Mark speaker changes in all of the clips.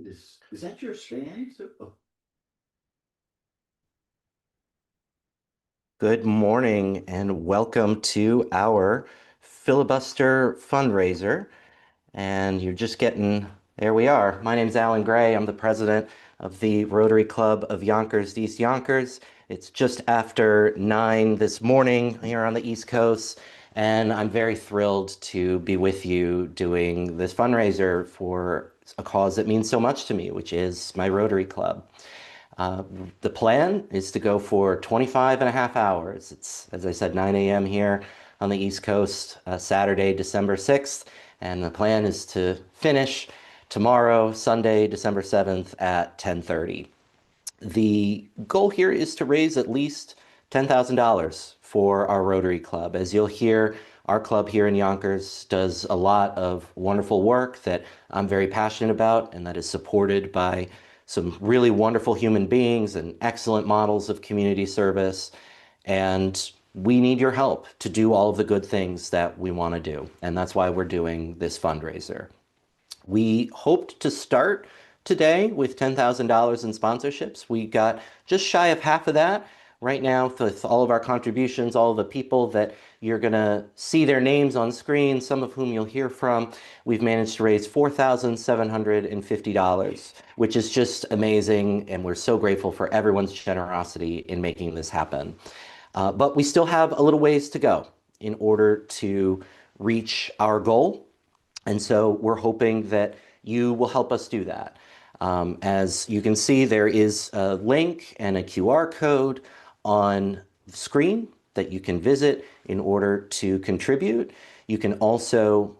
Speaker 1: Is that your stand? Oh. Good morning and welcome to our Filibuster fundraiser. And you're just getting, there we are. My name's Alan Gray. I'm the president of the Rotary Club of Yonkers-East Yonkers. It's just after 9 this morning here on the East Coast, and I'm very thrilled to be with you doing this fundraiser for a cause that means so much to me, which is my Rotary Club. The plan is to go for 25 and a half hours. It's, as I said, 9 a.m. here on the East Coast, Saturday, December 6th. And the plan is to finish tomorrow, Sunday, December 7th at 10:30. The goal here is to raise at least $10,000 for our Rotary Club. As you'll hear, our club here in Yonkers does a lot of wonderful work that I'm very passionate about and that is supported by some really wonderful human beings and excellent models of community service. And we need your help to do all of the good things that we want to do. And that's why we're doing this fundraiser. We hoped to start today with $10,000 in sponsorships. We got just shy of half of that. Right now, with all of our contributions, all of the people that you're going to see their names on screen, some of whom you'll hear from, we've managed to raise $4,750, which is just amazing. And we're so grateful for everyone's generosity in making this happen. But we still have a little ways to go in order to reach our goal. And so we're hoping that you will help us do that. As you can see, there is a link and a QR code on the screen that you can visit in order to contribute. You can also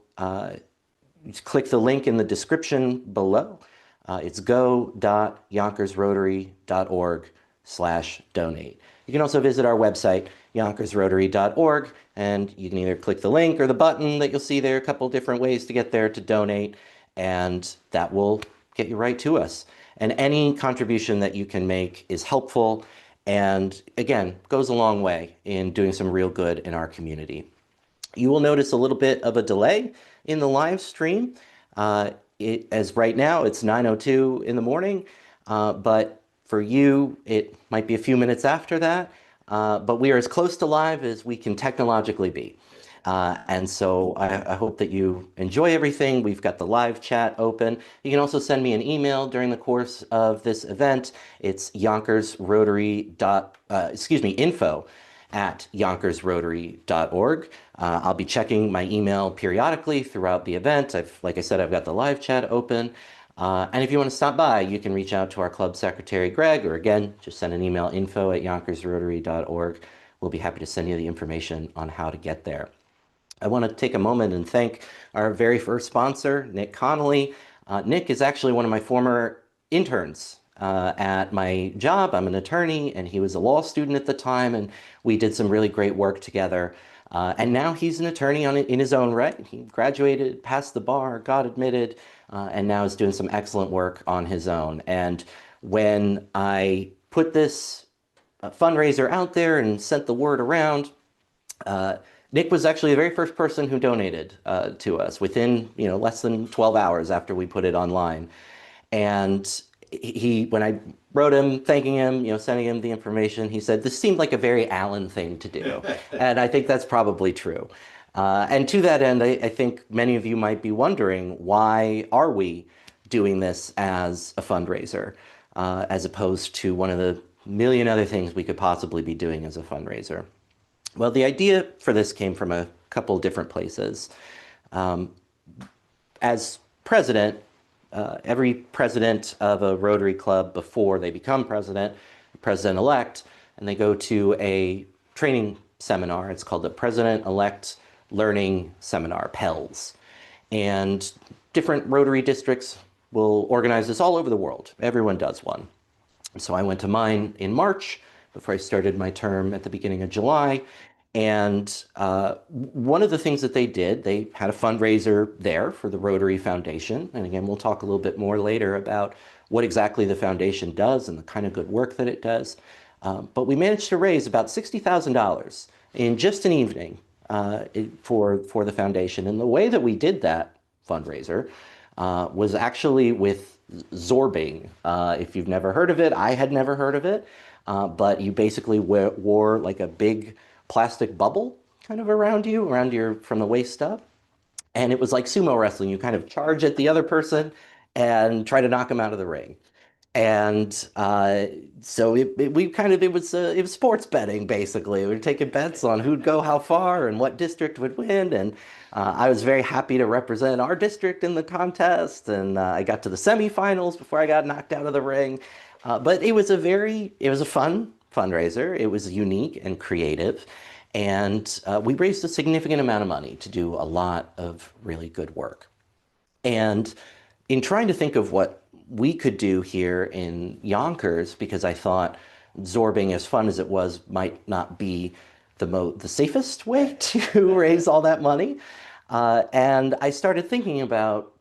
Speaker 1: click the link in the description below. It's go.yonkersrotary.org/donate. You can also visit our website, yonkersrotary.org, and you can either click the link or the button that you'll see there, a couple different ways to get there to donate, and that will get you right to us. And any contribution that you can make is helpful and, again, goes a long way in doing some real good in our community. You will notice a little bit of a delay in the live stream. As right now, it's 9:02 in the morning, but for you, it might be a few minutes after that, but we are as close to live as we can technologically be. And so I hope that you enjoy everything. We've got the live chat open. You can also send me an email during the course of this event. It's info@yonkersrotary.org. I'll be checking my email periodically throughout the event. Like I said, I've got the live chat open. And if you want to stop by, you can reach out to our club secretary, Greg, or again, just send an email, info@yonkersrotary.org. We'll be happy to send you the information on how to get there. I want to take a moment and thank our very first sponsor, Nick Connolly. Nick is actually one of my former interns at my job. I'm an attorney, and he was a law student at the time, and we did some really great work together. And now he's an attorney in his own right. He graduated, passed the bar, got admitted, and now is doing some excellent work on his own. And when I put this fundraiser out there and sent the word around, Nick was actually the very first person who donated to us within less than 12 hours after we put it online. And when I wrote him, thanking him, sending him the information, he said, this seemed like a very Alan thing to do. And I think that's probably true. And to that end, I think many of you might be wondering, why are we doing this as a fundraiser, as opposed to one of the million other things we could possibly be doing as a fundraiser? Well, the idea for this came from a couple different places. As president, every president of a Rotary Club, before they become president-elect, and they go to a training seminar. It's called the President-Elect Learning Seminar, PELS. And different Rotary districts will organize this all over the world. Everyone does one. So I went to mine in March, before I started my term at the beginning of July. And one of the things that they did, they had a fundraiser there for the Rotary Foundation. And again, we'll talk a little bit more later about what exactly the foundation does and the kind of good work that it does. But we managed to raise about $60,000 in just an evening for the foundation. And the way that we did that fundraiser was actually with zorbing. If you've never heard of it, I had never heard of it, but you basically wore like a big plastic bubble kind of around you, around your from the waist up. And it was like sumo wrestling. You kind of charge at the other person and try to knock them out of the ring. And so we kind of it was sports betting basically. We were taking bets on who'd go how far and what district would win. And I was very happy to represent our district in the contest. And I got to the semifinals before I got knocked out of the ring. But it was a fun fundraiser. It was unique and creative. And we raised a significant amount of money to do a lot of really good work. And in trying to think of what we could do here in Yonkers, because I thought zorbing, as fun as it was, might not be the safest way to raise all that money. And I started thinking about,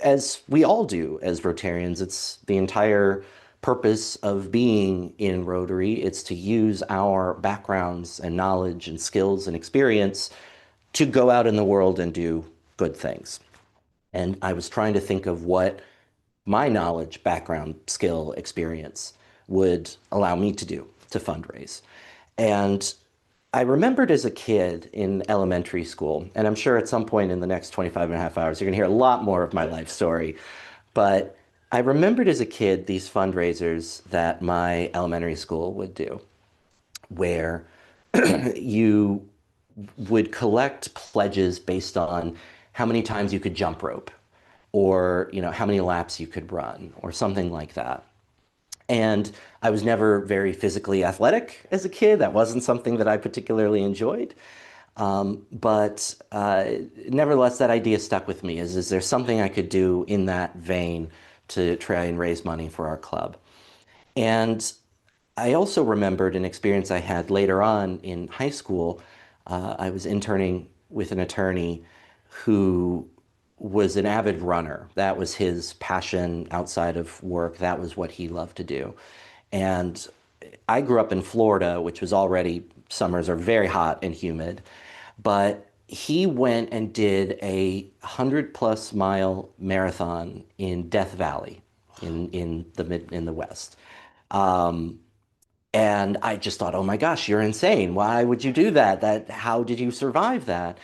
Speaker 1: as we all do as Rotarians, it's the entire purpose of being in Rotary. It's to use our backgrounds and knowledge and skills and experience to go out in the world and do good things. And I was trying to think of what my knowledge, background, skill, experience would allow me to do to fundraise. And I remembered as a kid in elementary school, and I'm sure at some point in the next 25 and a half hours, you're going to hear a lot more of my life story. But I remembered as a kid these fundraisers that my elementary school would do, where you would collect pledges based on how many times you could jump rope or how many laps you could run or something like that. And I was never very physically athletic as a kid. That wasn't something that I particularly enjoyed. But nevertheless, that idea stuck with me. Is there something I could do in that vein to try and raise money for our club? And I also remembered an experience I had later on in high school. I was interning with an attorney who was an avid runner. That was his passion outside of work. That was what he loved to do. And I grew up in Florida, which was already, summers are very hot and humid, but he went and did a 100-plus-mile marathon in Death Valley in the West. Um, and I just thought, oh my gosh, you're insane. Why would you do that? How did you survive that?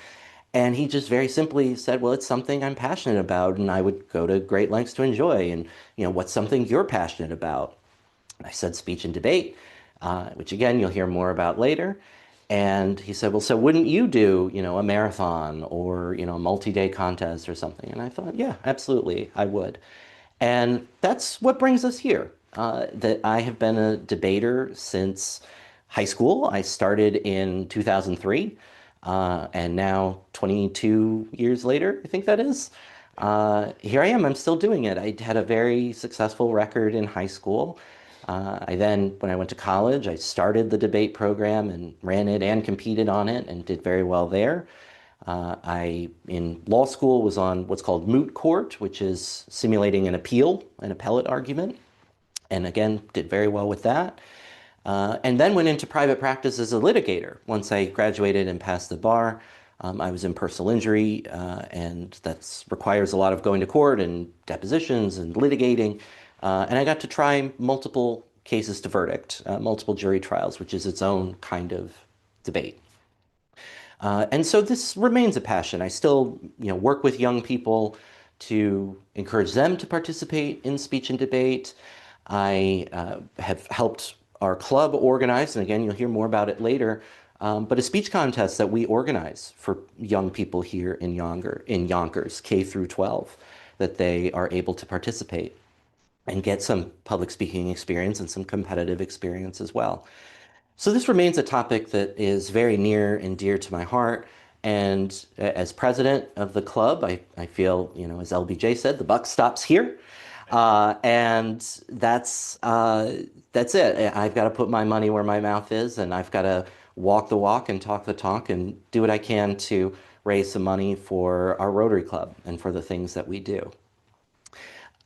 Speaker 1: And he just very simply said, well, it's something I'm passionate about, and I would go to great lengths to enjoy. And, what's something you're passionate about? And I said speech and debate, which again, you'll hear more about later. And he said, well, so wouldn't you do, a marathon or, a multi-day contest or something? And I thought, yeah, absolutely, I would. And that's what brings us here. That I have been a debater since high school. I started in 2003, and now 22 years later, I think that is, here I am. I'm still doing it. I had a very successful record in high school. When I went to college, I started the debate program and ran it and competed on it and did very well there. In law school, was on what's called moot court, which is simulating an appeal, an appellate argument, and again, did very well with that. And then went into private practice as a litigator. Once I graduated and passed the bar, I was in personal injury, and that requires a lot of going to court and depositions and litigating. And I got to try multiple cases to verdict, multiple jury trials, which is its own kind of debate. And so this remains a passion. I still, work with young people to encourage them to participate in speech and debate. I have helped our club organize, and again, you'll hear more about it later, but a speech contest that we organize for young people here in Yonkers, K through 12, that they are able to participate and get some public speaking experience and some competitive experience as well. So this remains a topic that is very near and dear to my heart. And as president of the club, I feel, as LBJ said, the buck stops here. And that's it. I've got to put my money where my mouth is, and I've got to walk the walk and talk the talk and do what I can to raise some money for our Rotary Club and for the things that we do.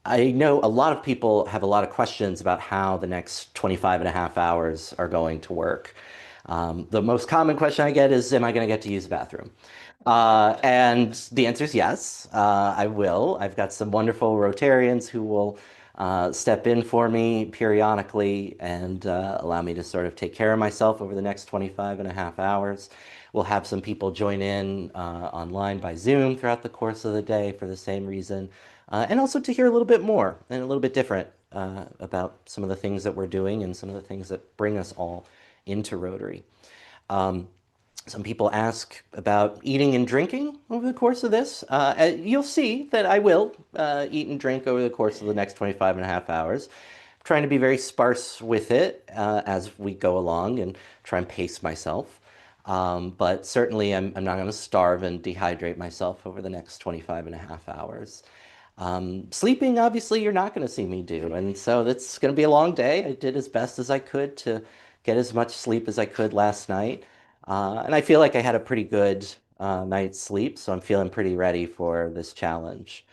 Speaker 1: I know a lot of people have a lot of questions about how the next 25 and a half hours are going to work. The most common question I get is, am I going to get to use the bathroom? And the answer is yes, I will. I've got some wonderful Rotarians who will step in for me periodically and allow me to sort of take care of myself over the next 25 and a half hours. We'll have some people join in online by Zoom throughout the course of the day for the same reason, and also to hear a little bit more and a little bit different about some of the things that we're doing and some of the things that bring us all into Rotary. Um, some people ask about eating and drinking over the course of this. You'll see that I will eat and drink over the course of the next 25 and a half hours. I'm trying to be very sparse with it as we go along and try and pace myself. But certainly I'm not going to starve and dehydrate myself over the next 25 and a half hours. Sleeping, obviously, you're not going to see me do. And so it's going to be a long day. I did as best as I could to get as much sleep as I could last night. And I feel like I had a pretty good night's sleep, so I'm feeling pretty ready for this challenge.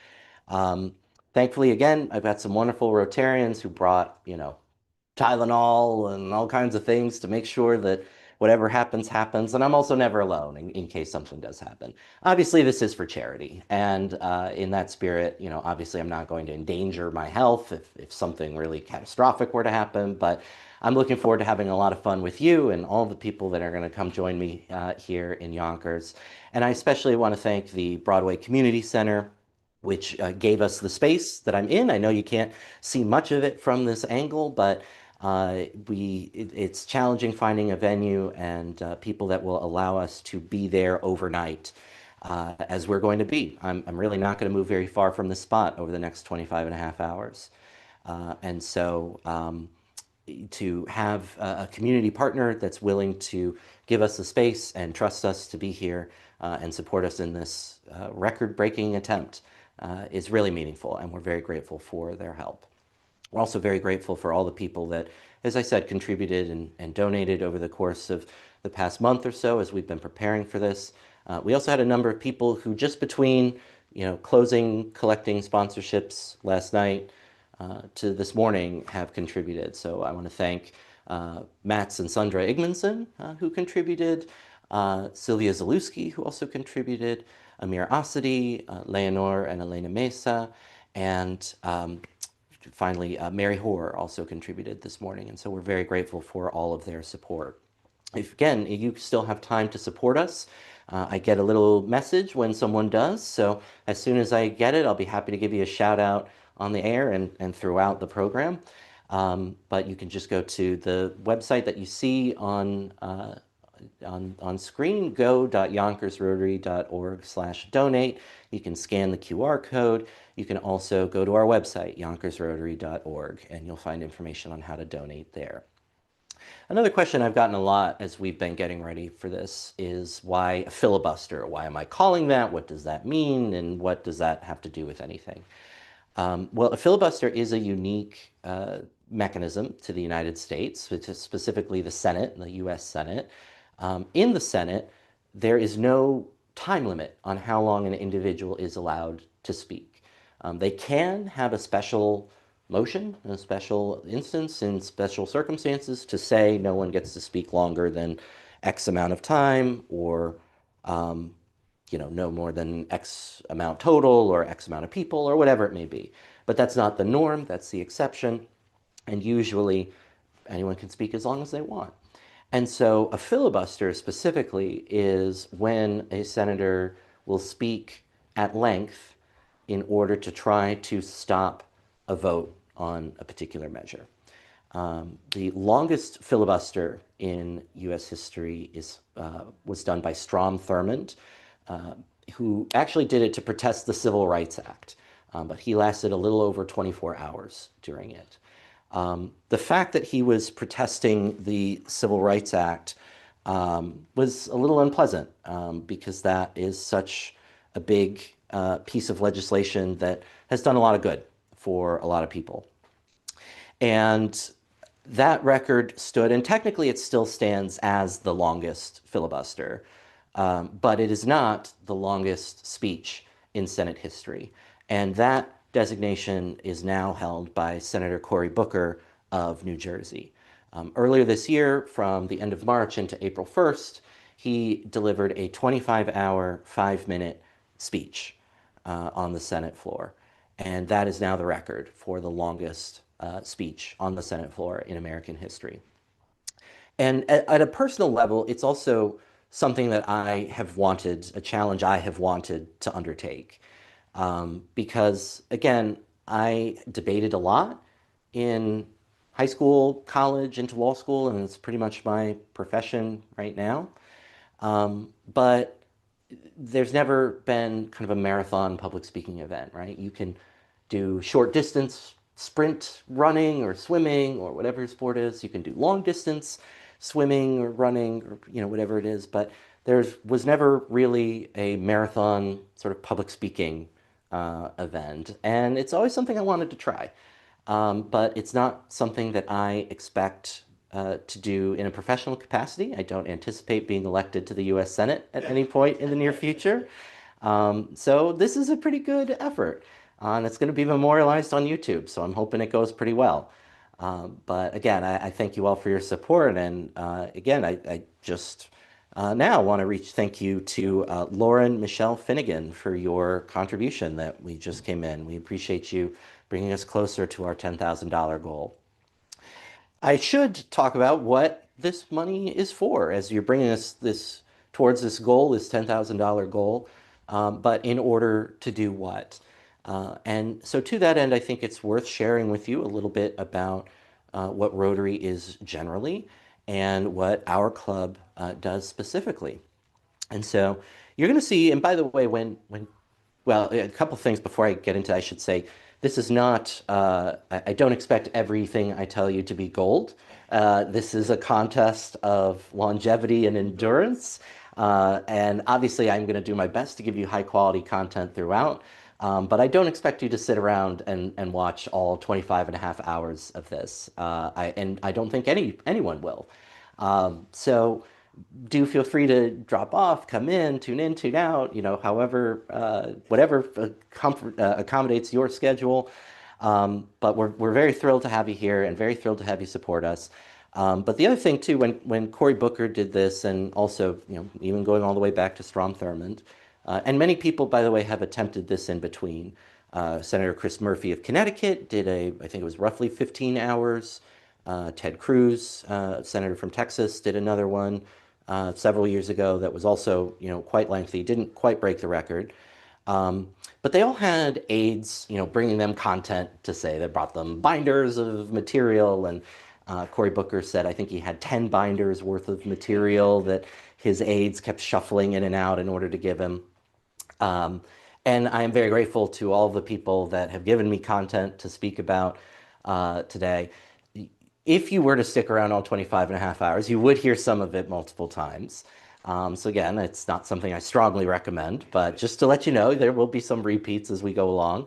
Speaker 1: Um, Thankfully, again, I've got some wonderful Rotarians who brought, Tylenol and all kinds of things to make sure that whatever happens, happens. And I'm also never alone in case something does happen. Obviously, this is for charity. And in that spirit, obviously I'm not going to endanger my health if something really catastrophic were to happen. But I'm looking forward to having a lot of fun with you and all the people that are going to come join me here in Yonkers. And I especially want to thank the Broadway Community Center, which gave us the space that I'm in. I know you can't see much of it from this angle, but it's challenging finding a venue and people that will allow us to be there overnight, as we're going to be. I'm really not going to move very far from this spot over the next 25 and a half hours. And so to have a community partner that's willing to give us the space and trust us to be here and support us in this record-breaking attempt is really meaningful, and we're very grateful for their help. We're also very grateful for all the people that, as I said, contributed and donated over the course of the past month or so as we've been preparing for this. We also had a number of people who just between, closing, collecting sponsorships last night to this morning have contributed. So I want to thank Mats and Sandra Igmanson, who contributed, Sylvia Zalewski, who also contributed, Amir Asadi, Leonor and Elena Mesa, and finally, Mary Hoare also contributed this morning, and so we're very grateful for all of their support. If, again, you still have time to support us, I get a little message when someone does, so as soon as I get it, I'll be happy to give you a shout out on the air and throughout the program. But you can just go to the website that you see on screen, go.yonkersrotary.org/donate. You can scan the QR code. You can also go to our website, yonkersrotary.org, and you'll find information on how to donate there. Another question I've gotten a lot as we've been getting ready for this is why a filibuster? Why am I calling that? What does that mean? And what does that have to do with anything? Well, a filibuster is a unique mechanism to the United States, which is specifically the Senate, the U.S. Senate. In the Senate, there is no time limit on how long an individual is allowed to speak. They can have a special motion, a special instance in special circumstances to say no one gets to speak longer than X amount of time, or no more than X amount total or X amount of people or whatever it may be. But that's not the norm, that's the exception. And usually anyone can speak as long as they want. And so a filibuster specifically is when a senator will speak at length in order to try to stop a vote on a particular measure. The longest filibuster in U.S. history was done by Strom Thurmond, who actually did it to protest the Civil Rights Act, but he lasted a little over 24 hours during it. The fact that he was protesting the Civil Rights Act was a little unpleasant because that is such a big piece of legislation that has done a lot of good for a lot of people. And that record stood, and technically it still stands as the longest filibuster, but it is not the longest speech in Senate history. And that designation is now held by Senator Cory Booker of New Jersey. Earlier this year, from the end of March into April 1st, he delivered a 25-hour, 5-minute speech on the Senate floor. And that is now the record for the longest speech on the Senate floor in American history. And at a personal level, it's also something that I have wanted, a challenge I have wanted to undertake. Because again, I debated a lot in high school, college, into law school, and it's pretty much my profession right now. But there's never been kind of a marathon public speaking event, right? You can do short distance sprint running or swimming or whatever your sport is. You can do long distance swimming or running or whatever it is. But there was never really a marathon sort of public speaking event, and it's always something I wanted to try. But it's not something that I expect to do in a professional capacity. I don't anticipate being elected to the U.S. Senate at any point in the near future. So this is a pretty good effort, and it's going to be memorialized on YouTube. So I'm hoping it goes pretty well. But again, I thank you all for your support, and again, I just now want to thank you to Lauren Michelle Finnegan for your contribution that we just came in. We appreciate you bringing us closer to our $10,000 goal. I should talk about what this money is for as you're bringing us this towards this goal, this $10,000 goal. But in order to do what? And so to that end, I think it's worth sharing with you a little bit about what Rotary is generally and what our club does specifically. And so you're going to see, and by the way, well, a couple things before I get into, I should say, this is not, I don't expect everything I tell you to be gold. This is a contest of longevity and endurance. And obviously, I'm going to do my best to give you high quality content throughout. But I don't expect you to sit around and watch all 25 and a half hours of this. And I don't think anyone will. So do feel free to drop off, come in, tune out, however, whatever accommodates your schedule. But we're very thrilled to have you here and very thrilled to have you support us. But the other thing too, when Cory Booker did this, and also, even going all the way back to Strom Thurmond, and many people, by the way, have attempted this in between. Senator Chris Murphy of Connecticut did I think it was roughly 15 hours. Ted Cruz, senator from Texas, did another one several years ago that was also, quite lengthy, didn't quite break the record. But they all had aides, bringing them content to say. They brought them binders of material, and Cory Booker said I think he had 10 binders worth of material that his aides kept shuffling in and out in order to give him. And I am very grateful to all of the people that have given me content to speak about today. If you were to stick around all 25 and a half hours, you would hear some of it multiple times. So again, it's not something I strongly recommend, but just to let you know, there will be some repeats as we go along.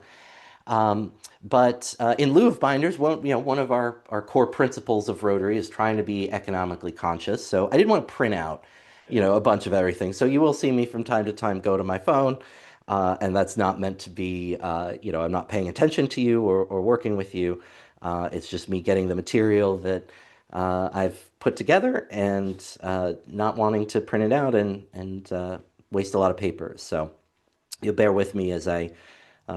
Speaker 1: But in lieu of binders, one of our core principles of Rotary is trying to be economically conscious. So I didn't want to print out, a bunch of everything. So you will see me from time to time go to my phone, and that's not meant to be, I'm not paying attention to you or working with you. It's just me getting the material that I've put together and not wanting to print it out and waste a lot of paper. So you'll bear with me as I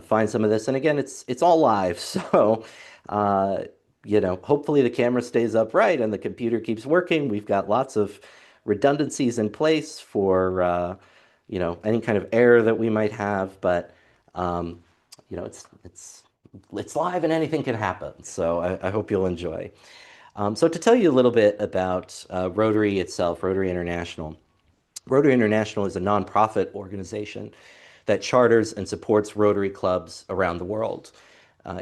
Speaker 1: find some of this. And again, it's all live, so hopefully the camera stays upright and the computer keeps working. We've got lots of redundancies in place for any kind of error that we might have, but it's live and anything can happen. So I hope you'll enjoy. So to tell you a little bit about Rotary itself, Rotary International. Rotary International is a nonprofit organization that charters and supports Rotary clubs around the world.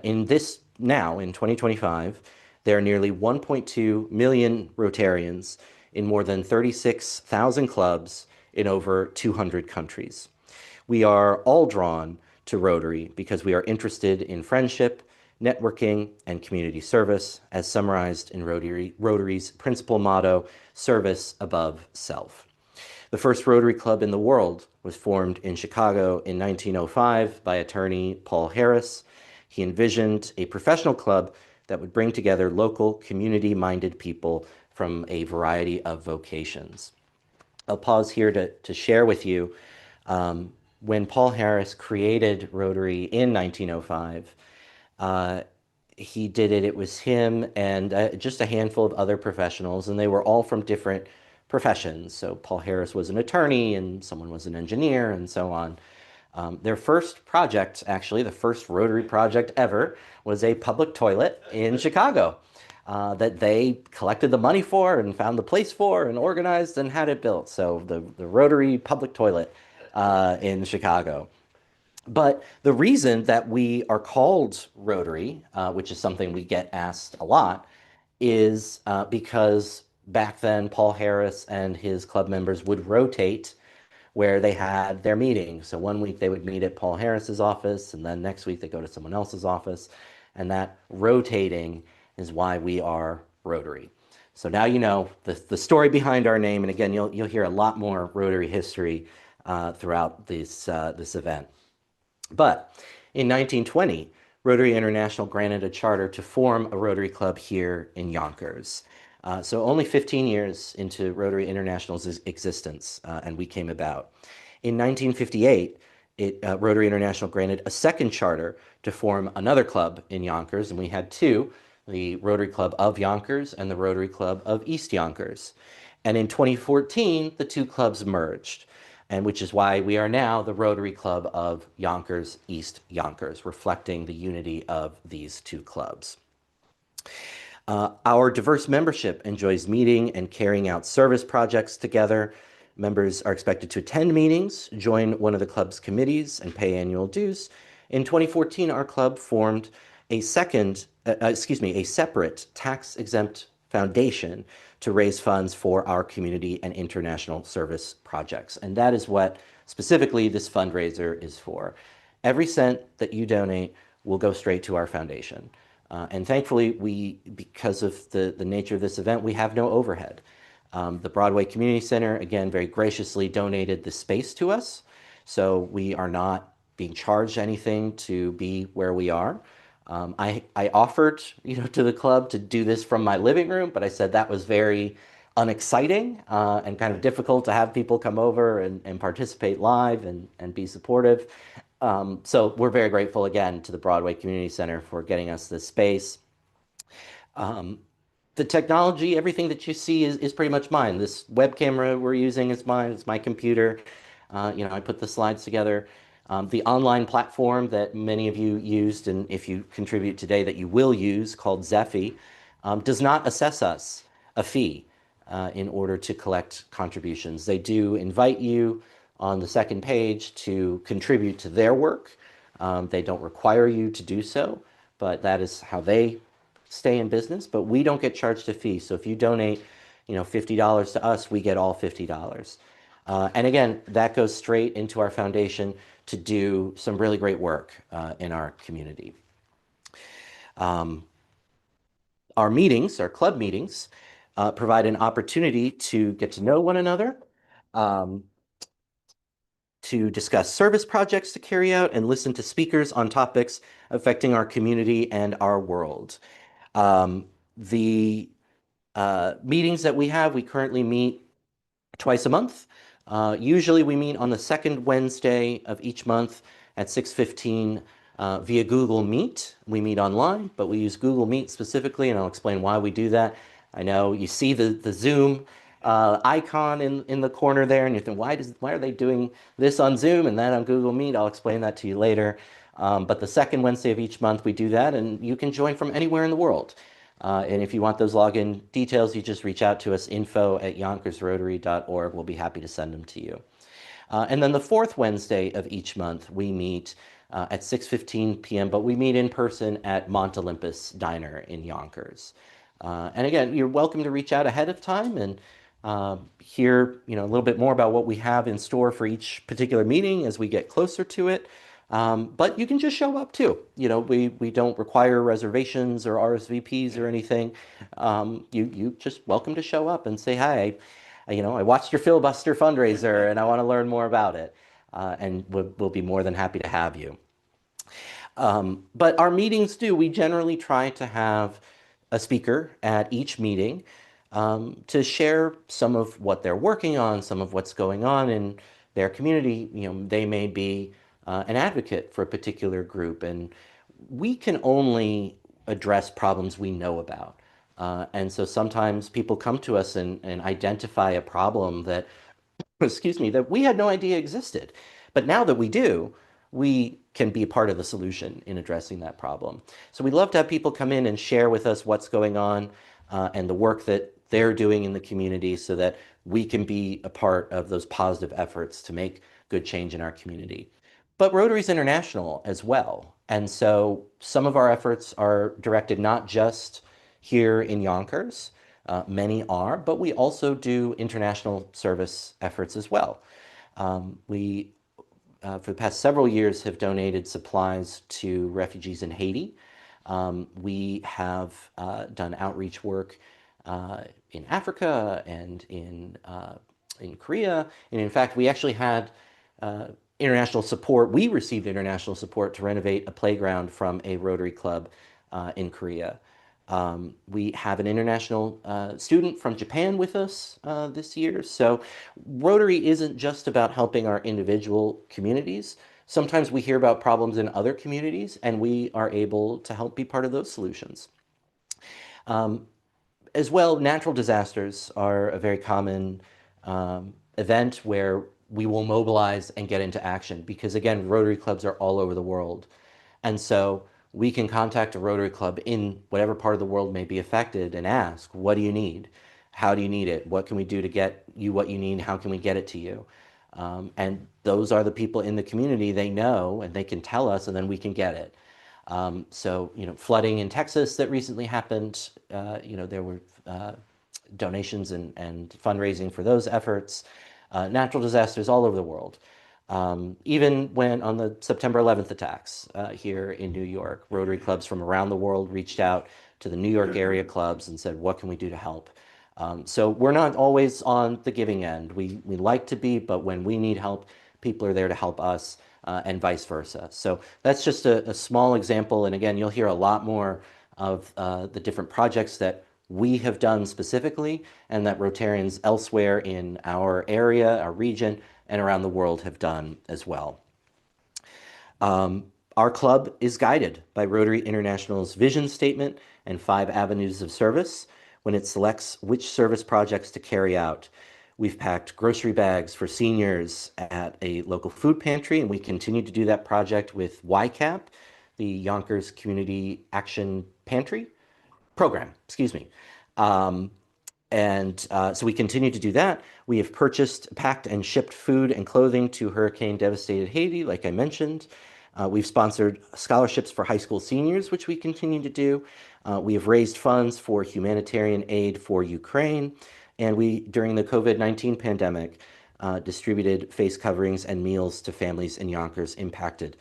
Speaker 1: In 2025, there are nearly 1.2 million Rotarians in more than 36,000 clubs in over 200 countries. We are all drawn to Rotary because we are interested in friendship, networking, and community service, as summarized in Rotary's principal motto, service above self. The first Rotary Club in the world was formed in Chicago in 1905 by attorney Paul Harris. He envisioned a professional club that would bring together local, community-minded people from a variety of vocations. I'll pause here to share with you when Paul Harris created Rotary in 1905. Uh, he did it. It was him and just a handful of other professionals, and they were all from different professions. So Paul Harris was an attorney, and someone was an engineer, and so on. Their first project, actually, the first Rotary project ever, was a public toilet in Chicago that they collected the money for and found the place for and organized and had it built. So the Rotary public toilet in Chicago. But the reason that we are called Rotary, which is something we get asked a lot, is because back then Paul Harris and his club members would rotate where they had their meetings. So one week they would meet at Paul Harris's office, and then next week they go to someone else's office. And that rotating is why we are Rotary. So now you know the story behind our name. And again, you'll hear a lot more Rotary history throughout this event. But in 1920, Rotary International granted a charter to form a Rotary Club here in Yonkers. So only 15 years into Rotary International's existence, and we came about. In 1958, Rotary International granted a second charter to form another club in Yonkers, and we had two, the Rotary Club of Yonkers and the Rotary Club of East Yonkers. And in 2014, the two clubs merged, and which is why we are now the Rotary Club of Yonkers-East Yonkers, reflecting the unity of these two clubs. Our diverse membership enjoys meeting and carrying out service projects together. Members are expected to attend meetings, join one of the club's committees, and pay annual dues. In 2014, our club formed a separate tax-exempt foundation to raise funds for our community and international service projects. And that is what specifically this fundraiser is for. Every cent that you donate will go straight to our foundation. And thankfully, because of the nature of this event, we have no overhead. The Broadway Community Center, again, very graciously donated the space to us. So we are not being charged anything to be where we are. I offered, to the club to do this from my living room, but I said that was very unexciting and kind of difficult to have people come over and participate live and be supportive. So we're very grateful again to the Broadway Community Center for getting us this space. The technology, everything that you see is pretty much mine. This web camera we're using is mine. It's my computer. I put the slides together. The online platform that many of you used, and if you contribute today that you will use, called Zephy, does not assess us a fee in order to collect contributions. They do invite you on the second page to contribute to their work. They don't require you to do so, but that is how they stay in business. But we don't get charged a fee. So if you donate, $50 to us, we get all $50. And again, that goes straight into our foundation to do some really great work in our community. Our meetings, our club meetings, provide an opportunity to get to know one another, to discuss service projects to carry out, and listen to speakers on topics affecting our community and our world. The meetings that we currently meet twice a month. Usually we meet on the second Wednesday of each month at 6:15 via Google Meet. We meet online, but we use Google Meet specifically, and I'll explain why we do that. I know you see the Zoom icon in the corner there, and you think, why are they doing this on Zoom and that on Google Meet? I'll explain that to you later. But the second Wednesday of each month, we do that, and you can join from anywhere in the world. And if you want those login details, you just reach out to us, info@yonkersrotary.org. We'll be happy to send them to you. And then the fourth Wednesday of each month, we meet at 6:15 p.m., but we meet in person at Mont Olympus Diner in Yonkers. And again, you're welcome to reach out ahead of time and hear a little bit more about what we have in store for each particular meeting as we get closer to it. But you can just show up too. We don't require reservations or RSVPs or anything. You just welcome to show up and say, hi, I watched your Filibuster fundraiser and I want to learn more about it. And we'll be more than happy to have you. But our meetings do, we generally try to have a speaker at each meeting to share some of what they're working on, some of what's going on in their community. You know, they may be an advocate for a particular group, and we can only address problems we know about. And so sometimes people come to us and identify a problem that excuse me, that we had no idea existed. But now that we do, we can be part of the solution in addressing that problem. So we'd love to have people come in and share with us what's going on and the work that they're doing in the community so that we can be a part of those positive efforts to make good change in our community. But Rotary's international as well. And so some of our efforts are directed not just here in Yonkers, many are, but we also do international service efforts as well. We, for the past several years, have donated supplies to refugees in Haiti. We have done outreach work in Africa and in Korea. And in fact, we actually had international support. We received international support to renovate a playground from a Rotary Club in Korea. We have an international student from Japan with us this year. So Rotary isn't just about helping our individual communities. Sometimes we hear about problems in other communities and we are able to help be part of those solutions. As well, natural disasters are a very common event where we will mobilize and get into action because, again, Rotary clubs are all over the world. And so we can contact a Rotary Club in whatever part of the world may be affected and ask, what do you need? How do you need it? What can we do to get you what you need? How can we get it to you? And those are the people in the community, they know and they can tell us and then we can get it. So, you know, flooding in Texas that recently happened, you know, there were donations and fundraising for those efforts, natural disasters all over the world. Even when on the September 11th attacks here in New York, Rotary clubs from around the world reached out to the New York area clubs and said, what can we do to help? So we're not always on the giving end. We like to be, but when we need help, people are there to help us and vice versa. So that's just a small example. And again, you'll hear a lot more of the different projects that we have done specifically and that Rotarians elsewhere in our area, our region, and around the world have done as well. Our club is guided by Rotary International's vision statement and 5 avenues of service when it selects which service projects to carry out. We've packed grocery bags for seniors at a local food pantry, and we continue to do that project with YCAP, the Yonkers Community Action Pantry program, excuse me. So we continue to do that. We have purchased, packed, and shipped food and clothing to hurricane-devastated Haiti, like I mentioned. We've sponsored scholarships for high school seniors, which we continue to do. We have raised funds for humanitarian aid for Ukraine. And we, during the COVID-19 pandemic, distributed face coverings and meals to families in Yonkers impacted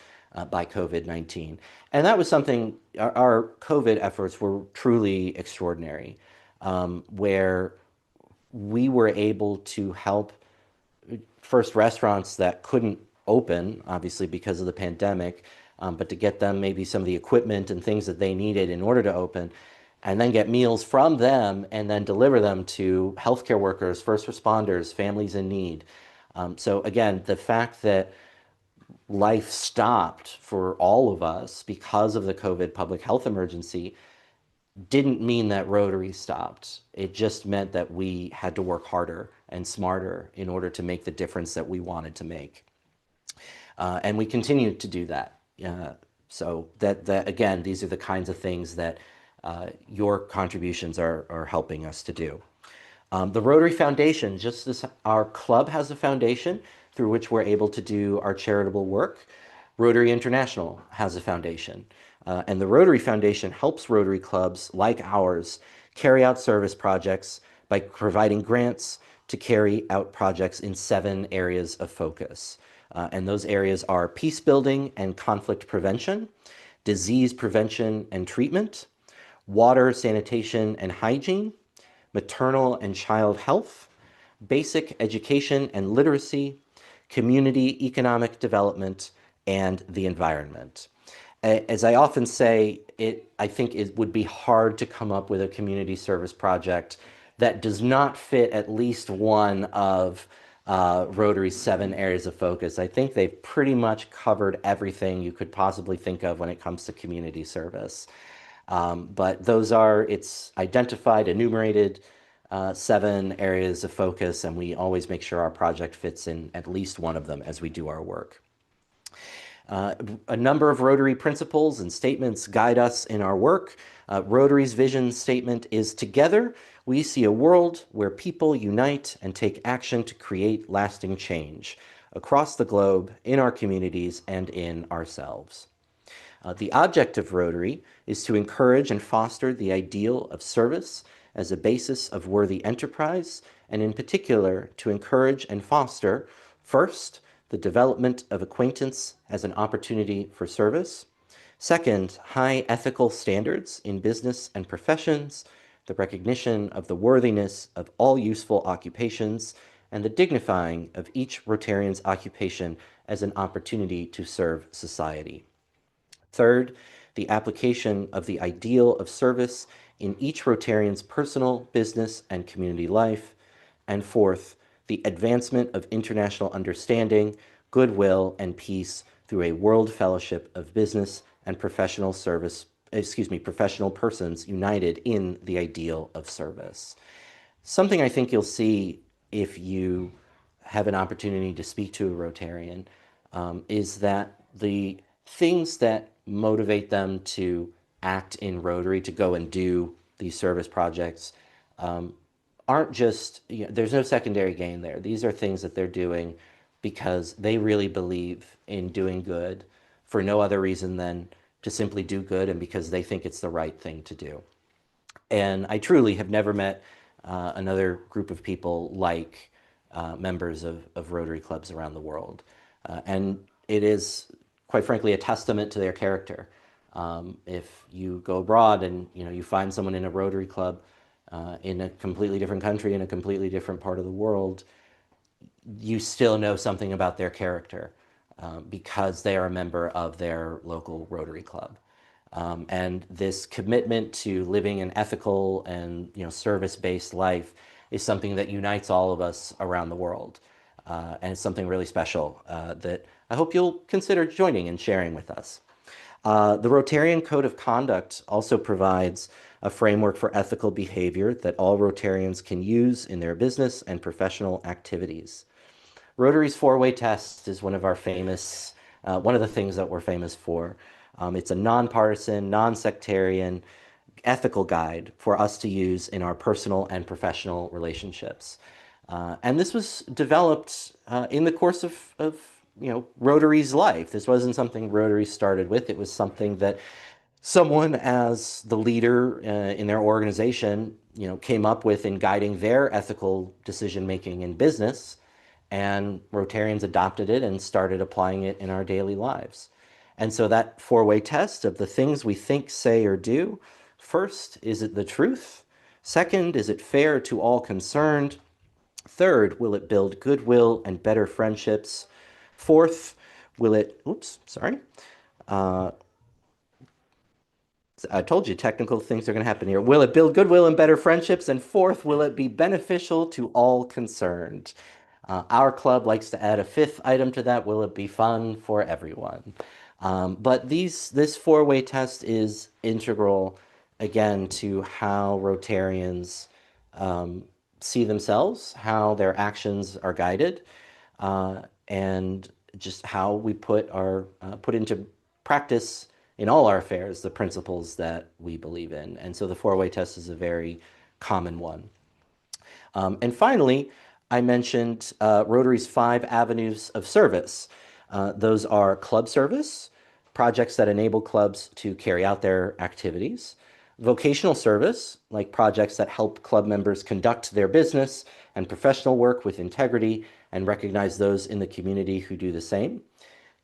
Speaker 1: by COVID-19. And that was something, our COVID efforts were truly extraordinary, where we were able to help first restaurants that couldn't open, obviously because of the pandemic, but to get them maybe some of the equipment and things that they needed in order to open, and then get meals from them and then deliver them to healthcare workers, first responders, families in need. So again, the fact that life stopped for all of us because of the COVID public health emergency didn't mean that Rotary stopped. It just meant that we had to work harder and smarter in order to make the difference that we wanted to make. And we continue to do that. So that again, these are the kinds of things that your contributions are helping us to do. The Rotary Foundation, just as our club has a foundation through which we're able to do our charitable work, Rotary International has a foundation. And the Rotary Foundation helps Rotary clubs like ours carry out service projects by providing grants to carry out projects in 7 areas of focus. And those areas are peace building and conflict prevention, disease prevention and treatment, water, sanitation and hygiene, maternal and child health, basic education and literacy, community economic development, and the environment. As I often say, I think it would be hard to come up with a community service project that does not fit at least one of Rotary's 7 areas of focus. I think they've pretty much covered everything you could possibly think of when it comes to community service. But it's identified, enumerated 7 areas of focus, and we always make sure our project fits in at least one of them as we do our work. A number of Rotary principles and statements guide us in our work. Rotary's vision statement is together, we see a world where people unite and take action to create lasting change across the globe, in our communities, and in ourselves. The object of Rotary is to encourage and foster the ideal of service as a basis of worthy enterprise, and in particular, to encourage and foster, first, the development of acquaintance as an opportunity for service. Second, high ethical standards in business and professions, the recognition of the worthiness of all useful occupations, and the dignifying of each Rotarian's occupation as an opportunity to serve society. Third, the application of the ideal of service in each Rotarian's personal, business, and community life. And fourth, the advancement of international understanding, goodwill, and peace through a world fellowship of business and professional persons united in the ideal of service. Something I think you'll see if you have an opportunity to speak to a Rotarian is that the things that motivate them to act in Rotary, to go and do these service projects, aren't just, there's no secondary gain there. These are things that they're doing because they really believe in doing good for no other reason than to simply do good and because they think it's the right thing to do. And I truly have never met another group of people like members of Rotary clubs around the world. And it is, quite frankly, a testament to their character. If you go abroad and you find someone in a Rotary club in a completely different country, in a completely different part of the world, you still know something about their character because they are a member of their local Rotary club. And this commitment to living an ethical and service-based life is something that unites all of us around the world. And it's something really special that I hope you'll consider joining and sharing with us. The Rotarian Code of Conduct also provides a framework for ethical behavior that all Rotarians can use in their business and professional activities. Rotary's four-way test is one of the things that we're famous for. It's a nonpartisan, non-sectarian, ethical guide for us to use in our personal and professional relationships. And this was developed in the course of Rotary's life. This wasn't something Rotary started with. It was something that someone as the leader in their organization, came up with in guiding their ethical decision-making in business, and Rotarians adopted it and started applying it in our daily lives. And so that four-way test of the things we think, say, or do, first, is it the truth? Second, is it fair to all concerned? Third, will it build goodwill and better friendships? Fourth, will it, I told you technical things are going to happen here. Will it build goodwill and better friendships? And fourth, will it be beneficial to all concerned? Our club likes to add a fifth item to that. Will it be fun for everyone? But this four-way test is integral, again, to how Rotarians see themselves, how their actions are guided, and just how we put into practice in all our affairs the principles that we believe in. And so the four-way test is a very common one. And finally, I mentioned Rotary's 5 avenues of service. Those are club service, projects that enable clubs to carry out their activities; vocational service, like projects that help club members conduct their business and professional work with integrity and recognize those in the community who do the same;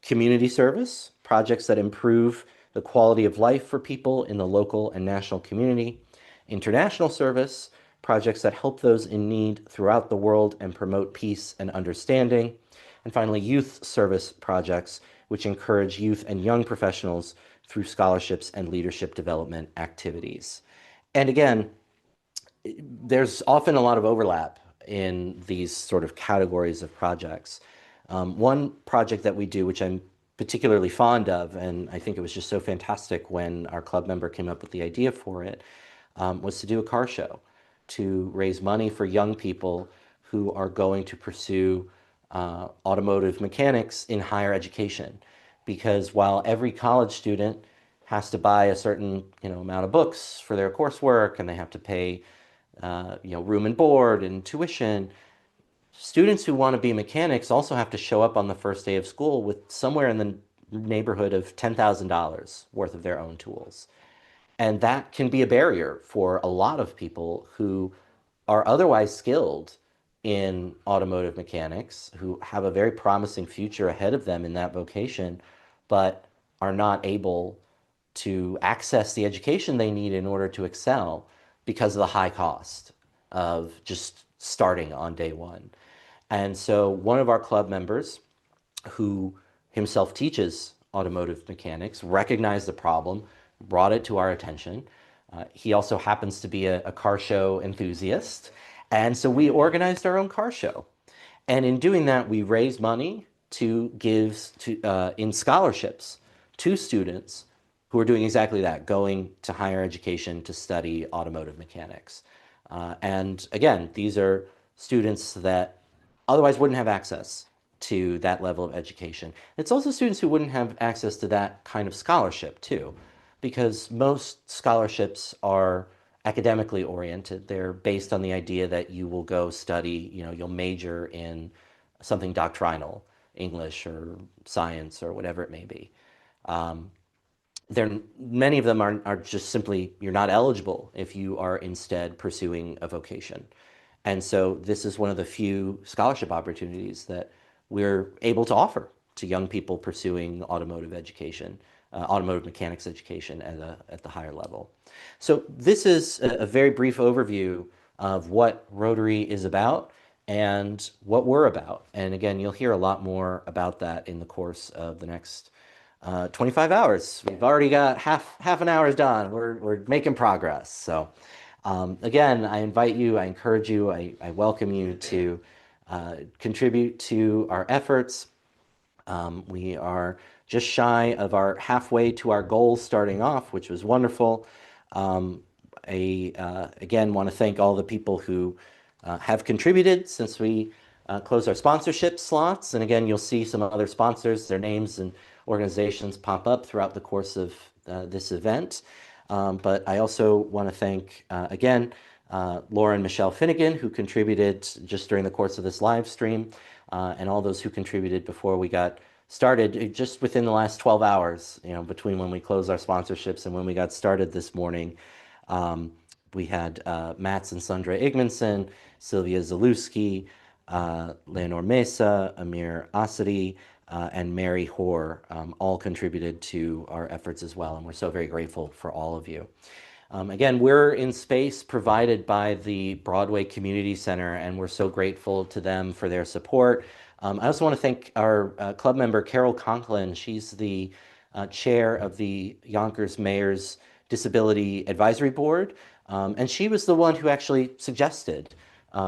Speaker 1: community service, projects that improve the quality of life for people in the local and national community; international service, projects that help those in need throughout the world and promote peace and understanding; and finally, youth service projects, which encourage youth and young professionals through scholarships and leadership development activities. And again, there's often a lot of overlap in these sort of categories of projects. One project that we do, which I'm particularly fond of, and I think it was just so fantastic when our club member came up with the idea for it, was to do a car show to raise money for young people who are going to pursue automotive mechanics in higher education. Because while every college student has to buy a certain amount of books for their coursework and they have to pay room and board and tuition, students who want to be mechanics also have to show up on the first day of school with somewhere in the neighborhood of $10,000 worth of their own tools. And that can be a barrier for a lot of people who are otherwise skilled in automotive mechanics, who have a very promising future ahead of them in that vocation, but are not able to access the education they need in order to excel because of the high cost of just starting on day one. And so one of our club members who himself teaches automotive mechanics recognized the problem, brought it to our attention. He also happens to be a car show enthusiast. And so we organized our own car show. And in doing that, we raised money to give in scholarships to students who are doing exactly that, going to higher education to study automotive mechanics. And again, these are students that otherwise wouldn't have access to that level of education. It's also students who wouldn't have access to that kind of scholarship too, because most scholarships are academically oriented. They're based on the idea that you will go study, you'll major in something doctrinal, English or science or whatever it may be. Um, Many of them are just simply, you're not eligible if you are instead pursuing a vocation. And so this is one of the few scholarship opportunities that we're able to offer to young people pursuing automotive education, automotive mechanics education at the higher level. So this is a very brief overview of what Rotary is about and what we're about. And again, you'll hear a lot more about that in the course of the next 25 hours. We've already got half an hour done. We're making progress. So again, I invite you, I encourage you, I welcome you to contribute to our efforts. We are just shy of our halfway to our goal starting off, which was wonderful. Again, want to thank all the people who have contributed since we closed our sponsorship slots. And again, you'll see some other sponsors, their names and organizations pop up throughout the course of this event. But I also want to thank, again, Laura and Michelle Finnegan, who contributed just during the course of this live stream, and all those who contributed before we got started, just within the last 12 hours, between when we closed our sponsorships and when we got started this morning. We had Mats and Sandra Igmanson, Sylvia Zalewski, Leonor Mesa, Amir Asadi, and Mary Hoare all contributed to our efforts as well, and we're so very grateful for all of you. Again, we're in space provided by the Broadway Community Center, and we're so grateful to them for their support. I also want to thank our club member, Carol Conklin. She's the chair of the Yonkers Mayor's Disability Advisory Board, and she was the one who actually suggested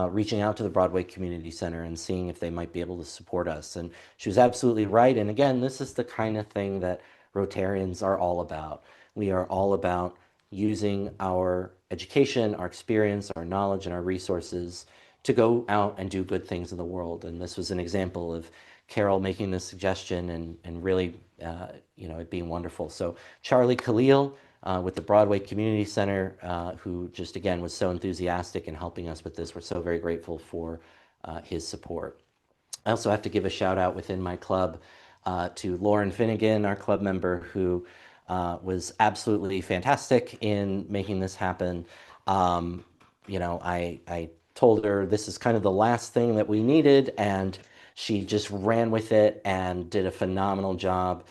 Speaker 1: reaching out to the Broadway Community Center and seeing if they might be able to support us. And she was absolutely right. And again, this is the kind of thing that Rotarians are all about. We are all about using our education, our experience, our knowledge, and our resources to go out and do good things in the world. And this was an example of Carol making this suggestion and really, it being wonderful. So Charlie Khalil with the Broadway Community Center, who just, again, was so enthusiastic in helping us with this. We're so very grateful for his support. I also have to give a shout out within my club to Lauren Finnegan, our club member, who was absolutely fantastic in making this happen. I told her this is kind of the last thing that we needed, and she just ran with it and did a phenomenal job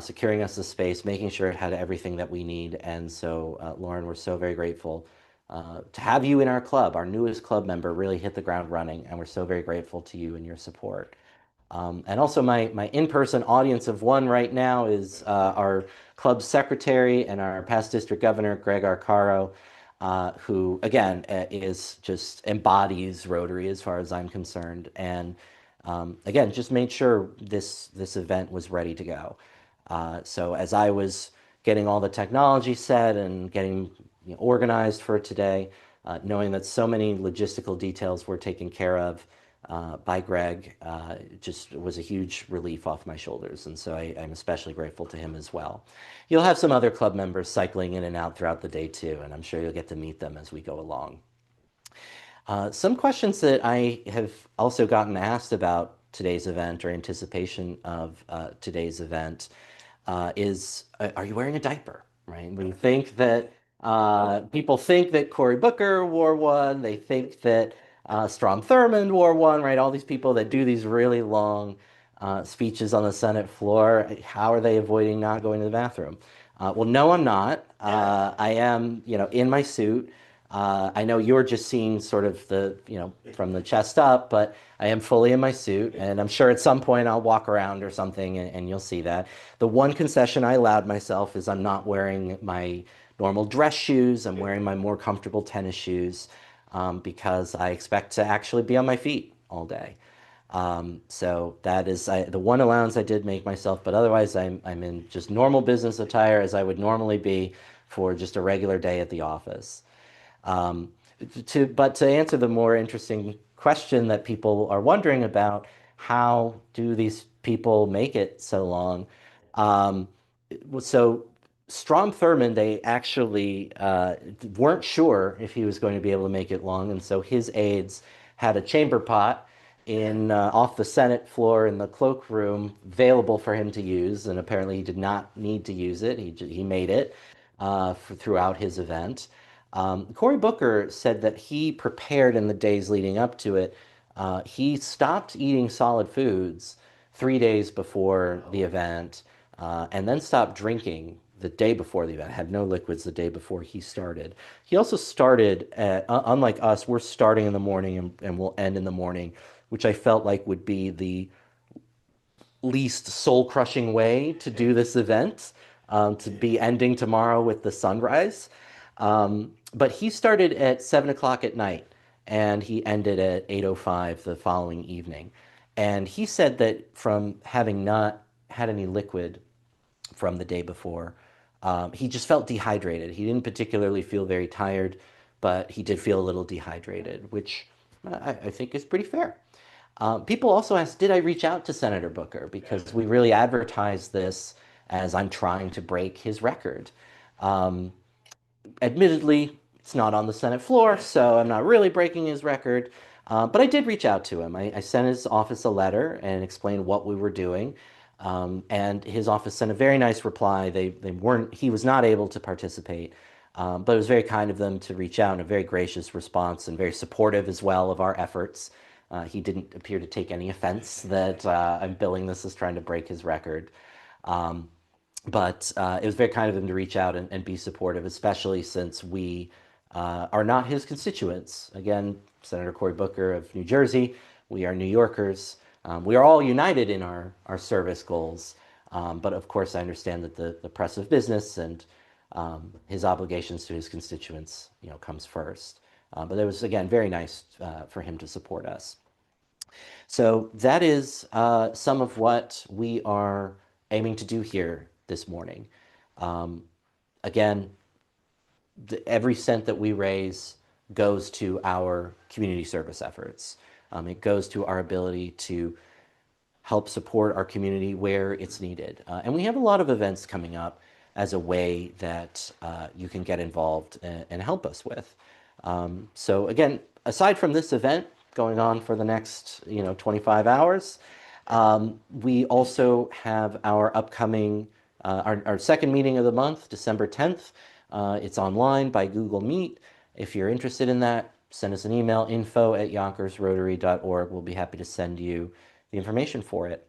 Speaker 1: securing us the space, making sure it had everything that we need. And so, Lauren, we're so very grateful to have you in our club. Our newest club member really hit the ground running, and we're so very grateful to you and your support. And also my in-person audience of one right now is our club secretary and our past district governor, Greg Arcaro, who again is just embodies Rotary as far as I'm concerned. And again, just made sure this event was ready to go. So as I was getting all the technology set and getting organized for today, knowing that so many logistical details were taken care of by Greg, just was a huge relief off my shoulders. And so I'm especially grateful to him as well. You'll have some other club members cycling in and out throughout the day too, and I'm sure you'll get to meet them as we go along. Some questions that I have also gotten asked about today's event or anticipation of today's event is, are you wearing a diaper? Right? We think that people think that Cory Booker wore one. They think that Strom Thurmond wore one. Right? All these people that do these really long speeches on the Senate floor. How are they avoiding not going to the bathroom? Well, no, I'm not. I am, in my suit. I know you're just seeing sort of the, from the chest up, but I am fully in my suit, and I'm sure at some point I'll walk around or something and you'll see that. The one concession I allowed myself is I'm not wearing my normal dress shoes. I'm wearing my more comfortable tennis shoes because I expect to actually be on my feet all day. So that is the one allowance I did make myself, but otherwise I'm in just normal business attire as I would normally be for just a regular day at the office. Um, but to answer the more interesting question that people are wondering about, how do these people make it so long? Um, so Strom Thurmond, they actually weren't sure if he was going to be able to make it long, and so his aides had a chamber pot in off the Senate floor in the cloakroom available for him to use, and apparently he did not need to use it. He made it throughout his event. Cory Booker said that he prepared in the days leading up to it. He stopped eating solid foods 3 days before the event, and then stopped drinking the day before the event. Had no liquids the day before he started. He also started, unlike us, we're starting in the morning and we'll end in the morning, which I felt like would be the least soul-crushing way to do this event, to be ending tomorrow with the sunrise. But he started at 7 o'clock at night and he ended at 8:05 the following evening. And he said that from having not had any liquid from the day before, he just felt dehydrated. He didn't particularly feel very tired, but he did feel a little dehydrated, which I think is pretty fair. People also asked, did I reach out to Senator Booker? Because we really advertised this as I'm trying to break his record. Um, Admittedly, it's not on the Senate floor, so I'm not really breaking his record. But I did reach out to him. I sent his office a letter and explained what we were doing. And his office sent a very nice reply. They weren't, he was not able to participate. But it was very kind of them to reach out and a very gracious response and very supportive as well of our efforts. He didn't appear to take any offense that I'm billing this as trying to break his record. Um, but it was very kind of him to reach out and be supportive, especially since we are not his constituents. Again, Senator Cory Booker of New Jersey, we are New Yorkers. We are all united in our service goals. But of course, I understand that the press of business and his obligations to his constituents, comes first. But it was, again, very nice for him to support us. So that is some of what we are aiming to do here this morning. Um, Again, every cent that we raise goes to our community service efforts. It goes to our ability to help support our community where it's needed. And we have a lot of events coming up as a way that you can get involved and help us with. So again, aside from this event going on for the next 25 hours, we also have our upcoming our second meeting of the month, December 10th. It's online by Google Meet. If you're interested in that, send us an email, info@yonkersrotary.org. We'll be happy to send you the information for it.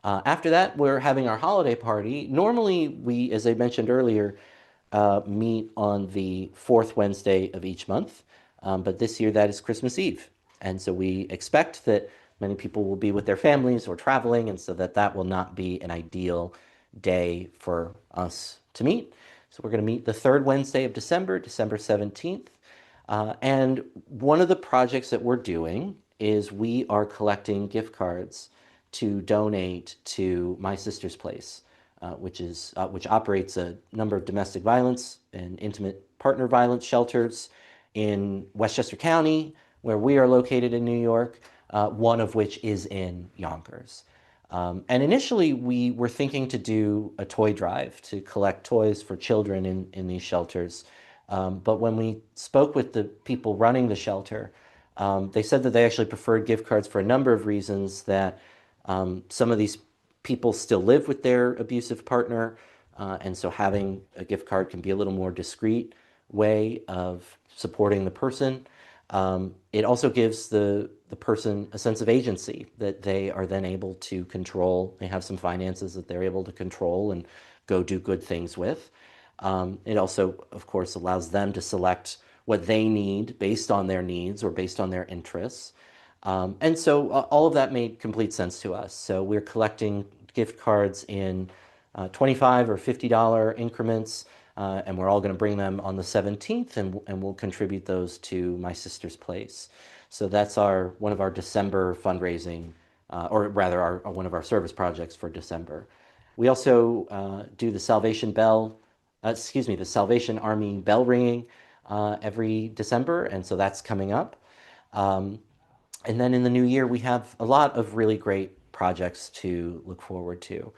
Speaker 1: After that, we're having our holiday party. Normally, we, as I mentioned earlier, meet on the fourth Wednesday of each month, but this year that is Christmas Eve. And so we expect that many people will be with their families or traveling, and so that will not be an ideal day for us to meet. So we're going to meet the third Wednesday of December, December 17th. And one of the projects that we're doing is we are collecting gift cards to donate to My Sister's Place, which operates a number of domestic violence and intimate partner violence shelters in Westchester County, where we are located in New York, one of which is in Yonkers. And initially, we were thinking to do a toy drive to collect toys for children in these shelters. But when we spoke with the people running the shelter, they said that they actually preferred gift cards for a number of reasons, that some of these people still live with their abusive partner, and so having a gift card can be a little more discreet way of supporting the person. It also gives the person a sense of agency that they are then able to control. They have some finances that they're able to control and go do good things with. It also, of course, allows them to select what they need based on their needs or based on their interests. And so all of that made complete sense to us. So we're collecting gift cards in $25 or $50 increments, and we're all going to bring them on the 17th, and we'll contribute those to My Sister's Place. So that's one of our December fundraising, or rather one of our service projects for December. We also do the the Salvation Army bell ringing every December, and so that's coming up. Um, and then in the new year, we have a lot of really great projects to look forward to.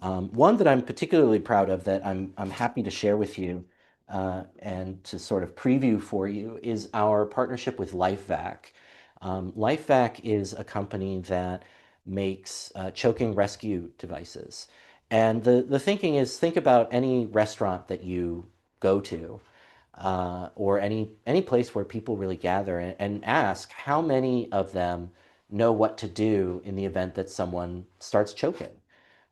Speaker 1: One that I'm particularly proud of, that I'm happy to share with you and to sort of preview for you, is our partnership with LifeVac. LifeVac is a company that makes choking rescue devices. And the thinking is, think about any restaurant that you go to, or any place where people really gather, and ask how many of them know what to do in the event that someone starts choking.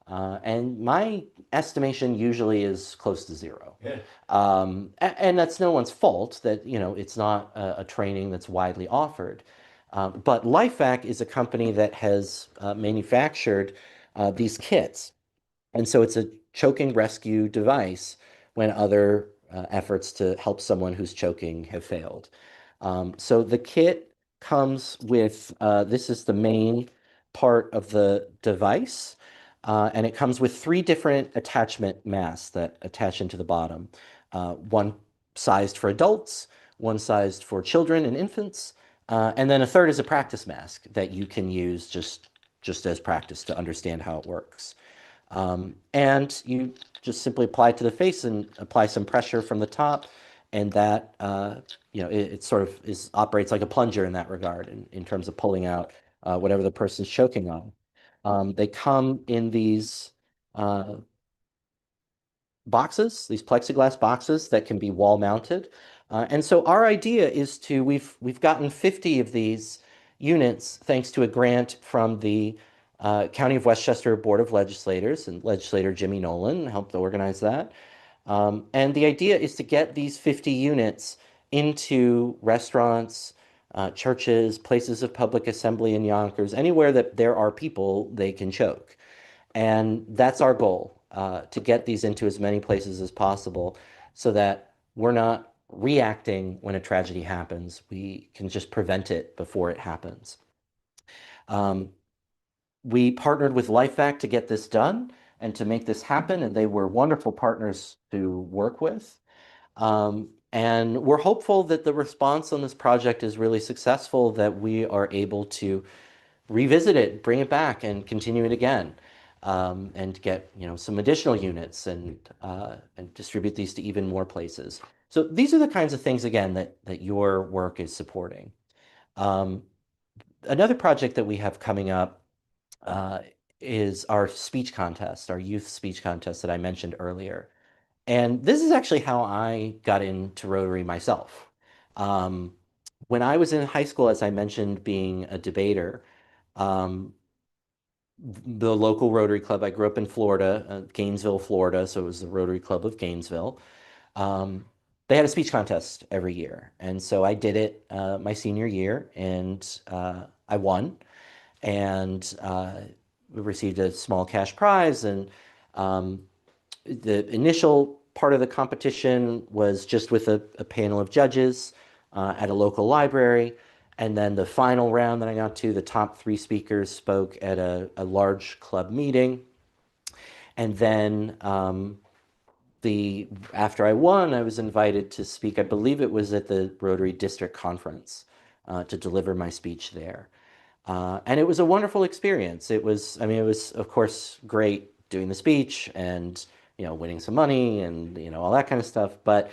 Speaker 1: And my estimation usually is close to zero. Yeah. And that's no one's fault, that, it's not a training that's widely offered. But LifeVac is a company that has manufactured these kits. And so it's a choking rescue device when other efforts to help someone who's choking have failed. So the kit comes with, this is the main part of the device, and it comes with three different attachment masks that attach into the bottom. One sized for adults, one sized for children and infants, and then a third is a practice mask that you can use just as practice to understand how it works. And you just simply apply it to the face and apply some pressure from the top, and that it sort of operates like a plunger in that regard, in terms of pulling out whatever the person's choking on. They come in these uh, boxes, these plexiglass boxes that can be wall mounted. And so our idea is we've gotten 50 of these units thanks to a grant from the County of Westchester Board of Legislators, and legislator Jimmy Nolan helped organize that. And the idea is to get these 50 units into restaurants, churches, places of public assembly in Yonkers, anywhere that there are people they can choke. And that's our goal, to get these into as many places as possible, so that we're not reacting when a tragedy happens. We can just prevent it before it happens. Um, we partnered with LifeVac to get this done and to make this happen, and they were wonderful partners to work with. And we're hopeful that the response on this project is really successful, that we are able to revisit it, bring it back, and continue it again, and get some additional units, and distribute these to even more places. So these are the kinds of things, again, that your work is supporting. Um, Another project that we have coming up uh, is our speech contest, our youth speech contest that I mentioned earlier. And this is actually how I got into Rotary myself. Um, when I was in high school, as I mentioned, being a debater, um, the local Rotary Club, I grew up in Florida, Gainesville, Florida, so it was the Rotary Club of Gainesville. Um, they had a speech contest every year. And so I did it my senior year, and I won. And we received a small cash prize. And um, the initial part of the competition was just with a panel of judges at a local library. And then the final round that I got to, the top three speakers spoke at a large club meeting. And then the after I won, I was invited to speak. I believe it was at the Rotary District Conference to deliver my speech there. And it was a wonderful experience. It was, I mean, it was, of course, great doing the speech and, winning some money and, all that kind of stuff. But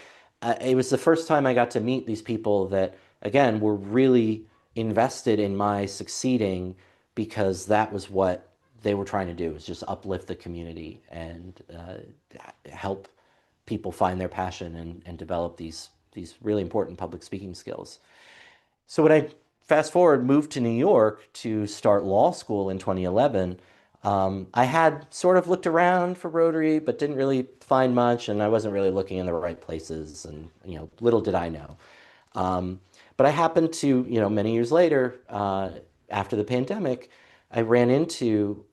Speaker 1: it was the first time I got to meet these people that, again, were really invested in my succeeding because that was what they were trying to do, was just uplift the community and help people find their passion and develop these really important public speaking skills. So when I fast forward, moved to New York to start law school in 2011, I had sort of looked around for Rotary, but didn't really find much, and I wasn't really looking in the right places, and little did I know. Um, but I happened to, many years later, after the pandemic, I ran into,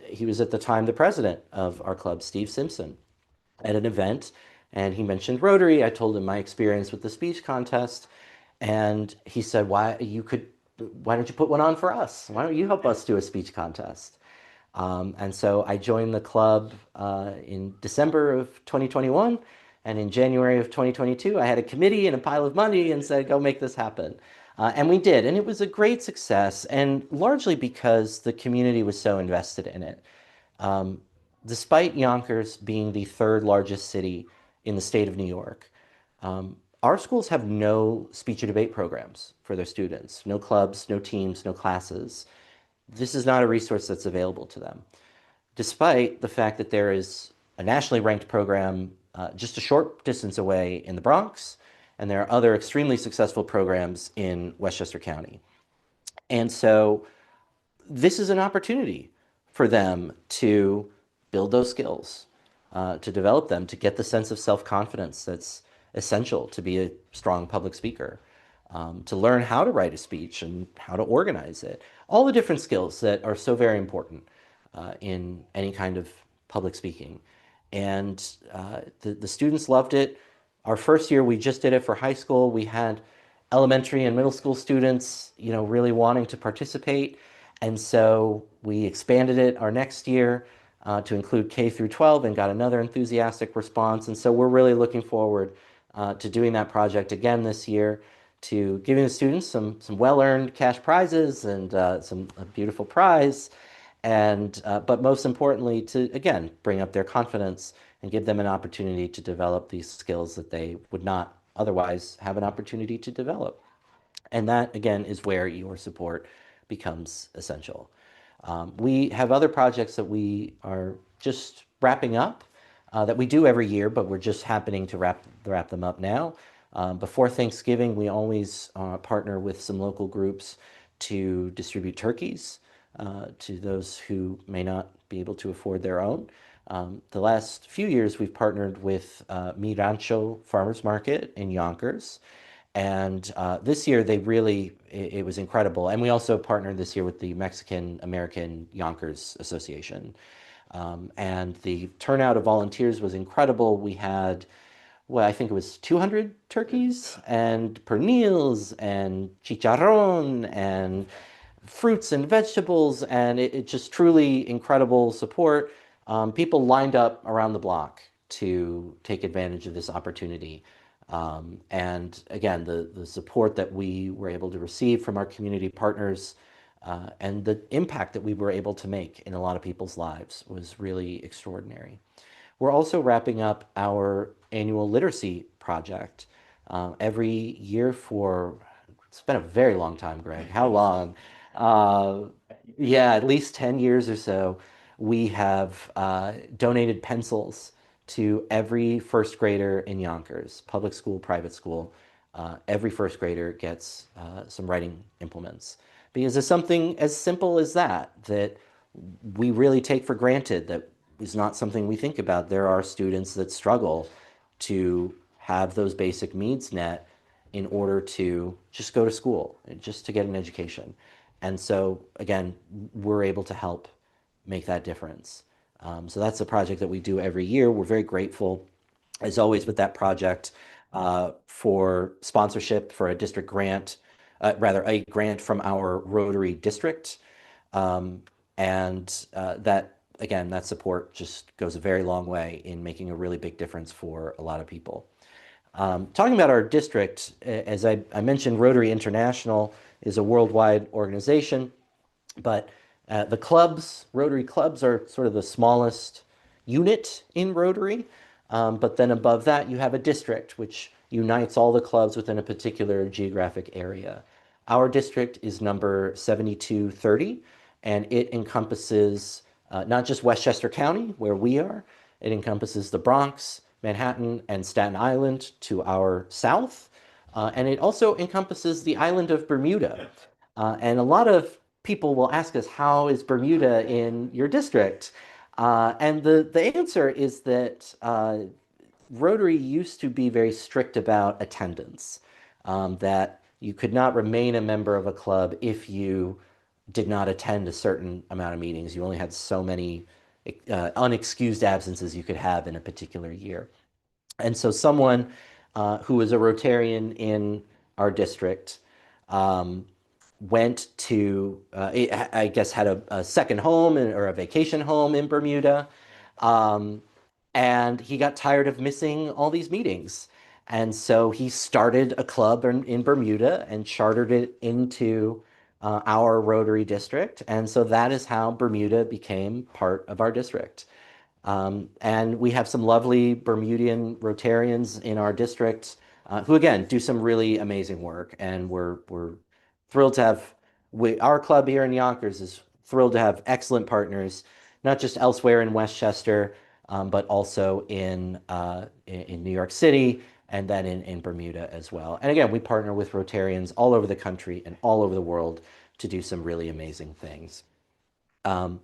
Speaker 1: he was at the time the president of our club, Steve Simpson, at an event, and he mentioned Rotary. I told him my experience with the speech contest, and he said, why don't you put one on for us? Why don't you help us do a speech contest?" And so I joined the club in December of 2021. And in January of 2022, I had a committee and a pile of money and said, go make this happen. And we did. And it was a great success, and largely because the community was so invested in it. Um, Despite Yonkers being the third largest city in the state of New York, our schools have no speech or debate programs for their students, no clubs, no teams, no classes. This is not a resource that's available to them, despite the fact that there is a nationally ranked program just a short distance away in the Bronx, and there are other extremely successful programs in Westchester County. And so this is an opportunity for them to build those skills, to develop them, to get the sense of self-confidence that's essential to be a strong public speaker, to learn how to write a speech and how to organize it. All the different skills that are so very important in any kind of public speaking. And the students loved it. Our first year, we just did it for high school. We had elementary and middle school students, really wanting to participate. And so we expanded it our next year to include K through 12 and got another enthusiastic response. And so we're really looking forward to doing that project again this year, to giving the students some well-earned cash prizes and a beautiful prize, and but most importantly, to again bring up their confidence and give them an opportunity to develop these skills that they would not otherwise have an opportunity to develop. And that, again, is where your support becomes essential. We have other projects that we are just wrapping up that we do every year, but we're just happening to wrap them up now. Before Thanksgiving, we always partner with some local groups to distribute turkeys to those who may not be able to afford their own. The last few years, we've partnered with Mi Rancho Farmers Market in Yonkers. And this year, it was incredible. And we also partnered this year with the Mexican American Yonkers Association. And the turnout of volunteers was incredible. We had, well, I think it was 200 turkeys and pernils and chicharron and fruits and vegetables. And it just truly incredible support. People lined up around the block to take advantage of this opportunity. And again, the support that we were able to receive from our community partners and the impact that we were able to make in a lot of people's lives was really extraordinary. We're also wrapping up our annual literacy project every year for, it's been a very long time, Greg. How long? Uh, yeah, at least 10 years or so. We have donated pencils to every first grader in Yonkers, public school, private school. Every first grader gets some writing implements. Because it's something as simple as that we really take for granted, that is not something we think about. There are students that struggle to have those basic needs met in order to just go to school, just to get an education. And so, again, we're able to help make that difference. So that's a project that we do every year. We're very grateful, as always, with that project for sponsorship for a district grant, rather, a grant from our Rotary district. Um, and that, again, that support just goes a very long way in making a really big difference for a lot of people. Talking about our district, as I mentioned, Rotary International is a worldwide organization, but the clubs, Rotary clubs, are sort of the smallest unit in Rotary. But then above that, you have a district, which unites all the clubs within a particular geographic area. Our district is number 7230, and it encompasses not just Westchester County, where we are, it encompasses the Bronx, Manhattan, and Staten Island to our south. And it also encompasses the island of Bermuda. And a lot of people will ask us, how is Bermuda in your district? And the answer is that Rotary used to be very strict about attendance, that you could not remain a member of a club if you did not attend a certain amount of meetings. You only had so many unexcused absences you could have in a particular year. And so someone who was a Rotarian in our district um, went to, I guess, had a second home or a vacation home in Bermuda. Um, and he got tired of missing all these meetings. And so he started a club in Bermuda and chartered it into our Rotary district. And so that is how Bermuda became part of our district. And we have some lovely Bermudian Rotarians in our district who, again, do some really amazing work. And we're thrilled to have our club here in Yonkers is thrilled to have excellent partners, not just elsewhere in Westchester, but also in New York City and then in Bermuda as well. And again, we partner with Rotarians all over the country and all over the world to do some really amazing things. Um,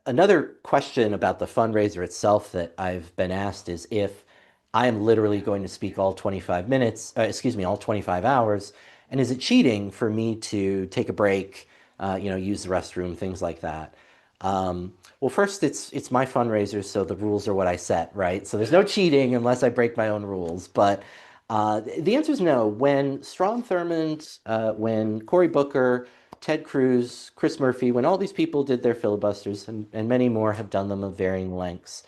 Speaker 1: Another question about the fundraiser itself that I've been asked is if I am literally going to speak all 25 minutes, excuse me, all 25 hours, and is it cheating for me to take a break, use the restroom, things like that? Well, first, it's my fundraiser, so the rules are what I set, right? So there's no cheating unless I break my own rules. But the answer is no. When Strom Thurmond, when Cory Booker, Ted Cruz, Chris Murphy, when all these people did their filibusters, and many more have done them of varying lengths,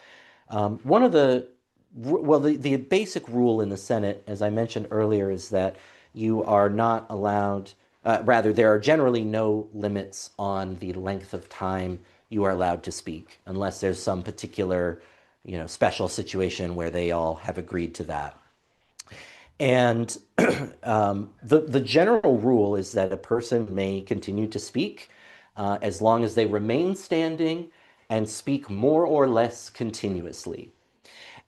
Speaker 1: one of the basic rule in the Senate, as I mentioned earlier, is that you are not allowed, rather, there are generally no limits on the length of time you are allowed to speak, unless there's some particular, special situation where they all have agreed to that. And the general rule is that a person may continue to speak as long as they remain standing and speak more or less continuously.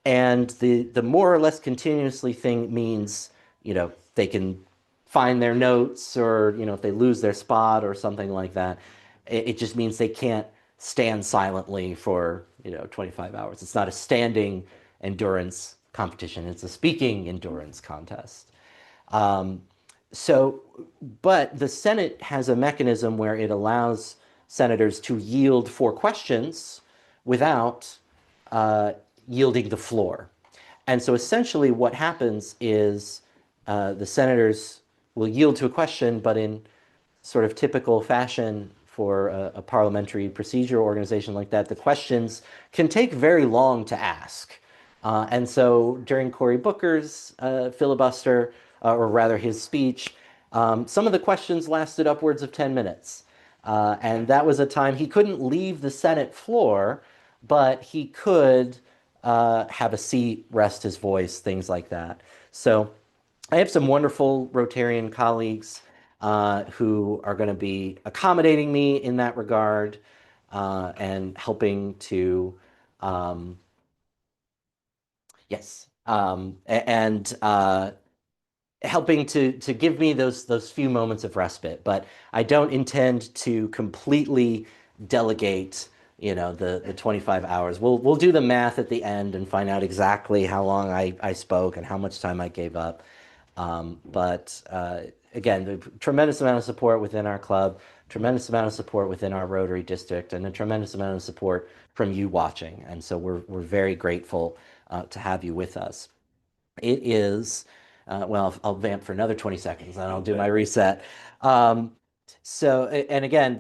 Speaker 1: And the more or less continuously thing means, they can find their notes or, if they lose their spot or something like that. It just means they can't stand silently for, 25 hours. It's not a standing endurance competition. It's a speaking endurance contest. Um, so, but the Senate has a mechanism where it allows senators to yield for questions without uh, yielding the floor. And so essentially what happens is the senators will yield to a question, but in sort of typical fashion for a parliamentary procedure organization like that, the questions can take very long to ask. And so during Cory Booker's filibuster, or rather his speech, some of the questions lasted upwards of 10 minutes. And that was a time he couldn't leave the Senate floor, but he could have a seat, rest his voice, things like that. So I have some wonderful Rotarian colleagues who are going to be accommodating me in that regard and helping to, um, yes, and helping to give me those few moments of respite. But I don't intend to completely delegate, the 25 hours. We'll do the math at the end and find out exactly how long I spoke and how much time I gave up. But again, the tremendous amount of support within our club, tremendous amount of support within our Rotary district, and a tremendous amount of support from you watching. And so we're very grateful to have you with us. It is, well, I'll vamp for another 20 seconds and I'll do my reset. Um, and again,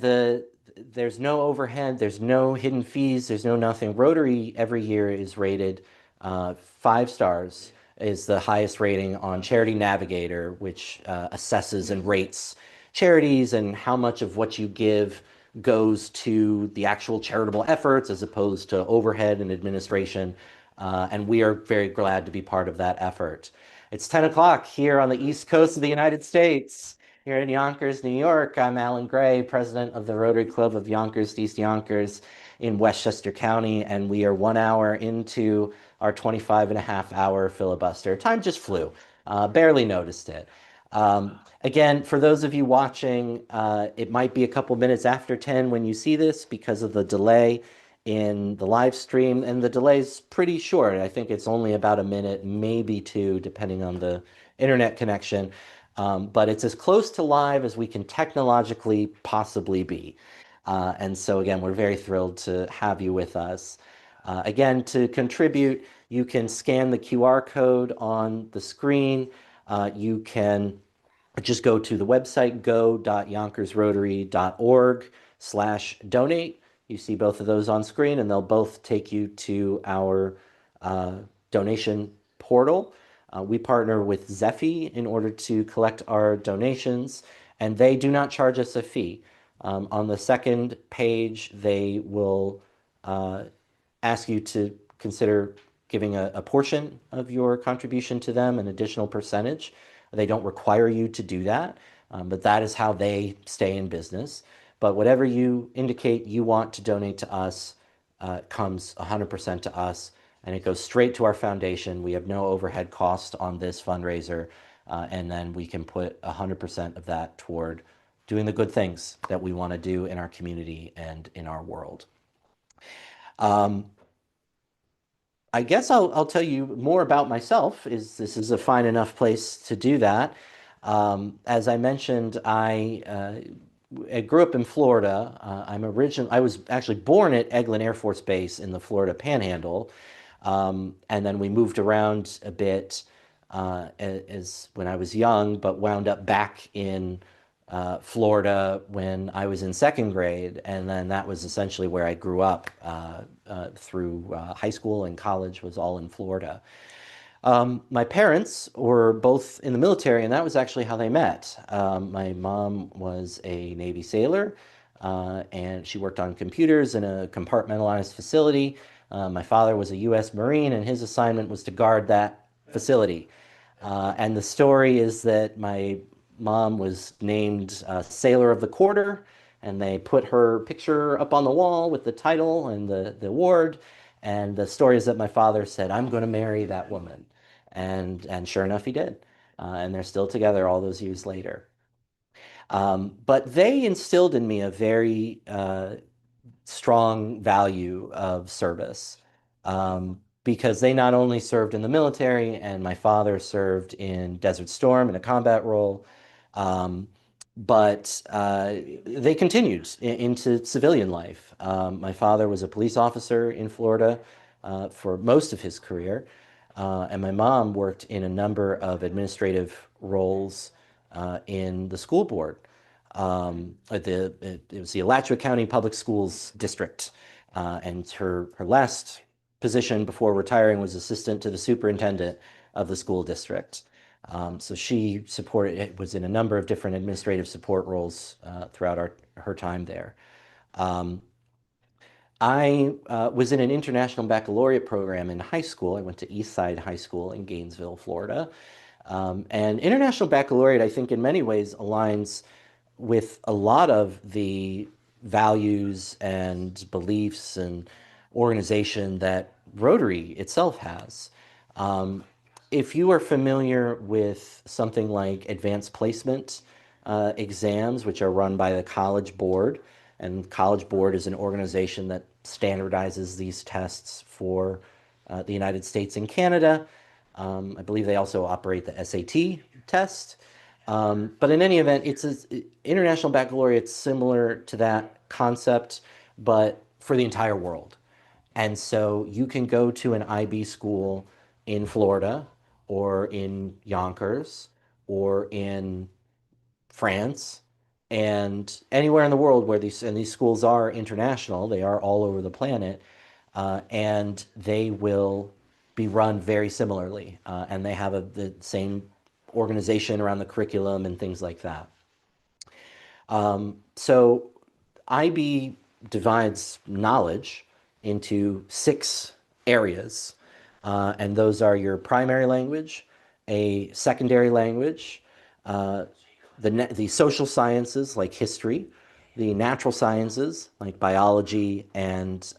Speaker 1: there's no overhead, there's no hidden fees, there's no nothing. Rotary every year is rated 5 stars, is the highest rating on Charity Navigator, which assesses and rates charities and how much of what you give goes to the actual charitable efforts as opposed to overhead and administration. And we are very glad to be part of that effort. It's 10 o'clock here on the East Coast of the United States, here in Yonkers, New York. I'm Alan Gray, president of the Rotary Club of Yonkers-East Yonkers in Westchester County, and we are 1 hour into our 25 and a half hour filibuster. Time just flew, barely noticed it. Again, for those of you watching, it might be a couple minutes after 10 when you see this because of the delay in the live stream, and the delay's pretty short. I think it's only about a minute, maybe two, depending on the internet connection. But it's as close to live as we can technologically possibly be. And so again, we're very thrilled to have you with us. Again, to contribute, you can scan the QR code on the screen. You can just go to the website, go.yonkersrotary.org/donate. You see both of those on screen, and they'll both take you to our donation portal. We partner with Zephy in order to collect our donations, and they do not charge us a fee. On the second page, they will ask you to consider giving a portion of your contribution to them, an additional percentage. They don't require you to do that, but that is how they stay in business. But whatever you indicate you want to donate to us comes 100% to us, and it goes straight to our foundation. We have no overhead cost on this fundraiser, and then we can put 100% of that toward doing the good things that we want to do in our community and in our world. I guess I'll tell you more about myself. This is a fine enough place to do that. As I mentioned, I grew up in Florida. I was actually born at Eglin Air Force Base in the Florida Panhandle, and then we moved around a bit as when I was young, but wound up back in Florida when I was in second grade, and then that was essentially where I grew up through high school and college was all in Florida. My parents were both in the military, and that was actually how they met. My mom was a Navy sailor, and she worked on computers in a compartmentalized facility. My father was a U.S. Marine, and his assignment was to guard that facility. And the story is that my mom was named Sailor of the Quarter, and they put her picture up on the wall with the title and the award. And the story is that my father said, "I'm going to marry that woman." And sure enough, he did. And they're still together all those years later. But they instilled in me a very strong value of service because they not only served in the military, and my father served in Desert Storm in a combat role, um, but they continued into civilian life. My father was a police officer in Florida for most of his career, and my mom worked in a number of administrative roles in the school board. It was the Alachua County Public Schools District, and her last position before retiring was assistant to the superintendent of the school district. So she was in a number of different administrative support roles throughout her time there. Um, I was in an international baccalaureate program in high school. I went to Eastside High School in Gainesville, Florida. And international baccalaureate, I think, in many ways aligns with a lot of the values and beliefs and organization that Rotary itself has. Um, if you are familiar with something like advanced placement exams, which are run by the College Board, and College Board is an organization that standardizes these tests for the United States and Canada. I believe they also operate the SAT test. But in any event, international baccalaureate similar to that concept, but for the entire world. And so you can go to an IB school in Florida or in Yonkers or in France and anywhere in the world where these schools are international, they are all over the planet, and they will be run very similarly, and they have the same organization around the curriculum and things like that. So IB divides knowledge into 6 areas, and those are your primary language, a secondary language, uh, the social sciences like history, the natural sciences like biology and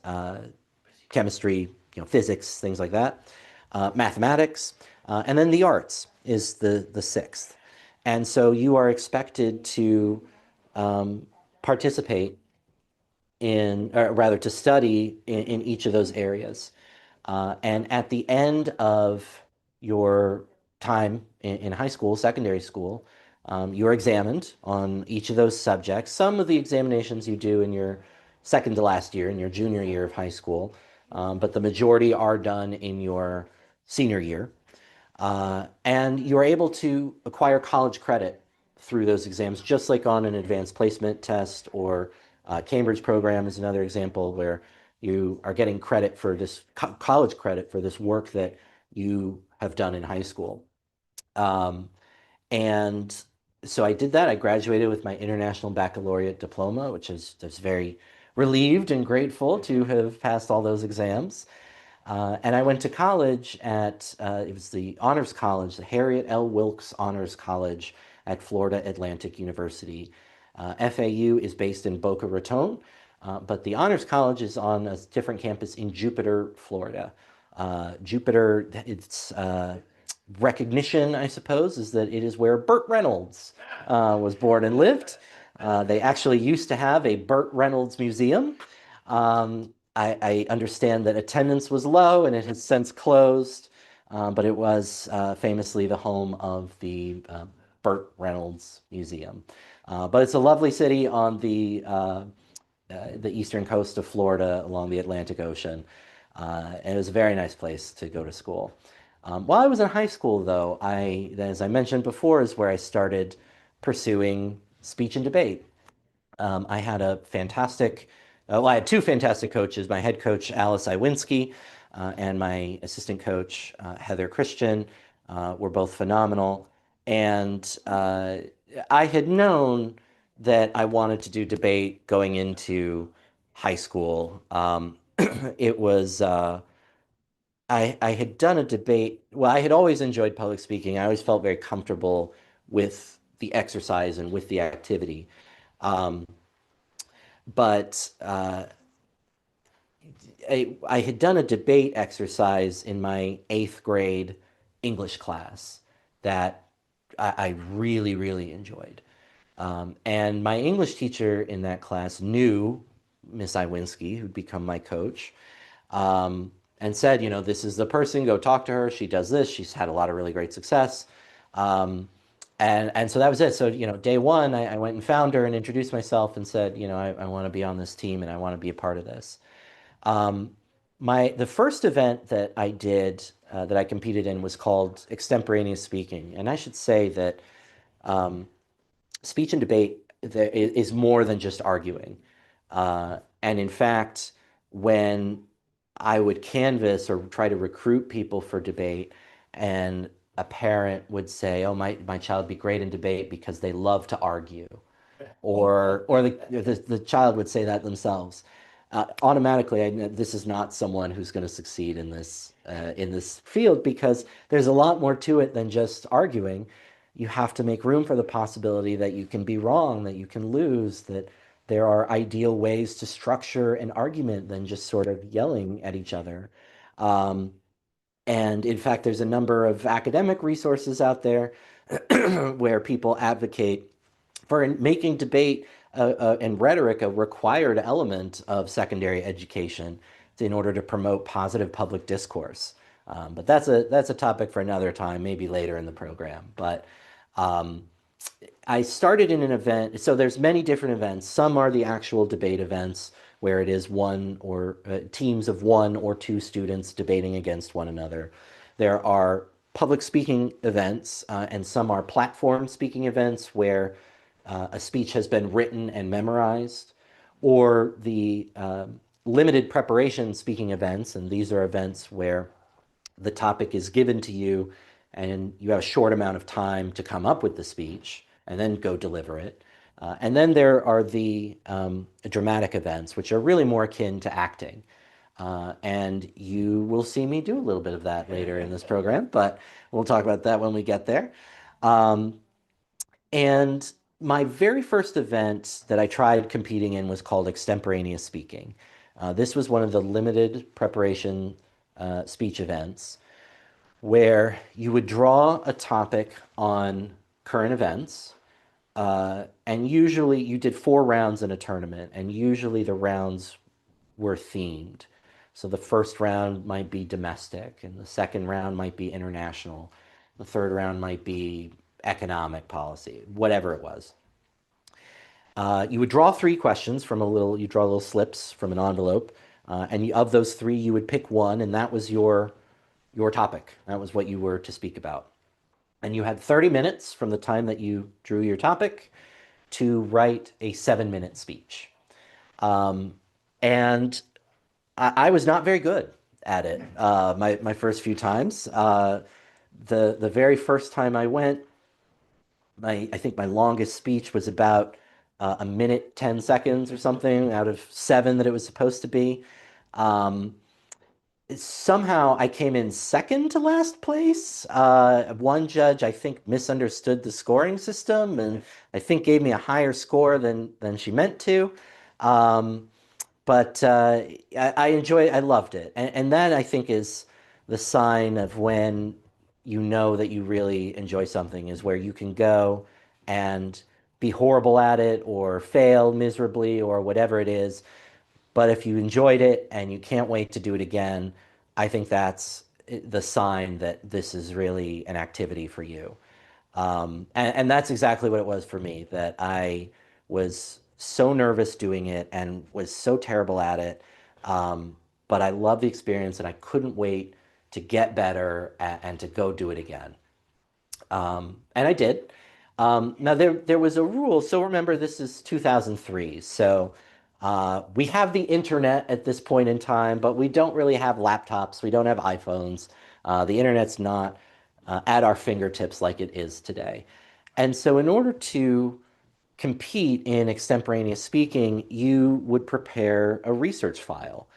Speaker 1: chemistry, physics, things like that, mathematics, and then the arts is the sixth. And so you are expected to participate in, or rather to study in each of those areas. And at the end of your time in high school, secondary school, you're examined on each of those subjects. Some of the examinations you do in your second to last year, in your junior year of high school, but the majority are done in your senior year. And you're able to acquire college credit through those exams, just like on an advanced placement test or Cambridge program is another example where you are getting credit for this college credit for this work that you have done in high school. Um, and so I did that. I graduated with my International Baccalaureate diploma, which is just very relieved and grateful to have passed all those exams. And I went to college it was the Honors College, the Harriet L. Wilkes Honors College at Florida Atlantic University. FAU is based in Boca Raton, but the Honors College is on a different campus in Jupiter, Florida. Jupiter, its recognition, I suppose, is that it is where Burt Reynolds was born and lived. They actually used to have a Burt Reynolds museum. I understand that attendance was low and it has since closed, but it was famously the home of the Burt Reynolds Museum. But it's a lovely city on the eastern coast of Florida along the Atlantic Ocean. And it was a very nice place to go to school. While I was in high school, though, as I mentioned before, is where I started pursuing speech and debate. I had I had 2 fantastic coaches, my head coach, Alice Iwinski, and my assistant coach, Heather Christian, were both phenomenal. And I had known that I wanted to do debate going into high school. It was, I had done a debate. Well, I had always enjoyed public speaking. I always felt very comfortable with the exercise and with the activity. Um, but I had done a debate exercise in my 8th grade English class that I really, really enjoyed. And my English teacher in that class knew Miss Iwinski, who'd become my coach, and said, this is the person, go talk to her. She does this. She's had a lot of really great success. And so that was it. So, day one, I went and found her and introduced myself and said, I want to be on this team and I want to be a part of this. Um, the first event that I did that I competed in was called extemporaneous speaking. And I should say that speech and debate is more than just arguing. And in fact, when I would canvass or try to recruit people for debate, and a parent would say, "Oh, my child would be great in debate because they love to argue," or the child would say that themselves. Automatically, I know this is not someone who's going to succeed in this field because there's a lot more to it than just arguing. You have to make room for the possibility that you can be wrong, that you can lose, that there are ideal ways to structure an argument than just sort of yelling at each other. Um, and in fact, there's a number of academic resources out there where people advocate for making debate and rhetoric a required element of secondary education in order to promote positive public discourse. But that's a topic for another time, maybe later in the program. But um, I started in an event. So there's many different events. Some are the actual debate events where it is one or teams of one or two students debating against one another. There are public speaking events, and some are platform speaking events where a speech has been written and memorized, or the limited preparation speaking events, and these are events where the topic is given to you and you have a short amount of time to come up with the speech and then go deliver it. And then there are the dramatic events, which are really more akin to acting. And you will see me do a little bit of that later in this program, but we'll talk about that when we get there. Um, and my very first event that I tried competing in was called extemporaneous speaking. This was one of the limited preparation speech events where you would draw a topic on current events. And usually you did 4 rounds in a tournament, and usually the rounds were themed. So the first round might be domestic, and the second round might be international. The third round might be economic policy, whatever it was. You would draw 3 questions from you draw little slips from an envelope, and of those 3, you would pick one, and that was your topic. That was what you were to speak about. And you had 30 minutes from the time that you drew your topic to write a 7-minute speech. Um, and I was not very good at it my first few times. The very first time I went, I think my longest speech was about a minute 10 seconds or something out of 7 that it was supposed to be. Um, Somehow I came in second to last place. One judge, I think, misunderstood the scoring system and I think gave me a higher score than she meant to. Um, but I enjoyed, I loved it. And that I think is the sign of when you know that you really enjoy something is where you can go and be horrible at it or fail miserably or whatever it is. But if you enjoyed it and you can't wait to do it again, I think that's the sign that this is really an activity for you. And that's exactly what it was for me, that I was so nervous doing it and was so terrible at it. But I loved the experience and I couldn't wait to get better and to go do it again. And I did. Now there was a rule. So remember, this is 2003. So we have the internet at this point in time, but we don't really have laptops. We don't have iPhones. The internet's not at our fingertips like it is today. And so in order to compete in extemporaneous speaking, you would prepare a research file.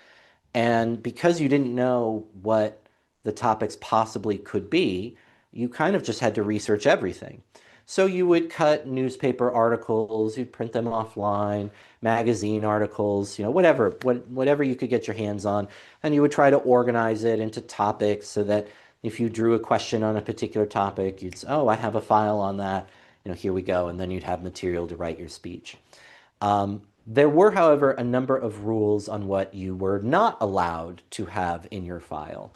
Speaker 1: And because you didn't know what the topics possibly could be, you kind of just had to research everything. So you would cut newspaper articles, you'd print them offline, magazine articles, whatever you could get your hands on, and you would try to organize it into topics so that if you drew a question on a particular topic, you'd say, "Oh, I have a file on that. Here we go," and then you'd have material to write your speech. There were, however, a number of rules on what you were not allowed to have in your file.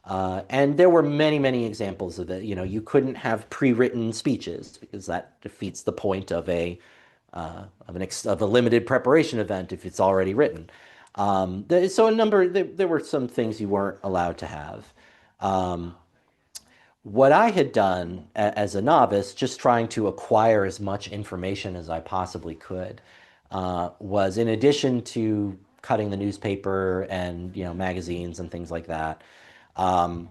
Speaker 1: And there were many, many examples of it. You couldn't have pre-written speeches because that defeats the point of a limited preparation event if it's already written. So there were some things you weren't allowed to have. Um, what I had done as a novice, just trying to acquire as much information as I possibly could, was in addition to cutting the newspaper and magazines and things like that, um,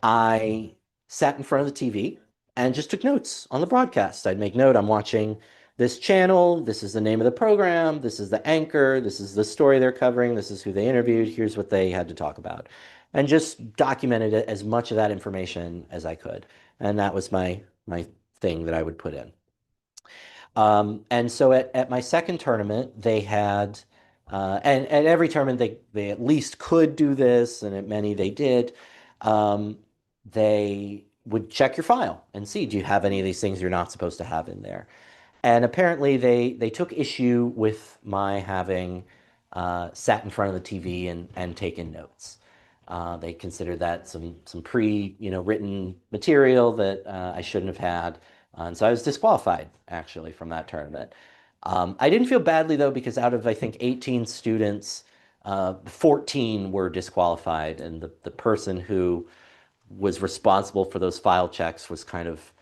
Speaker 1: I sat in front of the TV and just took notes on the broadcast. I'd make note, I'm watching this channel, this is the name of the program, this is the anchor, this is the story they're covering, this is who they interviewed, here's what they had to talk about. And just documented as much of that information as I could. And that was my thing that I would put in. And so at my second tournament, they had, and at every tournament they at least could do this, and at many they did. Um, they would check your file and see, do you have any of these things you're not supposed to have in there? And apparently they took issue with my having sat in front of the TV and taken notes. They considered that some written material that I shouldn't have had. And so I was disqualified actually from that tournament. I didn't feel badly though, because out of I think 18 students, 14 were disqualified, and the person who was responsible for those file checks was kind of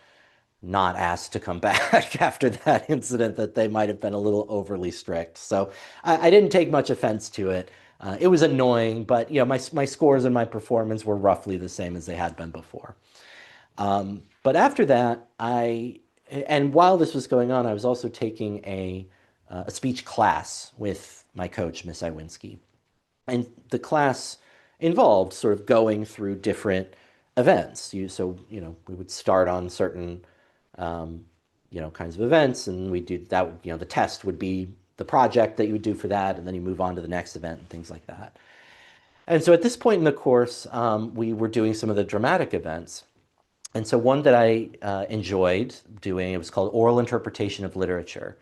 Speaker 1: not asked to come back after that incident, that they might have been a little overly strict. So I didn't take much offense to it. It was annoying, but my scores and my performance were roughly the same as they had been before. But after that, and while this was going on, I was also taking a speech class with my coach, Miss Iwinski. And the class involved sort of going through different events. We would start on certain, kinds of events, and we do that. The test would be the project that you would do for that, and then you move on to the next event and things like that. And so at this point in the course, we were doing some of the dramatic events. And so one that I enjoyed doing, it was called Oral Interpretation of Literature.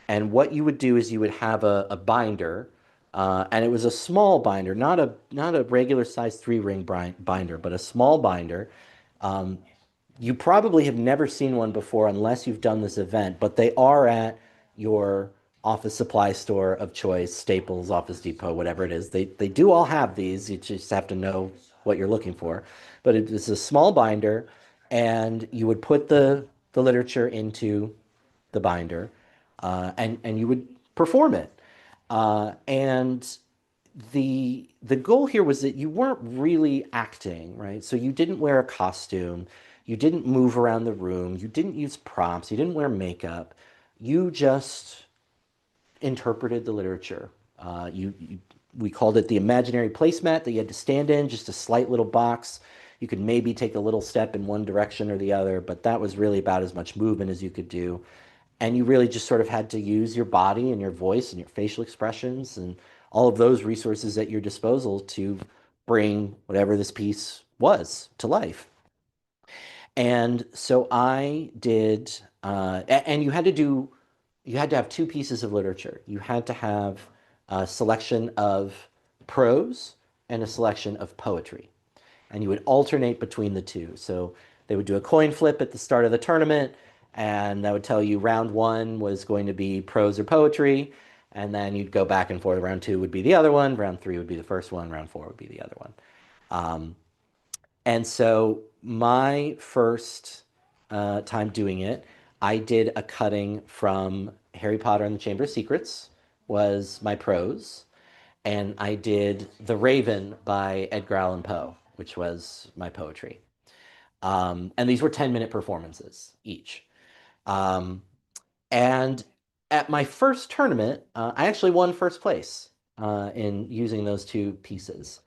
Speaker 1: And what you would do is you would have a binder, and it was a small binder, not a regular size 3-ring binder, but a small binder. Um, you probably have never seen one before unless you've done this event, but they are at your office supply store of choice, Staples, Office Depot, whatever it is. They do all have these. You just have to know what you're looking for. But it is a small binder, and you would put the literature into the binder, and you would perform it. And the goal here was that you weren't really acting, right? So you didn't wear a costume, you didn't move around the room, you didn't use props, you didn't wear makeup. You just interpreted the literature. We called it the imaginary placemat that you had to stand in, just a slight little box. You could maybe take a little step in one direction or the other, but that was really about as much movement as you could do. And you really just sort of had to use your body and your voice and your facial expressions and all of those resources at your disposal to bring whatever this piece was to life. And so I did, and you had to have two pieces of literature. You had to have a selection of prose and a selection of poetry, and you would alternate between the two. So they would do a coin flip at the start of the tournament, and that would tell you round one was going to be prose or poetry, and then you'd go back and forth. Round two would be the other one, round three would be the first one, round four would be the other one. Um, and so my first time doing it, I did a cutting from Harry Potter and the Chamber of Secrets, was my prose, and I did The Raven by Edgar Allan Poe, which was my poetry. And these were 10-minute performances each. Um, and at my first tournament, I actually won first place in using those two pieces.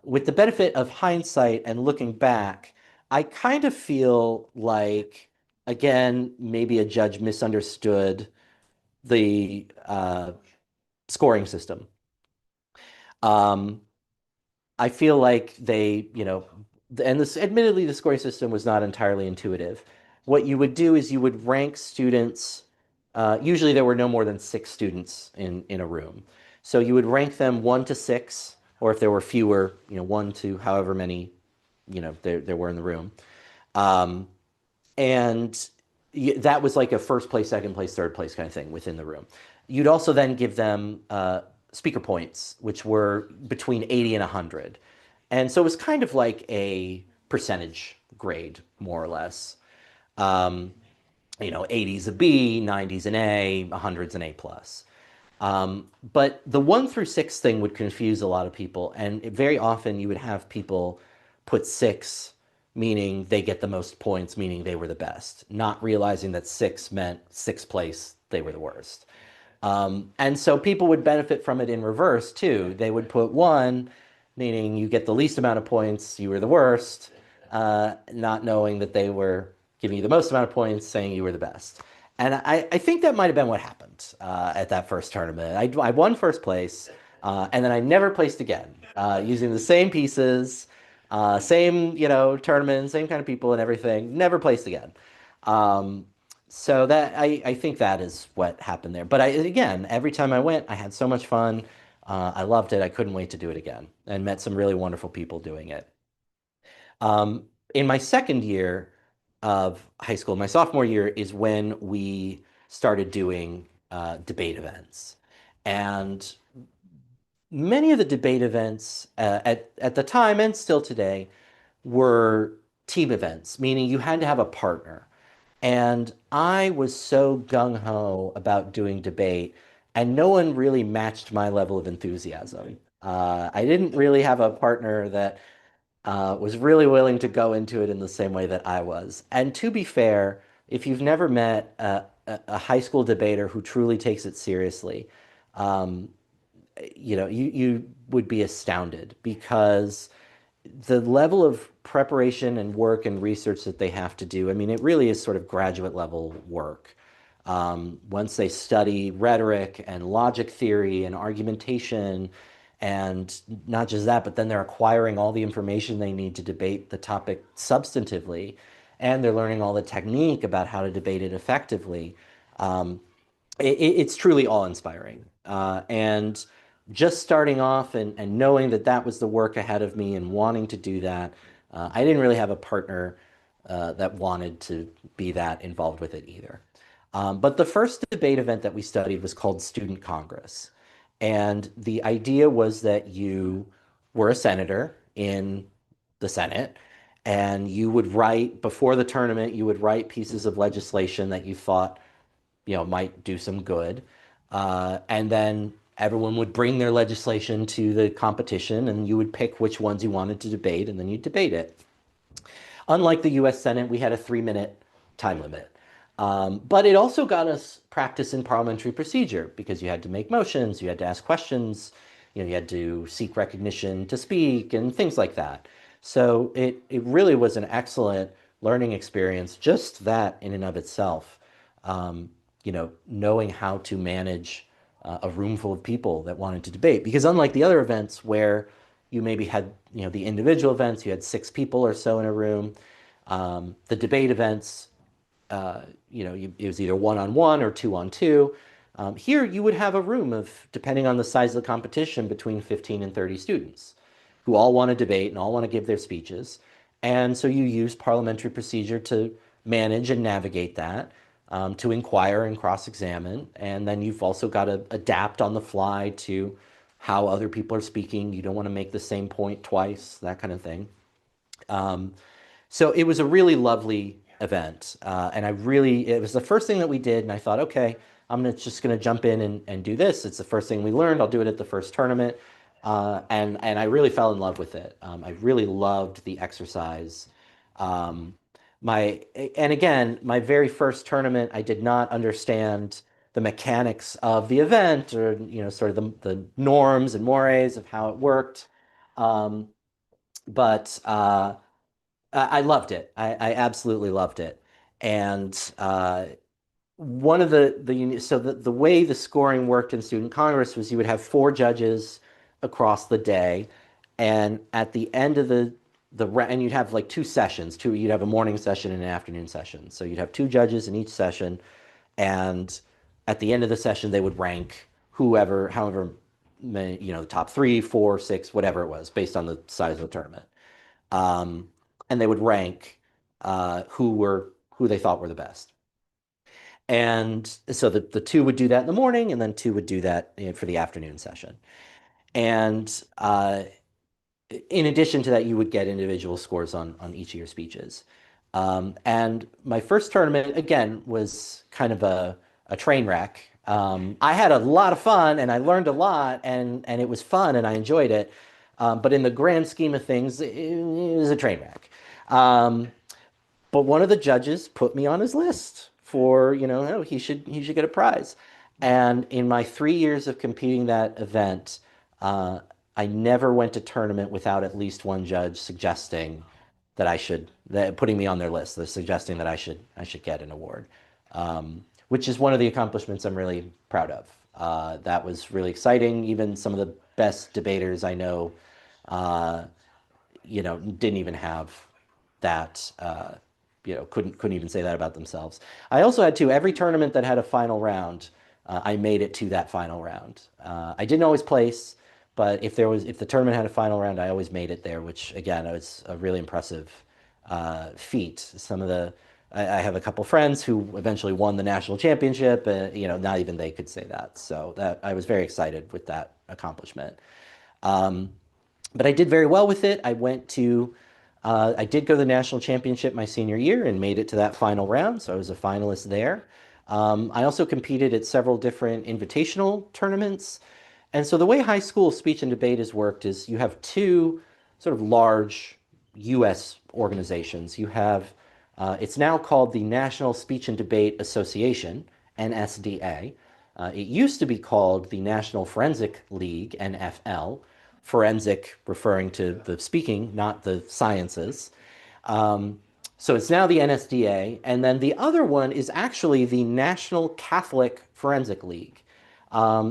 Speaker 1: With the benefit of hindsight and looking back, I kind of feel like, again, maybe a judge misunderstood the scoring system. Um, I feel like and this, admittedly, the scoring system was not entirely intuitive. What you would do is you would rank students. Usually there were no more than 6 students in a room. So you would rank them 1 to 6, or if there were fewer, 1 to however many, there were in the room. Um, and that was like a first place, second place, third place kind of thing within the room. You'd also then give them speaker points, which were between 80 and 100. And so it was kind of like a percentage grade, more or less. Um, 80's a B, 90's an A, 100's an A plus. But the 1 through 6 thing would confuse a lot of people, and very often you would have people put 6, meaning they get the most points, meaning they were the best, not realizing that 6 meant 6th place, they were the worst. And so people would benefit from it in reverse too. They would put 1, meaning you get the least amount of points, you were the worst, not knowing that they were giving you the most amount of points, saying you were the best. And I think that might have been what happened at that first tournament. I won first place, and then I never placed again, using the same pieces, same, tournament, same kind of people and everything. Never placed again. Um, so that I think that is what happened there. But again, every time I went, I had so much fun. I loved it. I couldn't wait to do it again and met some really wonderful people doing it. Um, in my second year of high school, my sophomore year is when we started doing debate events. And many of the debate events at the time and still today were team events, meaning you had to have a partner. And I was so gung-ho about doing debate, and no one really matched my level of enthusiasm. I didn't really have a partner that was really willing to go into it in the same way that I was. And to be fair, if you've never met a high school debater who truly takes it seriously, um, you would be astounded because the level of preparation and work and research that they have to do, I mean, it really is sort of graduate level work. Once they study rhetoric and logic theory and argumentation, and not just that, but then they're acquiring all the information they need to debate the topic substantively, and they're learning all the technique about how to debate it effectively. It's truly awe-inspiring. And just starting off and knowing that that was the work ahead of me and wanting to do that, I didn't really have a partner that wanted to be that involved with it either. But the first debate event that we studied was called Student Congress. And the idea was that you were a senator in the Senate, and you would write, before the tournament, you would write pieces of legislation that you thought might do some good. And then everyone would bring their legislation to the competition, and you would pick which ones you wanted to debate, and then you'd debate it. Unlike the US Senate, we had a 3-minute time limit. But it also got us practice in parliamentary procedure because you had to make motions, you had to ask questions, you had to seek recognition to speak, and things like that. So it really was an excellent learning experience, just that in and of itself. Knowing how to manage a room full of people that wanted to debate. Because unlike the other events where you maybe had, the individual events, you had 6 people or so in a room. The debate events, it was either one-on-one or two-on-two. Here, you would have a room of, depending on the size of the competition, between 15 and 30 students who all want to debate and all want to give their speeches. And so you use parliamentary procedure to manage and navigate that, to inquire and cross-examine. And then you've also got to adapt on the fly to how other people are speaking. You don't want to make the same point twice, that kind of thing. So it was a really lovely event. And it was the first thing that we did. And I thought, okay, just going to jump in and do this. It's the first thing we learned. I'll do it at the first tournament. And I really fell in love with it. I really loved the exercise. Um, and again, my very first tournament, I did not understand the mechanics of the event or, sort of the norms and mores of how it worked. Um, but I loved it. I absolutely loved it. And one of the way the scoring worked in Student Congress was you would have 4 judges across the day, and at the end of and you'd have like 2 sessions. You'd have a morning session and an afternoon session. So you'd have 2 judges in each session, and at the end of the session they would rank however many, the top 3, 4, 6, whatever it was, based on the size of the tournament. Um, and they would rank who they thought were the best. And so the 2 would do that in the morning, and then 2 would do that for the afternoon session. And in addition to that, you would get individual scores on each of your speeches. And my first tournament, again, was kind of a train wreck. I had a lot of fun, and I learned a lot, and it was fun, and I enjoyed it. But in the grand scheme of things, it was a train wreck. But one of the judges put me on his list for, oh, he should get a prize. And in my 3 years of competing that event, I never went to tournament without at least one judge suggesting that putting me on their list, they're suggesting that I should get an award, which is one of the accomplishments I'm really proud of. That was really exciting. Even some of the best debaters I know, didn't even have that. Couldn't even say that about themselves. I also had every tournament that had a final round. I made it to that final round. I didn't always place, but if the tournament had a final round, I always made it there, which again was a really impressive feat. I have a couple friends who eventually won the national championship, and not even they could say that. So that I was very excited with that accomplishment. Um, but I did very well with it. I did go to the national championship my senior year and made it to that final round. So I was a finalist there. I also competed at several different invitational tournaments. And so the way high school speech and debate has worked is you have two sort of large U.S. organizations. It's now called the National Speech and Debate Association, NSDA. It used to be called the National Forensic League, NFL, forensic referring to the speaking, not the sciences. Um, so it's now the NSDA. And then the other one is actually the National Catholic Forensic League.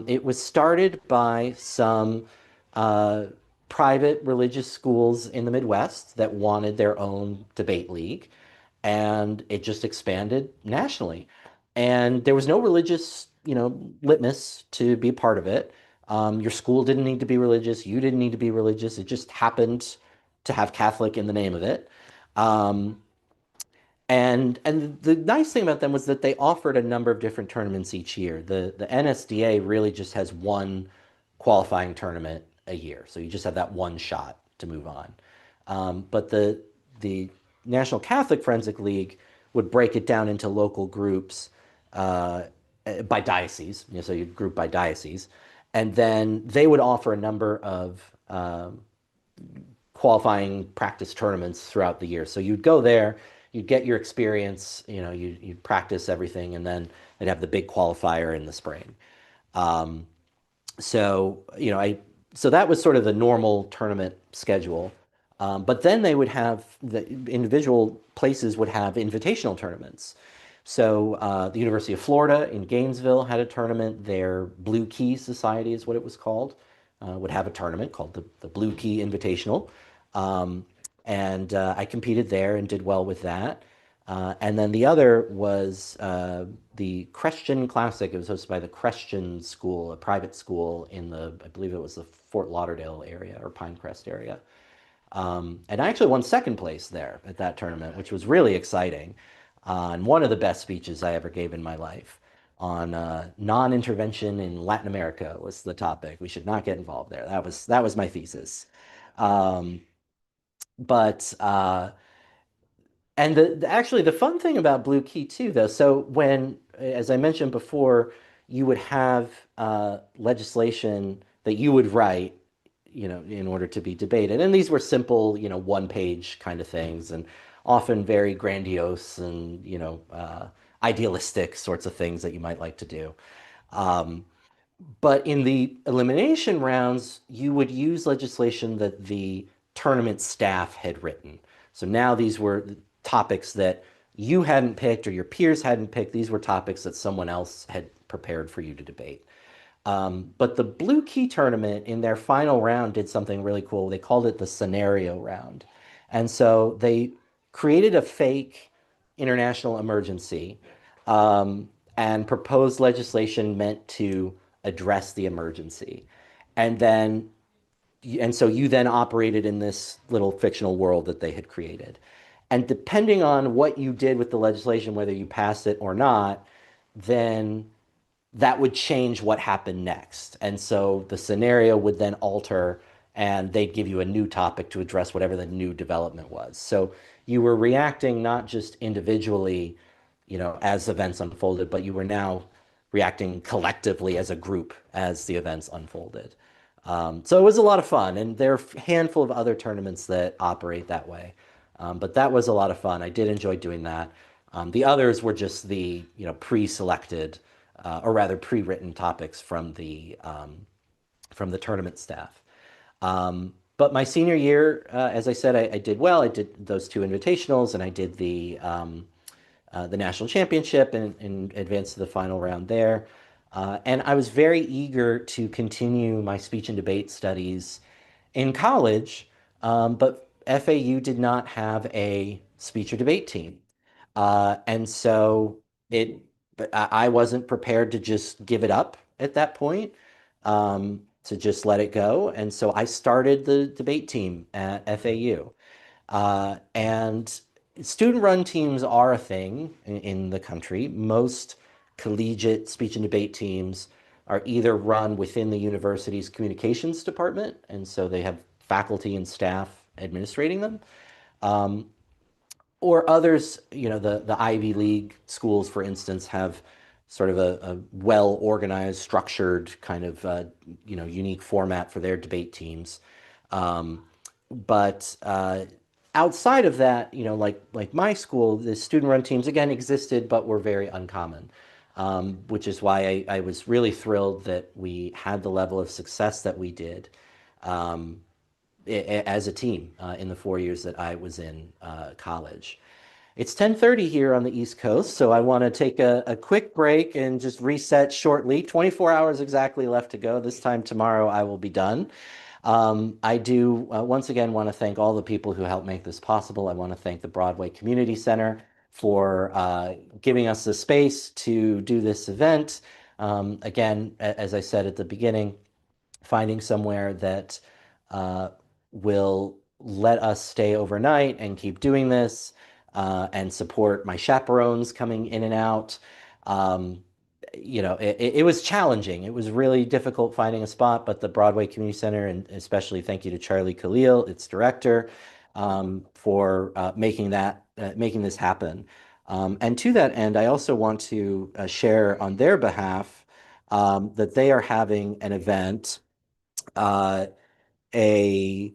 Speaker 1: It was started by some uh, private religious schools in the Midwest that wanted their own debate league, and it just expanded nationally. And there was no religious, litmus to be a part of it. Your school didn't need to be religious. You didn't need to be religious. It just happened to have Catholic in the name of it. Um, and the nice thing about them was that they offered a number of different tournaments each year. The NSDA really just has one qualifying tournament a year, so you just have that one shot to move on. But the National Catholic Forensic League would break it down into local groups uh, by diocese. So you'd group by diocese, and then they would offer a number of qualifying practice tournaments throughout the year. So you'd go there, you'd get your experience, you'd practice everything, and then they'd have the big qualifier in the spring. Um, so, so that was sort of the normal tournament schedule. But then they would have the individual places would have invitational tournaments. So the University of Florida in Gainesville had a tournament. Their Blue Key Society is what it was called. Would have a tournament called the Blue Key Invitational. Um, and I competed there and did well with that. And then the other was the Christian Classic. It was hosted by the Christian School, a private school I believe it was the Fort Lauderdale area or Pinecrest area. And I actually won second place there at that tournament, which was really exciting. And one of the best speeches I ever gave in my life on non-intervention in Latin America was the topic. We should not get involved there. That was my thesis. Um, but and actually the fun thing about Blue Key too, though, so when, as I mentioned before, you would have legislation that you would write, in order to be debated, and these were simple, one-page kind of things, and often very grandiose and idealistic sorts of things that you might like to do. Um, but in the elimination rounds, you would use legislation that the tournament staff had written. So now these were topics that you hadn't picked or your peers hadn't picked. These were topics that someone else had prepared for you to debate. But the Blue Key tournament in their final round did something really cool. They called it the scenario round. And so they created a fake international emergency and proposed legislation meant to address the emergency. And then and so you then operated in this little fictional world that they had created. And depending on what you did with the legislation, whether you passed it or not, then that would change what happened next. And so the scenario would then alter and they'd give you a new topic to address whatever the new development was. So you were reacting not just individually, as events unfolded, but you were now reacting collectively as a group as the events unfolded. So it was a lot of fun, and there are a handful of other tournaments that operate that way. But that was a lot of fun. I did enjoy doing that. The others were just the pre-selected, or rather pre-written topics from the tournament staff. But my senior year, as I said, I did well. I did those two invitationals, and I did the national championship and advanced to the final round there. And I was very eager to continue my speech and debate studies in college, but FAU did not have a speech or debate team. And so it but I wasn't prepared to just give it up at that point, to just let it go. And so I started the debate team at FAU. And student-run teams are a thing in the country. Most collegiate speech and debate teams are either run within the university's communications department, and so they have faculty and staff administrating them, or others, the Ivy League schools, for instance, have sort of a well-organized, structured kind of unique format for their debate teams. Um, but outside of that, like my school, the student-run teams again existed, but were very uncommon. Which is why I was really thrilled that we had the level of success that we did, um, as a team, in the 4 years that I was in college. It's 10:30 here on the East Coast, so I want to take a quick break and just reset shortly. 24 hours exactly left to go. This time tomorrow I will be done. I do once again want to thank all the people who helped make this possible. I want to thank the Broadway Community Center for giving us the space to do this event. Again, as I said at the beginning, finding somewhere that uh, will let us stay overnight and keep doing this, and support my chaperones coming in and out. Um, it was challenging. It was really difficult finding a spot, but the Broadway Community Center, and especially thank you to Charlie Khalil, its director, for making this happen. And to that end, I also want to share on their behalf, that they are having an event, uh, a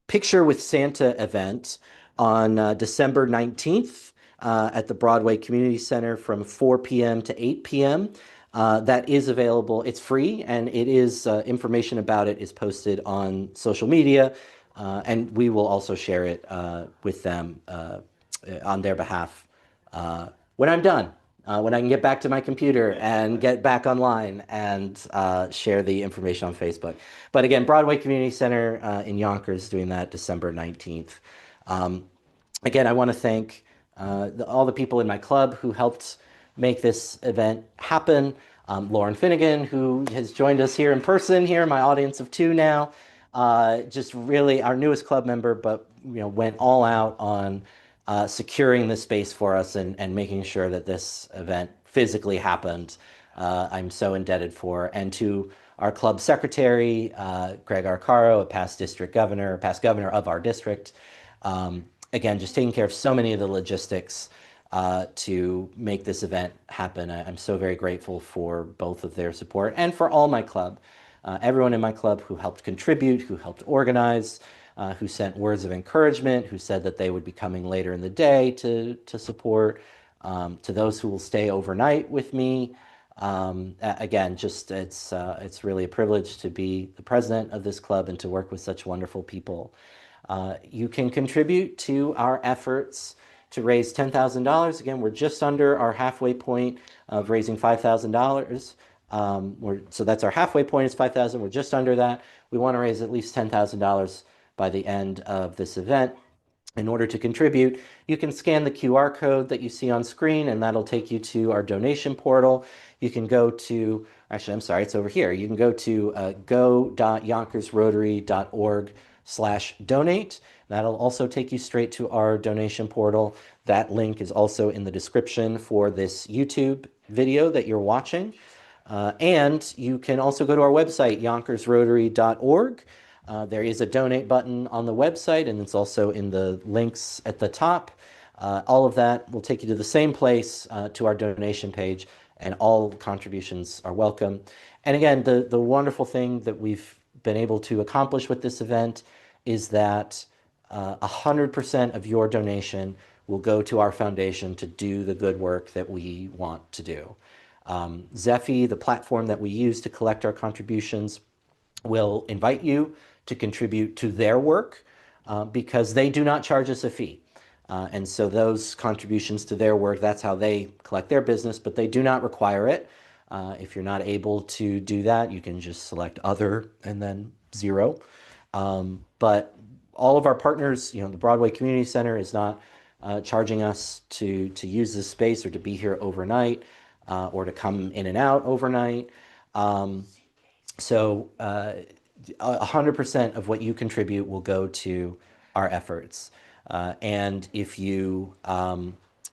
Speaker 1: Picture with Santa event on December 19th, at the Broadway Community Center from 4 p.m. to 8 p.m. That is available. It's free, and it is information about it is posted on social media, and we will also share it with them on their behalf when I'm done, when I can get back to my computer and get back online and share the information on Facebook. But again, Broadway Community Center in Yonkers doing that December 19th. Um, Again, I want to thank all the people in my club who helped make this event happen. Lauren Finnegan, who has joined us here in person, here in my audience of two now, just really our newest club member, but went all out on securing the space for us and making sure that this event physically happened. I'm so indebted for, and to our club secretary, Greg Arcaro, a past governor of our district. Again, just taking care of so many of the logistics to make this event happen. I'm so very grateful for both of their support and for all my club, everyone in my club who helped contribute, who helped organize, who sent words of encouragement, who said that they would be coming later in the day to support, to those who will stay overnight with me. Again, just it's really a privilege to be the president of this club and to work with such wonderful people. You can contribute to our efforts to raise $10,000. Again, we're just under our halfway point of raising $5,000. So that's our halfway point is 5,000. We're just under that. We want to raise at least $10,000 by the end of this event. In order to contribute, you can scan the QR code that you see on screen, and that'll take you to our donation portal. You can go to, actually, I'm sorry, it's over here. You can go to go.yonkersrotary.org/donate. That'll also take you straight to our donation portal. That link is also in the description for this YouTube video that you're watching. And you can also go to our website, yonkersrotary.org. There is a donate button on the website, and it's also in the links at the top. All of that will take you to the same place, to our donation page, and all contributions are welcome. And again, the wonderful thing that we've been able to accomplish with this event is that 100% of your donation will go to our foundation to do the good work that we want to do. Zephy, the platform that we use to collect our contributions, will invite you to contribute to their work, because they do not charge us a fee. And so those contributions to their work, that's how they collect their business, but they do not require it. If you're not able to do that, you can just select other and then zero. But all of our partners, the Broadway Community Center is not charging us to use this space or to be here overnight. or to come in and out overnight. Um, so 100% of what you contribute will go to our efforts. And if you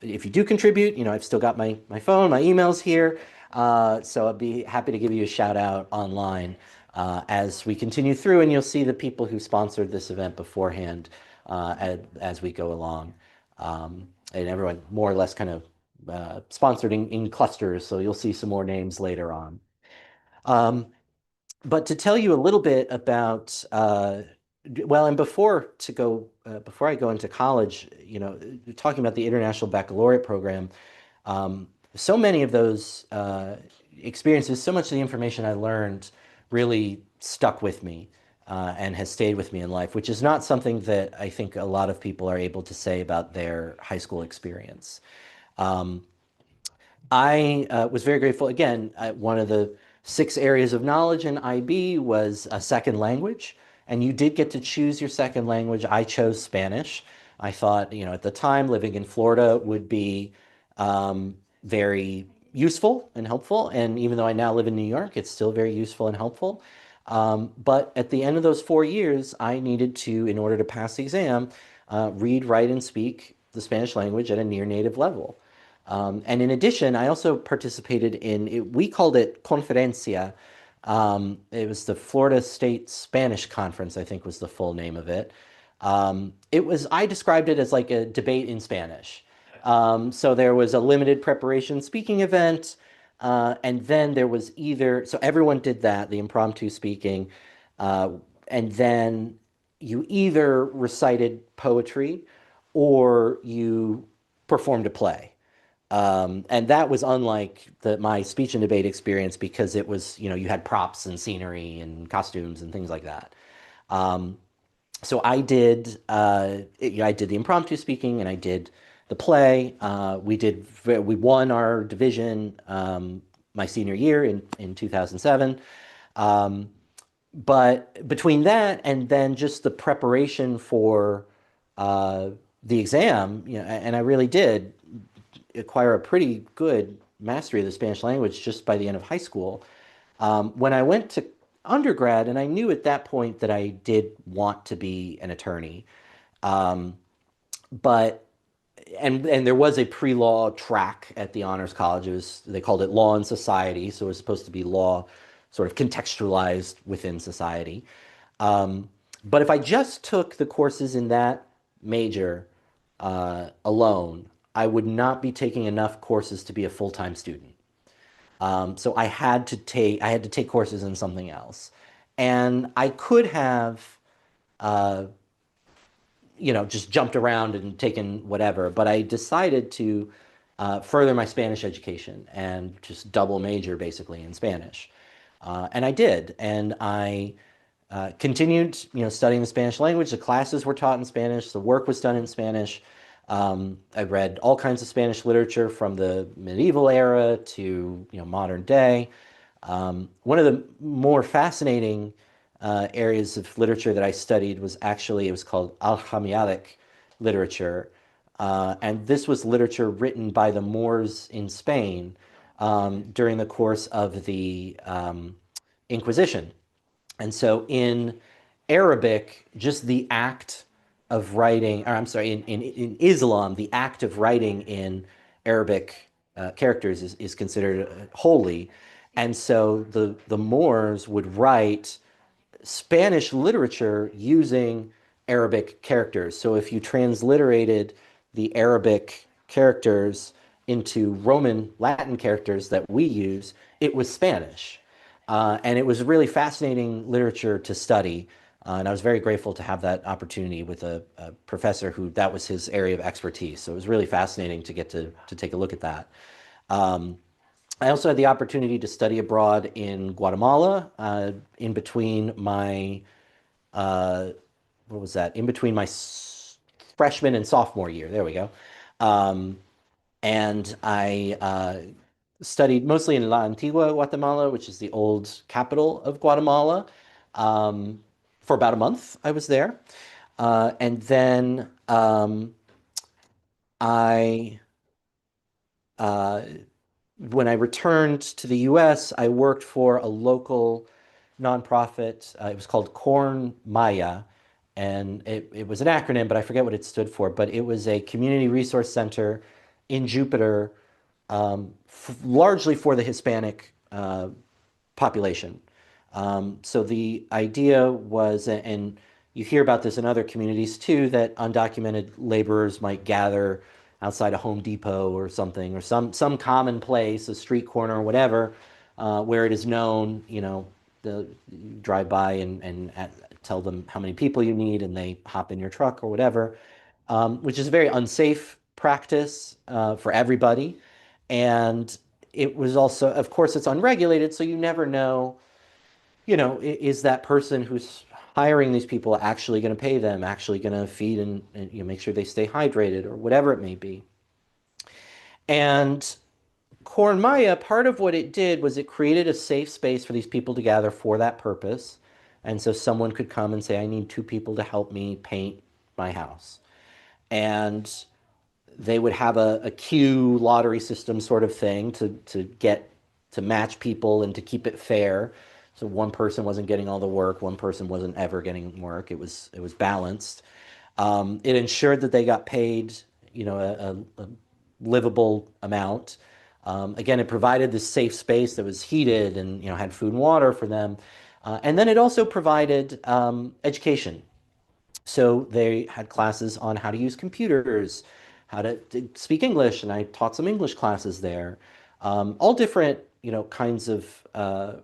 Speaker 1: do contribute, I've still got my phone, my emails here. So I'd be happy to give you a shout out online as we continue through, and you'll see the people who sponsored this event beforehand as we go along. And everyone more or less kind of sponsored in clusters, so you'll see some more names later on. Um, but to tell you a little bit about, well, and before I go into college, talking about the International Baccalaureate program, um, so many of those experiences, so much of the information I learned really stuck with me and has stayed with me in life, which is not something that I think a lot of people are able to say about their high school experience. Um, I was very grateful. Again, one of the 6 areas of knowledge in IB was a second language, and you did get to choose your second language. I chose Spanish. I thought, at the time, living in Florida would be very useful and helpful. And even though I now live in New York, it's still very useful and helpful. But at the end of those 4 years, I needed to, in order to pass the exam, read, write, and speak the Spanish language at a near native level. And in addition, I also participated we called it Conferencia. It was the Florida State Spanish Conference, I think was the full name of it. I described it as like a debate in Spanish. So there was a limited preparation speaking event, and then there was so everyone did that, the impromptu speaking, uh, and then you either recited poetry or you performed a play. And that was unlike my speech and debate experience because it was, you had props and scenery and costumes and things like that. Um, so I did the impromptu speaking and I did the play. We won our division my senior year in 2007. Um, but between that and then just the preparation for uh, the exam, and I really did acquire a pretty good mastery of the Spanish language just by the end of high school. When I went to undergrad, and I knew at that point that I did want to be an attorney, um, but and there was a pre-law track at the honors college. They called it Law and Society, so it was supposed to be law sort of contextualized within society. Um, but if I just took the courses in that major alone, I would not be taking enough courses to be a full-time student. So I had to take courses in something else, and I could have uh, just jumped around and taken whatever, but I decided to further my Spanish education and just double major basically in Spanish. And I did, and I continued, studying the Spanish language. The classes were taught in Spanish. The work was done in Spanish. I read all kinds of Spanish literature from the medieval era to, modern day. One of the more fascinating areas of literature that I studied it was called Alchemiadic literature. And this was literature written by the Moors in Spain during the course of the Inquisition. And so in Arabic, just the act of writing, or I'm sorry, in Islam, the act of writing in Arabic characters is considered holy. And so the Moors would write Spanish literature using Arabic characters. So if you transliterated the Arabic characters into Roman Latin characters that we use, it was Spanish. And it was really fascinating literature to study. And I was very grateful to have that opportunity with a professor who that was his area of expertise. So it was really fascinating to get to take a look at that. Um, I also had the opportunity to study abroad in Guatemala in between my, uh, what was that? In between my freshman and sophomore year. There we go. Um, and I studied mostly in La Antigua, Guatemala, which is the old capital of Guatemala. For about a month, I was there. And then I uh, when I returned to the US, I worked for a local nonprofit. It was called Corn Maya, and it was an acronym, but I forget what it stood for. But it was a community resource center in Jupiter, largely for the Hispanic population. So the idea was, and you hear about this in other communities too, that undocumented laborers might gather outside a Home Depot or something, or some common place, a street corner or whatever, where it is known, you drive by and tell them how many people you need, and they hop in your truck or whatever, which is a very unsafe practice for everybody. And it was also, of course, it's unregulated, so you never know, is that person who's hiring these people actually going to pay them, actually going to feed and make sure they stay hydrated or whatever it may be. And Corn Maya, part of what it did was it created a safe space for these people to gather for that purpose. And so someone could come and say, I need two people to help me paint my house. And they would have a queue lottery system sort of thing to get to match people and to keep it fair. So one person wasn't getting all the work, one person wasn't ever getting work. It was balanced. It ensured that they got paid, a livable amount. Again, it provided this safe space that was heated and had food and water for them. And then it also provided education. So they had classes on how to use computers, how to speak English, and I taught some English classes there. All different, kinds of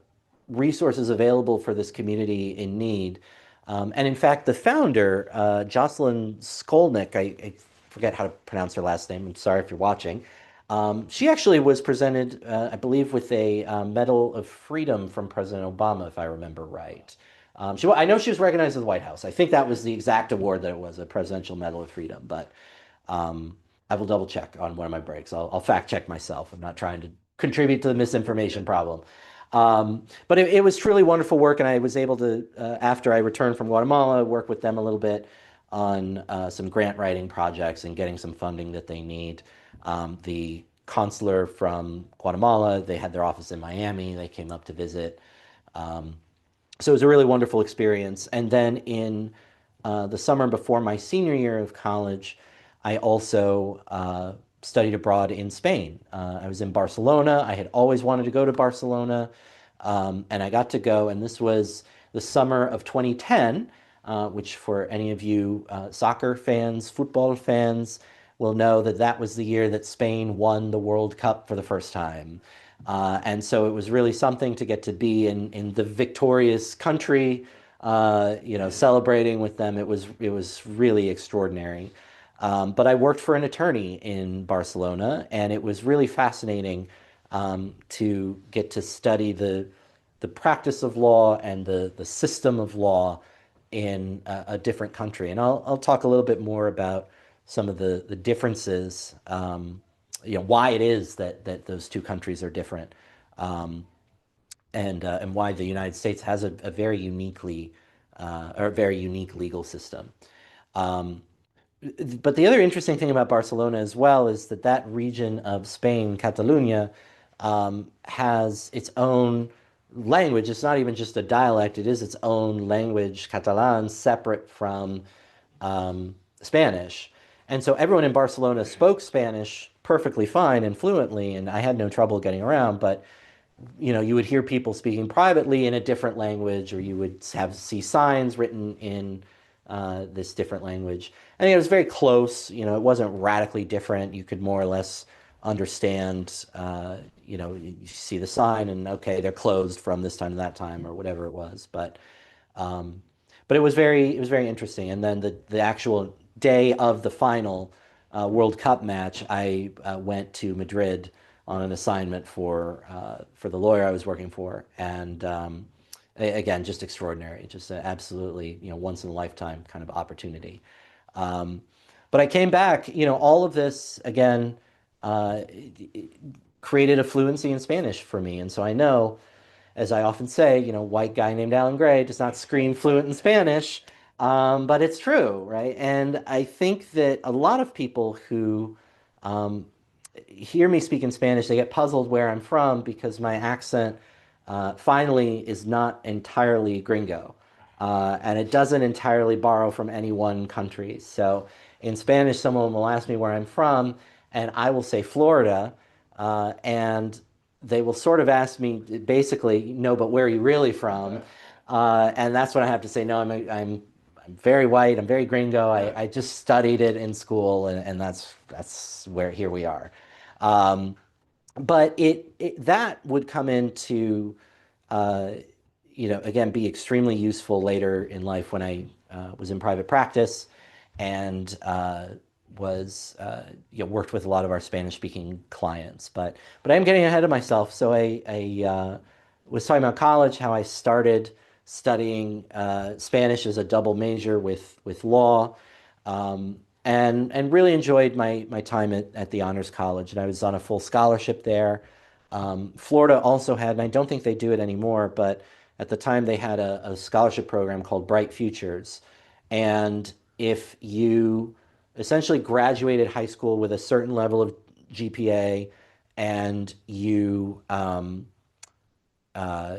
Speaker 1: resources available for this community in need. And in fact, the founder, Jocelyn Skolnick, I forget how to pronounce her last name. I'm sorry if you're watching. She actually was presented, I believe, with a Medal of Freedom from President Obama, if I remember right. I know she was recognized at the White House. I think that was the exact award that it was, a Presidential Medal of Freedom. But I will double check on one of my breaks. I'll fact check myself. I'm not trying to contribute to the misinformation problem. But it was truly wonderful work, and I was able to, after I returned from Guatemala, work with them a little bit on some grant writing projects and getting some funding that they need. The consular from Guatemala, they had their office in Miami. They came up to visit. So it was a really wonderful experience. And then in the summer before my senior year of college, I also studied abroad in Spain. I was in Barcelona. I had always wanted to go to Barcelona, and I got to go. And this was the summer of 2010, which for any of you soccer fans, football fans, will know that that was the year that Spain won the World Cup for the first time. And so it was really something to get to be in the victorious country, celebrating with them. It was really extraordinary. But I worked for an attorney in Barcelona, and it was really fascinating to get to study the practice of law and the system of law in a different country. And I'll talk a little bit more about some of the differences, why it is that those two countries are different, and why the United States has a very uniquely or a very unique legal system. Um, but the other interesting thing about Barcelona as well is that that region of Spain, Catalonia, has its own language. It's not even just a dialect, it is its own language, Catalan, separate from Spanish. And so everyone in Barcelona spoke Spanish perfectly fine and fluently, and I had no trouble getting around. But you would hear people speaking privately in a different language, or you would see signs written in this different language. I think it was very close. It wasn't radically different. You could more or less understand. You see the sign, and okay, they're closed from this time to that time, or whatever it was. Um, but it was very interesting. And then the actual day of the final World Cup match, I went to Madrid on an assignment for the lawyer I was working for, and again, just extraordinary, just an absolutely once in a lifetime kind of opportunity. Um, but I came back, all of this again created a fluency in Spanish for me, and so I know, as I often say, white guy named Alan Gray does not scream fluent in Spanish, but it's true, right? And I think that a lot of people who hear me speak in Spanish, they get puzzled where I'm from because my accent finally is not entirely gringo. And it doesn't entirely borrow from any one country. So in Spanish, someone will ask me where I'm from, and I will say Florida. And they will sort of ask me basically, no, but where are you really from? And that's when I have to say, no, I'm very white. I'm very gringo. I just studied it in school, and that's where here we are. Um, but that would come into uh, again, be extremely useful later in life when I was in private practice and was worked with a lot of our Spanish-speaking clients. But I'm getting ahead of myself. So I was talking about college, how I started studying Spanish as a double major with law. And really enjoyed my time at the Honors College. And I was on a full scholarship there. Florida also had, and I don't think they do it anymore, but at the time they had a scholarship program called Bright Futures. And if you essentially graduated high school with a certain level of GPA and you uh,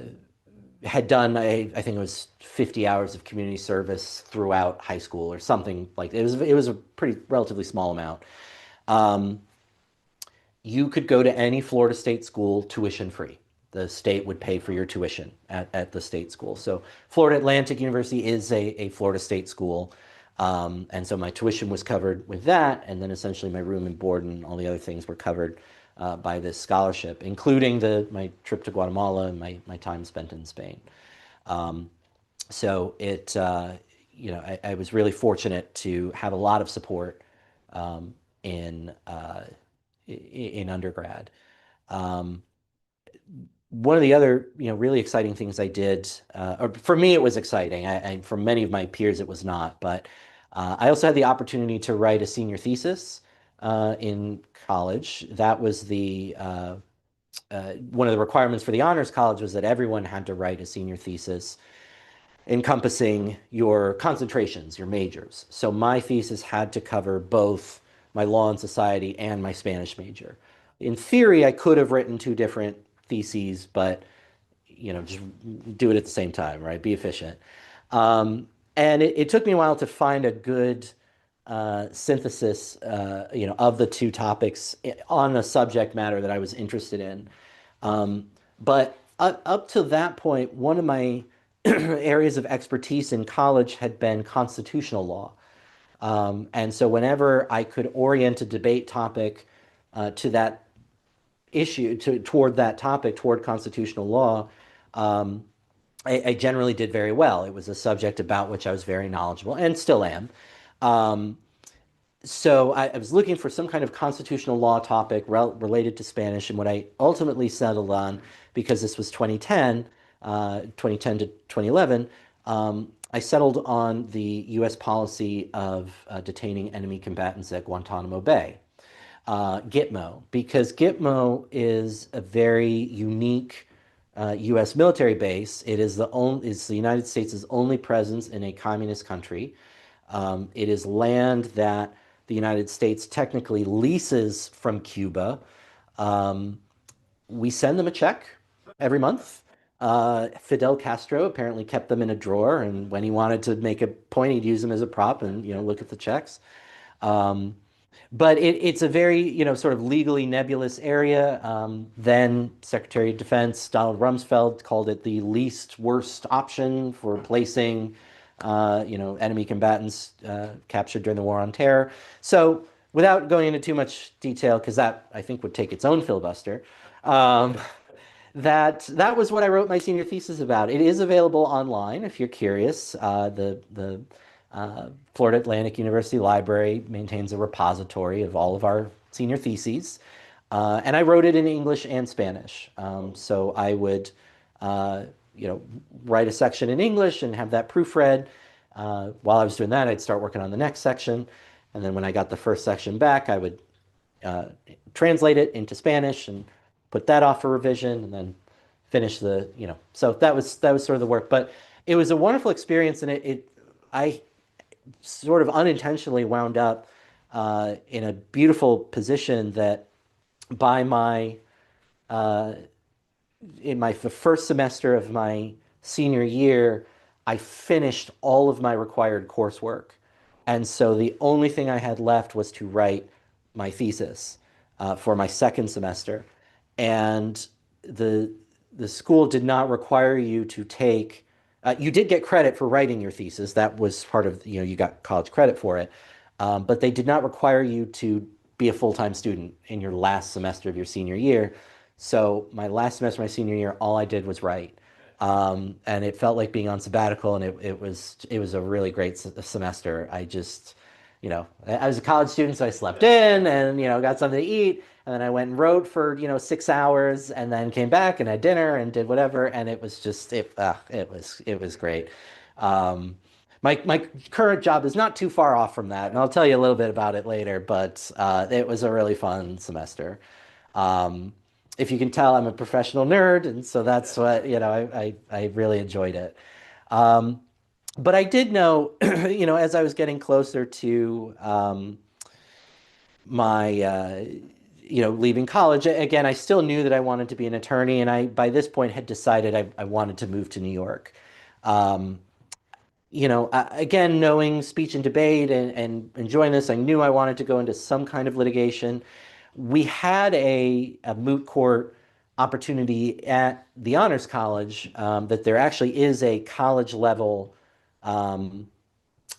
Speaker 1: had done, I think it was 50 hours of community service throughout high school or something like that. It was a pretty relatively small amount. Um, you could go to any Florida state school tuition free. The state would pay for your tuition at the state school. So Florida Atlantic University is a Florida state school. And so my tuition was covered with that. And then essentially my room and board and all the other things were covered by this scholarship, including my trip to Guatemala and my time spent in Spain. So I was really fortunate to have a lot of support um, in in undergrad. Um, One of the other, really exciting things I did, or for me, it was exciting. For many of my peers, it was not. But I also had the opportunity to write a senior thesis in college. That was the one of the requirements for the honors college was that everyone had to write a senior thesis encompassing your concentrations, your majors. So my thesis had to cover both my law and society and my Spanish major. In theory, I could have written two different theses, but just do it at the same time, right? Be efficient. And it took me a while to find a good synthesis, of the two topics on a subject matter that I was interested in. But up to that point, one of my areas of expertise in college had been constitutional law. And so whenever I could orient a debate topic to that toward that topic, toward constitutional law, um, I generally did very well. It was a subject about which I was very knowledgeable and still am. Um, so I was looking for some kind of constitutional law topic related to Spanish, and what I ultimately settled on, because this was 2010 to 2011, I settled on the U.S. policy of detaining enemy combatants at Guantanamo Bay, Gitmo, because Gitmo is a very unique U.S. military base. It's the United States' only presence in a communist country. It is land that the United States technically leases from Cuba. Um, we send them a check every month. Fidel Castro apparently kept them in a drawer, and when he wanted to make a point, he'd use them as a prop and look at the checks. Um, but it's a very, sort of legally nebulous area. Then Secretary of Defense Donald Rumsfeld called it the least worst option for placing, enemy combatants captured during the War on Terror. So without going into too much detail, because that I think would take its own filibuster, um, that was what I wrote my senior thesis about. It is available online if you're curious. The Florida Atlantic University Library maintains a repository of all of our senior theses. And I wrote it in English and Spanish. So I would, uh, write a section in English and have that proofread. While I was doing that, I'd start working on the next section. And then when I got the first section back, I would uh, translate it into Spanish and put that off for revision and then finish so that was sort of the work. But it was a wonderful experience, and I sort of unintentionally wound up in a beautiful position that by my uh, in my the first semester of my senior year, I finished all of my required coursework. And so the only thing I had left was to write my thesis for my second semester. And the the school did not require you to take you did get credit for writing your thesis. That was part of, you got college credit for it. But they did not require you to be a full-time student in your last semester of your senior year. So my last semester, my senior year, all I did was write. And it felt like being on sabbatical, and it was a really great semester. I was a college student, so I slept in and got something to eat, and then I went and wrote for 6 hours, and then came back and had dinner and did whatever, and it was just it was great. Um, my current job is not too far off from that, and I'll tell you a little bit about it later. But it was a really fun semester. Um, if you can tell, I'm a professional nerd, and so that's what I really enjoyed it. Um, but I did know, as I was getting closer to my leaving college, again, I still knew that I wanted to be an attorney, and I by this point had decided I wanted to move to New York. Um, again, knowing speech and debate and enjoying this, I knew I wanted to go into some kind of litigation. We had a moot court opportunity at the Honors College, that there actually is a college level um,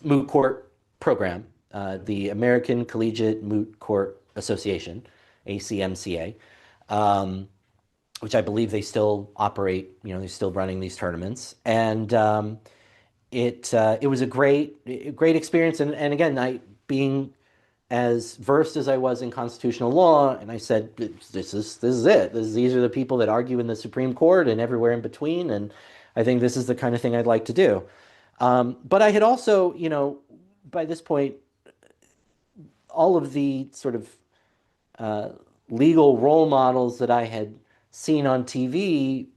Speaker 1: moot court program, the American Collegiate Moot Court Association, ACMCA, um, which I believe they still operate. They're still running these tournaments, and it was a great experience. And again, I being as versed as I was in constitutional law, and I said, this is it. These are the people that argue in the Supreme Court and everywhere in between, and I think this is the kind of thing I'd like to do. But I had also, by this point, all of the sort of uh, legal role models that I had seen on TV,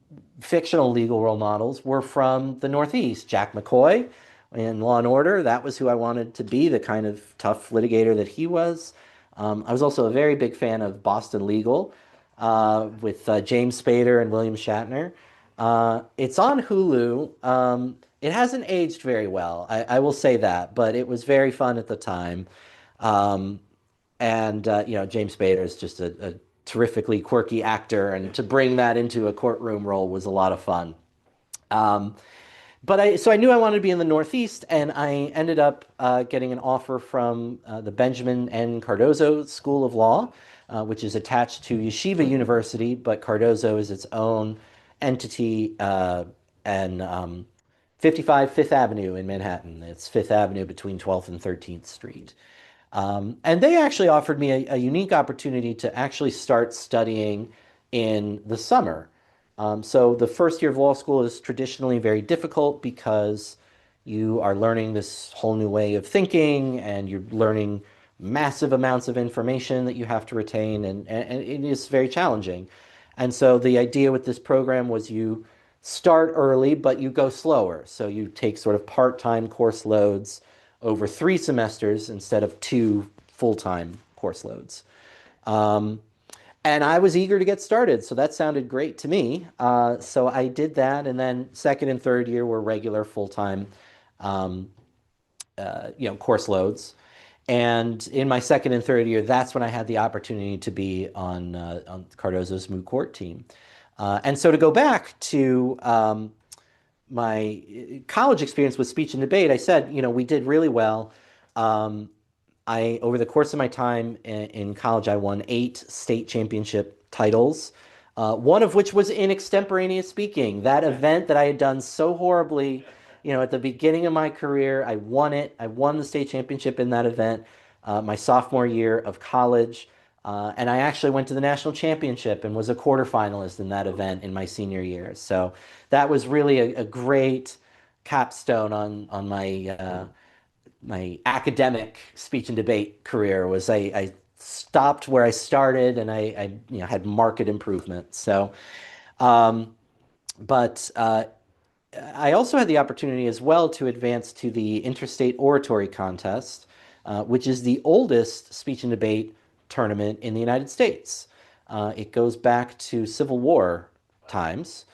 Speaker 1: fictional legal role models, were from the Northeast. Jack McCoy in Law and Order, that was who I wanted to be, the kind of tough litigator that he was. I was also a very big fan of Boston Legal with James Spader and William Shatner. It's on Hulu. It hasn't aged very well, I will say that, but it was very fun at the time. Um, and James Spader is just a terrifically quirky actor, and to bring that into a courtroom role was a lot of fun. Um, so I knew I wanted to be in the Northeast, and I ended up getting an offer from the Benjamin N. Cardozo School of Law, which is attached to Yeshiva University, but Cardozo is its own entity, and 55 Fifth Avenue in Manhattan. It's Fifth Avenue between 12th and 13th Street. And they actually offered me a unique opportunity to actually start studying in the summer. So the first year of law school is traditionally very difficult because you are learning this whole new way of thinking, and you're learning massive amounts of information that you have to retain, and it is very challenging. And so the idea with this program was you start early, but you go slower. So you take sort of part-time course loads over 3 semesters instead of 2 full-time course loads. Um, and I was eager to get started, so that sounded great to me. So I did that, and then second and third year were regular full-time, um, course loads. And in my second and third year, that's when I had the opportunity to be on Cardozo's moot court team. And so to go back to my college experience with speech and debate, I said, we did really well. Um, over the course of my time in college, I won 8 state championship titles, one of which was in extemporaneous speaking. That event that I had done so horribly, at the beginning of my career, I won it. I won the state championship in that event, my sophomore year of college. And I actually went to the national championship and was a quarterfinalist in that event in my senior year. So that was really a great capstone on my academic speech and debate career. Was I stopped where I started, and I had marked improvement. So, um, but I also had the opportunity as well to advance to the Interstate Oratory Contest, which is the oldest speech and debate tournament in the United States. It goes back to Civil War times.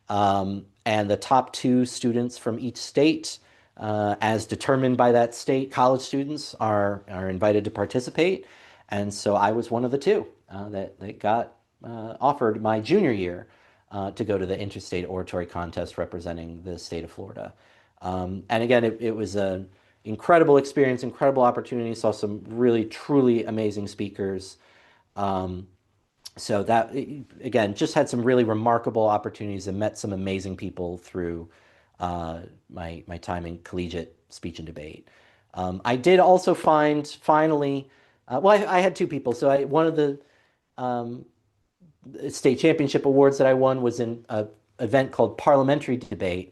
Speaker 1: And the top two students from each state, as determined by that state, college students are invited to participate. And so I was one of the two that got offered my junior year to go to the interstate oratory contest representing the state of Florida. And again, it was an incredible experience, incredible opportunity. Saw some really, truly amazing speakers. Um, so that again, just had some really remarkable opportunities and met some amazing people through my time in collegiate speech and debate. I did also find finally, well, I had two people. So one of the um, state championship awards that I won was in an event called Parliamentary Debate,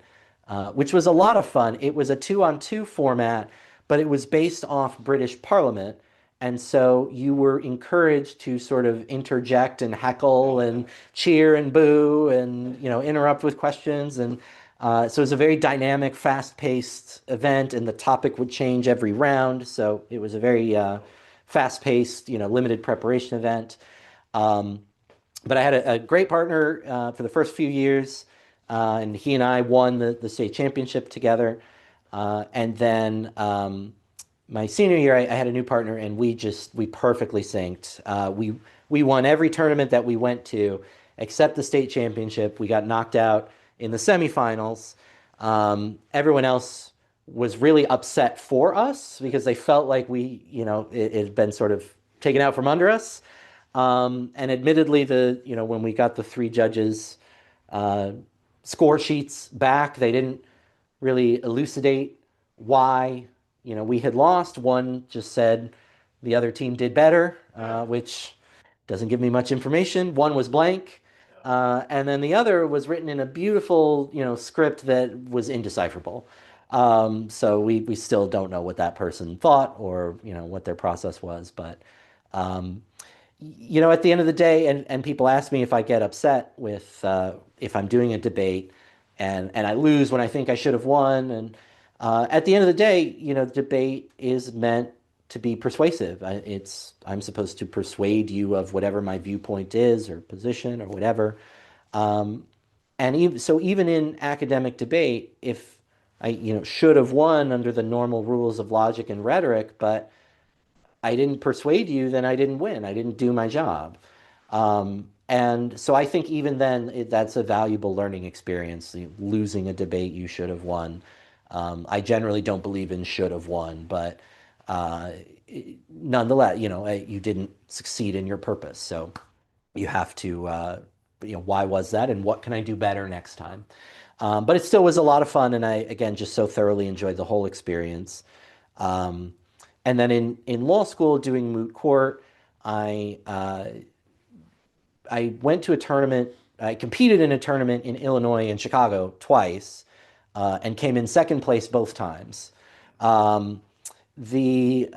Speaker 1: which was a lot of fun. It was a two-on-two format, but it was based off British Parliament. And so you were encouraged to sort of interject and heckle and cheer and boo and interrupt with questions. And so it was a very dynamic, fast-paced event, and the topic would change every round. So it was a very fast-paced, limited preparation event. Um, but I had a great partner for the first few years, and he and I won the state championship together. And then my senior year, I had a new partner, and we perfectly synced. We won every tournament that we went to, except the state championship. We got knocked out in the semifinals. Everyone else was really upset for us because they felt like it had been sort of taken out from under us. And admittedly, when we got the three judges' uh, score sheets back, they didn't really elucidate why we had lost. One just said the other team did better, which doesn't give me much information. One was blank, and then the other was written in a beautiful script that was indecipherable. So we still don't know what that person thought or what their process was, but. Um, at the end of the day, and people ask me if I get upset with if I'm doing a debate and I lose when I think I should have won. And at the end of the day, debate is meant to be persuasive. I'm supposed to persuade you of whatever my viewpoint is or position or whatever. Um, and even in academic debate, if I should have won under the normal rules of logic and rhetoric, but I didn't persuade you, then I didn't win. I didn't do my job. And so I think even then, that's a valuable learning experience. Losing a debate you should have won. I generally don't believe in should have won, but uh, nonetheless, you didn't succeed in your purpose. So you have to, why was that, and what can I do better next time? But it still was a lot of fun, and I again just so thoroughly enjoyed the whole experience. Um, and then in law school, doing moot court, I I went to a tournament. I competed in a tournament in Illinois and Chicago twice, and came in second place both times. Um, the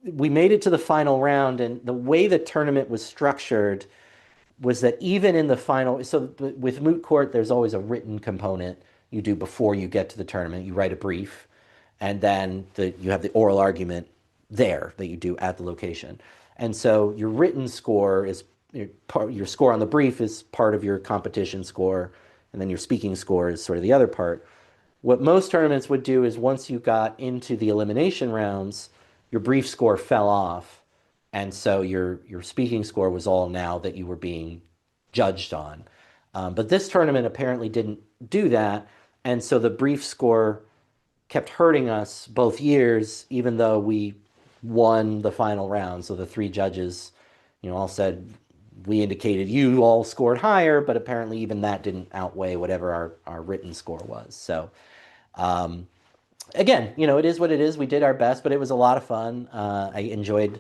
Speaker 1: We made it to the final round, and the way the tournament was structured was that even in the final, so with moot court, there's always a written component you do before you get to the tournament. You write a brief, and then you have the oral argument there that you do at the location. And so your written score is your score on the brief is part of your competition score, and then your speaking score is sort of the other part. What most tournaments would do is once you got into the elimination rounds, your brief score fell off, and so your speaking score was all now that you were being judged on. But this tournament apparently didn't do that, and so the brief score kept hurting us both years, even though we won the final round. So the three judges, all said we indicated you all scored higher, but apparently even that didn't outweigh whatever our written score was. So um, again, it is what it is. We did our best, but it was a lot of fun. Uh, I enjoyed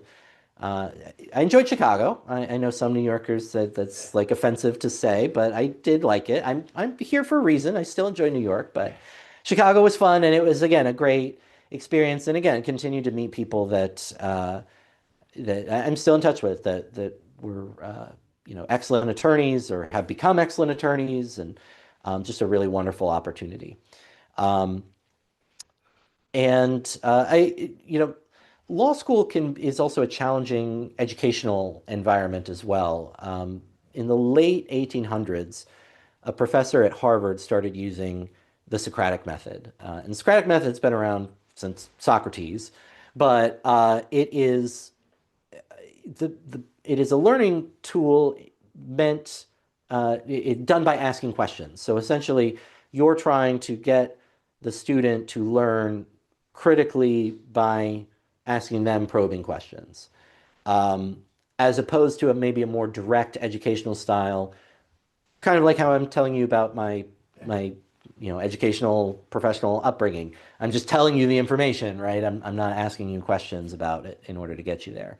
Speaker 1: Chicago. I know some New Yorkers said that's like offensive to say, but I did like it. I'm here for a reason. I still enjoy New York, but Chicago was fun, and it was again a great experience. And again, continued to meet people that I'm still in touch with that were excellent attorneys or have become excellent attorneys, and just a really wonderful opportunity. Um, and I, Law school is also a challenging educational environment as well. In the late 1800s, a professor at Harvard started using the Socratic method. And the Socratic method's been around since Socrates, but it is a learning tool meant done by asking questions. So essentially, you're trying to get the student to learn critically by asking them probing questions, um, as opposed to maybe a more direct educational style, kind of like how I'm telling you about my educational professional upbringing. I'm just telling you the information, right? I'm not asking you questions about it in order to get you there.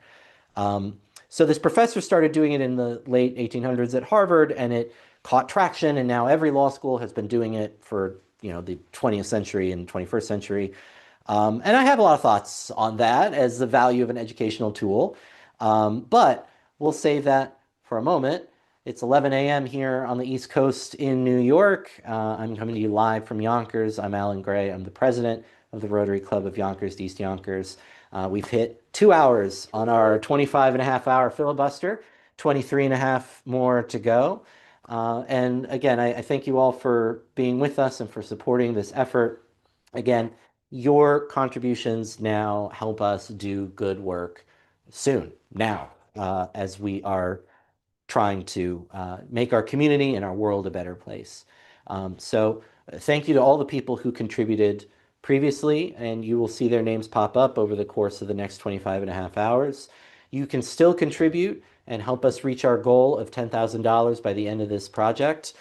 Speaker 1: Um, so this professor started doing it in the late 1800s at Harvard, and it caught traction. And now every law school has been doing it for the 20th century and 21st century. And I have a lot of thoughts on that as the value of an educational tool. But we'll save that for a moment. It's 11 a.m. here on the East Coast in New York. I'm coming to you live from Yonkers. I'm Alan Gray. I'm the president of the Rotary Club of Yonkers-East Yonkers. We've hit 2 hours on our 25 and a half hour filibuster, 23 and a half more to go. And again, I thank you all for being with us and for supporting this effort. Again, your contributions now help us do good work soon, now, as we are trying to make our community and our world a better place. So thank you to all the people who contributed previously, and you will see their names pop up over the course of the next 25 and a half hours. You can still contribute and help us reach our goal of $10,000 by the end of this project.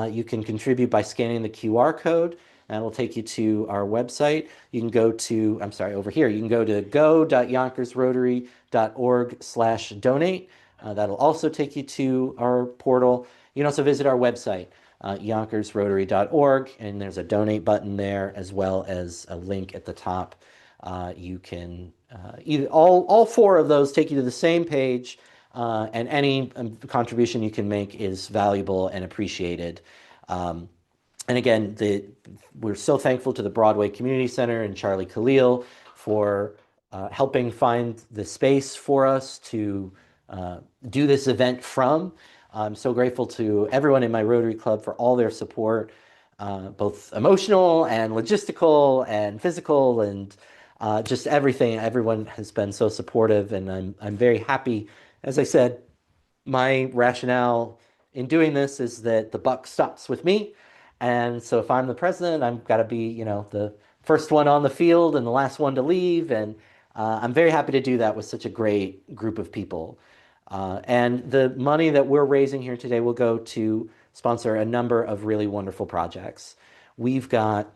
Speaker 1: You can contribute by scanning the QR code. That will take you to our website. You can go to, I'm sorry, over here. You can go to go.yonkersrotary.org/donate. That'll also take you to our portal. You can also visit our website, yonkersrotary.org, and there's a donate button there as well as a link at the top. You can either all four of those take you to the same page, and any contribution you can make is valuable and appreciated. And again, we're so thankful to the Broadway Community Center and Charlie Khalil for helping find the space for us to do this event from. I'm so grateful to everyone in my Rotary Club for all their support, both emotional and logistical and physical and just everything. Everyone has been so supportive, and I'm very happy. As I said, my rationale in doing this is that the buck stops with me. And so if I'm the president, I've got to be, the first one on the field and the last one to leave. And I'm very happy to do that with such a great group of people. And the money that we're raising here today will go to sponsor a number of really wonderful projects. We've got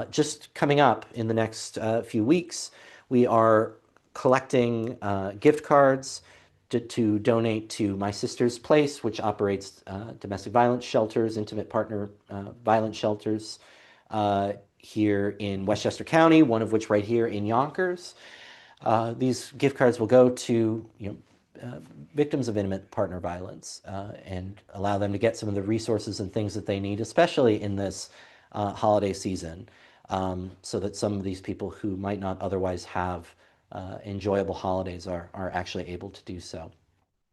Speaker 1: just coming up in the next few weeks, we are collecting gift cards to donate to My Sister's Place, which operates domestic violence shelters, intimate partner violence shelters here in Westchester County, one of which right here in Yonkers. These gift cards will go to victims of intimate partner violence and allow them to get some of the resources and things that they need, especially in this holiday season, so that some of these people who might not otherwise have enjoyable holidays are actually able to do so.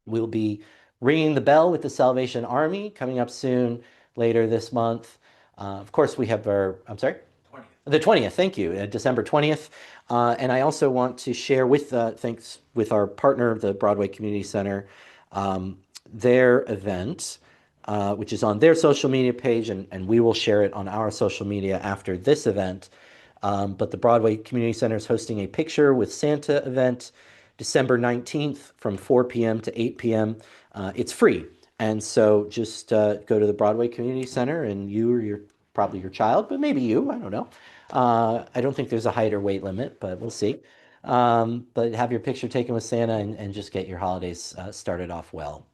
Speaker 1: We'll be ringing the bell with the Salvation Army coming up soon later this month. Of course, we have I'm sorry? The 20th, thank you, December 20th. And I also want to share thanks with our partner, the Broadway Community Center, their event, which is on their social media page, and we will share it on our social media after this event. But the Broadway Community Center is hosting a Picture with Santa event December 19th from 4 p.m. to 8 p.m. It's free. And so just go to the Broadway Community Center, and you or probably your child, but maybe you, I don't know. I don't think there's a height or weight limit, but we'll see. But have your picture taken with Santa and just get your holidays started off well.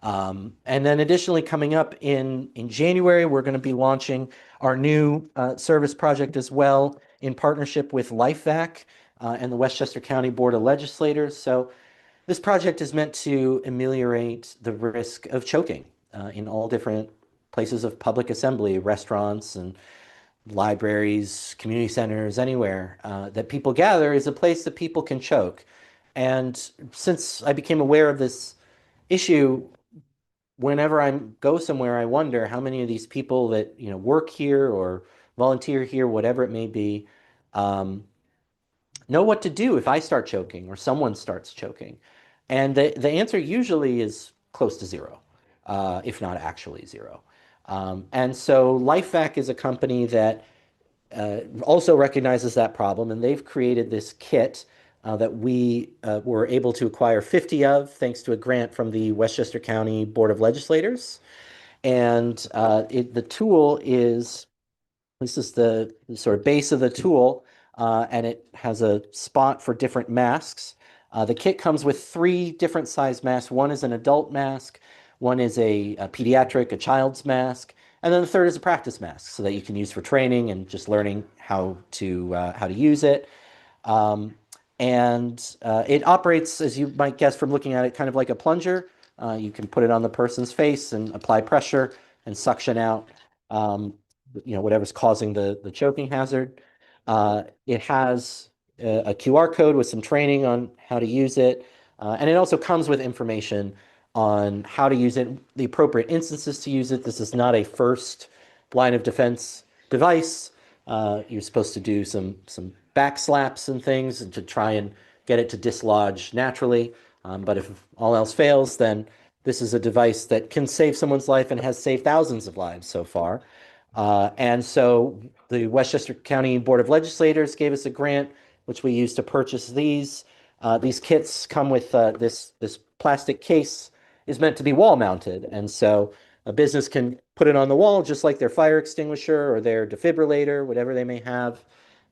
Speaker 1: And then additionally, coming up in January, we're going to be launching our new service project as well in partnership with LifeVac and the Westchester County Board of Legislators. So this project is meant to ameliorate the risk of choking in all different places of public assembly, restaurants and libraries, community centers, anywhere that people gather is a place that people can choke. And since I became aware of this issue, whenever I go somewhere, I wonder how many of these people that, work here or volunteer here, whatever it may be, um, know what to do if I start choking or someone starts choking. And the answer usually is close to zero, if not actually zero. And so LifeVac is a company that also recognizes that problem, and they've created this kit that we were able to acquire 50 of thanks to a grant from the Westchester County Board of Legislators. And the tool is this is the sort of base of the tool, and it has a spot for different masks. The kit comes with three different size masks. One is an adult mask, one is a pediatric, a child's mask, and then the third is a practice mask so that you can use for training and just learning how to use it. Um, and it operates, as you might guess from looking at it, kind of like a plunger. You can put it on the person's face and apply pressure and suction out, um, whatever's causing the choking hazard. It has a QR code with some training on how to use it. And it also comes with information on how to use it, the appropriate instances to use it. This is not a first line of defense device. You're supposed to do some back slaps and things and to try and get it to dislodge naturally. But if all else fails, then this is a device that can save someone's life and has saved thousands of lives so far. And so the Westchester County Board of Legislators gave us a grant, which we used to purchase these. These kits come with this plastic case is meant to be wall mounted, and so a business can put it on the wall just like their fire extinguisher or their defibrillator, whatever they may have.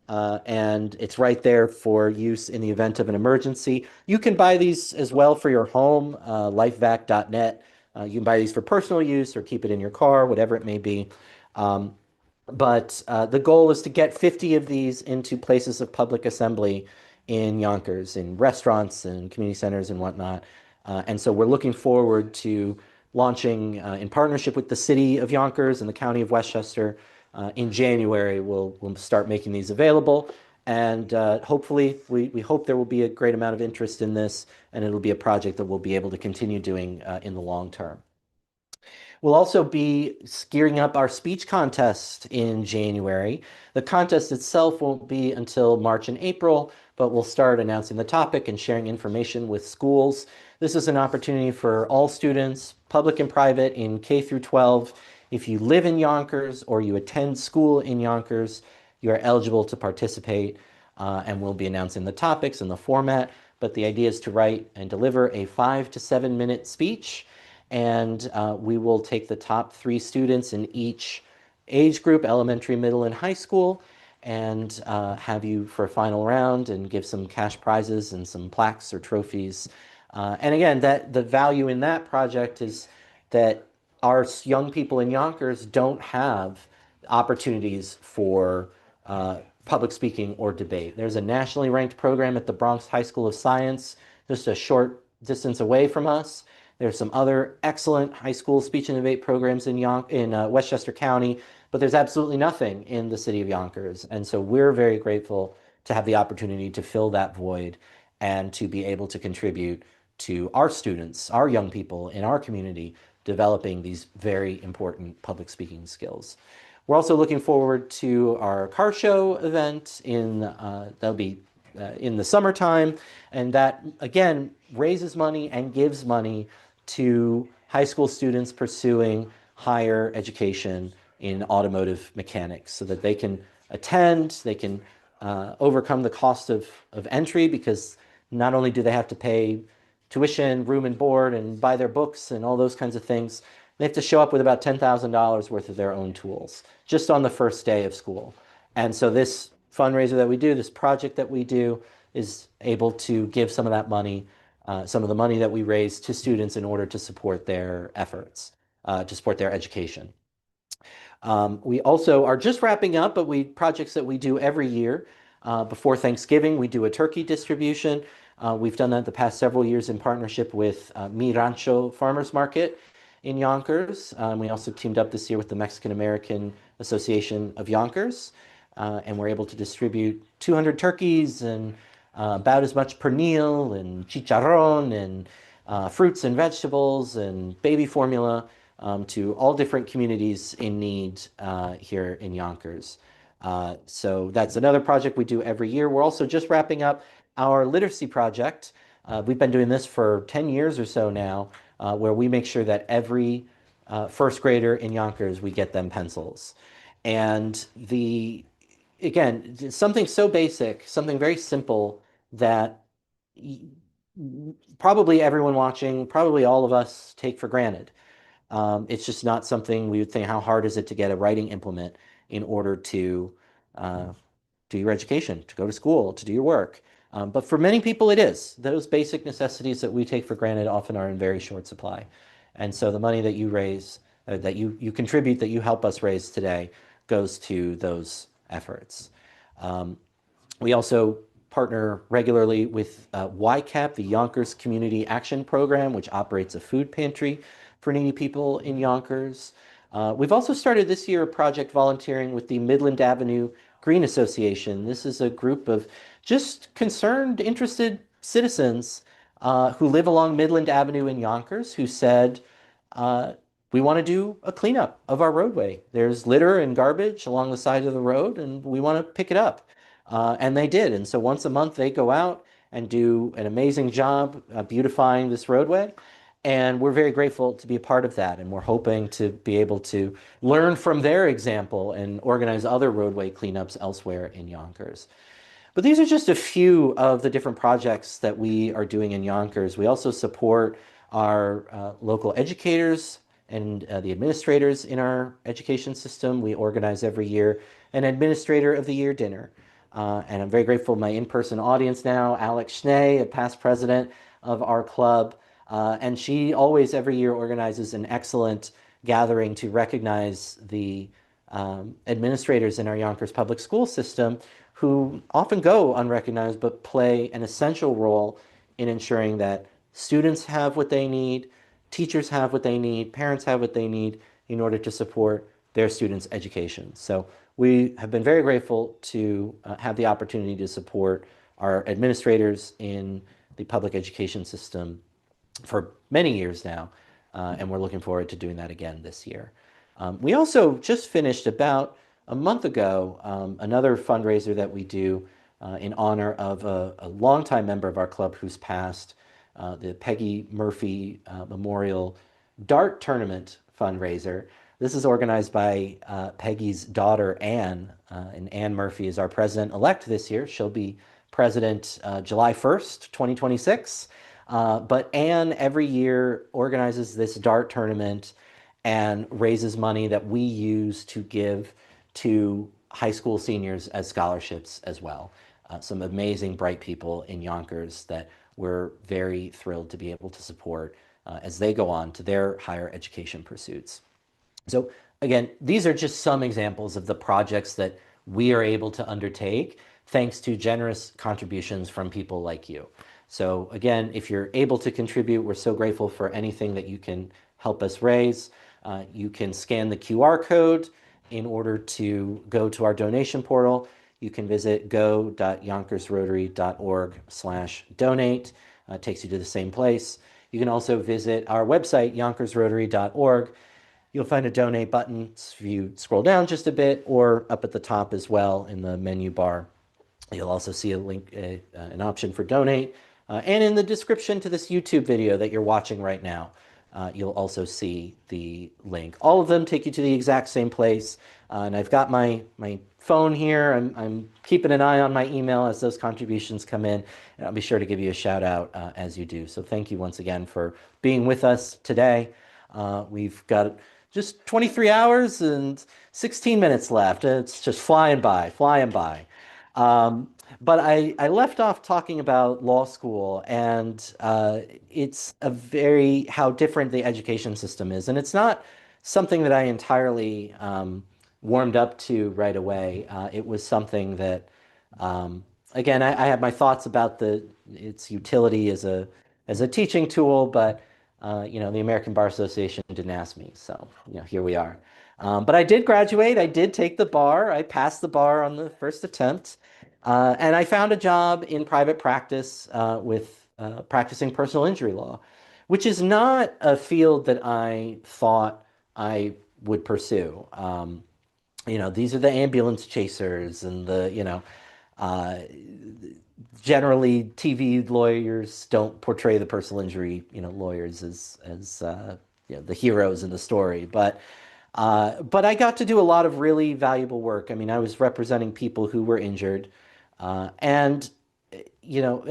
Speaker 1: And it's right there for use in the event of an emergency. You can buy these as well for your home, lifevac.net. You can buy these for personal use or keep it in your car, whatever it may be. Um, but the goal is to get 50 of these into places of public assembly in Yonkers, in restaurants and community centers and whatnot. And so we're looking forward to launching in partnership with the city of Yonkers and the county of Westchester. In January, we'll start making these available. And hopefully, we hope there will be a great amount of interest in this, and it'll be a project that we'll be able to continue doing in the long term. We'll also be gearing up our speech contest in January. The contest itself won't be until March and April, but we'll start announcing the topic and sharing information with schools. This is an opportunity for all students, public and private, in K through 12. If you live in Yonkers or you attend school in Yonkers, you are eligible to participate, and we'll be announcing the topics and the format. But the idea is to write and deliver a 5 to 7 minute speech, and we will take the top three students in each age group, elementary, middle, and high school, and have you for a final round and give some cash prizes and some plaques or trophies. And again, that the value in that project is that our young people in Yonkers don't have opportunities for public speaking or debate. There's a nationally ranked program at the Bronx High School of Science, just a short distance away from us. There's some other excellent high school speech and debate programs in Westchester County, but there's absolutely nothing in the city of Yonkers. And so we're very grateful to have the opportunity to fill that void and to be able to contribute to our students, our young people in our community, developing these very important public speaking skills. We're also looking forward to our car show event that'll be in the summertime, and that again raises money and gives money to high school students pursuing higher education in automotive mechanics so that they can attend, they can overcome the cost of entry, because not only do they have to pay tuition, room and board, and buy their books and all those kinds of things, they have to show up with about $10,000 worth of their own tools just on the first day of school. And so this fundraiser that we do, this project that we do, is able to give some of that money, some of the money that we raise to students in order to support their efforts, to support their education. We also are just wrapping up, but projects that we do every year. Before Thanksgiving, we do a turkey distribution. We've done that the past several years in partnership with Mi Rancho Farmers Market. in Yonkers. We also teamed up this year with the Mexican American Association of Yonkers, and we're able to distribute 200 turkeys and about as much pernil and chicharrón and fruits and vegetables and baby formula to all different communities in need here in Yonkers. So that's another project we do every year. We're also just wrapping up our literacy project. We've been doing this for 10 years or so now, where we make sure that every first grader in Yonkers, we get them pencils. And again, something so basic, something very simple that probably everyone watching, probably all of us take for granted. It's just not something we would think, how hard is it to get a writing implement in order to uh, do your education, to go to school, to do your work. But for many people, it is. Those basic necessities that we take for granted often are in very short supply. And so the money that you raise, that you contribute, that you help us raise today, goes to those efforts. Um, we also partner regularly with YCAP, the Yonkers Community Action Program, which operates a food pantry for needy people in Yonkers. We've also started this year a project volunteering with the Midland Avenue Green Association. This is a group of just concerned, interested citizens who live along Midland Avenue in Yonkers who said, uh, we want to do a cleanup of our roadway. There's litter and garbage along the side of the road, and we want to pick it up. And they did. And so once a month, they go out and do an amazing job beautifying this roadway. And we're very grateful to be a part of that. And we're hoping to be able to learn from their example and organize other roadway cleanups elsewhere in Yonkers. But these are just a few of the different projects that we are doing in Yonkers. We also support our local educators and the administrators in our education system. We organize every year an Administrator of the Year dinner. And I'm very grateful to my in-person audience now, Alex Schnee, a past president of our club. And she always, every year, organizes an excellent gathering to recognize the administrators in our Yonkers public school system who often go unrecognized but play an essential role in ensuring that students have what they need, teachers have what they need, parents have what they need in order to support their students' education. So we have been very grateful to have the opportunity to support our administrators in the public education system for many years now, and we're looking forward to doing that again this year. We also just finished about a month ago another fundraiser that we do in honor of a longtime member of our club who's passed, the Peggy Murphy Memorial Dart Tournament fundraiser. This is organized by Peggy's daughter, Anne, and Anne Murphy is our president-elect this year. She'll be president July 1st, 2026. But Anne every year organizes this dart tournament and raises money that we use to give to high school seniors as scholarships as well. Some amazing, bright people in Yonkers that we're very thrilled to be able to support as they go on to their higher education pursuits. So again, these are just some examples of the projects that we are able to undertake thanks to generous contributions from people like you. So again, if you're able to contribute, we're so grateful for anything that you can help us raise. You can scan the QR code in order to go to our donation portal. You can visit go.yonkersrotary.org/donate. It takes you to the same place. You can also visit our website, yonkersrotary.org. You'll find a donate button if you scroll down just a bit, or up at the top as well in the menu bar. You'll also see a link, an option for donate. And in the description to this YouTube video that you're watching right now, you'll also see the link. All of them take you to the exact same place. And I've got my phone here. I'm keeping an eye on my email as those contributions come in. And I'll be sure to give you a shout out as you do. So thank you once again for being with us today. We've got just 23 hours and 16 minutes left. It's just flying by, flying by. But I left off talking about law school, and it's a very how different the education system is. And it's not something that I entirely warmed up to right away. It was something that, again, I have my thoughts about its utility as a teaching tool, but the American Bar Association didn't ask me, so here we are. But I did graduate. I did take the bar. I passed the bar on the first attempt, and I found a job in private practice with practicing personal injury law, which is not a field that I thought I would pursue. These are the ambulance chasers and uh, generally TV lawyers don't portray the personal injury, lawyers as the heroes in the story. But I got to do a lot of really valuable work. I mean, I was representing people who were injured, and you know,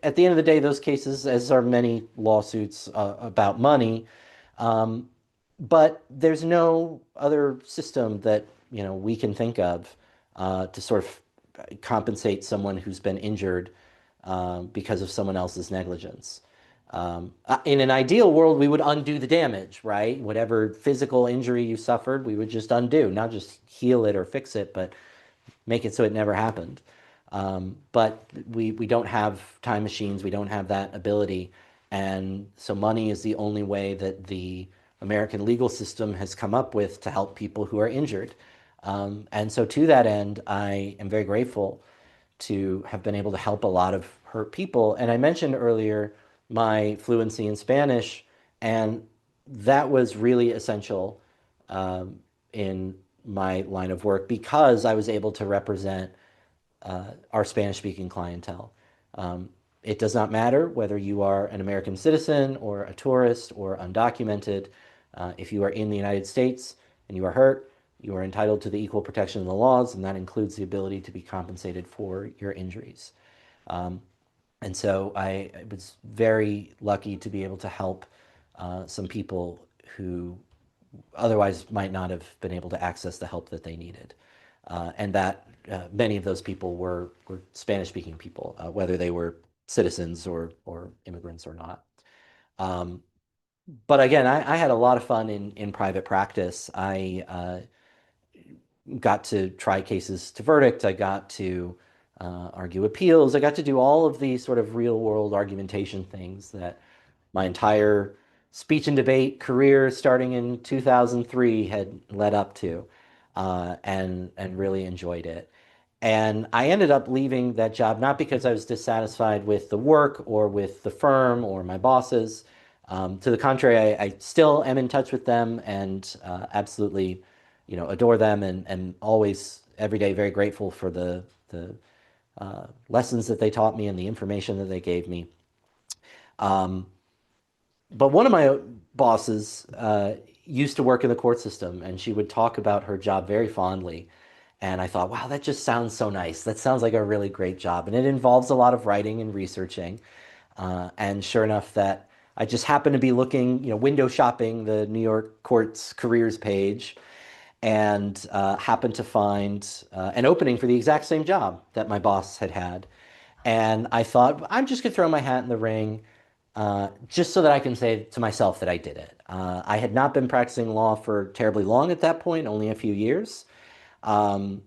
Speaker 1: at the end of the day, those cases, as are many lawsuits about money, um, but there's no other system that we can think of to sort of compensate someone who's been injured because of someone else's negligence. In an ideal world, we would undo the damage, right? Whatever physical injury you suffered, we would just undo, not just heal it or fix it, but make it so it never happened. But we don't have time machines. We don't have that ability. And so money is the only way that the American legal system has come up with to help people who are injured. And so to that end, I am very grateful to have been able to help a lot of hurt people. And I mentioned earlier my fluency in Spanish, and that was really essential in my line of work because I was able to represent our Spanish-speaking clientele. It does not matter whether you are an American citizen or a tourist or undocumented. If you are in the United States and you are hurt, you are entitled to the equal protection of the laws, and that includes the ability to be compensated for your injuries. And so I was very lucky to be able to help some people who otherwise might not have been able to access the help that they needed. And that many of those people were Spanish-speaking people, whether they were citizens or immigrants or not. Um, but again, I had a lot of fun in private practice. I got to try cases to verdict. I got to argue appeals. I got to do all of these sort of real world argumentation things that my entire speech and debate career starting in 2003 had led up to, and really enjoyed it. And I ended up leaving that job not because I was dissatisfied with the work or with the firm or my bosses. To the contrary, I still am in touch with them and absolutely, adore them and always every day very grateful for the lessons that they taught me and the information that they gave me. Um, but one of my bosses used to work in the court system, and she would talk about her job very fondly. And I thought, wow, that just sounds so nice. That sounds like a really great job. And it involves a lot of writing and researching. And sure enough, that I just happened to be looking, window shopping the New York Courts careers page, and happened to find an opening for the exact same job that my boss had had. And I thought, I'm just gonna throw my hat in the ring, just so that I can say to myself that I did it. I had not been practicing law for terribly long at that point, only a few years. Um,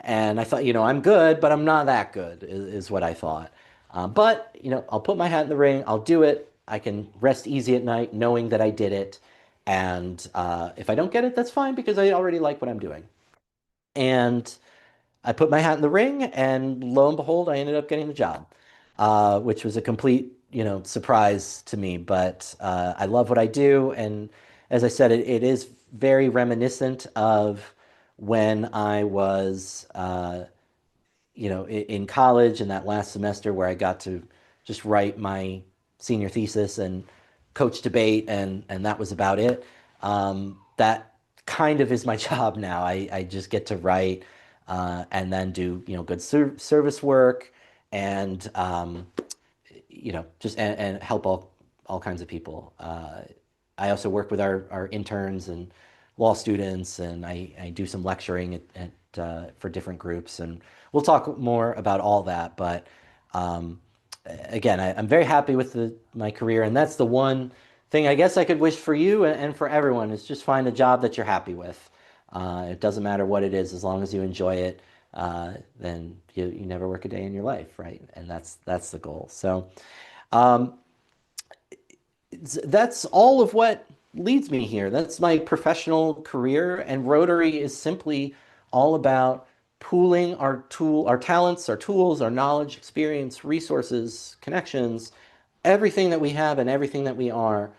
Speaker 1: and I thought, I'm good, but I'm not that good, is what I thought. But, I'll put my hat in the ring, I'll do it. I can rest easy at night knowing that I did it. And if I don't get it, that's fine because I already like what I'm doing. And I put my hat in the ring, and lo and behold, I ended up getting the job, which was a complete, surprise to me. But I love what I do, and as I said, it is very reminiscent of when I was, in college in that last semester where I got to just write my senior thesis and coach debate, and that was about it. That kind of is my job now. I just get to write and then do good service work and just and help all kinds of people. I also work with our interns and law students, and I do some lecturing for different groups, and we'll talk more about all that. But um, again, I'm very happy with my career, and that's the one thing I guess I could wish for you and for everyone is just find a job that you're happy with. It doesn't matter what it is, as long as you enjoy it, then you never work a day in your life, right? And that's the goal. So. Um, that's all of what leads me here. That's my professional career, and Rotary is simply all about pooling our talents, our tools, our knowledge, experience, resources, connections, everything that we have and everything that we are,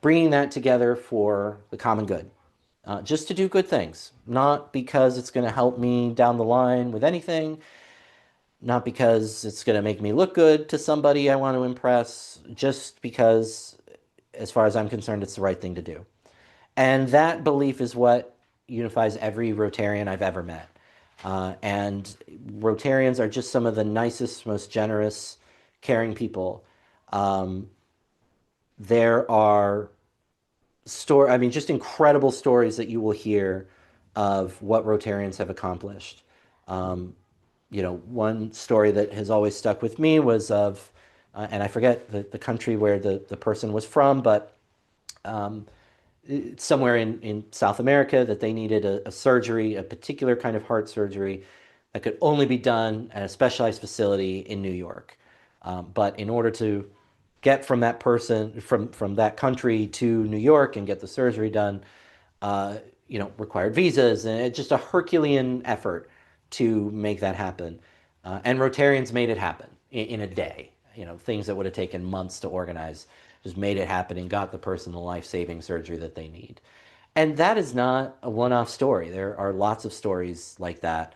Speaker 1: bringing that together for the common good. Just to do good things, not because it's going to help me down the line with anything, not because it's going to make me look good to somebody I want to impress, just because, as far as I'm concerned, it's the right thing to do. And that belief is what unifies every Rotarian I've ever met. And Rotarians are just some of the nicest, most generous, caring people. Um, there are I mean, just incredible stories that you will hear of what Rotarians have accomplished. Um, one story that has always stuck with me was of, and I forget the country where the person was from, but um, somewhere in South America that they needed a surgery, a particular kind of heart surgery that could only be done at a specialized facility in New York. But in order to get from that person from that country to New York and get the surgery done, uh, required visas, and it's just a Herculean effort to make that happen. And Rotarians made it happen in a day. Things that would have taken months to organize, just made it happen and got the person the life-saving surgery that they need. And that is not a one-off story. There are lots of stories like that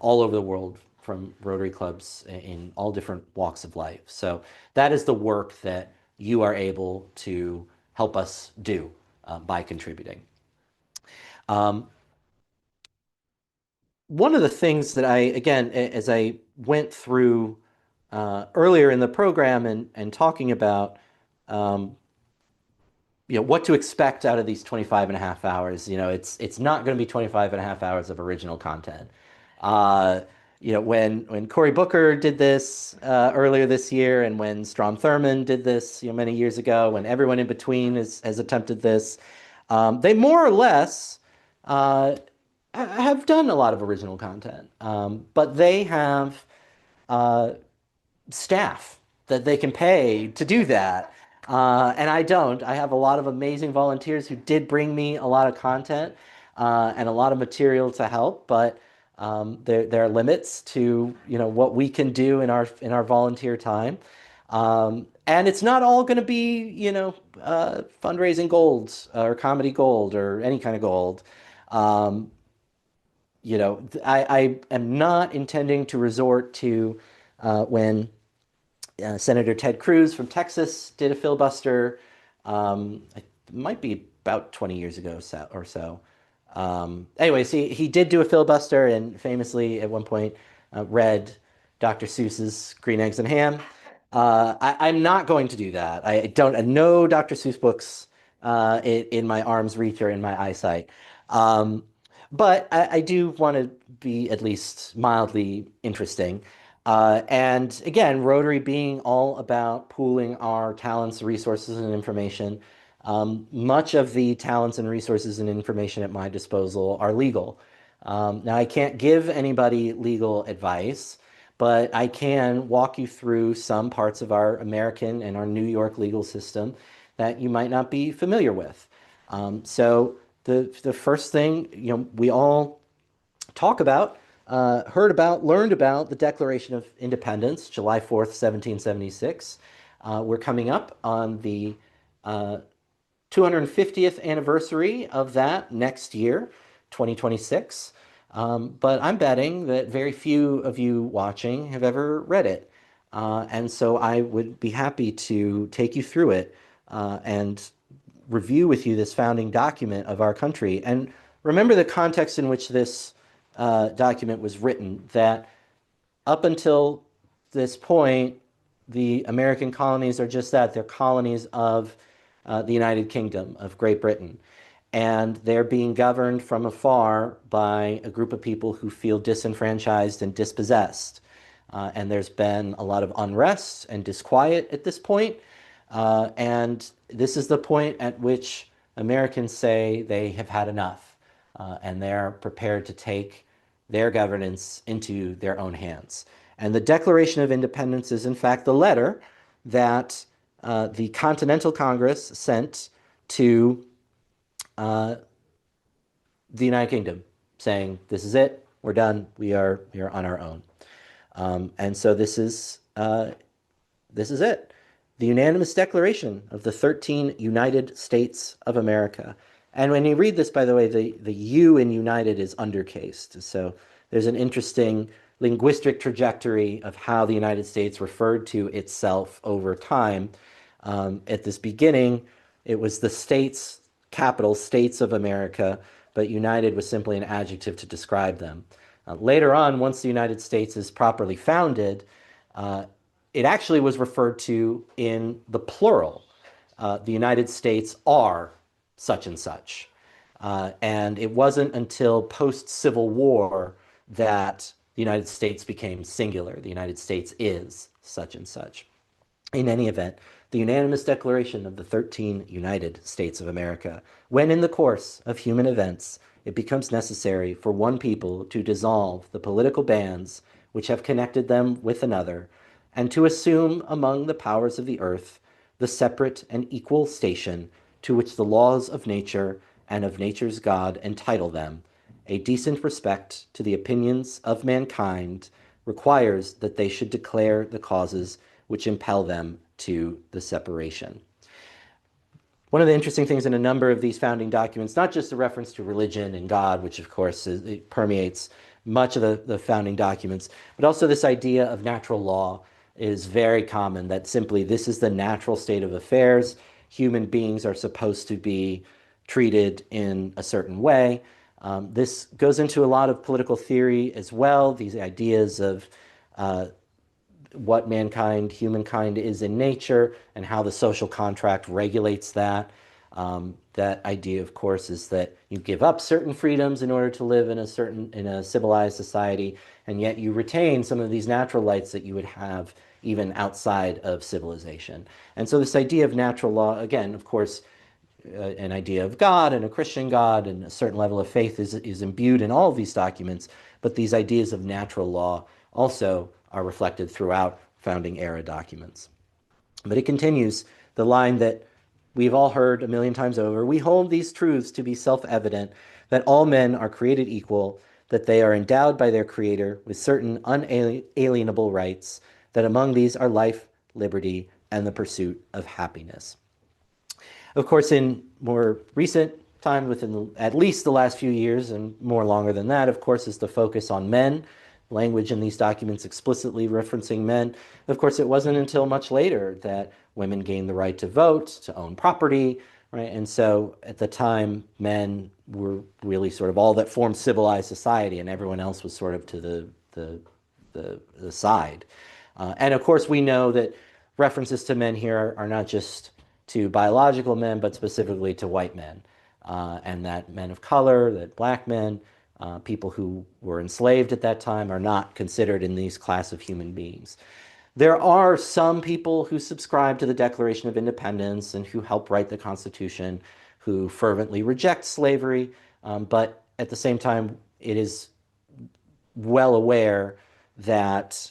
Speaker 1: all over the world from Rotary clubs in all different walks of life. So that is the work that you are able to help us do by contributing. Um, One of the things that again, as I went through earlier in the program and talking about, um, what to expect out of these 25 and a half hours, it's not going to be 25 and a half hours of original content. Uh, when Cory Booker did this earlier this year, and when Strom Thurmond did this, many years ago, when everyone in between has attempted this, they more or less uh, have done a lot of original content, but they have uh, staff that they can pay to do that. And I don't. I have a lot of amazing volunteers who did bring me a lot of content and a lot of material to help, but there are limits to what we can do in our volunteer time. And it's not all going to be fundraising gold or comedy gold or any kind of gold. Um, I am not intending to resort to when Senator Ted Cruz from Texas did a filibuster. It might be about 20 years ago or so. Anyways, he did do a filibuster and famously at one point read Dr. Seuss's Green Eggs and Ham. I'm not going to do that. I don't no Dr. Seuss books in my arm's reach or in my eyesight. Um, but I do want to be at least mildly interesting. And again, Rotary being all about pooling our talents, resources, and information, much of the talents and resources and information at my disposal are legal. Now, I can't give anybody legal advice, but I can walk you through some parts of our American and our New York legal system that you might not be familiar with. So the first thing, we all talk about, heard about, learned about the Declaration of Independence, July 4th, 1776. We're coming up on the 250th anniversary of that next year, 2026. But I'm betting that very few of you watching have ever read it. And so I would be happy to take you through it and review with you this founding document of our country. And remember the context in which this document was written, that up until this point, the American colonies are just that. They're colonies of the United Kingdom of Great Britain. And they're being governed from afar by a group of people who feel disenfranchised and dispossessed. And there's been a lot of unrest and disquiet at this point. And this is the point at which Americans say they have had enough. And they're prepared to take their governance into their own hands. And the Declaration of Independence is, in fact, the letter that the Continental Congress sent to the United Kingdom, saying, "This is it. We're done. We are on our own." And so this is it. The unanimous declaration of the 13 United States of America. And when you read this, by the way, the U in United is undercased. So there's an interesting linguistic trajectory of how the United States referred to itself over time. At this beginning, it was the states, capital states of America, but United was simply an adjective to describe them. Later on, once the United States is properly founded, it actually was referred to in the plural. The United States are such and such. And it wasn't until post-Civil War that the United States became singular. The United States is such and such. In any event, the unanimous declaration of the 13 United States of America, when in the course of human events it becomes necessary for one people to dissolve the political bands which have connected them with another, and to assume among the powers of the earth the separate and equal station to which the laws of nature and of nature's God entitle them, a decent respect to the opinions of mankind requires that they should declare the causes which impel them to the separation. One of the interesting things in a number of these founding documents, not just the reference to religion and God, which of course it permeates much of the founding documents, but also this idea of natural law is very common, that simply this is the natural state of affairs. Human beings are supposed to be treated in a certain way. This goes into a lot of political theory as well, these ideas of what mankind, humankind is in nature, and how the social contract regulates that. That idea, of course, is that you give up certain freedoms in order to live in a civilized society, and yet you retain some of these natural rights that you would have even outside of civilization. And so this idea of natural law, again, of course, an idea of God and a Christian God and a certain level of faith is imbued in all of these documents, but these ideas of natural law also are reflected throughout founding era documents. But it continues, the line that we've all heard a million times over: "We hold these truths to be self-evident, that all men are created equal, that they are endowed by their Creator with certain unalienable rights, that among these are life, liberty, and the pursuit of happiness." Of course, in more recent time, within at least the last few years, and more longer than that, of course, is the focus on men. Language in these documents explicitly referencing men. Of course, it wasn't until much later that women gained the right to vote, to own property, right? And so at the time, men were really sort of all that formed civilized society, and everyone else was sort of to the side. And of course, we know that references to men here are not just to biological men, but specifically to white men, and that men of color, that black men, people who were enslaved at that time, are not considered in these class of human beings. There are some people who subscribe to the Declaration of Independence and who help write the Constitution who fervently reject slavery, but at the same time, it is well aware that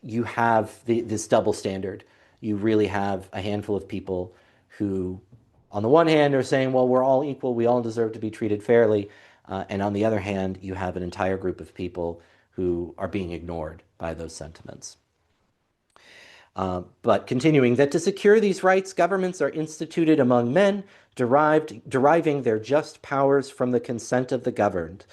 Speaker 1: you have this double standard. You really have a handful of people who, on the one hand, are saying, well, we're all equal, we all deserve to be treated fairly. And on the other hand, you have an entire group of people who are being ignored by those sentiments. But continuing, that to secure these rights, governments are instituted among men, deriving their just powers from the consent of the governed.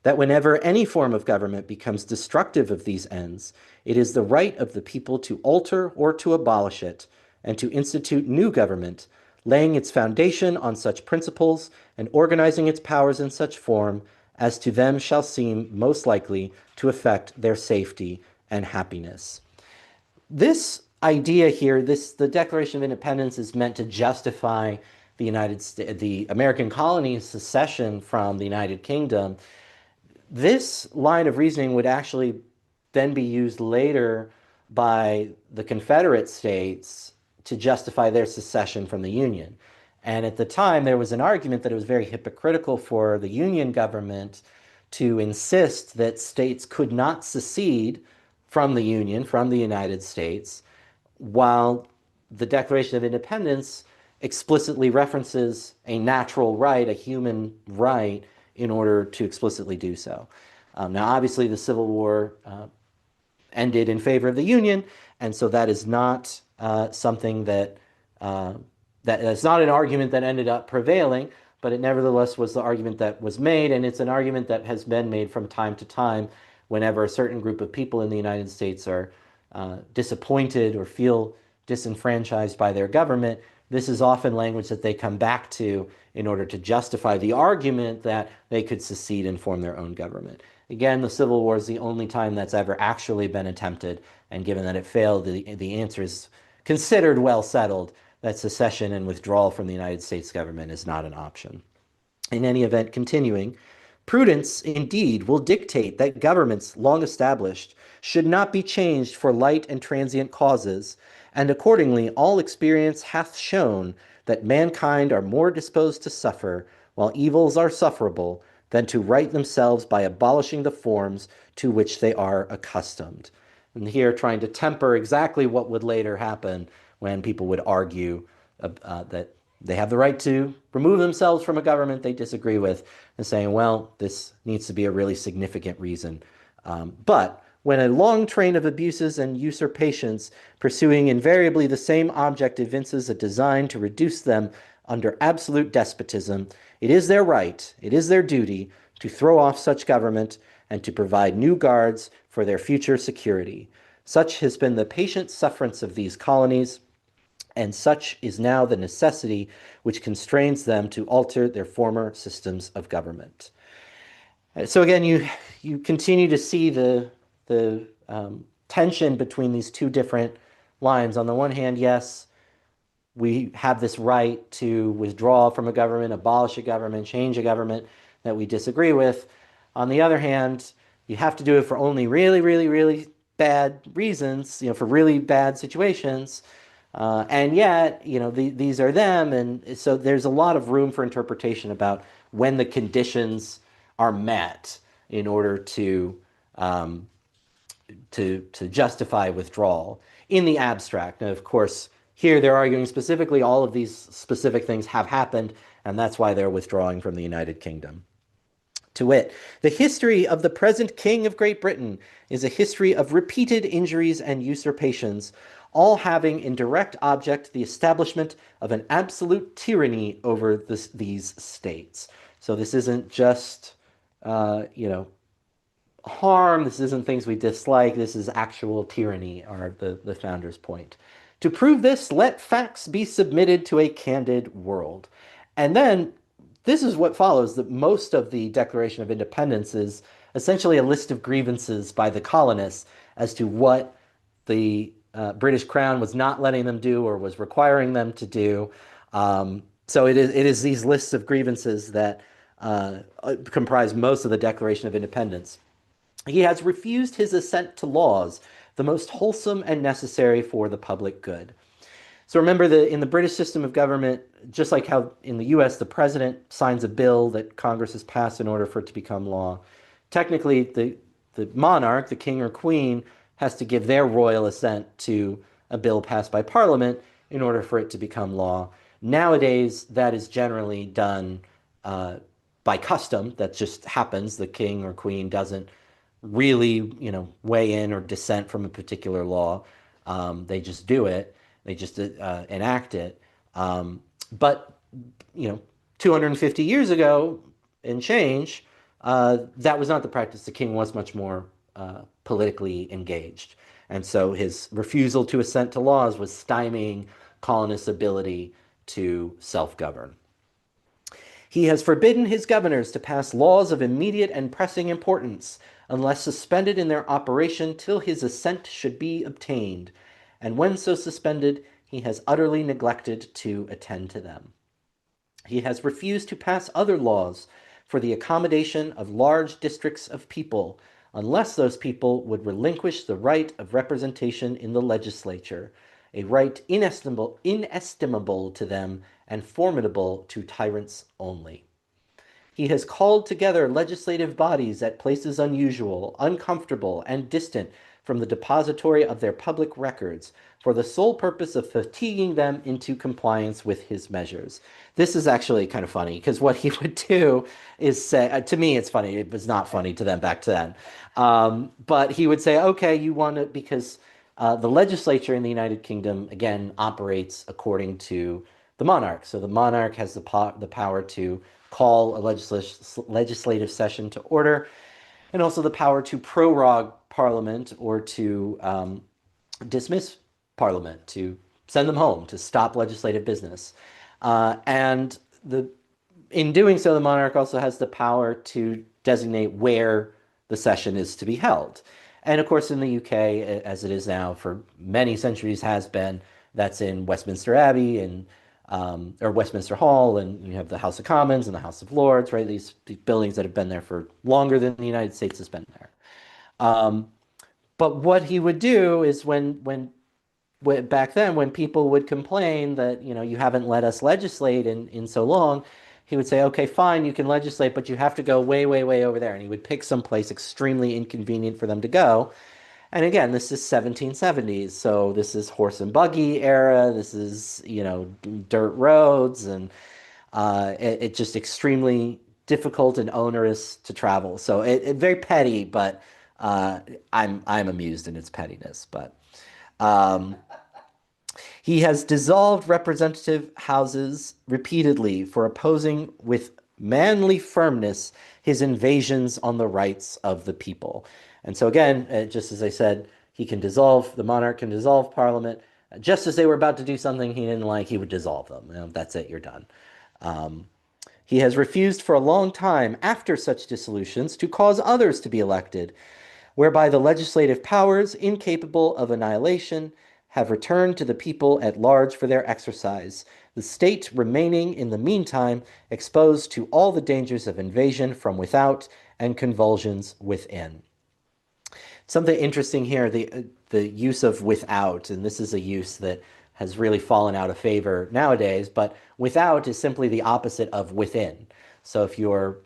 Speaker 1: That whenever any form of government becomes destructive of these ends, it is the right of the people to alter or to abolish it, and to institute new government, laying its foundation on such principles and organizing its powers in such form as to them shall seem most likely to affect their safety and happiness. This idea here, the Declaration of Independence, is meant to justify the American colonies' secession from the United Kingdom. This line of reasoning would actually then be used later by the Confederate States to justify their secession from the Union. And at the time, there was an argument that it was very hypocritical for the Union government to insist that states could not secede from the Union, from the United States, while the Declaration of Independence explicitly references a natural right, a human right, in order to explicitly do so. Now, obviously, the Civil War ended in favor of the Union, and so that is not something uh, that's not an argument that ended up prevailing, but it nevertheless was the argument that was made, and it's an argument that has been made from time to time whenever a certain group of people in the United States are disappointed or feel disenfranchised by their government. This is often language that they come back to in order to justify the argument that they could secede and form their own government. Again, the Civil War is the only time that's ever actually been attempted, and given that it failed, the answer is considered well settled that secession and withdrawal from the United States government is not an option. In any event, continuing, prudence indeed will dictate that governments long established should not be changed for light and transient causes, and accordingly all experience hath shown that mankind are more disposed to suffer, while evils are sufferable, than to right themselves by abolishing the forms to which they are accustomed. And here trying to temper exactly what would later happen when people would argue that they have the right to remove themselves from a government they disagree with, and saying, well, this needs to be a really significant reason. But when a long train of abuses and usurpations pursuing invariably the same object evinces a design to reduce them under absolute despotism, it is their right, it is their duty to throw off such government and to provide new guards for their future security. Such has been the patient sufferance of these colonies, and such is now the necessity which constrains them to alter their former systems of government. So again, you continue to see the tension between these two different lines. On the one hand, yes, we have this right to withdraw from a government, abolish a government, change a government that we disagree with. On the other hand, you have to do it for only really, really, really bad reasons, for really bad situations. And yet, these are them. And so there's a lot of room for interpretation about when the conditions are met in order um, to justify withdrawal in the abstract. And of course, here they're arguing specifically all of these specific things have happened, and that's why they're withdrawing from the United Kingdom. To wit, the history of the present King of Great Britain is a history of repeated injuries and usurpations, all having in direct object the establishment of an absolute tyranny over these states. So this isn't just, harm. This isn't things we dislike. This is actual tyranny, are the founder's point. To prove this, let facts be submitted to a candid world. And then this is what follows, that most of the Declaration of Independence is essentially a list of grievances by the colonists as to what the British Crown was not letting them do or was requiring them to do. So it is these lists of grievances that comprise most of the Declaration of Independence. He has refused his assent to laws, the most wholesome and necessary for the public good. So remember that in the British system of government, just like how in the US the president signs a bill that Congress has passed in order for it to become law, technically the monarch, the king or queen, has to give their royal assent to a bill passed by Parliament in order for it to become law. Nowadays, that is generally done by custom. That just happens. The king or queen doesn't really, weigh in or dissent from a particular law. They just do it. They just enact it. But 250 years ago and change, that was not the practice. The king was much more politically engaged. And so his refusal to assent to laws was stymieing colonists' ability to self-govern. He has forbidden his governors to pass laws of immediate and pressing importance, unless suspended in their operation till his assent should be obtained, and when so suspended, he has utterly neglected to attend to them. He has refused to pass other laws for the accommodation of large districts of people, unless those people would relinquish the right of representation in the legislature, a right inestimable to them and formidable to tyrants only. He has called together legislative bodies at places unusual, uncomfortable, and distant from the depository of their public records for the sole purpose of fatiguing them into compliance with his measures. This is actually kind of funny because what he would do is say, to me, it's funny. It was not funny to them back then. But he would say, okay, you want to, because the legislature in the United Kingdom, again, operates according to the monarch. So the monarch has the power to call a legislative session to order, and also the power to prorogue parliament or to dismiss parliament, to send them home, to stop legislative business. And in doing so, the monarch also has the power to designate where the session is to be held. And of course, in the UK, as it is now for many centuries has been, that's in Westminster Abbey and or Westminster Hall, and you have the House of Commons and the House of Lords, right? These buildings that have been there for longer than the United States has been there. But what he would do is when back then, when people would complain that, you haven't let us legislate in so long, he would say, okay, fine, you can legislate, but you have to go way, way, way over there. And he would pick some place extremely inconvenient for them to go. And again, this is 1770s, so this is horse and buggy era. This is, dirt roads, and it just extremely difficult and onerous to travel. So it very petty, but I'm amused in its pettiness. But um, he has dissolved representative houses repeatedly for opposing with manly firmness his invasions on the rights of the people. And so again, just as I said, the monarch can dissolve parliament. Just as they were about to do something he didn't like, he would dissolve them. That's it, you're done. He has refused for a long time after such dissolutions to cause others to be elected, whereby the legislative powers, incapable of annihilation, have returned to the people at large for their exercise, the state remaining in the meantime exposed to all the dangers of invasion from without and convulsions within. Something interesting here, the use of without, and this is a use that has really fallen out of favor nowadays, but without is simply the opposite of within. So if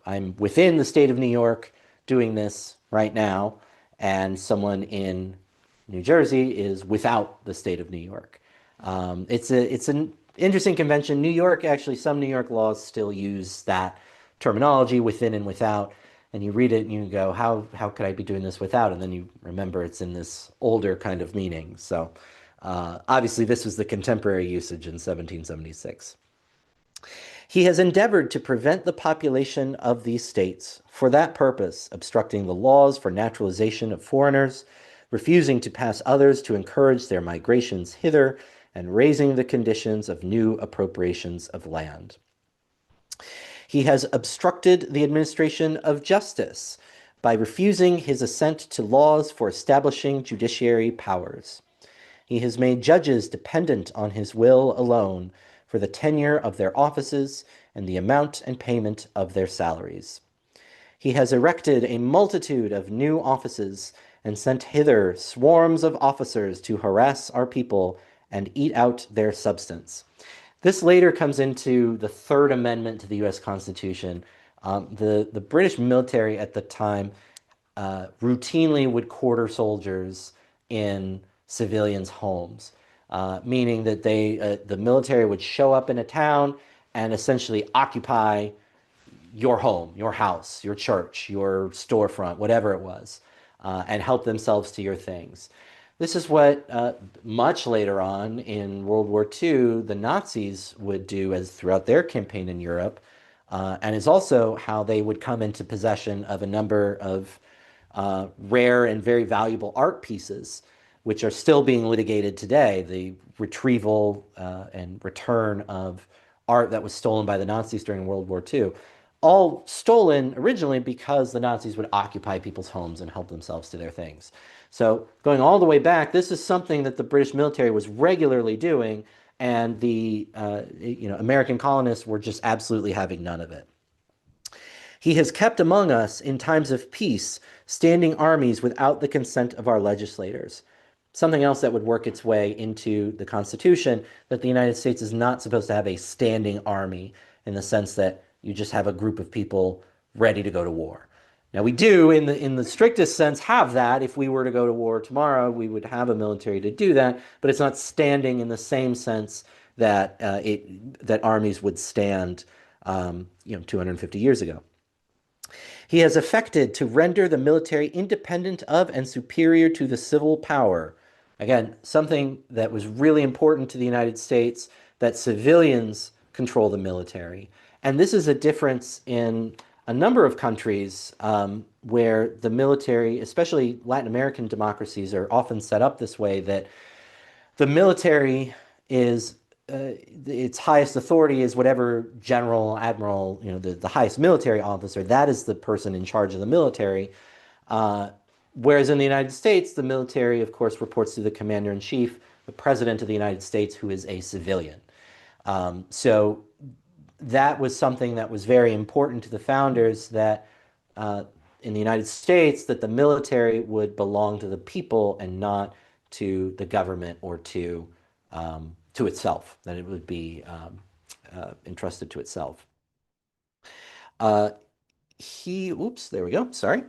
Speaker 1: I'm within the state of New York doing this right now, and someone in New Jersey is without the state of New York. It's an interesting convention. New York, actually, some New York laws still use that terminology, within and without. And you read it and you go, how could I be doing this without? And then you remember it's in this older kind of meaning. So obviously this was the contemporary usage in 1776. He has endeavored to prevent the population of these states for that purpose, obstructing the laws for naturalization of foreigners, refusing to pass others to encourage their migrations hither, and raising the conditions of new appropriations of land. He has obstructed the administration of justice by refusing his assent to laws for establishing judiciary powers. He has made judges dependent on his will alone for the tenure of their offices and the amount and payment of their salaries. He has erected a multitude of new offices and sent hither swarms of officers to harass our people and eat out their substance. This later comes into the Third Amendment to the U.S. Constitution. The British military at the time routinely would quarter soldiers in civilians' homes, meaning that the military would show up in a town and essentially occupy your home, your house, your church, your storefront, whatever it was, and help themselves to your things. This is what much later on in World War II, the Nazis would do as throughout their campaign in Europe, and is also how they would come into possession of a number of rare and very valuable art pieces, which are still being litigated today. The retrieval and return of art that was stolen by the Nazis during World War II. All stolen originally because the Nazis would occupy people's homes and help themselves to their things. So going all the way back, this is something that the British military was regularly doing, and the American colonists were just absolutely having none of it. He has kept among us in times of peace standing armies without the consent of our legislators. Something else that would work its way into the Constitution, that the United States is not supposed to have a standing army in the sense that you just have a group of people ready to go to war. Now we do, in the strictest sense, have that. If we were to go to war tomorrow, we would have a military to do that, but it's not standing in the same sense that that armies would stand, 250 years ago. He has effected to render the military independent of and superior to the civil power. Again, something that was really important to the United States, that civilians control the military. And this is a difference in a number of countries where the military, especially Latin American democracies, are often set up this way that the military is its highest authority is whatever general, admiral, the highest military officer. That is the person in charge of the military. Uh, Whereas in the United States, the military, of course, reports to the commander in chief, the president of the United States, who is a civilian. So that was something that was very important to the founders, that uh, in the United States, that the military would belong to the people and not to the government or to itself, that it would be entrusted to itself. Uh, Oops, there we go, sorry.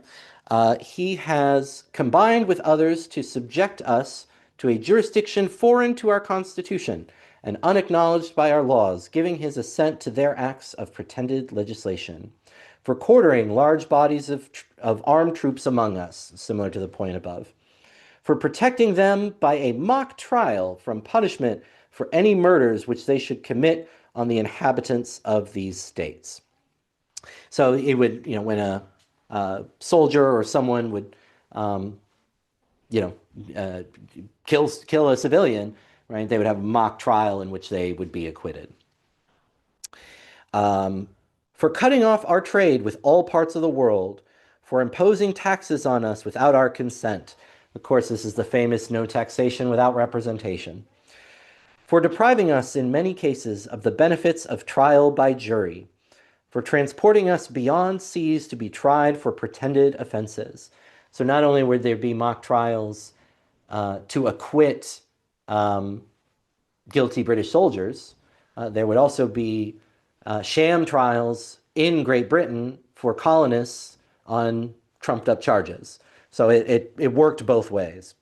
Speaker 1: He has combined with others to subject us to a jurisdiction foreign to our Constitution and unacknowledged by our laws, giving his assent to their acts of pretended legislation, for quartering large bodies of armed troops among us, similar to the point above, for protecting them by a mock trial from punishment for any murders which they should commit on the inhabitants of these states. So it would, when a soldier or someone would, um, you know, uh, kill a civilian, right? They would have a mock trial in which they would be acquitted. Um, for cutting off our trade with all parts of the world, for imposing taxes on us without our consent. Of course, this is the famous no taxation without representation. For depriving us in many cases of the benefits of trial by jury, for transporting us beyond seas to be tried for pretended offenses. So not only would there be mock trials to acquit um, guilty British soldiers, there would also be sham trials in Great Britain for colonists on trumped up charges. So it worked both ways.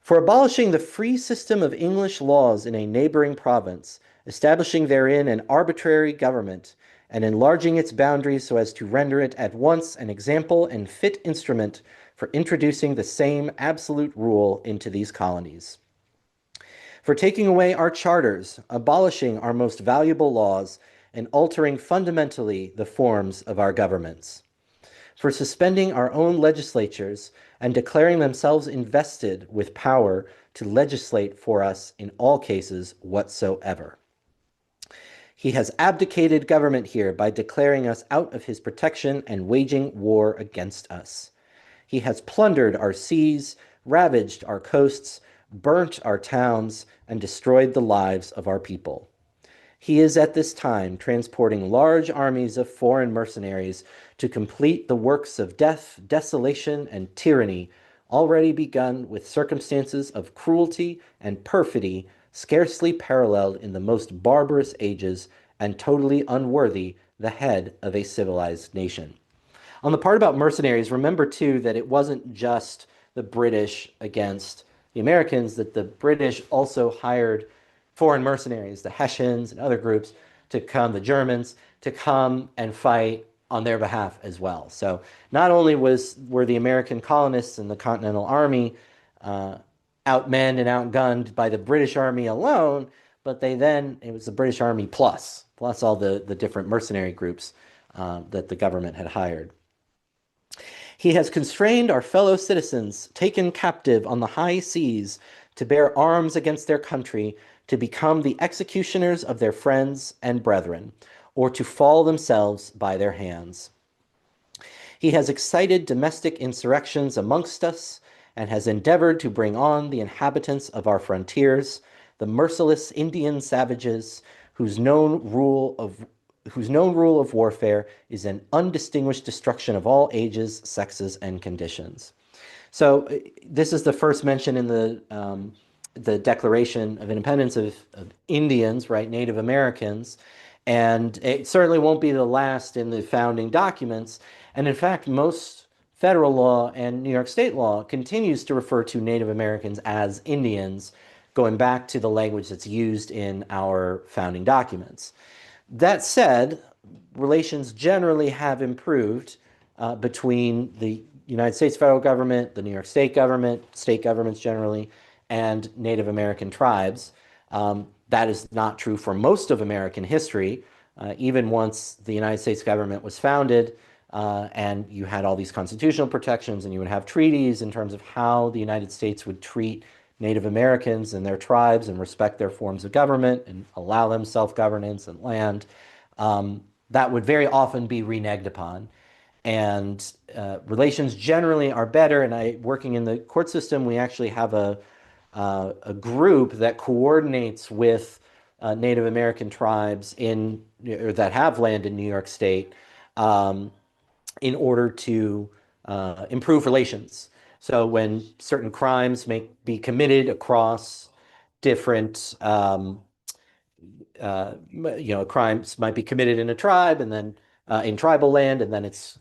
Speaker 1: For abolishing the free system of English laws in a neighboring province, establishing therein an arbitrary government, and enlarging its boundaries so as to render it at once an example and fit instrument for introducing the same absolute rule into these colonies. For taking away our charters, abolishing our most valuable laws, and altering fundamentally the forms of our governments. For suspending our own legislatures and declaring themselves invested with power to legislate for us in all cases whatsoever. He has abdicated government here by declaring us out of his protection and waging war against us. He has plundered our seas, ravaged our coasts, burnt our towns, and destroyed the lives of our people. He is at this time transporting large armies of foreign mercenaries to complete the works of death, desolation, and tyranny already begun with circumstances of cruelty and perfidy scarcely paralleled in the most barbarous ages and totally unworthy the head of a civilized nation. On the part about mercenaries, remember too that it wasn't just the British against the Americans, that the British also hired foreign mercenaries, the Hessians and other groups, to come, the Germans, to come and fight on their behalf as well. So not only were the American colonists and the Continental Army outmanned and outgunned by the British Army alone, but it was the British Army plus all the different mercenary groups that the government had hired. He has constrained our fellow citizens, taken captive on the high seas, to bear arms against their country, to become the executioners of their friends and brethren, or to fall themselves by their hands. He has excited domestic insurrections amongst us, and has endeavored to bring on the inhabitants of our frontiers, the merciless Indian savages, whose known rule of warfare is an undistinguished destruction of all ages, sexes, and conditions. So this is the first mention in the Declaration of Independence of Indians, right, Native Americans, and it certainly won't be the last in the founding documents. And in fact, most federal law and New York state law continues to refer to Native Americans as Indians, going back to the language that's used in our founding documents. That said, relations generally have improved between the United States federal government, the New York state governments generally, and Native American tribes. That is not true for most of American history. Even once the United States government was founded, and you had all these constitutional protections, and you would have treaties in terms of how the United States would treat Native Americans and their tribes and respect their forms of government and allow them self-governance and land, that would very often be reneged upon. And relations generally are better. And working in the court system, we actually have a group that coordinates with Native American tribes or that have land in New York State, um, in order to improve relations. So when certain crimes may be committed across different, crimes might be committed in a tribe and then in tribal land, and then it's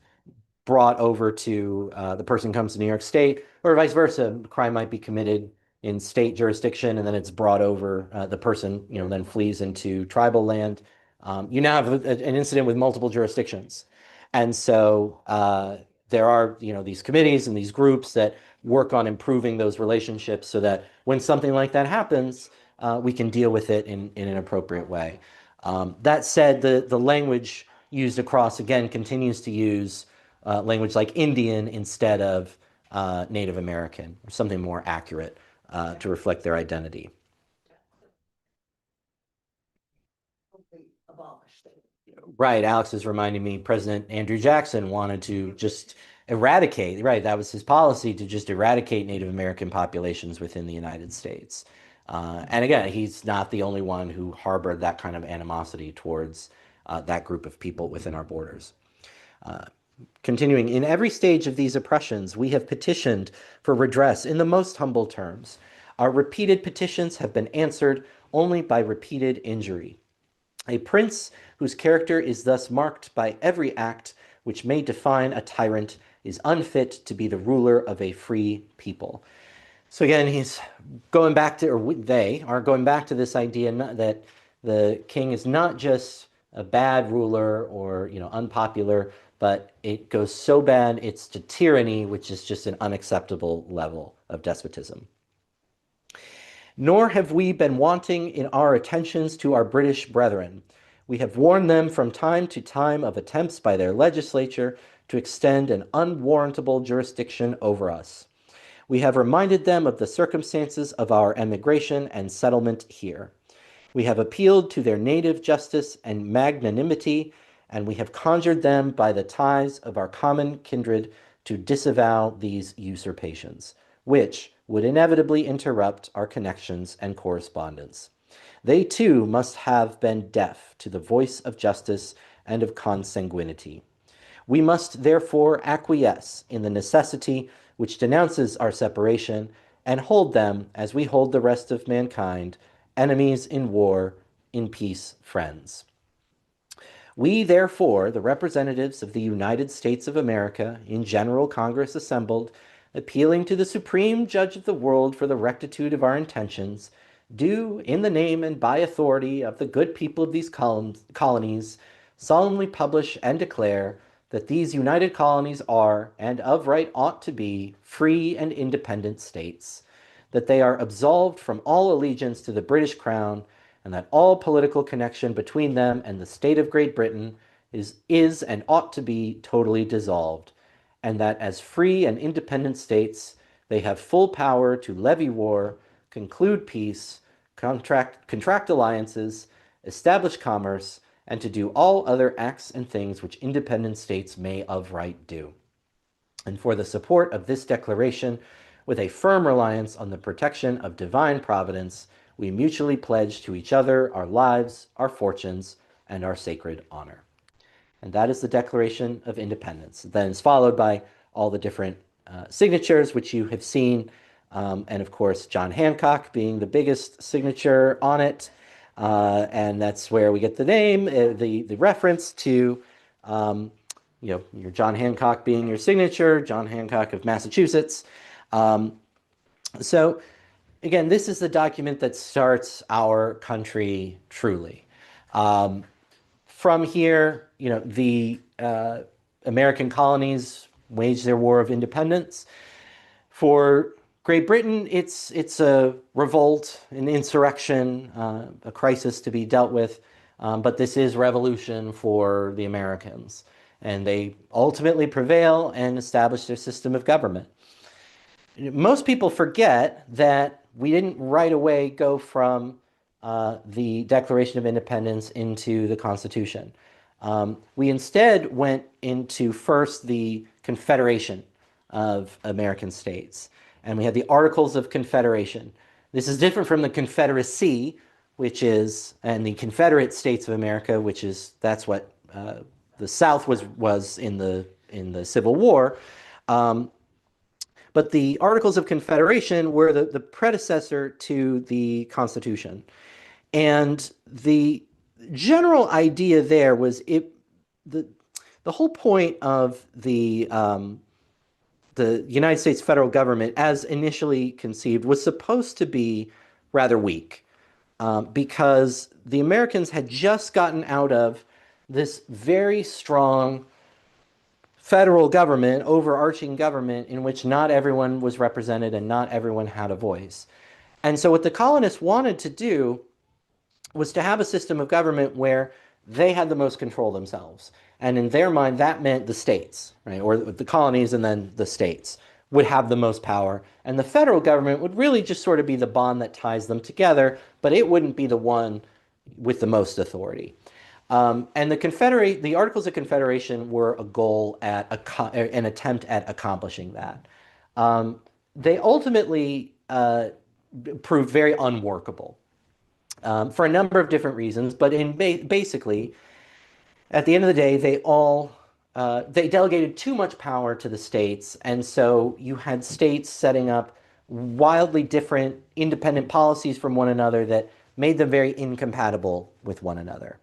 Speaker 1: brought over to the person comes to New York State, or vice versa. Crime might be committed in state jurisdiction, and then it's brought over. The person, then flees into tribal land. You now have an incident with multiple jurisdictions, and so there are, these committees and these groups that work on improving those relationships so that when something like that happens, we can deal with it in an appropriate way. That said, the language used across again continues to use language like Indian instead of Native American, or something more accurate to reflect their identity. Right, Alex is reminding me President Andrew Jackson wanted to just eradicate, right, that was his policy, to just eradicate Native American populations within the United States. And again, he's not the only one who harbored that kind of animosity towards that group of people within our borders. Continuing, in every stage of these oppressions, we have petitioned for redress in the most humble terms. Our repeated petitions have been answered only by repeated injury. A prince whose character is thus marked by every act which may define a tyrant is unfit to be the ruler of a free people. So again, he's going back to, or they are going back to this idea that the king is not just a bad ruler or, unpopular, but it goes so bad it's to tyranny, which is just an unacceptable level of despotism. Nor have we been wanting in our attentions to our British brethren. We have warned them from time to time of attempts by their legislature to extend an unwarrantable jurisdiction over us. We have reminded them of the circumstances of our emigration and settlement here. We have appealed to their native justice and magnanimity, and we have conjured them by the ties of our common kindred to disavow these usurpations, which would inevitably interrupt our connections and correspondence. They too must have been deaf to the voice of justice and of consanguinity. We must therefore acquiesce in the necessity which denounces our separation and hold them, as we hold the rest of mankind, enemies in war, in peace friends. We, therefore, the representatives of the United States of America, in General Congress assembled, appealing to the Supreme Judge of the world for the rectitude of our intentions, do, in the name and by authority of the good people of these colonies, solemnly publish and declare that these united colonies are, and of right ought to be, free and independent states, that they are absolved from all allegiance to the British Crown, and that all political connection between them and the state of Great Britain is and ought to be totally dissolved, and that as free and independent states, they have full power to levy war, conclude peace, contract alliances, establish commerce, and to do all other acts and things which independent states may of right do. And for the support of this declaration, with a firm reliance on the protection of divine providence, we mutually pledge to each other our lives, our fortunes, and our sacred honor. And that is the Declaration of Independence. Then it's followed by all the different signatures, which you have seen, and of course, John Hancock being the biggest signature on it. And that's where we get the name, the reference to your John Hancock being your signature, John Hancock of Massachusetts. Um, so again, this is the document that starts our country truly. Um, from here, the American colonies waged their war of independence. For Great Britain, it's a revolt, an insurrection, a crisis to be dealt with. But this is revolution for the Americans, and they ultimately prevail and establish their system of government. Most people forget that we didn't right away go from the Declaration of Independence into the Constitution. We instead went into first the Confederation of American States, and we had the Articles of Confederation. This is different from the Confederacy, and the Confederate States of America, that's what the South was in the Civil War. Um, but the Articles of Confederation were the predecessor to the Constitution. And the general idea there was the, the whole point of the United States federal government, as initially conceived, was supposed to be rather weak because the Americans had just gotten out of this very strong federal government, overarching government, in which not everyone was represented and not everyone had a voice. And so, what the colonists wanted to do was to have a system of government where they had the most control themselves. And in their mind, that meant the states, right? Or the colonies and then the states would have the most power. And the federal government would really just sort of be the bond that ties them together, but it wouldn't be the one with the most authority. And the Articles of Confederation were a goal an attempt at accomplishing that. They ultimately proved very unworkable for a number of different reasons, but basically, at the end of the day, they delegated too much power to the states, and so you had states setting up wildly different independent policies from one another that made them very incompatible with one another.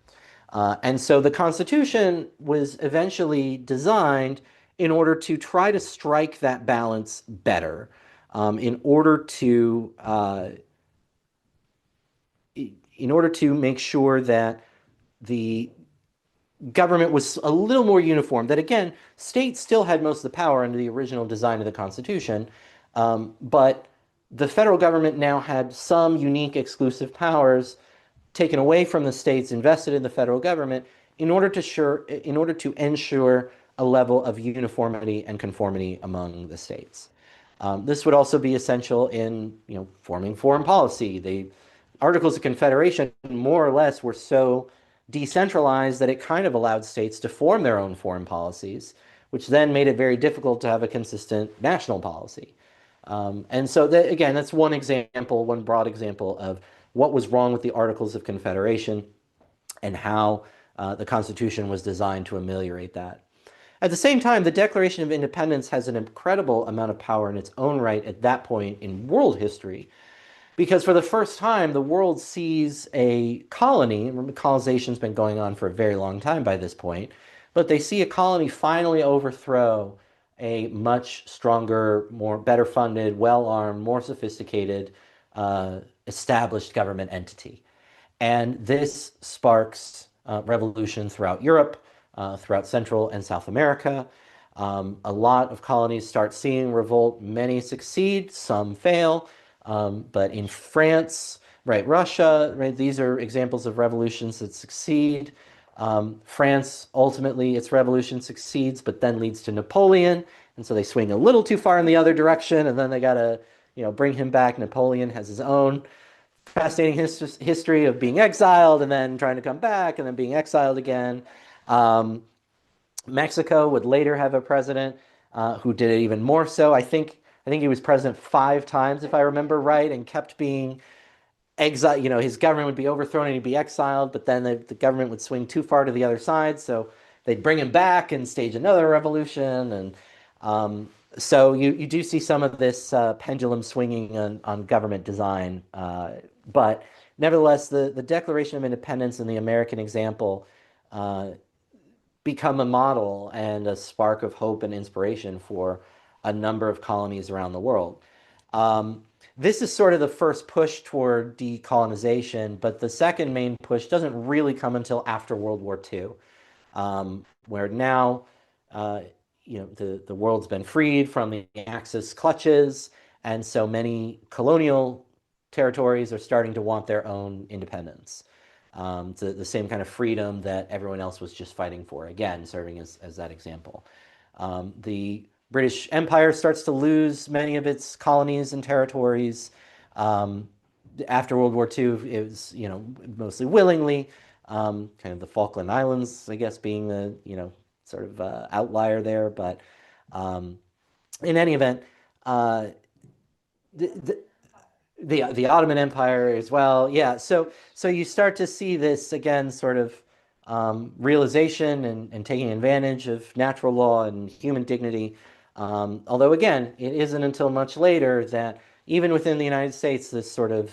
Speaker 1: And so the Constitution was eventually designed in order to try to strike that balance better, in order to make sure that the government was a little more uniform. That again, states still had most of the power under the original design of the Constitution, but the federal government now had some unique exclusive powers taken away from the states, invested in the federal government, in order to ensure a level of uniformity and conformity among the states. This would also be essential in forming foreign policy. The Articles of Confederation more or less were so decentralized that it kind of allowed states to form their own foreign policies, which then made it very difficult to have a consistent national policy. And so again, that's one broad example of what was wrong with the Articles of Confederation and how the Constitution was designed to ameliorate that. At the same time, the Declaration of Independence has an incredible amount of power in its own right at that point in world history, because for the first time, the world sees a colony. Colonization's been going on for a very long time by this point, but they see a colony finally overthrow a much stronger, better funded, well-armed, more sophisticated, established government entity. And this sparks revolution throughout Europe, throughout Central and South America. A lot of colonies start seeing revolt. Many succeed, some fail. But in France, right, Russia, right, these are examples of revolutions that succeed. France, ultimately, its revolution succeeds, but then leads to Napoleon. And so they swing a little too far in the other direction, and then they got to, bring him back. Napoleon has his own fascinating history of being exiled and then trying to come back and then being exiled again. Mexico would later have a president who did it even more so. I think he was president 5 times, if I remember right, and kept being exiled. His government would be overthrown and he'd be exiled, but then the government would swing too far to the other side, so they'd bring him back and stage another revolution. And so you do see some of this pendulum swinging on government design. But nevertheless, the Declaration of Independence and the American example become a model and a spark of hope and inspiration for a number of colonies around the world. Um, this is sort of the first push toward decolonization, but the second main push doesn't really come until after World War II, where now uh, the world's been freed from the Axis clutches, and so many colonial territories are starting to want their own independence. The same kind of freedom that everyone else was just fighting for, again, serving as that example. The British Empire starts to lose many of its colonies and territories. Um, After World War II, it was, mostly willingly. Kind of the Falkland Islands, I guess, being the, sort of outlier there. But um, in any event, uh, the, the, the Ottoman Empire as well. Yeah, so you start to see this again, sort of realization and taking advantage of natural law and human dignity. Although again, it isn't until much later that even within the United States, this sort of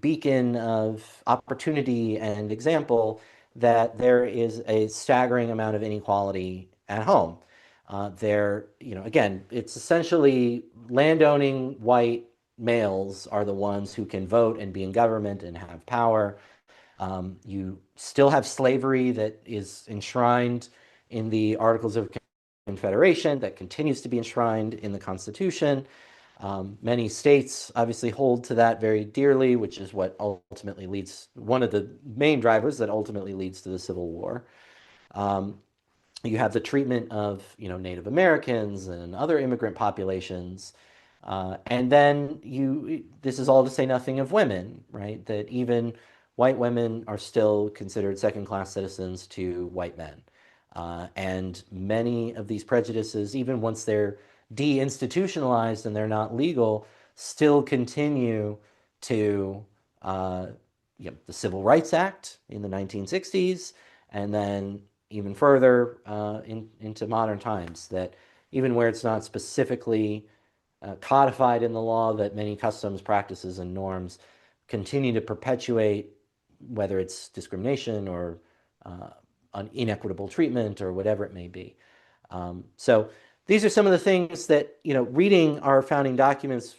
Speaker 1: beacon of opportunity and example, that there is a staggering amount of inequality at home. Again, it's essentially landowning white males are the ones who can vote and be in government and have power. You still have slavery that is enshrined in the Articles of Confederation, that continues to be enshrined in the Constitution. Many states obviously hold to that very dearly, which is what ultimately leads, one of the main drivers that ultimately leads to the Civil War. Um, you have the treatment of Native Americans and other immigrant populations, and then this is all to say nothing of women, right? That even white women are still considered second-class citizens to white men, and many of these prejudices, even once they're deinstitutionalized and they're not legal, still continue to uh, the Civil Rights Act in the 1960s, and then even further into modern times, that even where it's not specifically codified in the law, that many customs, practices, and norms continue to perpetuate, whether it's discrimination or uh, inequitable treatment or whatever it may be. So these are some of the things that, reading our founding documents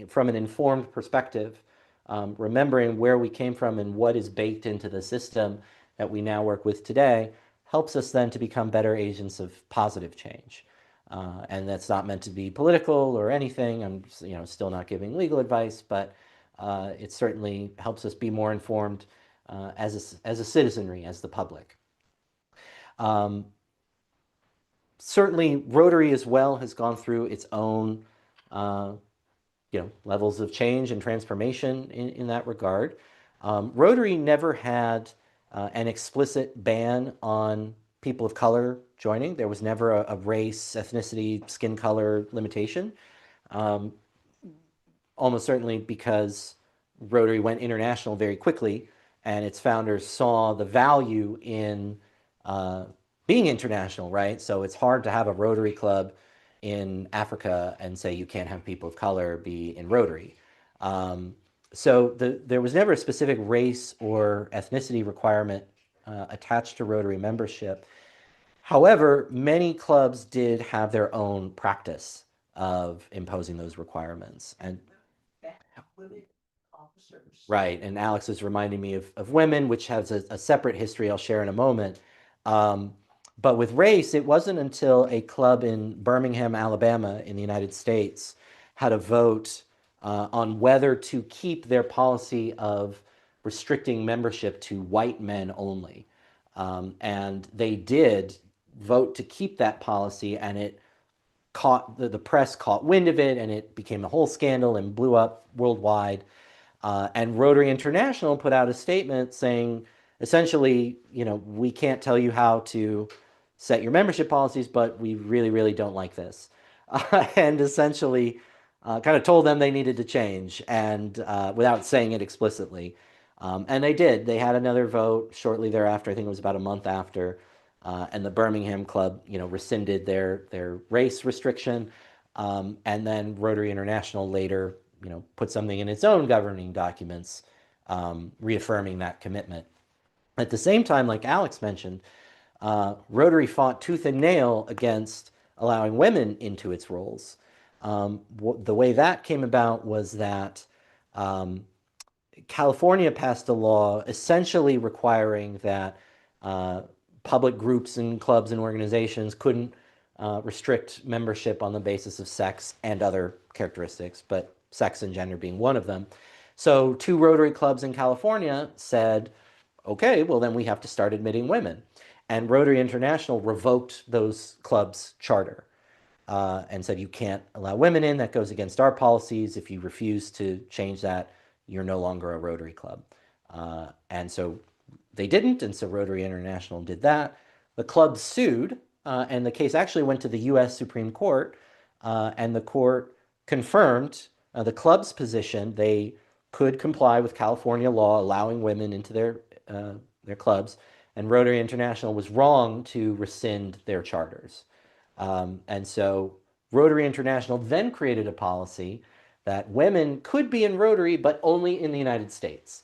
Speaker 1: from an informed perspective, remembering where we came from and what is baked into the system that we now work with today, helps us then to become better agents of positive change. And that's not meant to be political or anything. I'm, still not giving legal advice, but it certainly helps us be more informed as a citizenry, as the public. Um, Certainly, Rotary as well has gone through its own, uh, levels of change and transformation in that regard. Rotary never had an explicit ban on people of color joining. There was never a race, ethnicity, skin color limitation. Um, Almost certainly because Rotary went international very quickly, and its founders saw the value in uh, being international, right? So it's hard to have a Rotary club in Africa and say you can't have people of color be in Rotary. Um, there was never a specific race or ethnicity requirement attached to Rotary membership. However, many clubs did have their own practice of imposing those requirements. And right, and Alex is reminding me of women, which has a separate history I'll share in a moment. Um, but with race, it wasn't until a club in Birmingham, Alabama, in the United States, had a vote on whether to keep their policy of restricting membership to white men only. And they did vote to keep that policy, and it caught the press caught wind of it, and it became a whole scandal and blew up worldwide. And Rotary International put out a statement saying, essentially, we can't tell you how to set your membership policies, but we really, really don't like this. And essentially kind of told them they needed to change, and without saying it explicitly. And they did. They had another vote shortly thereafter. I think it was about a month after. And the Birmingham Club, rescinded their race restriction. And then Rotary International later, put something in its own governing documents, reaffirming that commitment. At the same time, like Alex mentioned, Rotary fought tooth and nail against allowing women into its roles. The way that came about was that um, California passed a law essentially requiring that uh, public groups and clubs and organizations couldn't restrict membership on the basis of sex and other characteristics, but sex and gender being one of them. So, two Rotary clubs in California said, okay, well, then we have to start admitting women. And Rotary International revoked those clubs' charter and said, you can't allow women in. That goes against our policies. If you refuse to change that, you're no longer a Rotary Club. And so they didn't. And so Rotary International did that. The club sued, and the case actually went to the US Supreme Court. And the court confirmed the club's position. They could comply with California law allowing women into their clubs. And Rotary International was wrong to rescind their charters. And so Rotary International then created a policy that women could be in Rotary, but only in the United States.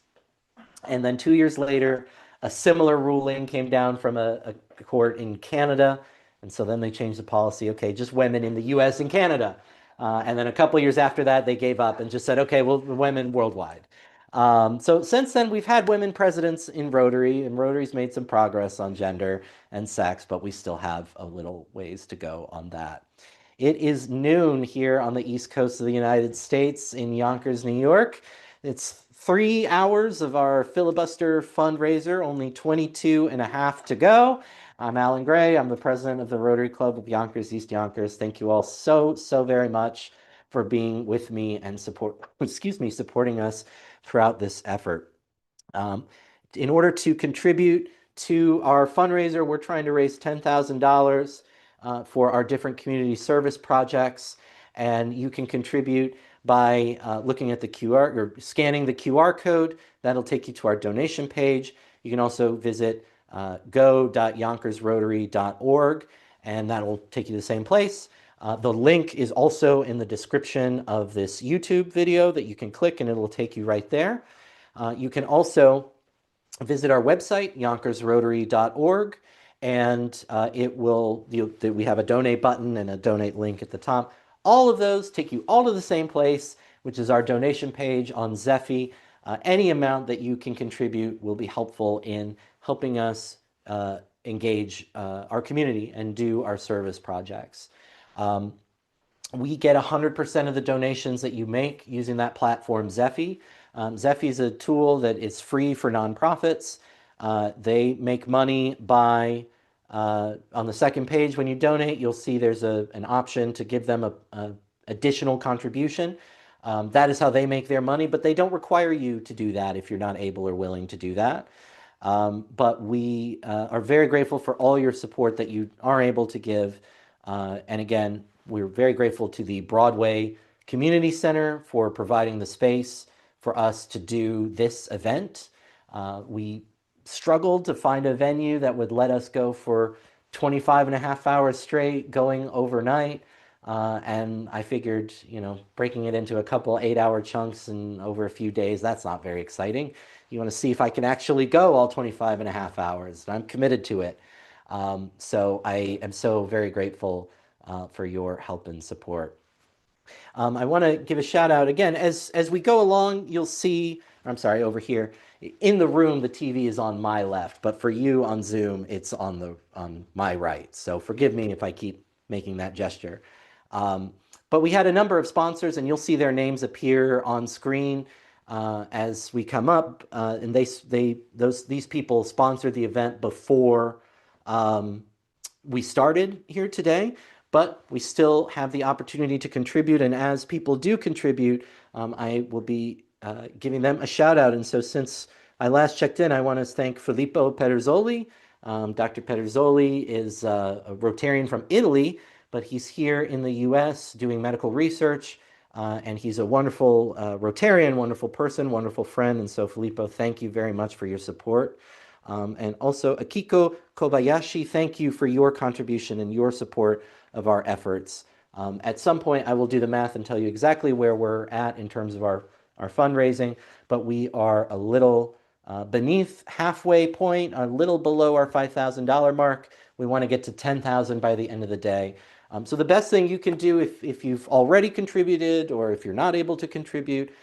Speaker 1: And then 2 years later, a similar ruling came down from a court in Canada. And so then they changed the policy. Okay, just women in the US and Canada. And then a couple years after that, they gave up and just said, okay, well, women worldwide. So since then, we've had women presidents in Rotary, and Rotary's made some progress on gender and sex, but we still have a little ways to go on that. It is noon here on the East Coast of the United States in Yonkers, New York. It's 3 hours of our filibuster fundraiser, only 22 and a half to go. I'm Alan Gray. I'm the president of the Rotary Club of Yonkers-East Yonkers. Thank you all so very much for being with me and supporting us throughout this effort. Um, in order to contribute to our fundraiser, we're trying to raise $10,000 for our different community service projects, and you can contribute by looking at the QR or scanning the QR code. That'll take you to our donation page. You can also visit go.yonkersrotary.org, and that'll take you to the same place. The link is also in the description of this YouTube video that you can click, and it'll take you right there. You can also visit our website, yonkersrotary.org, and we have a donate button and a donate link at the top. All of those take you all to the same place, which is our donation page on Zephy. Any amount that you can contribute will be helpful in helping us engage our community and do our service projects. We get 100% of the donations that you make using that platform, Zephy. Zephy is a tool that is free for nonprofits. They make money by, on the second page when you donate, you'll see there's an option to give them a additional contribution. That is how they make their money, but they don't require you to do that if you're not able or willing to do that. But we are very grateful for all your support that you are able to give. And again, we're very grateful to the Broadway Community Center for providing the space for us to do this event. We struggled to find a venue that would let us go for 25 and a half hours straight, going overnight. And I figured, breaking it into a couple 8-hour chunks and over a few days, that's not very exciting. You want to see if I can actually go all 25 and a half hours. I'm committed to it. So I am so very grateful for your help and support. I want to give a shout out again as we go along. You'll see, I'm sorry, over here in the room, the TV is on my left, but for you on Zoom, it's on my right. So forgive me if I keep making that gesture. But we had a number of sponsors, and you'll see their names appear on screen as we come up. And these people sponsored the event before we started here today, but we still have the opportunity to contribute. And as people do contribute, I will be giving them a shout out. And so since I last checked in, I want to thank Filippo Pederzoli. Dr. Pederzoli is a Rotarian from Italy, but he's here in the US doing medical research. And he's a wonderful Rotarian, wonderful person, wonderful friend. And so Filippo, thank you very much for your support. And also Akiko Kobayashi, thank you for your contribution and your support of our efforts. At some point, I will do the math and tell you exactly where we're at in terms of our fundraising, but we are a little beneath halfway point, a little below our $5,000 mark. We want to get to 10,000 by the end of the day. So the best thing you can do if you've already contributed or if you're not able to contribute,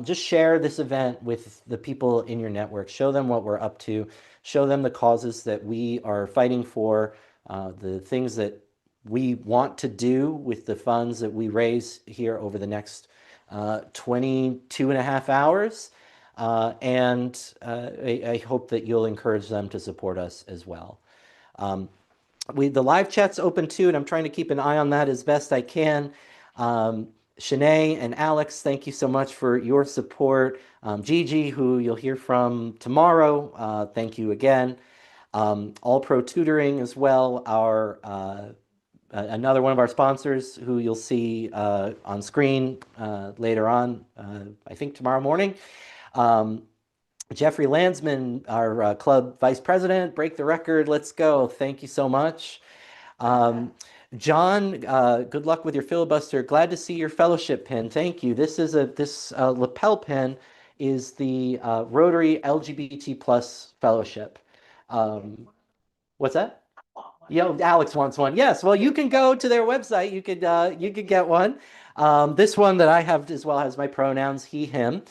Speaker 1: just share this event with the people in your network. Show them what we're up to. Show them the causes that we are fighting for, the things that we want to do with the funds that we raise here over the next 22 and a half hours. I hope that you'll encourage them to support us as well. The live chat's open too, and I'm trying to keep an eye on that as best I can. Shanae and Alex, thank you so much for your support. Gigi, who you'll hear from tomorrow, thank you again. All Pro Tutoring as well, another one of our sponsors who you'll see on screen later on, I think tomorrow morning. Jeffrey Landsman, our club vice president, break the record. Let's go. Thank you so much. John, good luck with your filibuster. Glad to see your fellowship pin. Thank you. This lapel pin is the Rotary LGBT plus fellowship. What's that? Yo, Alex wants one. Yes. Well, you can go to their website. You could get one. This one that I have as well has my pronouns he, him.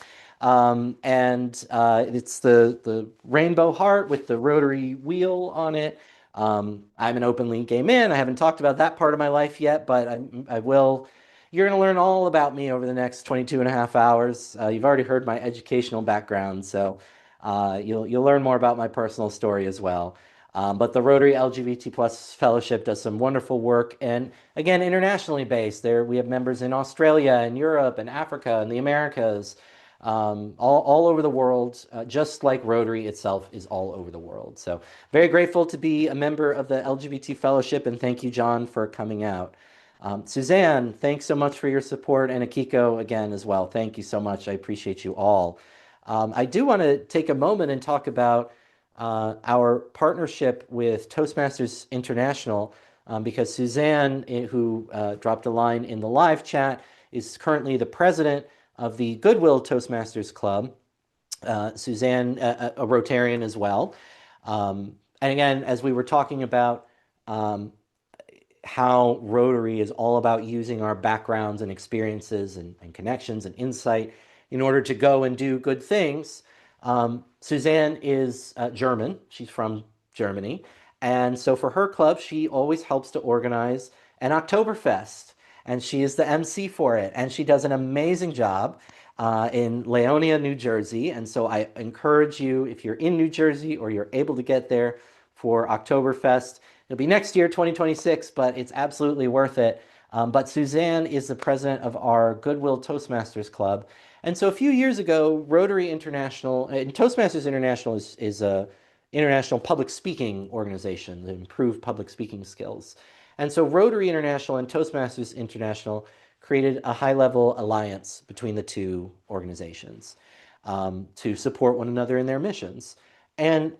Speaker 1: It's the rainbow heart with the rotary wheel on it. I'm an openly gay man. I haven't talked about that part of my life yet, but I will. You're going to learn all about me over the next 22 and a half hours. You've already heard my educational background, so you'll learn more about my personal story as well. But the Rotary LGBT Plus Fellowship does some wonderful work, and again, internationally based. There we have members in Australia and Europe and Africa and the Americas, all over the world, just like Rotary itself is all over the world. So very grateful to be a member of the LGBT Fellowship, and thank you, John, for coming out. Suzanne, thanks so much for your support, and Akiko again as well. Thank you so much. I appreciate you all. I do want to take a moment and talk about our partnership with Toastmasters International, because Suzanne, who dropped a line in the live chat, is currently the president of the Goodwill Toastmasters Club. Suzanne, a Rotarian as well. And again, as we were talking about how Rotary is all about using our backgrounds and experiences and connections and insight in order to go and do good things. Suzanne is German. She's from Germany. And so for her club, she always helps to organize an Oktoberfest. And she is the MC for it. And she does an amazing job in Leonia, New Jersey. And so I encourage you, if you're in New Jersey or you're able to get there for Oktoberfest, it'll be next year, 2026, but it's absolutely worth it. But Suzanne is the president of our Goodwill Toastmasters Club. And so a few years ago, Rotary International, and Toastmasters International is a international public speaking organization that improve public speaking skills. And so Rotary International and Toastmasters International created a high-level alliance between the two organizations to support one another in their missions. And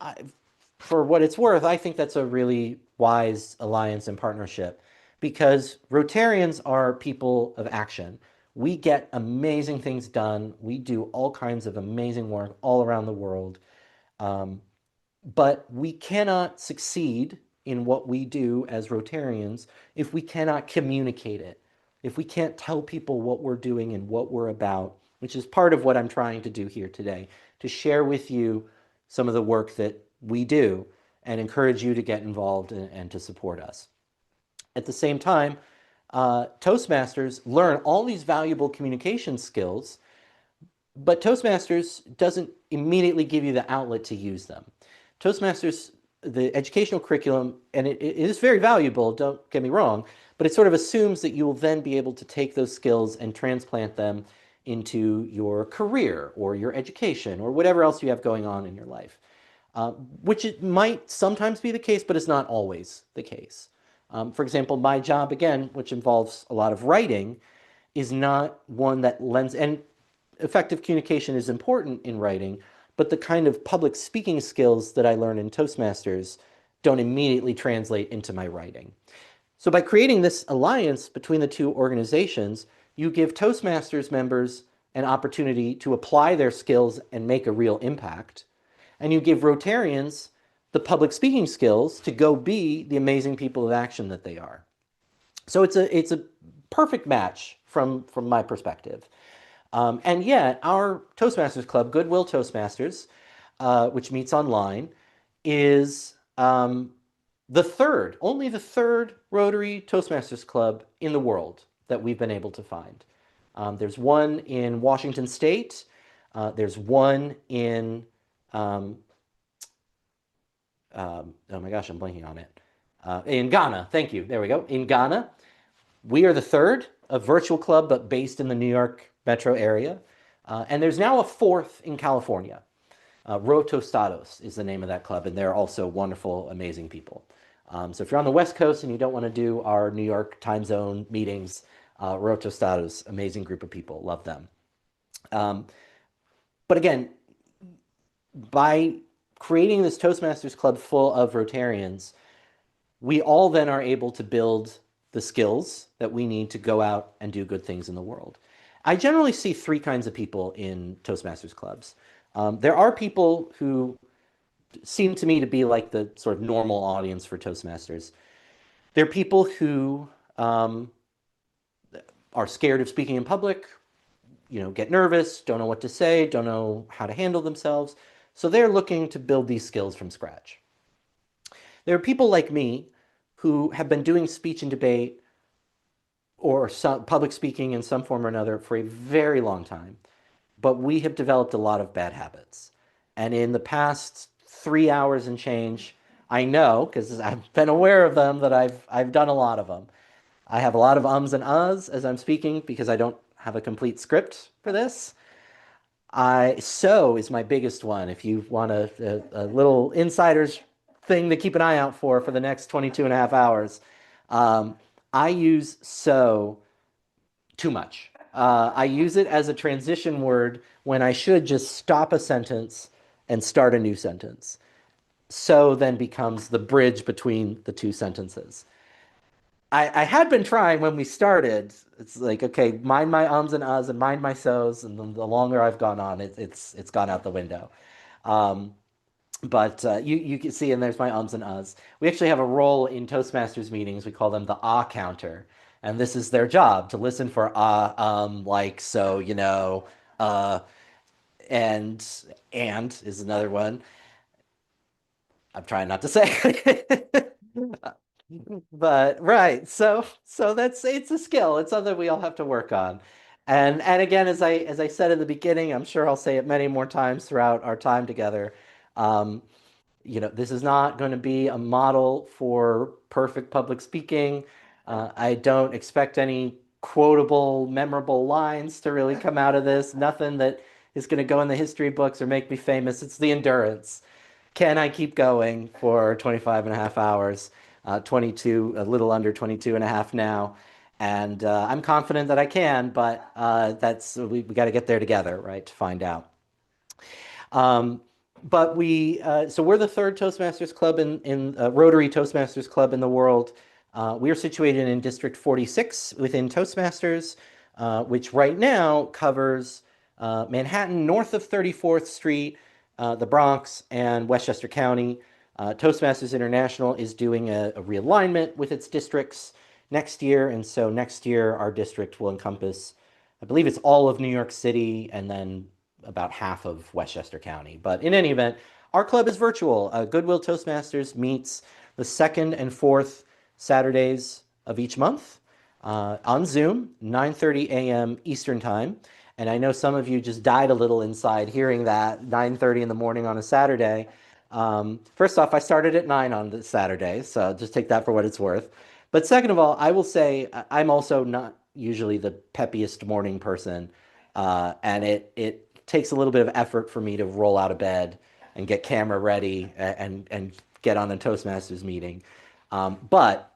Speaker 1: for what it's worth, I think that's a really wise alliance and partnership, because Rotarians are people of action. We get amazing things done. We do all kinds of amazing work all around the world. But we cannot succeed in what we do as Rotarians if we cannot communicate it, if we can't tell people what we're doing and what we're about, which is part of what I'm trying to do here today, to share with you some of the work that we do and encourage you to get involved and to support us. At the same time, Toastmasters learn all these valuable communication skills, but Toastmasters doesn't immediately give you the outlet to use them. Toastmasters, the educational curriculum, and it is very valuable, don't get me wrong, but it sort of assumes that you will then be able to take those skills and transplant them into your career or your education or whatever else you have going on in your life, which it might sometimes be the case, but it's not always the case. For example, my job, again, which involves a lot of writing, is not one that lends, and effective communication is important in writing, but the kind of public speaking skills that I learn in Toastmasters don't immediately translate into my writing. So by creating this alliance between the two organizations, you give Toastmasters members an opportunity to apply their skills and make a real impact. and you give Rotarians the public speaking skills to go be the amazing people of action that they are. So it's a perfect match from my perspective. And yet, our Toastmasters Club, Goodwill Toastmasters, which meets online, is only the third Rotary Toastmasters Club in the world that we've been able to find. There's one in Washington State. There's one in, oh my gosh, I'm blanking on it. In Ghana, thank you. There we go. In Ghana, we are the third, a virtual club, but based in the New York metro area. And there's now a fourth in California. Rotostados is the name of that club, and they're also wonderful, amazing people. So if you're on the West Coast and you don't want to do our New York time zone meetings, Rotostados, amazing group of people, love them. But again, by creating this Toastmasters Club full of Rotarians, we all then are able to build the skills that we need to go out and do good things in the world. I generally see three kinds of people in Toastmasters clubs. There are people who seem to me to be like the sort of normal audience for Toastmasters. There are people who are scared of speaking in public, get nervous, don't know what to say, don't know how to handle themselves. So they're looking to build these skills from scratch. There are people like me who have been doing speech and debate or public speaking in some form or another for a very long time, but we have developed a lot of bad habits. And in the past 3 hours and change, I know, because I've been aware of them, that I've done a lot of them. I have a lot of ums and ahs as I'm speaking because I don't have a complete script for this. So is my biggest one. If you want a little insider's thing to keep an eye out for the next 22 and a half hours, I use so too much. I use it as a transition word when I should just stop a sentence and start a new sentence. So then becomes the bridge between the two sentences. I had been trying when we started. It's like, okay, mind my ums and ahs and mind my so's, and the longer I've gone on, it's gone out the window. But you can see, and there's my ums and ahs. We actually have a role in Toastmasters meetings. We call them the ah counter. And this is their job, to listen for like, so, and is another one. I'm trying not to say. But right, so it's a skill. It's something we all have to work on. And again, as I said in the beginning, I'm sure I'll say it many more times throughout our time together. Um, this is not going to be a model for perfect public speaking. I don't expect any quotable, memorable lines to really come out of this. Nothing that is going to go in the history books or make me famous. It's the endurance. Can I keep going for 25 and a half hours? 22, a little under 22 and a half now. And I'm confident that I can, but we got to get there together, right, to find out. But so we're the third Toastmasters club in Rotary Toastmasters club in the world. We are situated in District 46 within Toastmasters, which right now covers Manhattan north of 34th Street, the Bronx, and Westchester County. Toastmasters International is doing a realignment with its districts next year, and so next year our district will encompass, I believe it's all of New York City and then about half of Westchester County. But in any event, our club is virtual. Goodwill Toastmasters meets the second and fourth Saturdays of each month on Zoom, 9:30 a.m. Eastern Time. And I know some of you just died a little inside hearing that, 9:30 in the morning on a Saturday. First off, I started at 9 on the Saturday, so just take that for what it's worth. But second of all, I will say I'm also not usually the peppiest morning person, and it takes a little bit of effort for me to roll out of bed and get camera ready and get on a Toastmasters meeting. But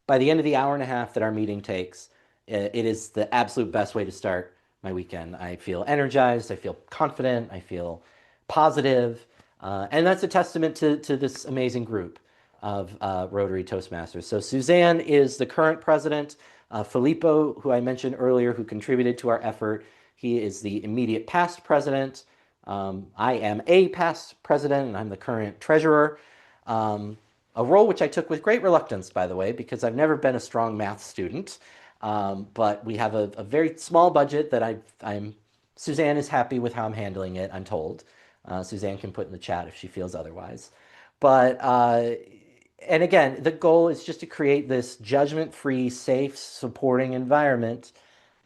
Speaker 1: by the end of the hour and a half that our meeting takes, it is the absolute best way to start my weekend. I feel energized, I feel confident, I feel positive, and that's a testament to this amazing group of Rotary Toastmasters. So Suzanne is the current president. Filippo, who I mentioned earlier, who contributed to our effort, he is the immediate past president. I am a past president and I'm the current treasurer. Um, a role which I took with great reluctance, by the way, because I've never been a strong math student. But we have a very small budget that I'm Suzanne is happy with how I'm handling it, I'm told. Suzanne can put in the chat if she feels otherwise. But and again, the goal is just to create this judgment-free, safe, supporting environment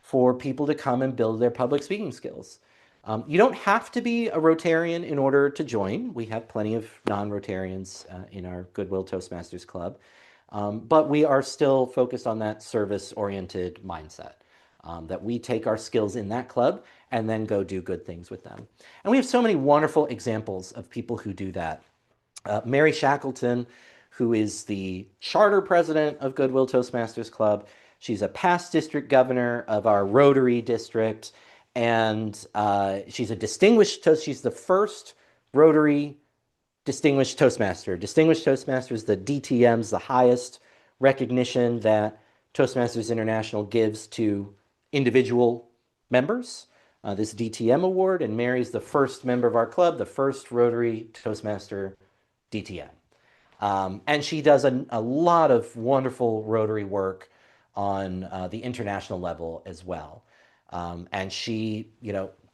Speaker 1: for people to come and build their public speaking skills. You don't have to be a Rotarian in order to join. We have plenty of non-Rotarians in our Goodwill Toastmasters Club, but we are still focused on that service-oriented mindset, that we take our skills in that club and then go do good things with them. And we have so many wonderful examples of people who do that. Mary Shackleton, who is the charter president of Goodwill Toastmasters Club. She's a past district governor of our Rotary district, and she's a distinguished toast. She's the first Rotary distinguished Toastmaster. Distinguished Toastmaster is the DTM's, the highest recognition that Toastmasters International gives to individual members. This DTM award, and Mary's the first member of our club, the first Rotary Toastmaster DTM. And she does a lot of wonderful Rotary work on the international level as well. And she,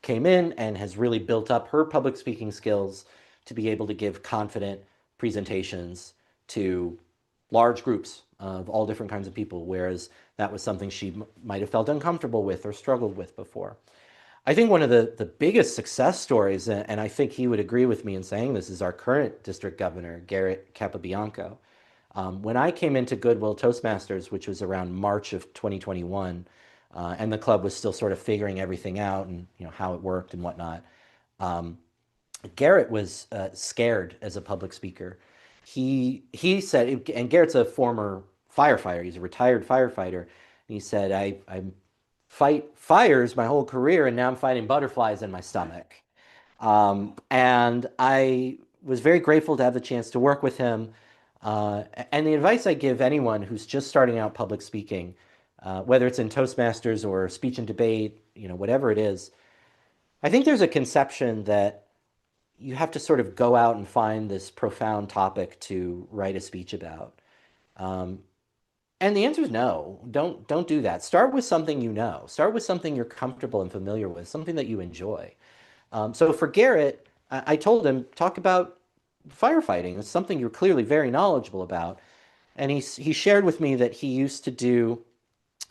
Speaker 1: came in and has really built up her public speaking skills to be able to give confident presentations to large groups of all different kinds of people, whereas that was something she might have felt uncomfortable with or struggled with before. I think one of the biggest success stories, and I think he would agree with me in saying this, is our current district governor, Garrett Capobianco. When I came into Goodwill Toastmasters, which was around March of 2021, and the club was still sort of figuring everything out and how it worked and whatnot, Garrett was scared as a public speaker. He said, and Garrett's a former firefighter. He's a retired firefighter. And he said, I fight fires my whole career, and now I'm fighting butterflies in my stomach. And I was very grateful to have the chance to work with him. And the advice I give anyone who's just starting out public speaking, whether it's in Toastmasters or speech and debate, whatever it is, I think there's a conception that you have to sort of go out and find this profound topic to write a speech about. And the answer is no. Don't do that. Start with something you know. Start with something you're comfortable and familiar with, something that you enjoy. So for Garrett, I told him, talk about firefighting. It's something you're clearly very knowledgeable about. And he shared with me that he used to do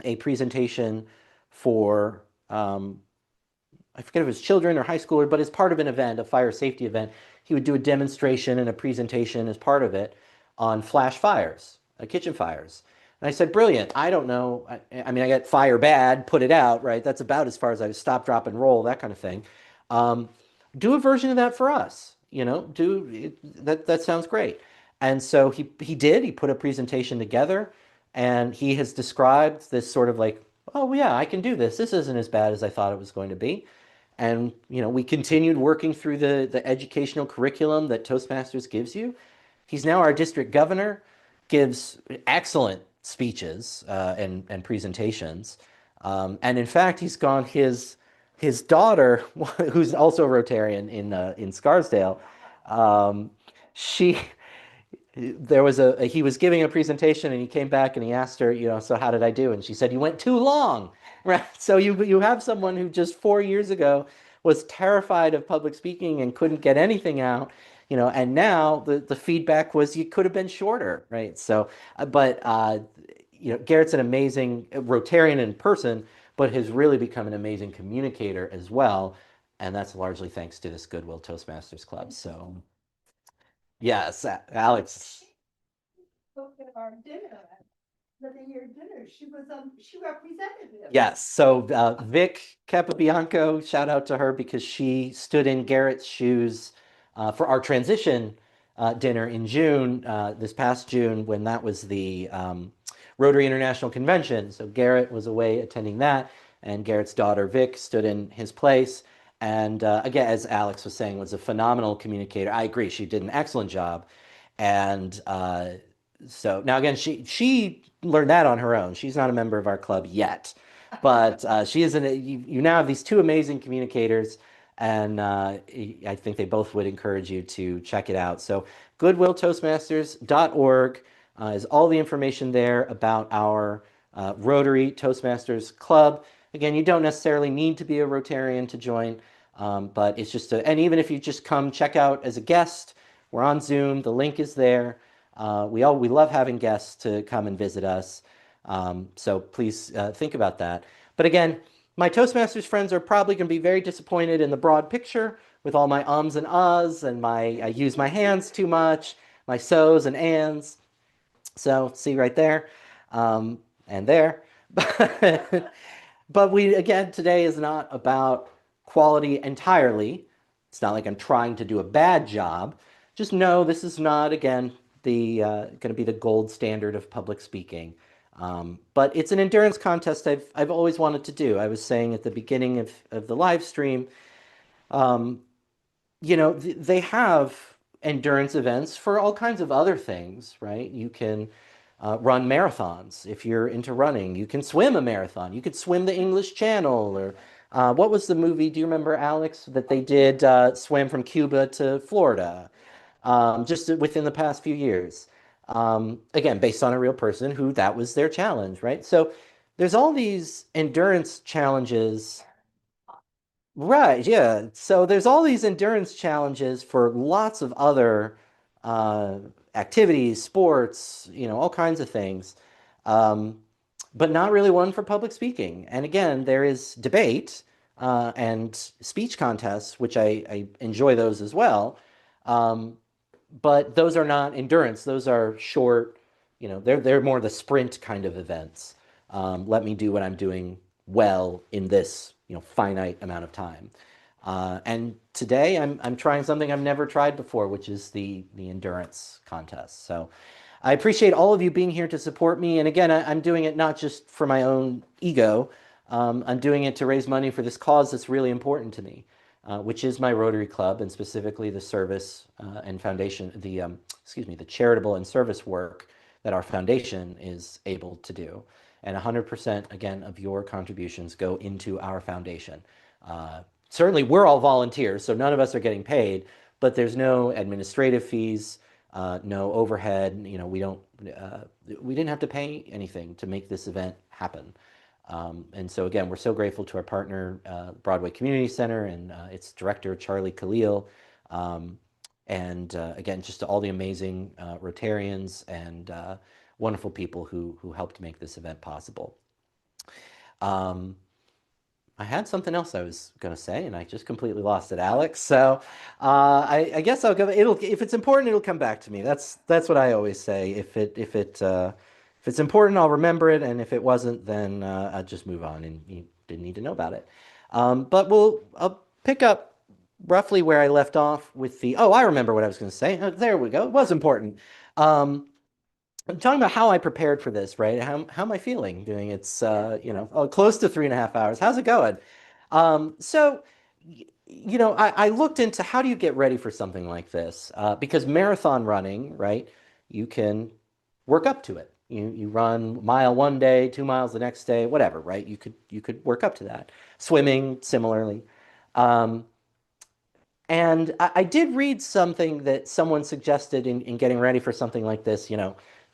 Speaker 1: a presentation for, I forget if it was children or high schooler, but as part of an event, a fire safety event, he would do a demonstration and a presentation as part of it on flash fires, kitchen fires. And I said, brilliant. I don't know. I mean, I got fire bad, put it out, right? That's about as far as I stop, drop, and roll, that kind of thing. Do a version of that for us. That sounds great. And so he did. He put a presentation together, and he has described this sort of like, oh yeah, I can do this. This isn't as bad as I thought it was going to be. And we continued working through the educational curriculum that Toastmasters gives you. He's now our district governor, gives excellent speeches and presentations. And in fact, he's gone his daughter, who's also a Rotarian in Scarsdale, she he was giving a presentation and he came back and he asked her, so how did I do? And she said, you went too long, right? So you have someone who just 4 years ago was terrified of public speaking and couldn't get anything out, and now the feedback was you could have been shorter, right? So, but Garrett's an amazing Rotarian in person, but has really become an amazing communicator as well. And that's largely thanks to this Goodwill Toastmasters Club. So yes, Alex.
Speaker 2: Spoke at our dinner, the year dinner. She represented him.
Speaker 1: Yes. So Vic Capobianco, shout out to her because she stood in Garrett's shoes for our transition dinner in June, this past June, when that was the Rotary International Convention. So Garrett was away attending that, and Garrett's daughter Vic stood in his place. And again, as Alex was saying, was a phenomenal communicator. I agree, she did an excellent job. And so now again, she learned that on her own. She's not a member of our club yet, but she is you now have these two amazing communicators, And I think they both would encourage you to check it out. So goodwilltoastmasters.org is all the information there about our Rotary Toastmasters Club. Again, you don't necessarily need to be a Rotarian to join, but it's just and even if you just come check out as a guest, we're on Zoom. The link is there. We love having guests to come and visit us. So please think about that. But again, my Toastmasters friends are probably going to be very disappointed in the broad picture with all my ums and ahs and I use my hands too much, my so's and ands. So see right there, and there. But we, again, today is not about quality entirely. It's not like I'm trying to do a bad job. Just know this is not, again, the going to be the gold standard of public speaking. But it's an endurance contest I've always wanted to do. I was saying at the beginning of the live stream, they have endurance events for all kinds of other things, right? You can run marathons if you're into running. You can swim a marathon. You could swim the English Channel or what was the movie? Do you remember, Alex, that they did swim from Cuba to Florida just within the past few years? Again, based on a real person who that was their challenge, right? So there's all these endurance challenges. Right, yeah. So there's all these endurance challenges for lots of other uh, activities, sports, all kinds of things, um, but not really one for public speaking. And again, there is debate and speech contests, which I enjoy those as well. Um, but those are not endurance. Those are short, they're more the sprint kind of events. Let me do what I'm doing well in this, finite amount of time. And today I'm trying something I've never tried before, which is the endurance contest. So I appreciate all of you being here to support me. And again, I'm doing it not just for my own ego. I'm doing it to raise money for this cause that's really important to me, which is my Rotary Club and specifically the service and foundation, the charitable and service work that our foundation is able to do. And 100% again of your contributions go into our foundation. Certainly, we're all volunteers, so none of us are getting paid, but there's no administrative fees, no overhead. We didn't have to pay anything to make this event happen. And so again, we're so grateful to our partner, Broadway Community Center, and its director, Charlie Khalil. And again, just to all the amazing Rotarians and wonderful people who helped make this event possible. Um, I had something else I was going to say, and I just completely lost it, Alex. So I guess I'll go. If it's important, it'll come back to me. That's what I always say. If it's important, I'll remember it, and if it wasn't, then I'll just move on, and you didn't need to know about it. But I'll pick up roughly where I left off with the. Oh, I remember what I was going to say. There we go. It was important. I'm talking about how I prepared for this, right? How am I feeling doing it's close to 3.5 hours. How's it going? So I looked into how do you get ready for something like this? Because marathon running, right? You can work up to it. You run mile one day, 2 miles the next day, whatever, right? You could work up to that. Swimming similarly. Um, and I did read something that someone suggested in getting ready for something like this,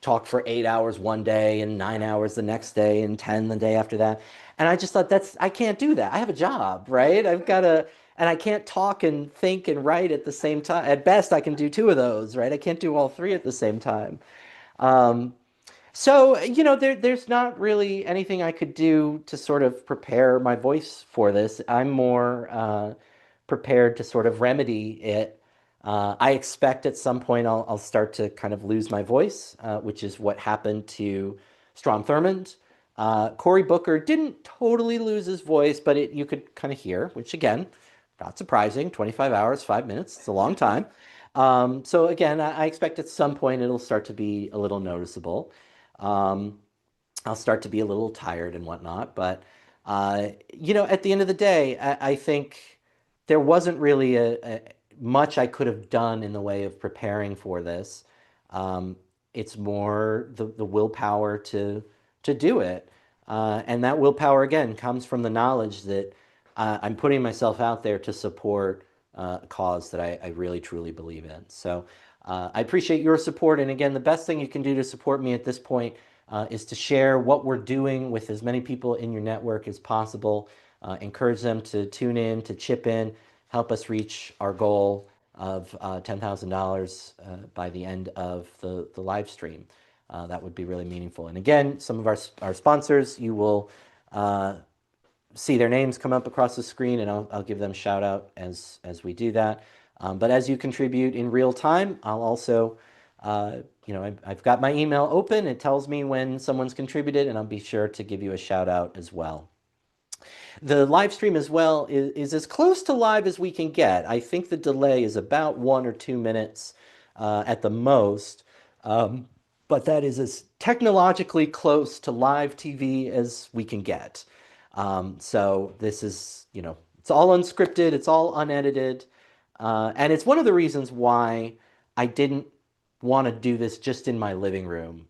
Speaker 1: talk for 8 hours one day and 9 hours the next day and 10 the day after that. And I just thought I can't do that. I have a job, right? And I can't talk and think and write at the same time. At best, I can do two of those, right? I can't do all three at the same time. Um, so, there's not really anything I could do to sort of prepare my voice for this. I'm more prepared to sort of remedy it. I expect at some point I'll start to kind of lose my voice, which is what happened to Strom Thurmond. Cory Booker didn't totally lose his voice, but you could kind of hear, which again, not surprising. 25 hours, 5 minutes, it's a long time. So again, I expect at some point it'll start to be a little noticeable. Um, I'll start to be a little tired and whatnot. But at the end of the day, I think there wasn't really much I could have done in the way of preparing for this. Um, it's more the willpower to do it, and that willpower again comes from the knowledge that I'm putting myself out there to support a cause that I really truly believe in. So I appreciate your support. And again, the best thing you can do to support me at this point is to share what we're doing with as many people in your network as possible. Encourage them to tune in, to chip in, help us reach our goal of $10,000 by the end of the live stream. That would be really meaningful. And again, some of our sponsors, you will see their names come up across the screen, and I'll give them a shout out as we do that. But as you contribute in real time, I'll also, I've got my email open. It tells me when someone's contributed, and I'll be sure to give you a shout out as well. The live stream as well is as close to live as we can get. I think the delay is about 1 or 2 minutes at the most. But that is as technologically close to live TV as we can get. So this is, it's all unscripted, it's all unedited. And it's one of the reasons why I didn't want to do this just in my living room,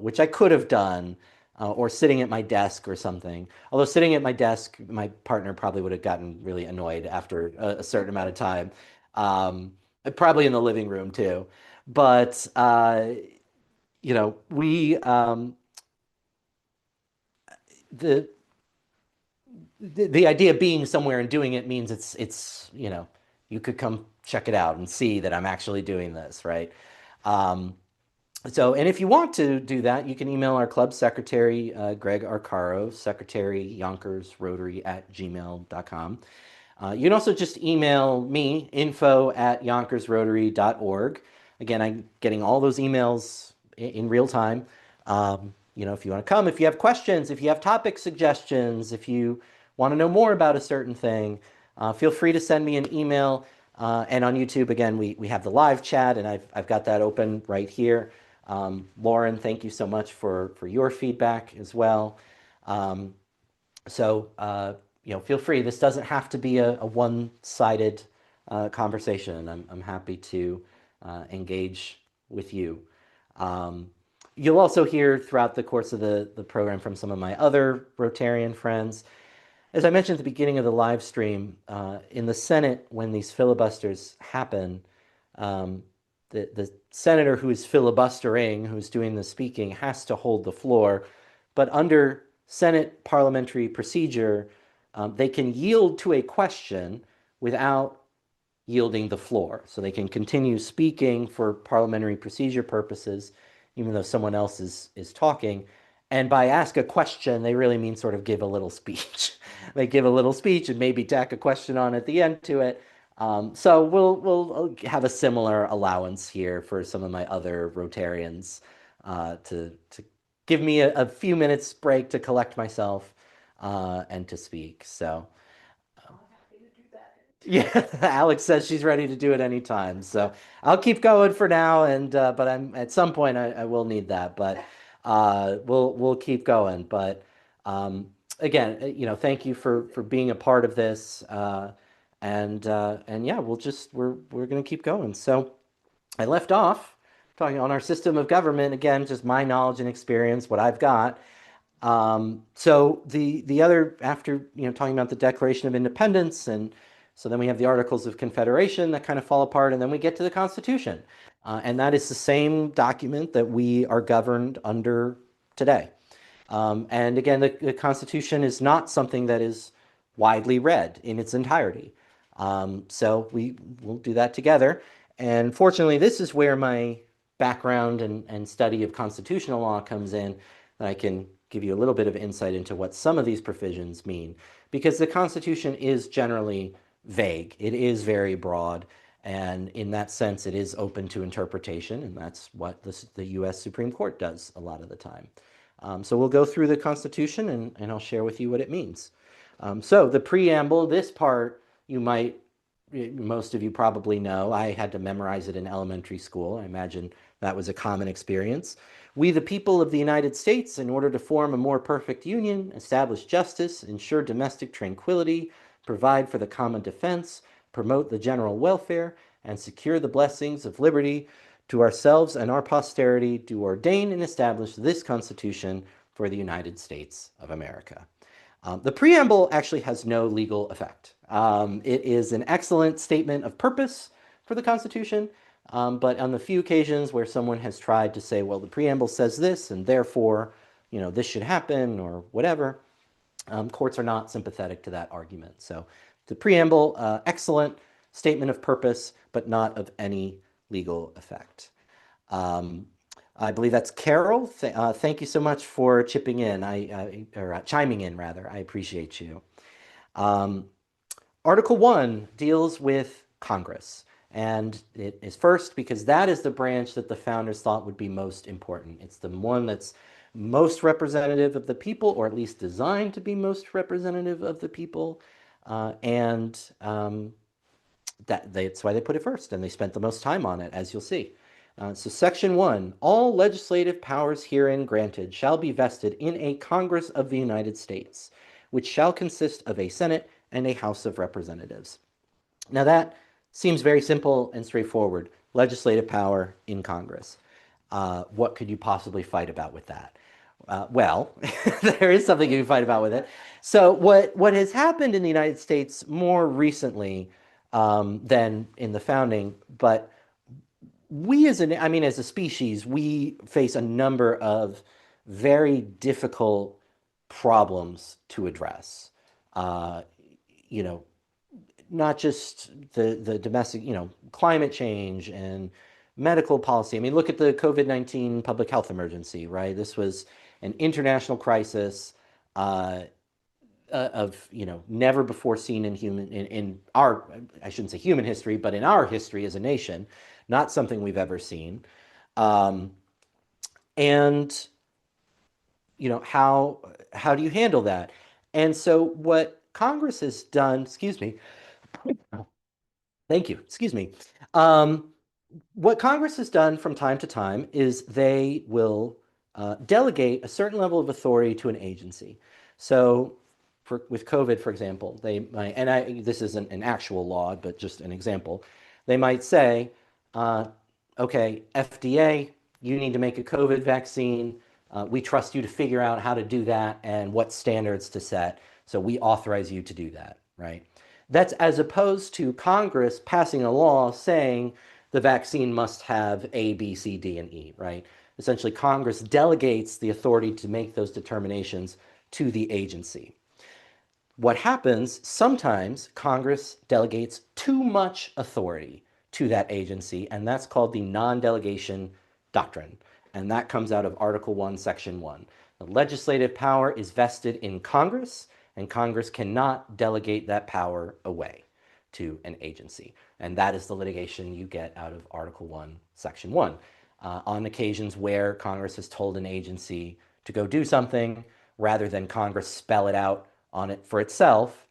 Speaker 1: which I could have done, or sitting at my desk or something. Although sitting at my desk, my partner probably would have gotten really annoyed after a certain amount of time. Probably in the living room too. But we the the idea of being somewhere and doing it means it's you could come check it out and see that I'm actually doing this, right? Um, and if you want to do that, you can email our club secretary, Greg Arcaro, secretary Yonkers Rotary at gmail.com. You can also just email me, info@yonkersrotary.org. Again, I'm getting all those emails in real time. If you want to come, if you have questions, if you have topic suggestions, if you want to know more about a certain thing, feel free to send me an email. And on YouTube, again, we have the live chat, and I've got that open right here. Lauren, thank you so much for your feedback as well. Feel free. This doesn't have to be a one-sided conversation. I'm happy to engage with you. You'll also hear throughout the course of the program from some of my other Rotarian friends. As I mentioned at the beginning of the live stream, in the Senate, when these filibusters happen, the senator who is filibustering, who's doing the speaking, has to hold the floor. But under Senate parliamentary procedure, they can yield to a question without yielding the floor. So they can continue speaking for parliamentary procedure purposes, even though someone else is talking. And by ask a question, they really mean sort of give a little speech. They give a little speech and maybe tack a question on at the end to it. So we'll have a similar allowance here for some of my other Rotarians to give me a few minutes break to collect myself and to speak. So yeah, Alex says she's ready to do it anytime. So I'll keep going for now, and but I'm at some point I will need that, but we'll keep going. But again, thank you for being a part of this, and yeah, we're gonna keep going. So I left off talking on our system of government again, just my knowledge and experience, what I've got. So the other after talking about the Declaration of Independence, and so then we have the Articles of Confederation that kind of fall apart, and then we get to the Constitution, and that is the same document that we are governed under today. And again, the Constitution is not something that is widely read in its entirety. So we'll do that together. And fortunately, this is where my background and study of constitutional law comes in, that I can give you a little bit of insight into what some of these provisions mean, because the Constitution is generally vague. It is very broad, and in that sense, it is open to interpretation, and that's what the U.S. Supreme Court does a lot of the time. So we'll go through the Constitution, and I'll share with you what it means. So the preamble, this part, most of you probably know. I had to memorize it in elementary school. I imagine that was a common experience. We, the people of the United States, in order to form a more perfect union, establish justice, ensure domestic tranquility, provide for the common defense, promote the general welfare, and secure the blessings of liberty, to ourselves and our posterity, do ordain and establish this Constitution for the United States of America. The preamble actually has no legal effect. It is an excellent statement of purpose for the Constitution, but on the few occasions where someone has tried to say, well, the preamble says this, and therefore, this should happen or whatever, courts are not sympathetic to that argument. So the preamble, excellent statement of purpose, but not of any legal effect. Um, I believe that's Carol. Thank you so much for chipping in. Or chiming in rather. I appreciate you. Um, Article 1 deals with Congress. And it is first because that is the branch that the founders thought would be most important. It's the one that's most representative of the people, or at least designed to be most representative of the people. And that's why they put it first, and they spent the most time on it, as you'll see. So Section 1, all legislative powers herein granted shall be vested in a Congress of the United States, which shall consist of a Senate and a House of Representatives. Now that seems very simple and straightforward. Legislative power in Congress. What could you possibly fight about with that? Well, there is something you can fight about with it. So what has happened in the United States more recently than in the founding, but as a species, we face a number of very difficult problems to address. Uh, you know, Not just the domestic, climate change and medical policy. I mean, look at the COVID-19 public health emergency, right? This was an international crisis of, never before seen in our, I shouldn't say human history, but in our history as a nation, not something we've ever seen. Um, and, how do you handle that? And so what Congress has done, excuse me, thank you. Excuse me. Um, what Congress has done from time to time is they will delegate a certain level of authority to an agency. So, with COVID, for example, they might, and this isn't an actual law, but just an example, they might say, uh, okay, FDA, you need to make a COVID vaccine. We trust you to figure out how to do that and what standards to set. So we authorize you to do that, right? That's as opposed to Congress passing a law saying the vaccine must have A, B, C, D, and E, right? Essentially, Congress delegates the authority to make those determinations to the agency. What happens, sometimes Congress delegates too much authority to that agency, and that's called the non-delegation doctrine. And that comes out of Article 1, Section 1. The legislative power is vested in Congress, and Congress cannot delegate that power away to an agency. And that is the litigation you get out of Article 1, Section 1. On occasions where Congress has told an agency to go do something, rather than Congress spell it out on it for itself,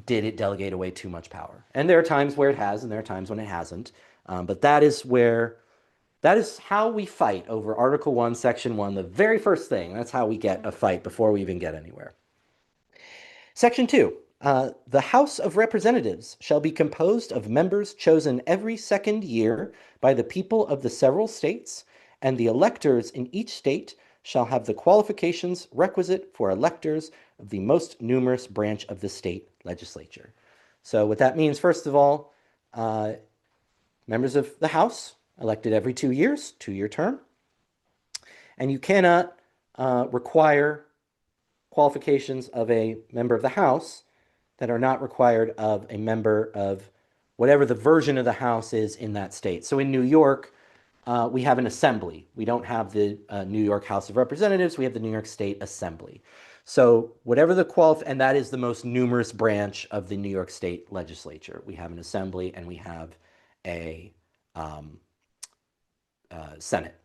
Speaker 1: did it delegate away too much power? And there are times where it has, and there are times when it hasn't. But that is how we fight over Article 1, Section 1, the very first thing. That's how we get a fight before we even get anywhere. Section 2, the House of Representatives shall be composed of members chosen every second year by the people of the several states, and the electors in each state shall have the qualifications requisite for electors of the most numerous branch of the state legislature. So what that means, first of all, members of the House elected every 2 years, 2-year term, and you cannot require qualifications of a member of the House that are not required of a member of whatever the version of the House is in that state. So in New York, we have an assembly. We don't have the New York House of Representatives. We have the New York State Assembly. So whatever and that is the most numerous branch of the New York State legislature. We have an assembly and we have a Senate.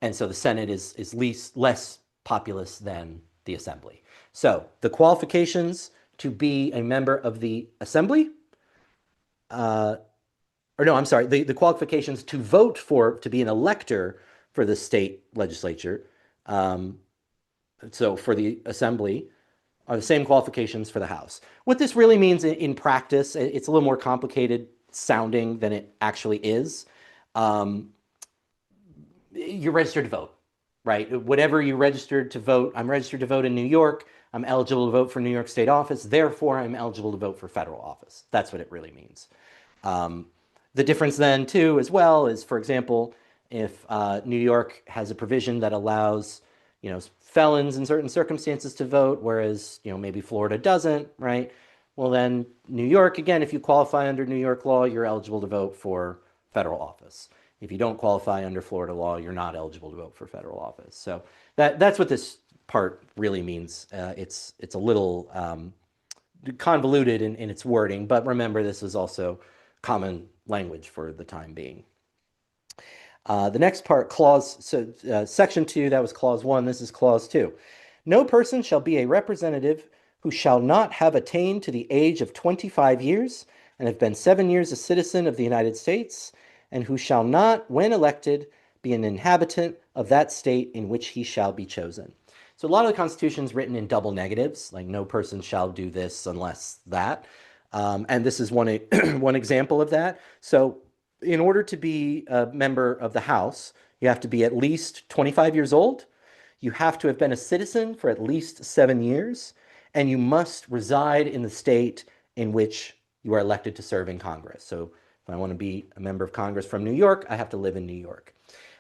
Speaker 1: And so the Senate is less populous than the assembly. So the qualifications to be a member of the assembly, the qualifications to vote to be an elector for the state legislature, so for the assembly, are the same qualifications for the House. What this really means in practice, it's a little more complicated sounding than it actually is. You're registered to vote, right? Whatever you registered to vote, I'm registered to vote in New York. I'm eligible to vote for New York State office. Therefore, I'm eligible to vote for federal office. That's what it really means. Um, the difference then, too, as well, is, for example, if New York has a provision that allows, felons in certain circumstances to vote, whereas, maybe Florida doesn't, right? Well, then New York, again, if you qualify under New York law, you're eligible to vote for federal office. If you don't qualify under Florida law, you're not eligible to vote for federal office. So that's what this part really means. It's a little convoluted in its wording, but remember, this is also common language for the time being. The next part, section 2, that was clause 1. This is clause 2. No person shall be a representative who shall not have attained to the age of 25 years and have been 7 years a citizen of the United States, and who shall not, when elected, be an inhabitant of that state in which he shall be chosen. So a lot of the Constitution is written in double negatives, like no person shall do this unless that. And this is one, one example of that. So in order to be a member of the House, you have to be at least 25 years old. You have to have been a citizen for at least 7 years, and you must reside in the state in which you are elected to serve in Congress. So if I want to be a member of Congress from New York, I have to live in New York.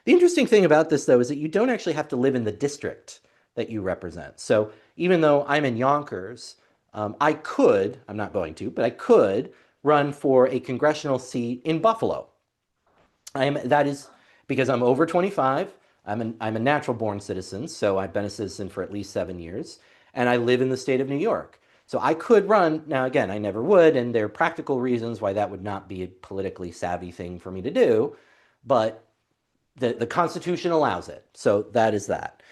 Speaker 1: The interesting thing about this, though, is that you don't actually have to live in the district that you represent. So even though I'm in Yonkers, I could, I'm not going to, but I could run for a congressional seat in Buffalo. That is because I'm over 25. I'm a natural born citizen, so I've been a citizen for at least 7 years, and I live in the state of New York. So I could run. Now, again, I never would, and there are practical reasons why that would not be a politically savvy thing for me to do, but the Constitution allows it. So that is that.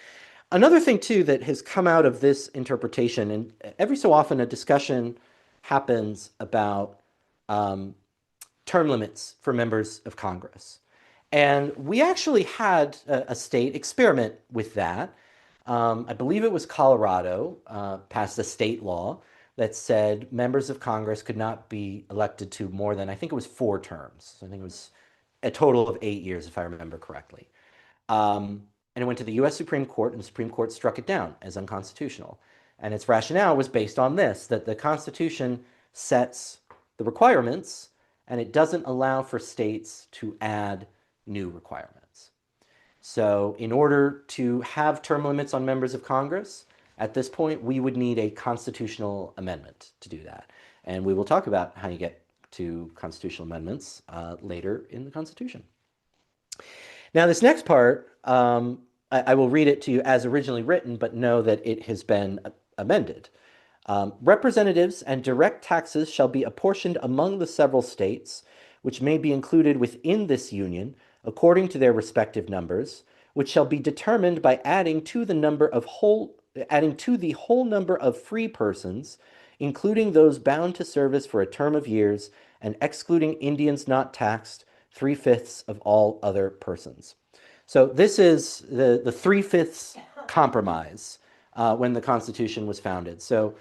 Speaker 1: Another thing, too, that has come out of this interpretation, and every so often a discussion happens about term limits for members of Congress. And we actually had a state experiment with that. I believe it was Colorado passed a state law that said members of Congress could not be elected to more than, I think it was 4 terms. I think it was a total of 8 years, if I remember correctly. And it went to the US Supreme Court, and the Supreme Court struck it down as unconstitutional. And its rationale was based on this, that the Constitution sets the requirements, and it doesn't allow for states to add new requirements. So in order to have term limits on members of Congress, at this point, we would need a constitutional amendment to do that. And we will talk about how you get to constitutional amendments later in the Constitution. Now, this next part, I will read it to you as originally written, but know that it has been amended. Representatives and direct taxes shall be apportioned among the several states, which may be included within this union, according to their respective numbers, which shall be determined by adding to the whole number of free persons, including those bound to service for a term of years, and excluding Indians not taxed, 3/5 of all other persons. So this is the 3/5 compromise when the Constitution was founded. So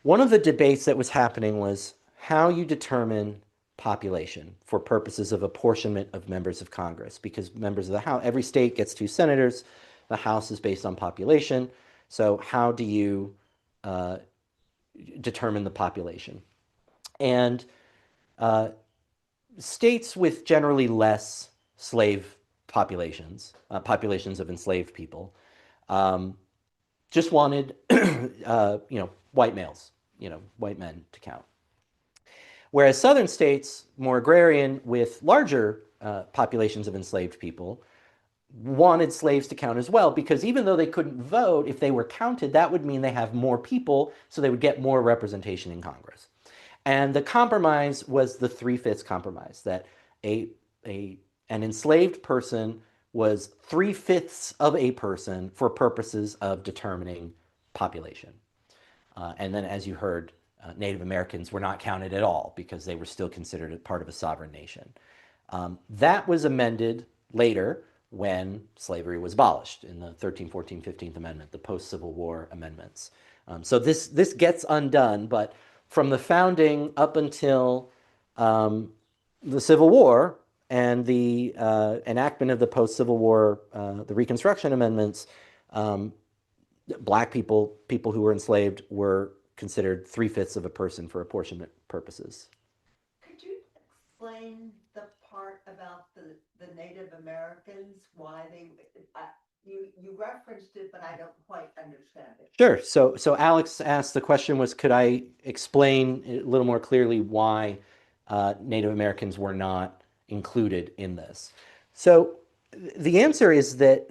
Speaker 1: one of the debates that was happening was how you determine population for purposes of apportionment of members of Congress, because members of the House, every state gets 2 senators. The House is based on population. So how do you determine the population? And states with generally less slave populations, populations of enslaved people, just wanted, white males, white men to count. Whereas southern states, more agrarian, with larger populations of enslaved people, wanted slaves to count as well, because even though they couldn't vote, if they were counted, that would mean they have more people, so they would get more representation in Congress. And the compromise was the 3/5 compromise, that an enslaved person was 3/5 of a person for purposes of determining population. And then, as you heard, Native Americans were not counted at all because they were still considered a part of a sovereign nation. That was amended later when slavery was abolished in the 13th, 14th, 15th Amendment, the post-Civil War amendments. So this gets undone, but from the founding up until the Civil War, and the enactment of the post-Civil War, the Reconstruction Amendments, um, Black people, people who were enslaved, were considered three-fifths of a person for apportionment purposes.
Speaker 2: Could you explain the part about the Native Americans, why they, you referenced it, but I don't quite understand it.
Speaker 1: Sure. So Alex asked, the question was, could I explain a little more clearly why Native Americans were not included in this? So the answer is that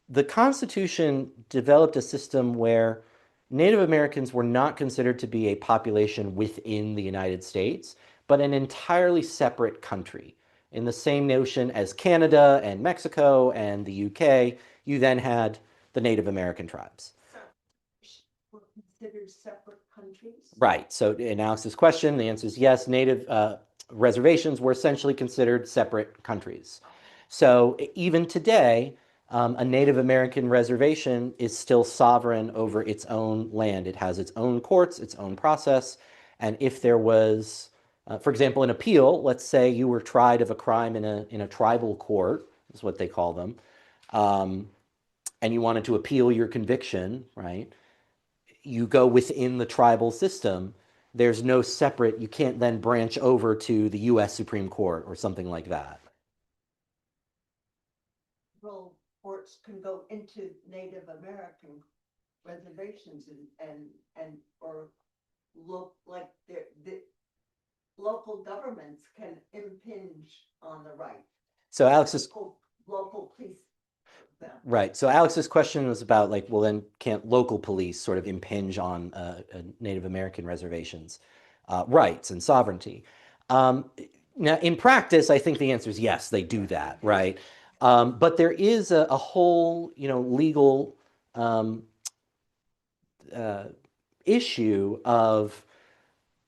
Speaker 1: the Constitution developed a system where Native Americans were not considered to be a population within the United States, but an entirely separate country. In the same notion as Canada and Mexico and the UK, you then had the Native American tribes.
Speaker 2: Were considered separate countries?
Speaker 1: Right. So in Alex's question, the answer is yes. Native reservations were essentially considered separate countries. So even today, a Native American reservation is still sovereign over its own land. It has its own courts, its own process. And if there was, for example, an appeal, let's say you were tried of a crime in a tribal court, is what they call them, um, and you wanted to appeal your conviction, right? You go within the tribal system. There's no separate, you can't then branch over to the US Supreme Court or something like that.
Speaker 2: Well, courts can go into Native American reservations or look like the local governments can impinge on the right.
Speaker 1: So Alex's
Speaker 2: Local police.
Speaker 1: Right. So Alex's question was about like, well, then can't local police sort of impinge on Native American reservations' rights and sovereignty? Um, Now, in practice, I think the answer is yes, they do that, right? But there is a whole, legal um, uh, issue of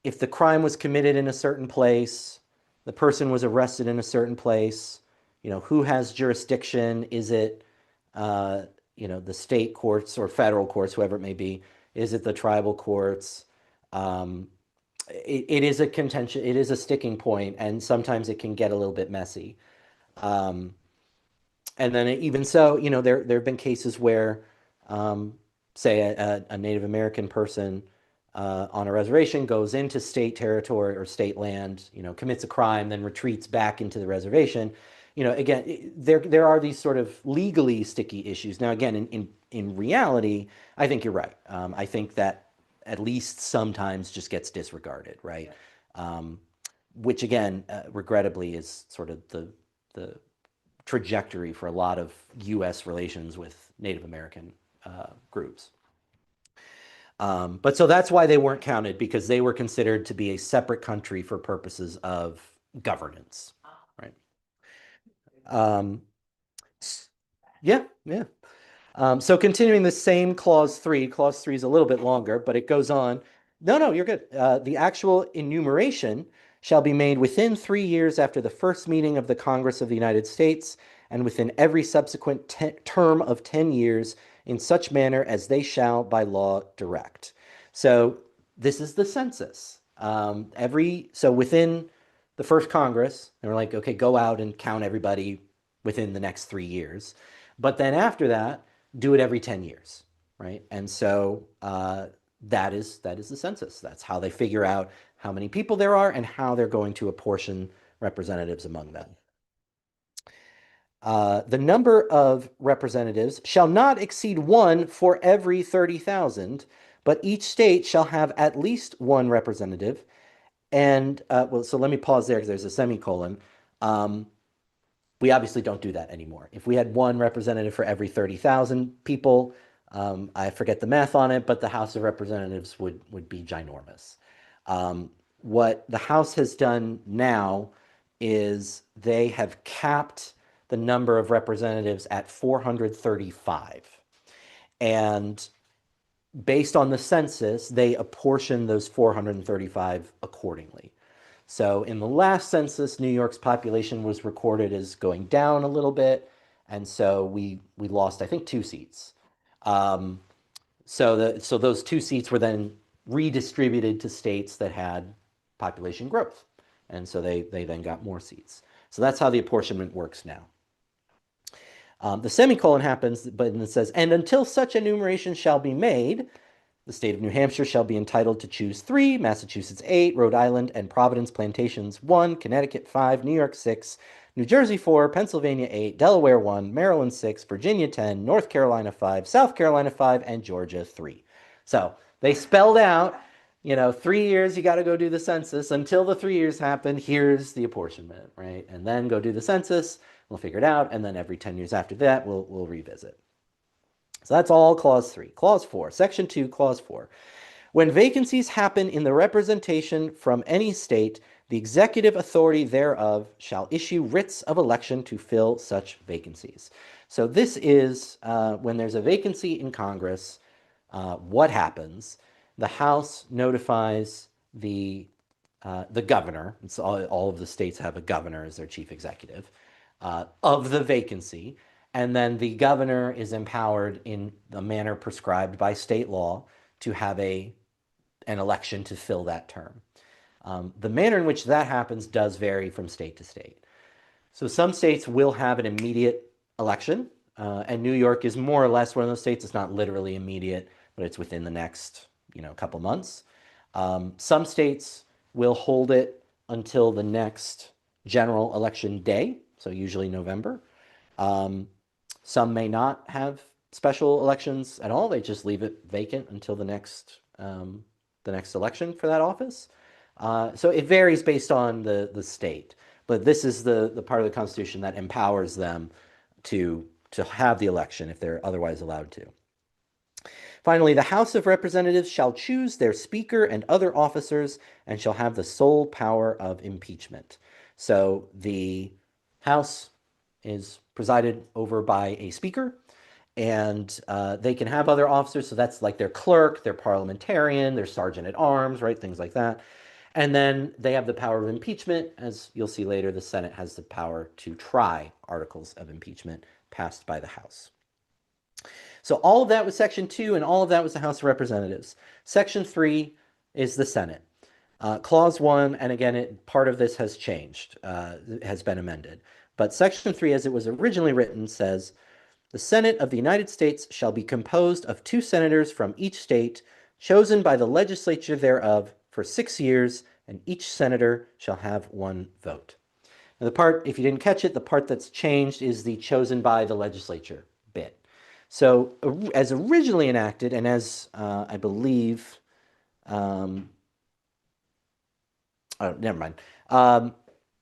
Speaker 1: if the crime was committed in a certain place, the person was arrested in a certain place, who has jurisdiction? Is it, uh, the state courts or federal courts, whoever it may be? Is it the tribal courts? Um, it is a contention, it is a sticking point, and sometimes it can get a little bit messy. Um, and then even so, there have been cases where, um, say, a Native American person on a reservation goes into state territory or state land, commits a crime, then retreats back into the reservation. Again, there are these sort of legally sticky issues. Now, again, in reality, I think you're right. I think that at least sometimes just gets disregarded, right? Which again, regrettably, is sort of the trajectory for a lot of U.S. relations with Native American groups. But so that's why they weren't counted, because they were considered to be a separate country for purposes of governance, right? Um, yeah, yeah. So continuing the same clause three is a little bit longer, but it goes on. No, no, you're good. The actual enumeration shall be made within 3 years after the first meeting of the Congress of the United States, and within every subsequent term of 10 years, in such manner as they shall by law direct. So this is the census. So within the first Congress, they were like, okay, go out and count everybody within the next 3 years. But then after that, do it every 10 years, right? And so that is the census. That's how they figure out how many people there are and how they're going to apportion representatives among them. The number of representatives shall not exceed one for every 30,000, but each state shall have at least one representative. And well, so let me pause there because there's a semicolon. Um, we obviously don't do that anymore. If we had one representative for every 30,000 people, I forget the math on it, but the House of Representatives would be ginormous. What the House has done now is they have capped the number of representatives at 435. And based on the census, they apportion those 435 accordingly. So in the last census, New York's population was recorded as going down a little bit, and so we lost, I think, 2 seats. Um, so those 2 seats were then redistributed to states that had population growth, And so they then got more seats. So that's how the apportionment works now. The semicolon happens, but it says, and until such enumeration shall be made, the state of New Hampshire shall be entitled to choose 3, Massachusetts 8, Rhode Island and Providence Plantations 1, Connecticut 5, New York 6, New Jersey 4, Pennsylvania 8, Delaware 1, Maryland 6, Virginia 10, North Carolina 5, South Carolina 5, and Georgia 3. So they spelled out, 3 years you got to go do the census. Until the 3 years happen, here's the apportionment, right? And then go do the census. We'll figure it out, and then every 10 years after that, we'll revisit. So that's all Clause 3. Clause 4, Section 2, Clause 4. When vacancies happen in the representation from any state, the executive authority thereof shall issue writs of election to fill such vacancies. So this is when there's a vacancy in Congress, what happens? The House notifies the governor. It's all of the states have a governor as their chief executive of the vacancy. And then the governor is empowered in the manner prescribed by state law to have an election to fill that term. The manner in which that happens does vary from state to state. So some states will have an immediate election, and New York is more or less one of those states. It's not literally immediate, but it's within the next couple months. Some states will hold it until the next general election day, so usually November. Some may not have special elections at all. They just leave it vacant until the next election for that office. So it varies based on the state. But this is the part of the Constitution that empowers them to have the election if they're otherwise allowed to. Finally, the House of Representatives shall choose their Speaker and other officers and shall have the sole power of impeachment. So the House is presided over by a Speaker, and they can have other officers. So that's like their clerk, their parliamentarian, their sergeant at arms, right? Things like that. And then they have the power of impeachment. As you'll see later, the Senate has the power to try articles of impeachment passed by the House. So all of that was Section 2, and all of that was the House of Representatives. Section 3 is the Senate. Clause 1, and again, part of this has changed, has been amended. But Section 3, as it was originally written, says, the Senate of the United States shall be composed of 2 senators from each state, chosen by the legislature thereof for 6 years, and each senator shall have 1 vote. Now the part, if you didn't catch it, the part that's changed is the chosen by the legislature bit. So as originally enacted, and as I believe, oh, never mind.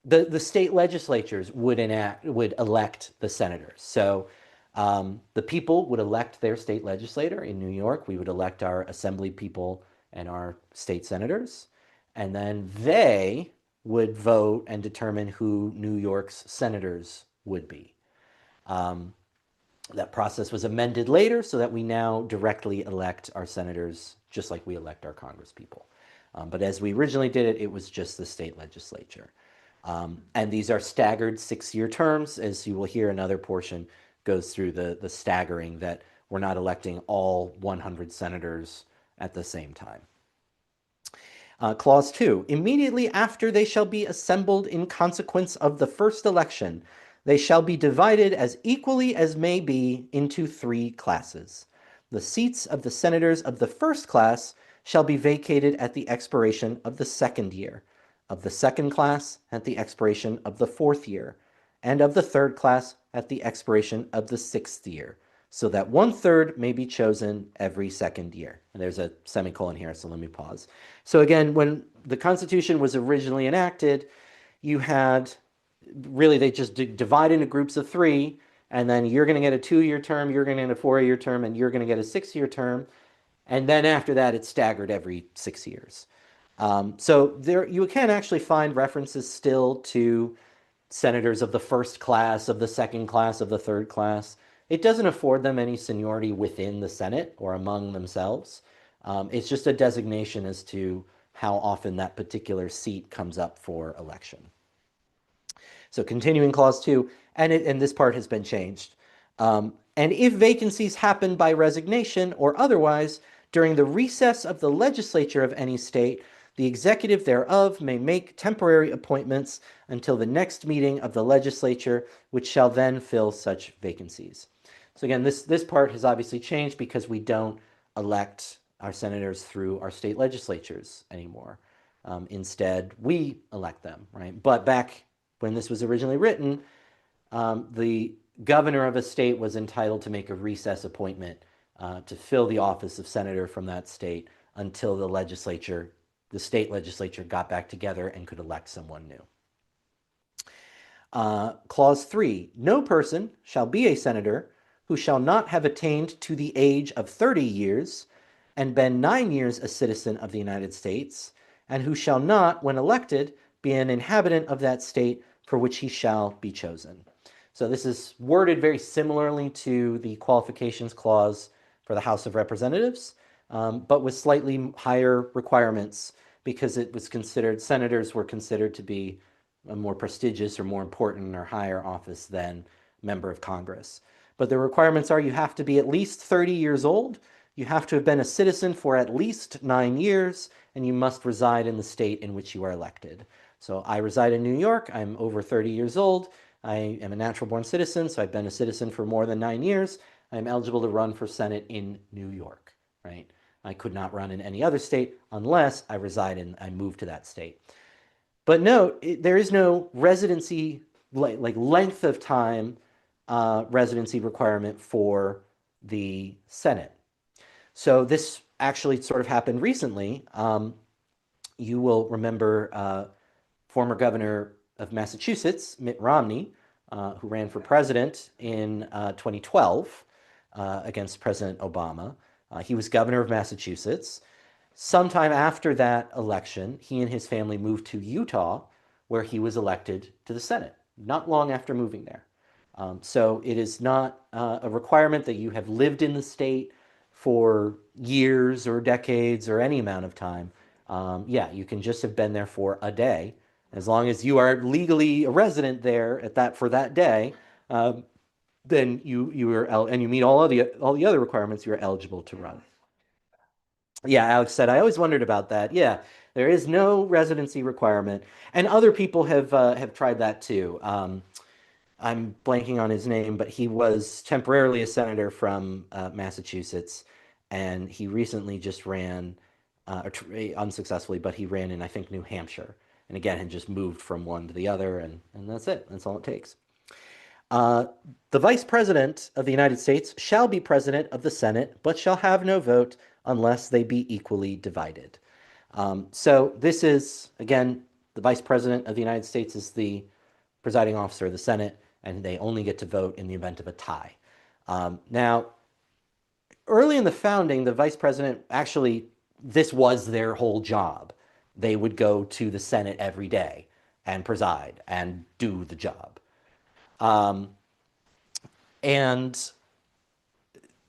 Speaker 1: The state legislatures would elect the senators. So the people would elect their state legislator. In New York, we would elect our assembly people and our state senators. And then they would vote and determine who New York's senators would be. That process was amended later so that we now directly elect our senators just like we elect our congresspeople. But as we originally did it, it was just the state legislature. And these are staggered 6-year terms. As you will hear, another portion goes through the staggering that we're not electing all 100 senators at the same time. Clause 2, immediately after they shall be assembled in consequence of the first election, they shall be divided as equally as may be into 3 classes. The seats of the senators of the first class shall be vacated at the expiration of the 2nd year, of the 2nd class at the expiration of the 4th year, and of the 3rd class at the expiration of the 6th year, so that 1/3 may be chosen every 2nd year. And there's a semicolon here, so let me pause. So again, when the Constitution was originally enacted, you had really, they just divide into groups of 3, and then you're going to get a 2-year term, you're going to get a 4-year term, and you're going to get a 6-year term. And then after that, it's staggered every 6 years. So there, you can actually find references still to senators of the first class, of the 2nd class, of the 3rd class. It doesn't afford them any seniority within the Senate or among themselves. It's just a designation as to how often that particular seat comes up for election. So continuing Clause 2, and this part has been changed. And if vacancies happen by resignation or otherwise during the recess of the legislature of any state, The executive thereof may make temporary appointments until the next meeting of the legislature, which shall then fill such vacancies. So again, this part has obviously changed because we don't elect our senators through our state legislatures anymore. Instead, we elect them, right? But back when this was originally written, the governor of a state was entitled to make a recess appointment to fill the office of senator from that state until the state legislature got back together and could elect someone new. Clause 3, no person shall be a senator who shall not have attained to the age of 30 years and been 9 years a citizen of the United States, and who shall not, when elected, be an inhabitant of that state for which he shall be chosen. So this is worded very similarly to the qualifications clause for the House of Representatives, but with slightly higher requirements because it was considered, senators were considered to be a more prestigious or more important or higher office than member of Congress. But the requirements are you have to be at least 30 years old, you have to have been a citizen for at least 9 years, and you must reside in the state in which you are elected. So I reside in New York, I'm over 30 years old, I am a natural born citizen, so I've been a citizen for more than 9 years, I'm eligible to run for Senate in New York, right? I could not run in any other state unless I move to that state. But note, there is no residency, like length of time residency requirement for the Senate. So this actually sort of happened recently. You will remember former governor of Massachusetts, Mitt Romney, who ran for president in 2012 against President Obama. He was governor of Massachusetts. Sometime after that election, he and his family moved to Utah, where he was elected to the Senate, not long after moving there. So it is not a requirement that you have lived in the state for years or decades or any amount of time. Yeah, you can just have been there for a day. As long as you are legally a resident there for that day, then you are and you meet all the other requirements, you're eligible to run. Yeah, Alex said, I always wondered about that. Yeah, there is no residency requirement, and other people have tried that too. I'm blanking on his name, but he was temporarily a senator from Massachusetts, and he recently just ran, unsuccessfully, but he ran in, I think, New Hampshire, and again had just moved from one to the other, and that's it. That's all it takes. The Vice President of the United States shall be President of the Senate, but shall have no vote unless they be equally divided. So this is, again, the Vice President of the United States is the presiding officer of the Senate, and they only get to vote in the event of a tie. Now, early in the founding, the Vice President actually, this was their whole job. They would go to the Senate every day and preside and do the job. And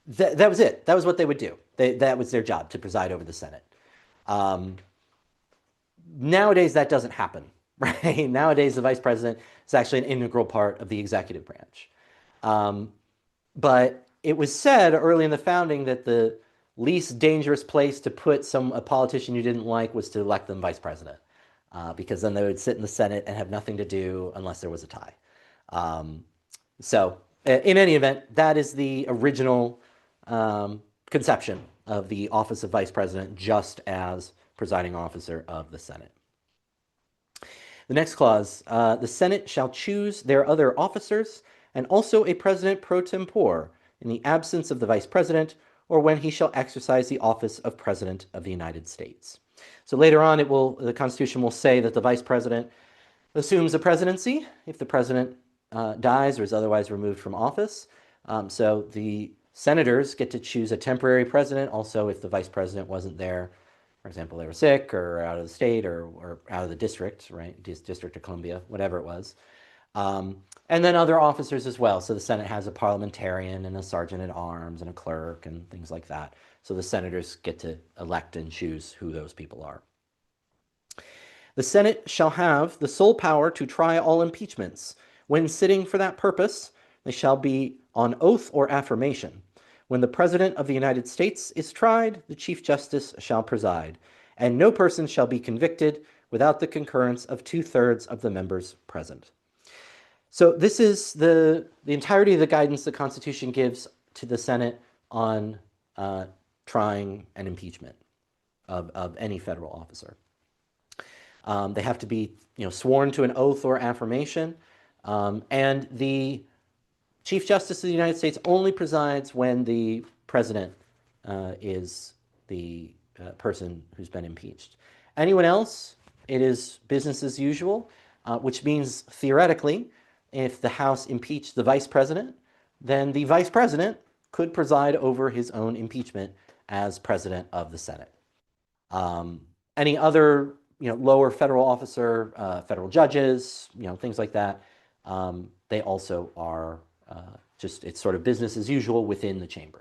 Speaker 1: that was it. That was what they would do. That was their job, to preside over the Senate. Nowadays, that doesn't happen, right? Nowadays, the vice president is actually an integral part of the executive branch. But it was said early in the founding that the least dangerous place to put a politician you didn't like was to elect them vice president, because then they would sit in the Senate and have nothing to do unless there was a tie. So in any event, that is the original conception of the office of vice president, just as presiding officer of the Senate. The next clause, the Senate shall choose their other officers and also a president pro tempore in the absence of the vice president or when he shall exercise the office of president of the United States. So later on, the Constitution will say that the vice president assumes the presidency if the president dies or is otherwise removed from office. So the senators get to choose a temporary president also if the vice president wasn't there. For example, they were sick or out of the state or out of the district, right? District of Columbia, whatever it was. And then other officers as well. So the Senate has a parliamentarian and a sergeant at arms and a clerk and things like that. So the senators get to elect and choose who those people are. The Senate shall have the sole power to try all impeachments. When sitting for that purpose, they shall be on oath or affirmation. When the President of the United States is tried, the Chief Justice shall preside. and no person shall be convicted without the concurrence of 2/3 of the members present. So this is the entirety of the guidance the Constitution gives to the Senate on trying an impeachment of any federal officer. They have to be, sworn to an oath or affirmation, and the Chief Justice of the United States only presides when the president is the person who's been impeached. Anyone else, it is business as usual, which means theoretically, if the House impeached the vice president, then the vice president could preside over his own impeachment as president of the Senate. Any other, lower federal officer, federal judges, things like that, they also are just, it's sort of business as usual within the chamber.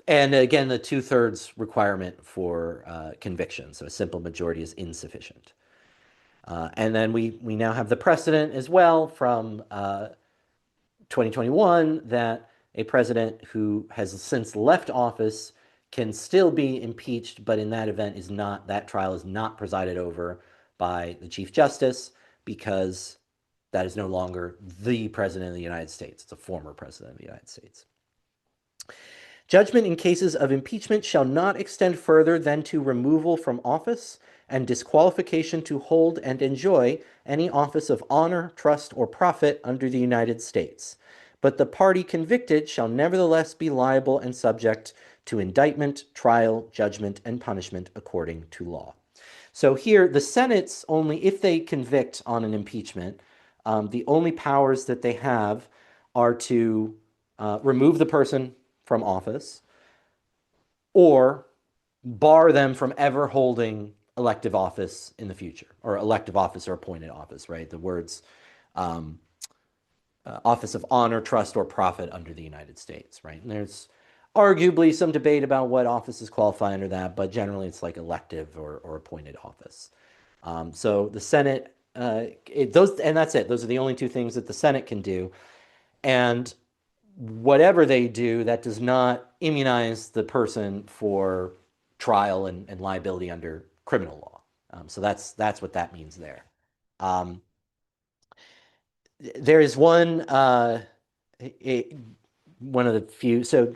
Speaker 1: And again, the 2/3 requirement for conviction, so a simple majority is insufficient. And then we now have the precedent as well from 2021 that a president who has since left office can still be impeached, but in that event that trial is not presided over by the Chief Justice, because that is no longer the president of the United States. It's a former president of the United States. Judgment in cases of impeachment shall not extend further than to removal from office and disqualification to hold and enjoy any office of honor, trust, or profit under the United States. But the party convicted shall nevertheless be liable and subject to indictment, trial, judgment, and punishment according to law. So here, the Senate's only, if they convict on an impeachment, the only powers that they have are to remove the person from office or bar them from ever holding elective office in the future, or elective office or appointed office, right? The words office of honor, trust, or profit under the United States, right? And there's arguably some debate about what offices qualify under that, but generally it's like elective or appointed office. So the Senate, and that's it. Those are the only two things that the Senate can do. And whatever they do, that does not immunize the person for trial and liability under criminal law. So that's what that means there. There is one of the few. So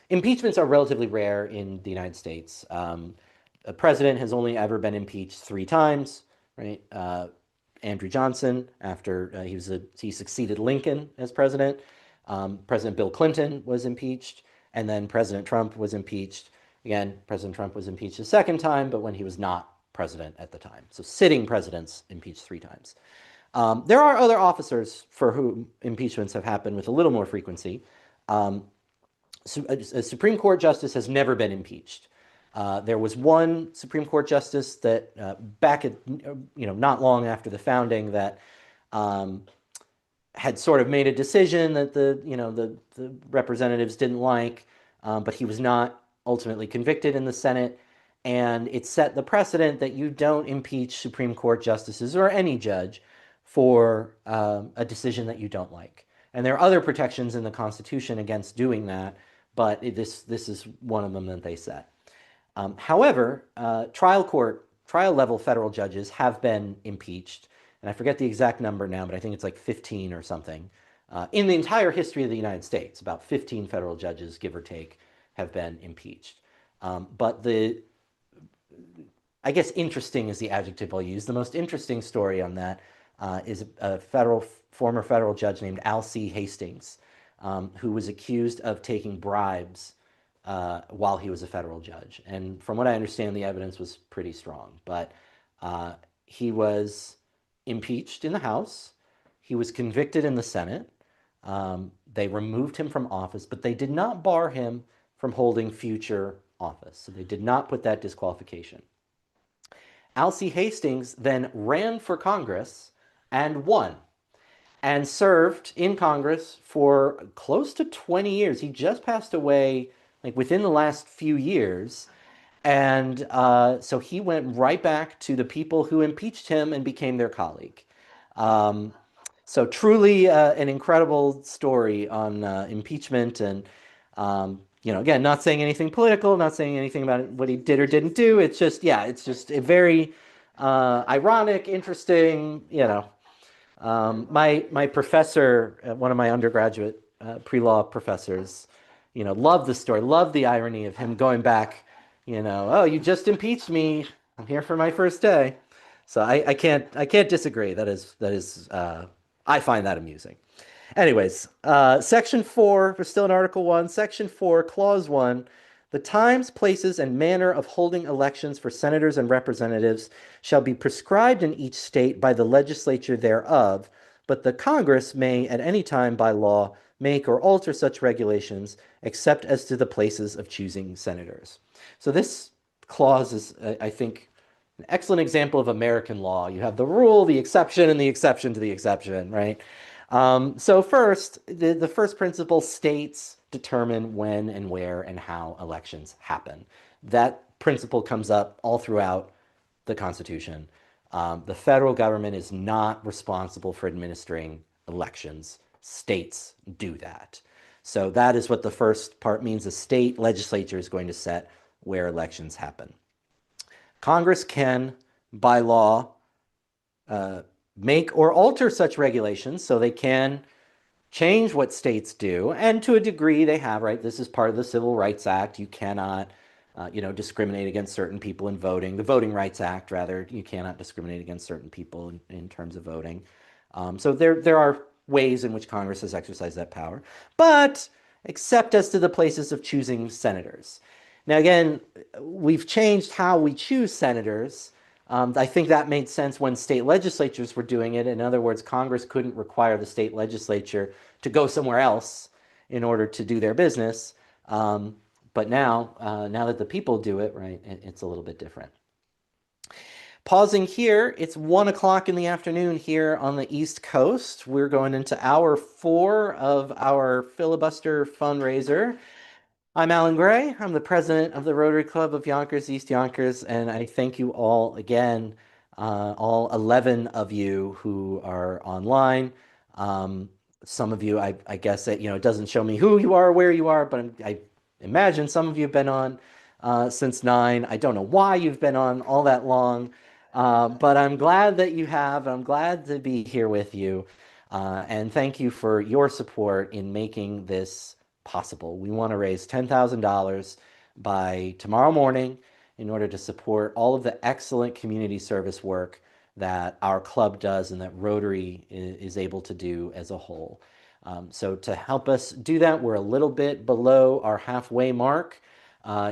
Speaker 1: impeachments are relatively rare in the United States. A president has only ever been impeached 3 times, right? Andrew Johnson, after he succeeded Lincoln as president. President Bill Clinton was impeached, and then President Trump was impeached. Again, President Trump was impeached a second time, but when he was not president at the time. So sitting presidents impeached 3 times. There are other officers for whom impeachments have happened with a little more frequency. So a Supreme Court justice has never been impeached. There was one Supreme Court justice that back at, not long after the founding, that had sort of made a decision that the representatives didn't like, but he was not ultimately convicted in the Senate. And it set the precedent that you don't impeach Supreme Court justices or any judge for a decision that you don't like. And there are other protections in the Constitution against doing that, but this is one of them that they set. However, trial level federal judges have been impeached, and I forget the exact number now, but I think it's like 15 or something. In the entire history of the United States, about 15 federal judges, give or take, have been impeached. But I guess interesting is the adjective I'll use. The most interesting story on that is a former federal judge named Alcee Hastings, who was accused of taking bribes while he was a federal judge. And from what I understand, the evidence was pretty strong. But he was impeached in the House. He was convicted in the Senate. They removed him from office, but they did not bar him from holding future office. So they did not put that disqualification. Alcee Hastings then ran for Congress and won, and served in Congress for close to 20 years. He just passed away like within the last few years. And so he went right back to the people who impeached him and became their colleague. So truly an incredible story on impeachment. And Again, not saying anything political, not saying anything about what he did or didn't do. It's just, yeah, it's just a very ironic, interesting, my professor, one of my undergraduate pre-law professors, loved the story, loved the irony of him going back, oh, you just impeached me. I'm here for my first day. So I can't disagree. That is I find that amusing. Anyways, Section 4, we're still in Article 1, Section 4, Clause 1. The times, places, and manner of holding elections for senators and representatives shall be prescribed in each state by the legislature thereof, but the Congress may at any time by law make or alter such regulations, except as to the places of choosing senators. So this clause is, I think, an excellent example of American law. You have the rule, the exception, and the exception to the exception, right? So first, the first principle states determine when and where and how elections happen. That principle comes up all throughout the Constitution. The federal government is not responsible for administering elections. States do that. So that is what the first part means. The state legislature is going to set where elections happen. Congress can, by law, make or alter such regulations so they can change what states do, and to a degree they have, right? This is part of the Civil Rights Act. You cannot, discriminate against certain people in voting. The Voting Rights Act, rather, you cannot discriminate against certain people in terms of voting. So there are ways in which Congress has exercised that power, but except as to the places of choosing senators. Now, again, we've changed how we choose senators. I think that made sense when state legislatures were doing it. In other words, Congress couldn't require the state legislature to go somewhere else in order to do their business. But now that the people do it, right, it's a little bit different. Pausing here, it's 1 o'clock in the afternoon here on the East Coast. We're going into hour 4 of our filibuster fundraiser. I'm Alan Gray. I'm the president of the Rotary Club of Yonkers-East Yonkers, and I thank you all again, all 11 of you who are online. Some of you, I guess that, it doesn't show me who you are, where you are, but I imagine some of you have been on since 9. I don't know why you've been on all that long, but I'm glad that you have. I'm glad to be here with you, and thank you for your support in making this possible. We want to raise $10,000 by tomorrow morning in order to support all of the excellent community service work that our club does and that Rotary is able to do as a whole. So to help us do that, we're a little bit below our halfway mark.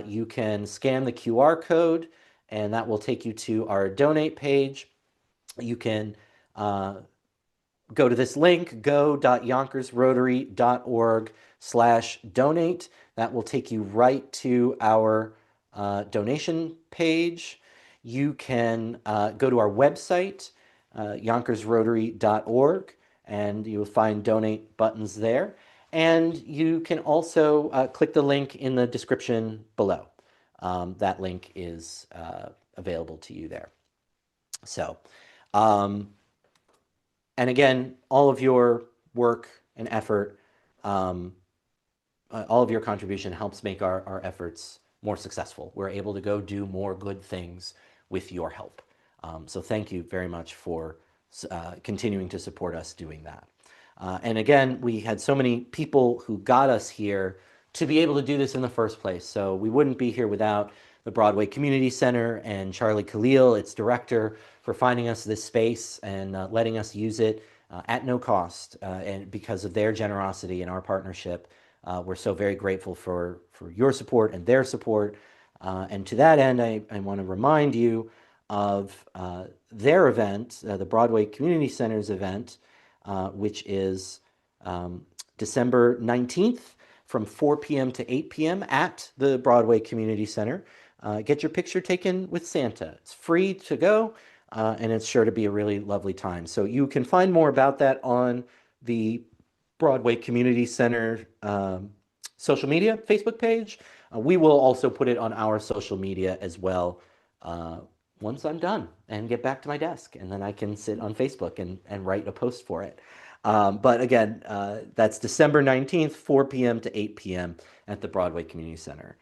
Speaker 1: You can scan the QR code and that will take you to our donate page. You can go to this link, go.yonkersrotary.org/donate. That will take you right to our donation page. You can go to our website, yonkersrotary.org, and you will find donate buttons there. And you can also click the link in the description below. That link is available to you there. So, and again, all of your work and effort, all of your contribution helps make our efforts more successful. We're able to go do more good things with your help. So thank you very much for continuing to support us doing that. And again, we had so many people who got us here to be able to do this in the first place. So we wouldn't be here without the Broadway Community Center and Charlie Khalil, its director, for finding us this space and letting us use it at no cost. And because of their generosity and our partnership, we're so very grateful for your support and their support. And to that end, I want to remind you of their event, the Broadway Community Center's event, which is December 19th from 4 p.m. to 8 p.m. at the Broadway Community Center. Get your picture taken with Santa. It's free to go, and it's sure to be a really lovely time. So you can find more about that on the Broadway Community Center social media, Facebook page. We will also put it on our social media as well once I'm done and get back to my desk, and then I can sit on Facebook and write a post for it. But again, that's December 19th, 4 p.m. to 8 p.m. at the Broadway Community Center.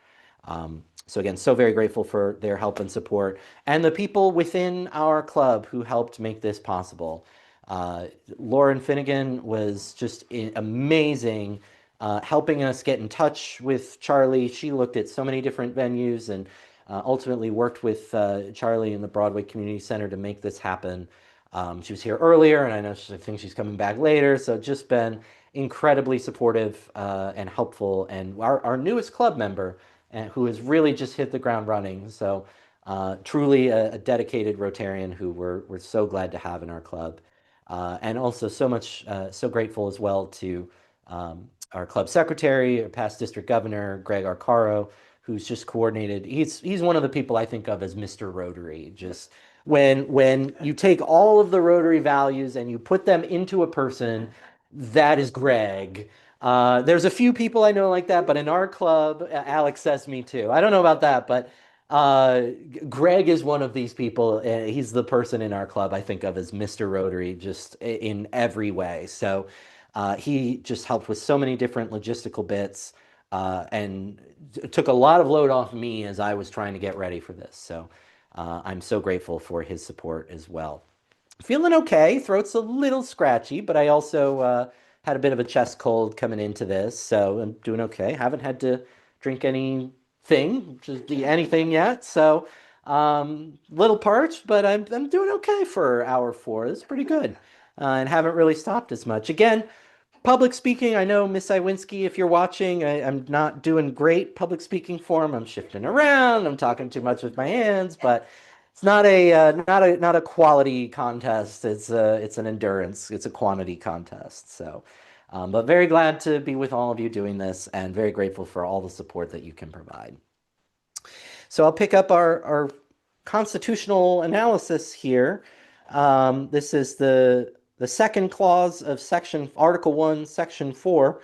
Speaker 1: So again, so very grateful for their help and support, and the people within our club who helped make this possible. Lauren Finnegan was just amazing, helping us get in touch with Charlie. She looked at so many different venues and ultimately worked with Charlie in the Broadway Community Center to make this happen. She was here earlier, and I think she's coming back later. So just been incredibly supportive and helpful. And our newest club member, who has really just hit the ground running. So truly a dedicated Rotarian who we're so glad to have in our club. And also so grateful as well to our club secretary, our past district governor, Greg Arcaro, who's just coordinated. He's one of the people I think of as Mr. Rotary. Just when you take all of the Rotary values and you put them into a person, that is Greg. There's a few people I know like that, but in our club, Alex says me too. I don't know about that, but uh, Greg is one of these people. He's the person in our club I think of as Mr. Rotary, just in every way. So he just helped with so many different logistical bits and took a lot of load off me as I was trying to get ready for this. So I'm so grateful for his support as well. Feeling okay. Throat's a little scratchy, but I also had a bit of a chest cold coming into this, so I'm doing okay. Haven't had to drink anything, just anything yet. So little parched, but I'm doing okay for hour four. It's pretty good, and haven't really stopped as much. Again, public speaking, I know Miss Iwinski, if you're watching, I'm not doing great public speaking form. I'm shifting around. I'm talking too much with my hands, but it's not a quality contest. It's an endurance. It's a quantity contest. So, but very glad to be with all of you doing this, and very grateful for all the support that you can provide. So I'll pick up our constitutional analysis here. This is the second clause of section Article 1, Section 4.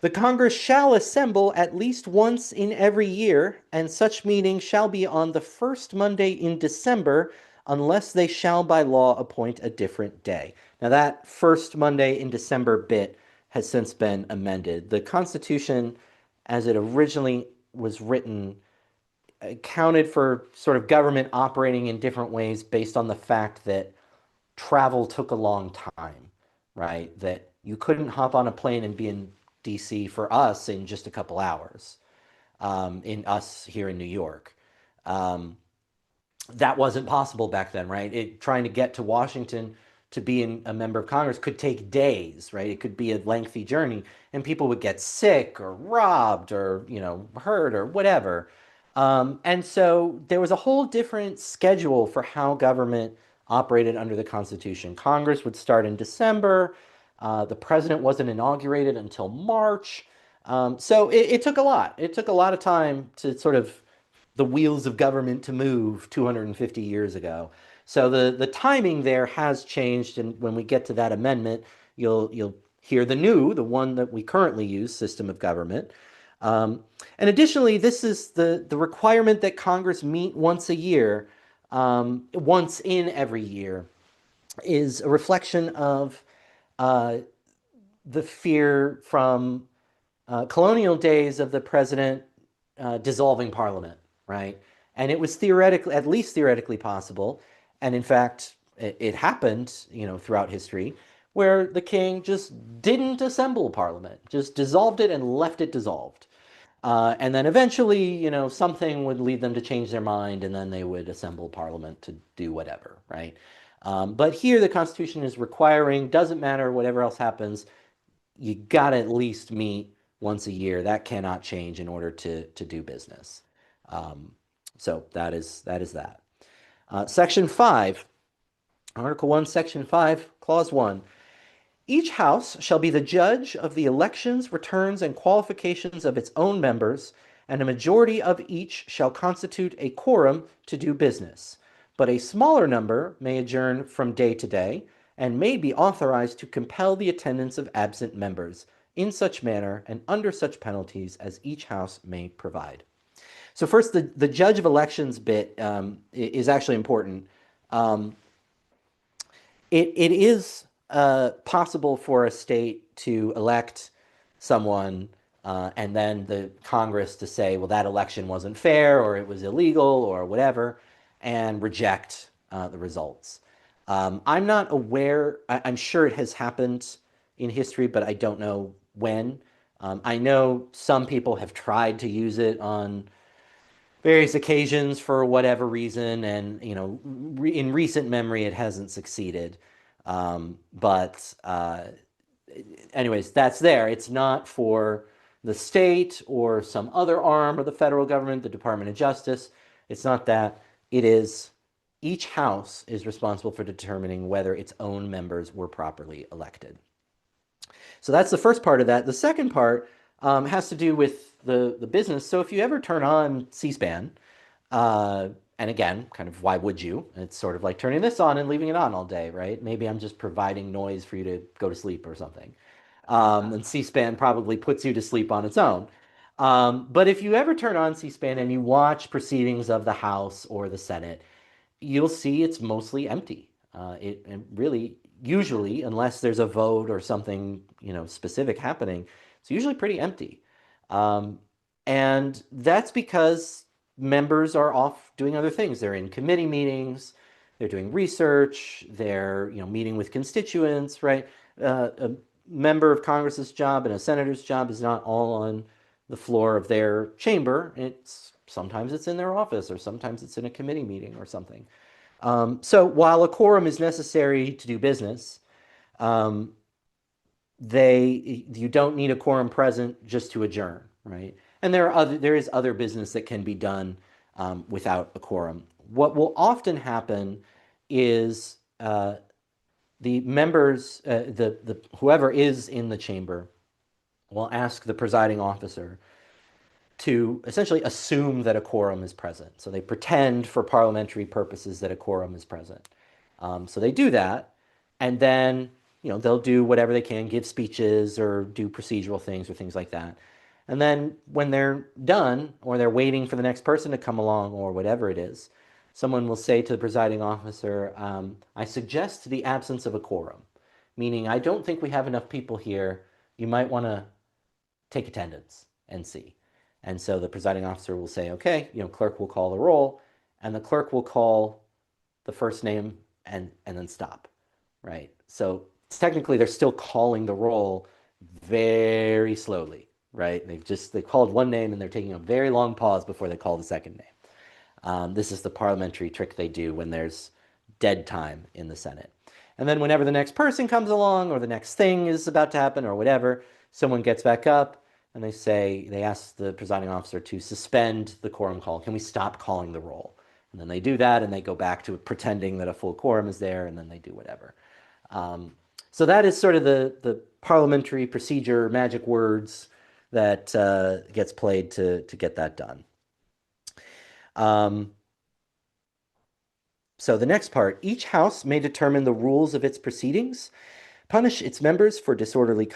Speaker 1: The Congress shall assemble at least once in every year, and such meeting shall be on the first Monday in December, unless they shall by law appoint a different day. Now, that first Monday in December bit has since been amended. The Constitution, as it originally was written, accounted for sort of government operating in different ways based on the fact that travel took a long time, right? That you couldn't hop on a plane and be in DC for us in just a couple hours, in us here in New York. Um, that wasn't possible back then, right? Trying to get to Washington to be a member of Congress could take days, right? It could be a lengthy journey, and people would get sick or robbed or hurt or whatever. And so there was a whole different schedule for how government operated under the Constitution. Congress would start in December. The president wasn't inaugurated until March. So it took a lot. It took a lot of time to sort of the wheels of government to move 250 years ago. So the timing there has changed, and when we get to that amendment, you'll hear the one that we currently use, system of government. Um, and additionally, this is the requirement that Congress meet once a year, once in every year, is a reflection of uh, the fear from colonial days of the president dissolving parliament, right? And it was theoretically, at least theoretically possible, and in fact, it happened, throughout history, where the king just didn't assemble parliament, just dissolved it and left it dissolved. And then eventually, something would lead them to change their mind, and then they would assemble parliament to do whatever, right? But here, the Constitution is requiring, doesn't matter whatever else happens, you got to at least meet once a year. That cannot change in order to do business. Um, so that is that. Section 5, Article 1, Section 5, Clause 1. Each house shall be the judge of the elections, returns, and qualifications of its own members, and a majority of each shall constitute a quorum to do business. But a smaller number may adjourn from day to day, and may be authorized to compel the attendance of absent members in such manner and under such penalties as each house may provide. So first, the judge of elections bit is actually important. Um, it is possible for a state to elect someone and then the Congress to say, well, that election wasn't fair or it was illegal or whatever, and reject the results. I'm not aware, I'm sure it has happened in history, but I don't know when. I know some people have tried to use it on various occasions for whatever reason, and in recent memory, it hasn't succeeded. But anyways, that's there. It's not for the state or some other arm of the federal government, the Department of Justice. It's not that. It is each house is responsible for determining whether its own members were properly elected. So that's the first part of that. The second part has to do with the business. So if you ever turn on C-SPAN, uh, and again, kind of why would you? It's sort of like turning this on and leaving it on all day, right? Maybe I'm just providing noise for you to go to sleep or something. And C-SPAN probably puts you to sleep on its own. But if you ever turn on C-SPAN and you watch proceedings of the House or the Senate, you'll see it's mostly empty. It really, usually, unless there's a vote or something, specific happening, it's usually pretty empty. Um, and that's because members are off doing other things. They're in committee meetings, they're doing research, they're, meeting with constituents, right? A member of Congress's job and a senator's job is not all on the floor of their chamber. It's sometimes it's in their office or sometimes it's in a committee meeting or something. So while a quorum is necessary to do business, um, you don't need a quorum present just to adjourn, right? And there is other business that can be done without a quorum. What will often happen is the members, the whoever is in the chamber, will ask the presiding officer to essentially assume that a quorum is present. So they pretend for parliamentary purposes that a quorum is present. So they do that, and then they'll do whatever they can, give speeches or do procedural things or things like that. And then when they're done or they're waiting for the next person to come along or whatever it is, someone will say to the presiding officer, I suggest the absence of a quorum, meaning I don't think we have enough people here. You might want to take attendance and see. And so the presiding officer will say, okay, clerk will call the roll, and the clerk will call the first name and then stop, right? So technically they're still calling the roll very slowly, right? They called one name and they're taking a very long pause before they call the second name. This is the parliamentary trick they do when there's dead time in the Senate. And then whenever the next person comes along or the next thing is about to happen or whatever, someone gets back up and they ask the presiding officer to suspend the quorum call. Can we stop calling the roll? And then they do that and they go back to pretending that a full quorum is there and then they do whatever. Um, so that is sort of the parliamentary procedure, magic words that gets played to get that done. Um, so the next part, each house may determine the rules of its proceedings, punish its members for disorderly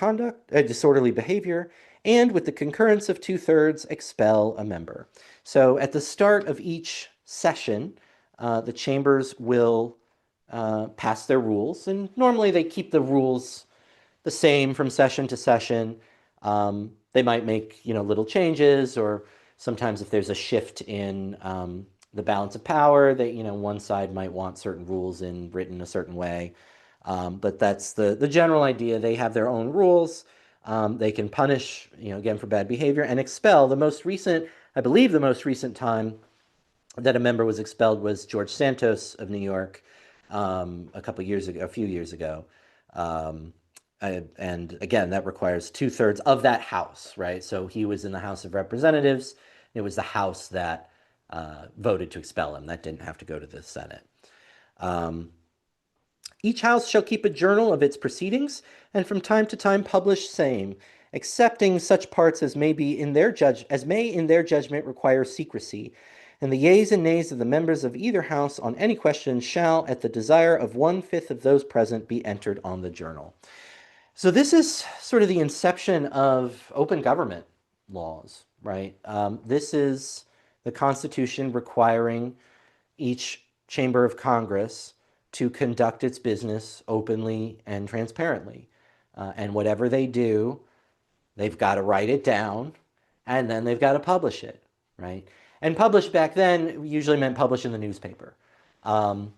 Speaker 1: behavior, and with the concurrence of 2/3, expel a member. So at the start of each session, the chambers will pass their rules, and normally they keep the rules the same from session to session. They might make little changes, or sometimes if there's a shift in the balance of power, that one side might want certain rules written a certain way. But that's the general idea. They have their own rules. They can punish, again, for bad behavior and expel. I believe the most recent time that a member was expelled was George Santos of New York a few years ago. Um, and again, that requires 2/3 of that house, right? So he was in the House of Representatives. It was the House that voted to expel him. That didn't have to go to the Senate. Um, each house shall keep a journal of its proceedings, and from time to time publish same, excepting such parts as may in their judgment require secrecy. And the yeas and nays of the members of either house on any question shall, at the desire of 1/5 of those present, be entered on the journal. So this is sort of the inception of open government laws, right? This is the Constitution requiring each chamber of Congress to conduct its business openly and transparently. And whatever they do, they've got to write it down and then they've got to publish it, right? And publish back then usually meant publish in the newspaper. Um,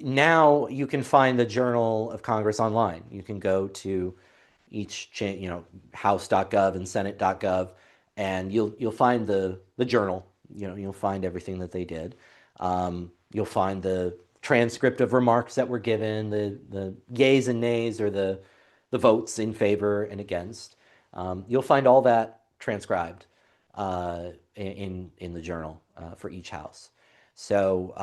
Speaker 1: Now you can find the Journal of Congress online. You can go to each, House.gov and Senate.gov, and you'll find the journal. You'll find everything that they did. You'll find the transcript of remarks that were given, the yays and nays, or the votes in favor and against. You'll find all that transcribed in the journal for each house. So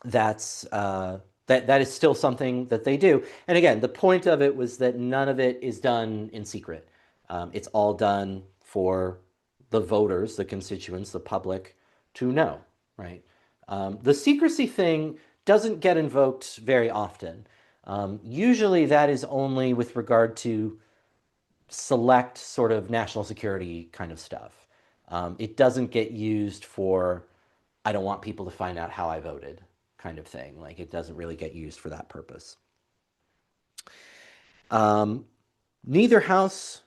Speaker 1: that is still something that they do. And again, the point of it was that none of it is done in secret. It's all done for the voters, the constituents, the public to know, right? The secrecy thing doesn't get invoked very often. Usually that is only with regard to select sort of national security kind of stuff. It doesn't get used for, I don't want people to find out how I voted kind of thing. Like it doesn't really get used for that purpose. Um, neither house,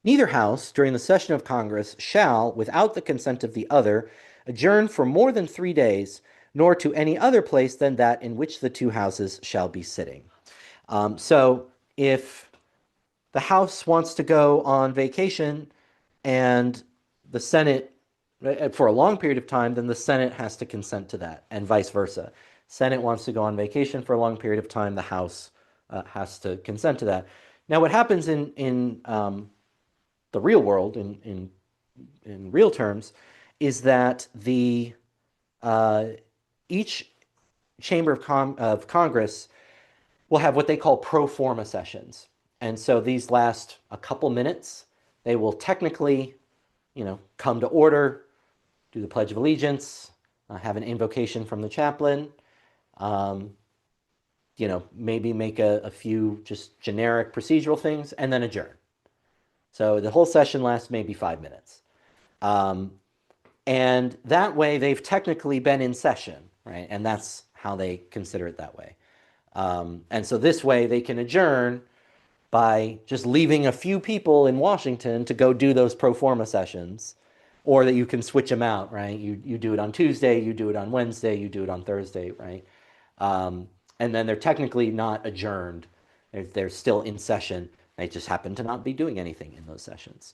Speaker 1: neither house during the session of Congress shall, without the consent of the other, adjourn for more than 3 days, nor to any other place than that in which the two houses shall be sitting. So if the House wants to go on vacation and the Senate, for a long period of time, then the Senate has to consent to that, and vice versa. Senate wants to go on vacation for a long period of time, the House has to consent to that. Now, what happens in the real world, in real terms, is that the each chamber of Congress will have what they call pro forma sessions. And so these last a couple minutes. They will technically, come to order, do the Pledge of Allegiance, have an invocation from the chaplain, um, maybe make a few just generic procedural things, and then adjourn. So the whole session lasts maybe 5 minutes. Um, and that way they've technically been in session, right? And that's how they consider it that way. And so this way they can adjourn by just leaving a few people in Washington to go do those pro forma sessions, or that you can switch them out, right? You do it on Tuesday, you do it on Wednesday, you do it on Thursday, right? And then they're technically not adjourned. They're still in session. They just happen to not be doing anything in those sessions.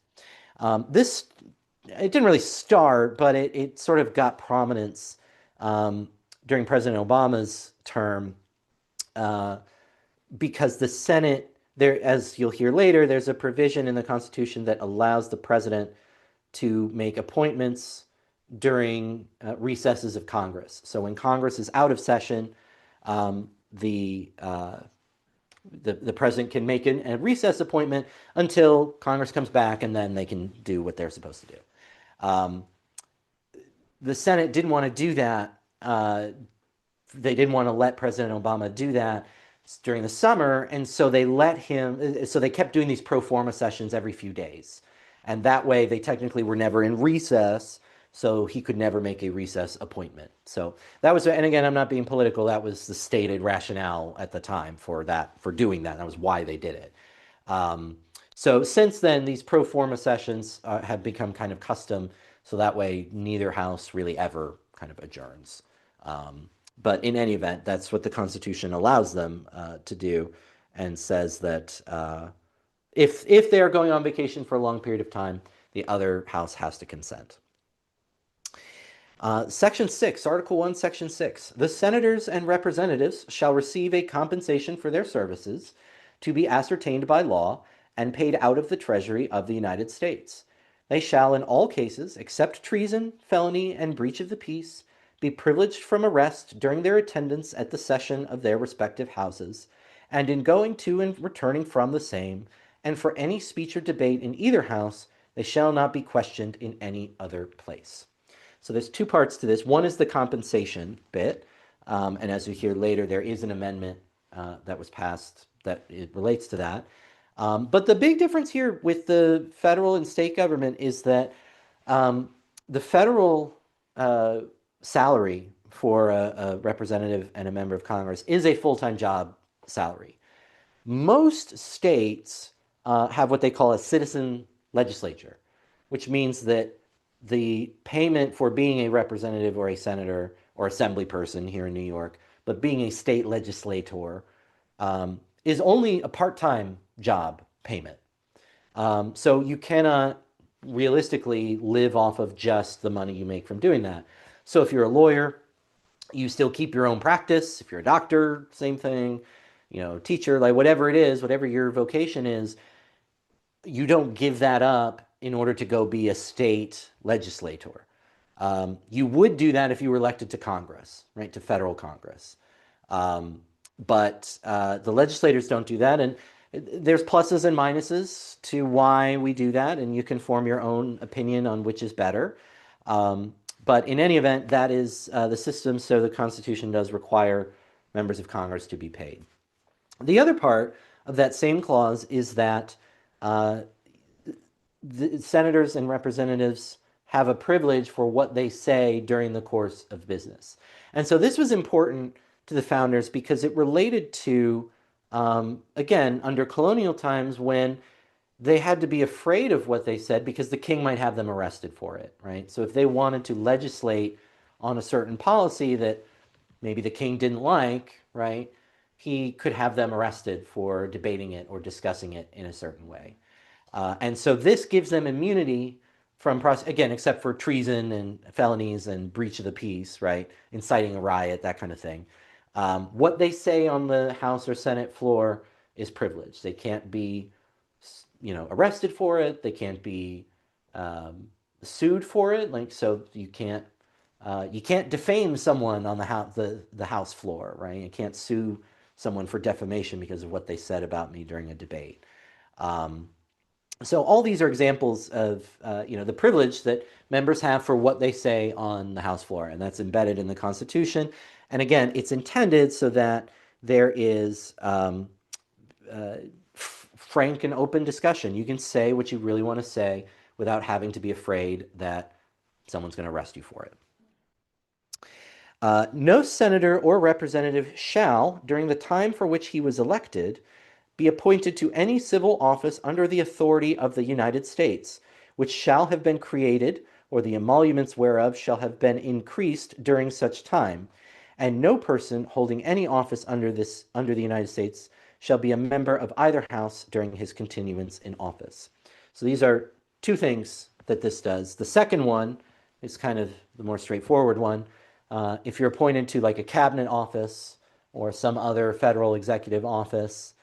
Speaker 1: This, it didn't really start, but it sort of got prominence during President Obama's term because the Senate, there, as you'll hear later, there's a provision in the Constitution that allows the president to make appointments during recesses of Congress. So when Congress is out of session, um, the, uh, the president can make a recess appointment until Congress comes back, and then they can do what they're supposed to do. Um, the Senate didn't want to do that. They didn't want to let President Obama do that during the summer, and so they let him. So they kept doing these pro forma sessions every few days, and that way they technically were never in recess. So he could never make a recess appointment. So that was, and again, I'm not being political. That was the stated rationale at the time for that, for doing that. That was why they did it. Um, so since then, these pro forma sessions have become kind of custom. So that way, neither house really ever kind of adjourns. But in any event, that's what the Constitution allows them to do, and says that if they are going on vacation for a long period of time, the other house has to consent. Section 6, Article 1, Section 6. The senators and representatives shall receive a compensation for their services to be ascertained by law and paid out of the Treasury of the United States. They shall, in all cases, except treason, felony, and breach of the peace, be privileged from arrest during their attendance at the session of their respective houses, and in going to and returning from the same, and for any speech or debate in either house, they shall not be questioned in any other place. So there's two parts to this. One is the compensation bit, and as we hear later, there is an amendment that was passed that it relates to that. But the big difference here with the federal and state government is that the federal uh, salary for a representative and a member of Congress is a full-time job salary. Most states have what they call a citizen legislature, which means that the payment for being a representative or a senator or assembly person here in New York, but being a state legislator, is only a part-time job payment. So you cannot realistically live off of just the money you make from doing that. So if you're a lawyer, you still keep your own practice. If you're a doctor, same thing. Teacher, like whatever it is, whatever your vocation is, you don't give that up in order to go be a state legislator. You would do that if you were elected to Congress, right, to federal Congress. Um, but the legislators don't do that. And there's pluses and minuses to why we do that. And you can form your own opinion on which is better. But in any event, that is the system. So the Constitution does require members of Congress to be paid. The other part of that same clause is that uh, the senators and representatives have a privilege for what they say during the course of business. And so this was important to the founders because it related to, again, under colonial times when they had to be afraid of what they said because the king might have them arrested for it, right? So if they wanted to legislate on a certain policy that maybe the king didn't like, right, he could have them arrested for debating it or discussing it in a certain way. And so this gives them immunity from, again, except for treason and felonies and breach of the peace, right? Inciting a riot, that kind of thing. What they say on the House or Senate floor is privileged. They can't be, arrested for it. They can't be sued for it. Like, so you can't defame someone on the House floor, right? You can't sue someone for defamation because of what they said about me during a debate. Um, so all these are examples of the privilege that members have for what they say on the House floor, and that's embedded in the Constitution. And again, it's intended so that there is frank and open discussion. You can say what you really want to say without having to be afraid that someone's going to arrest you for it. No senator or representative shall, during the time for which he was elected, be appointed to any civil office under the authority of the United States, which shall have been created, or the emoluments whereof shall have been increased during such time. And no person holding any office under the United States shall be a member of either house during his continuance in office. So these are two things that this does. The second one is kind of the more straightforward one. If you're appointed to like a cabinet office or some other federal executive office,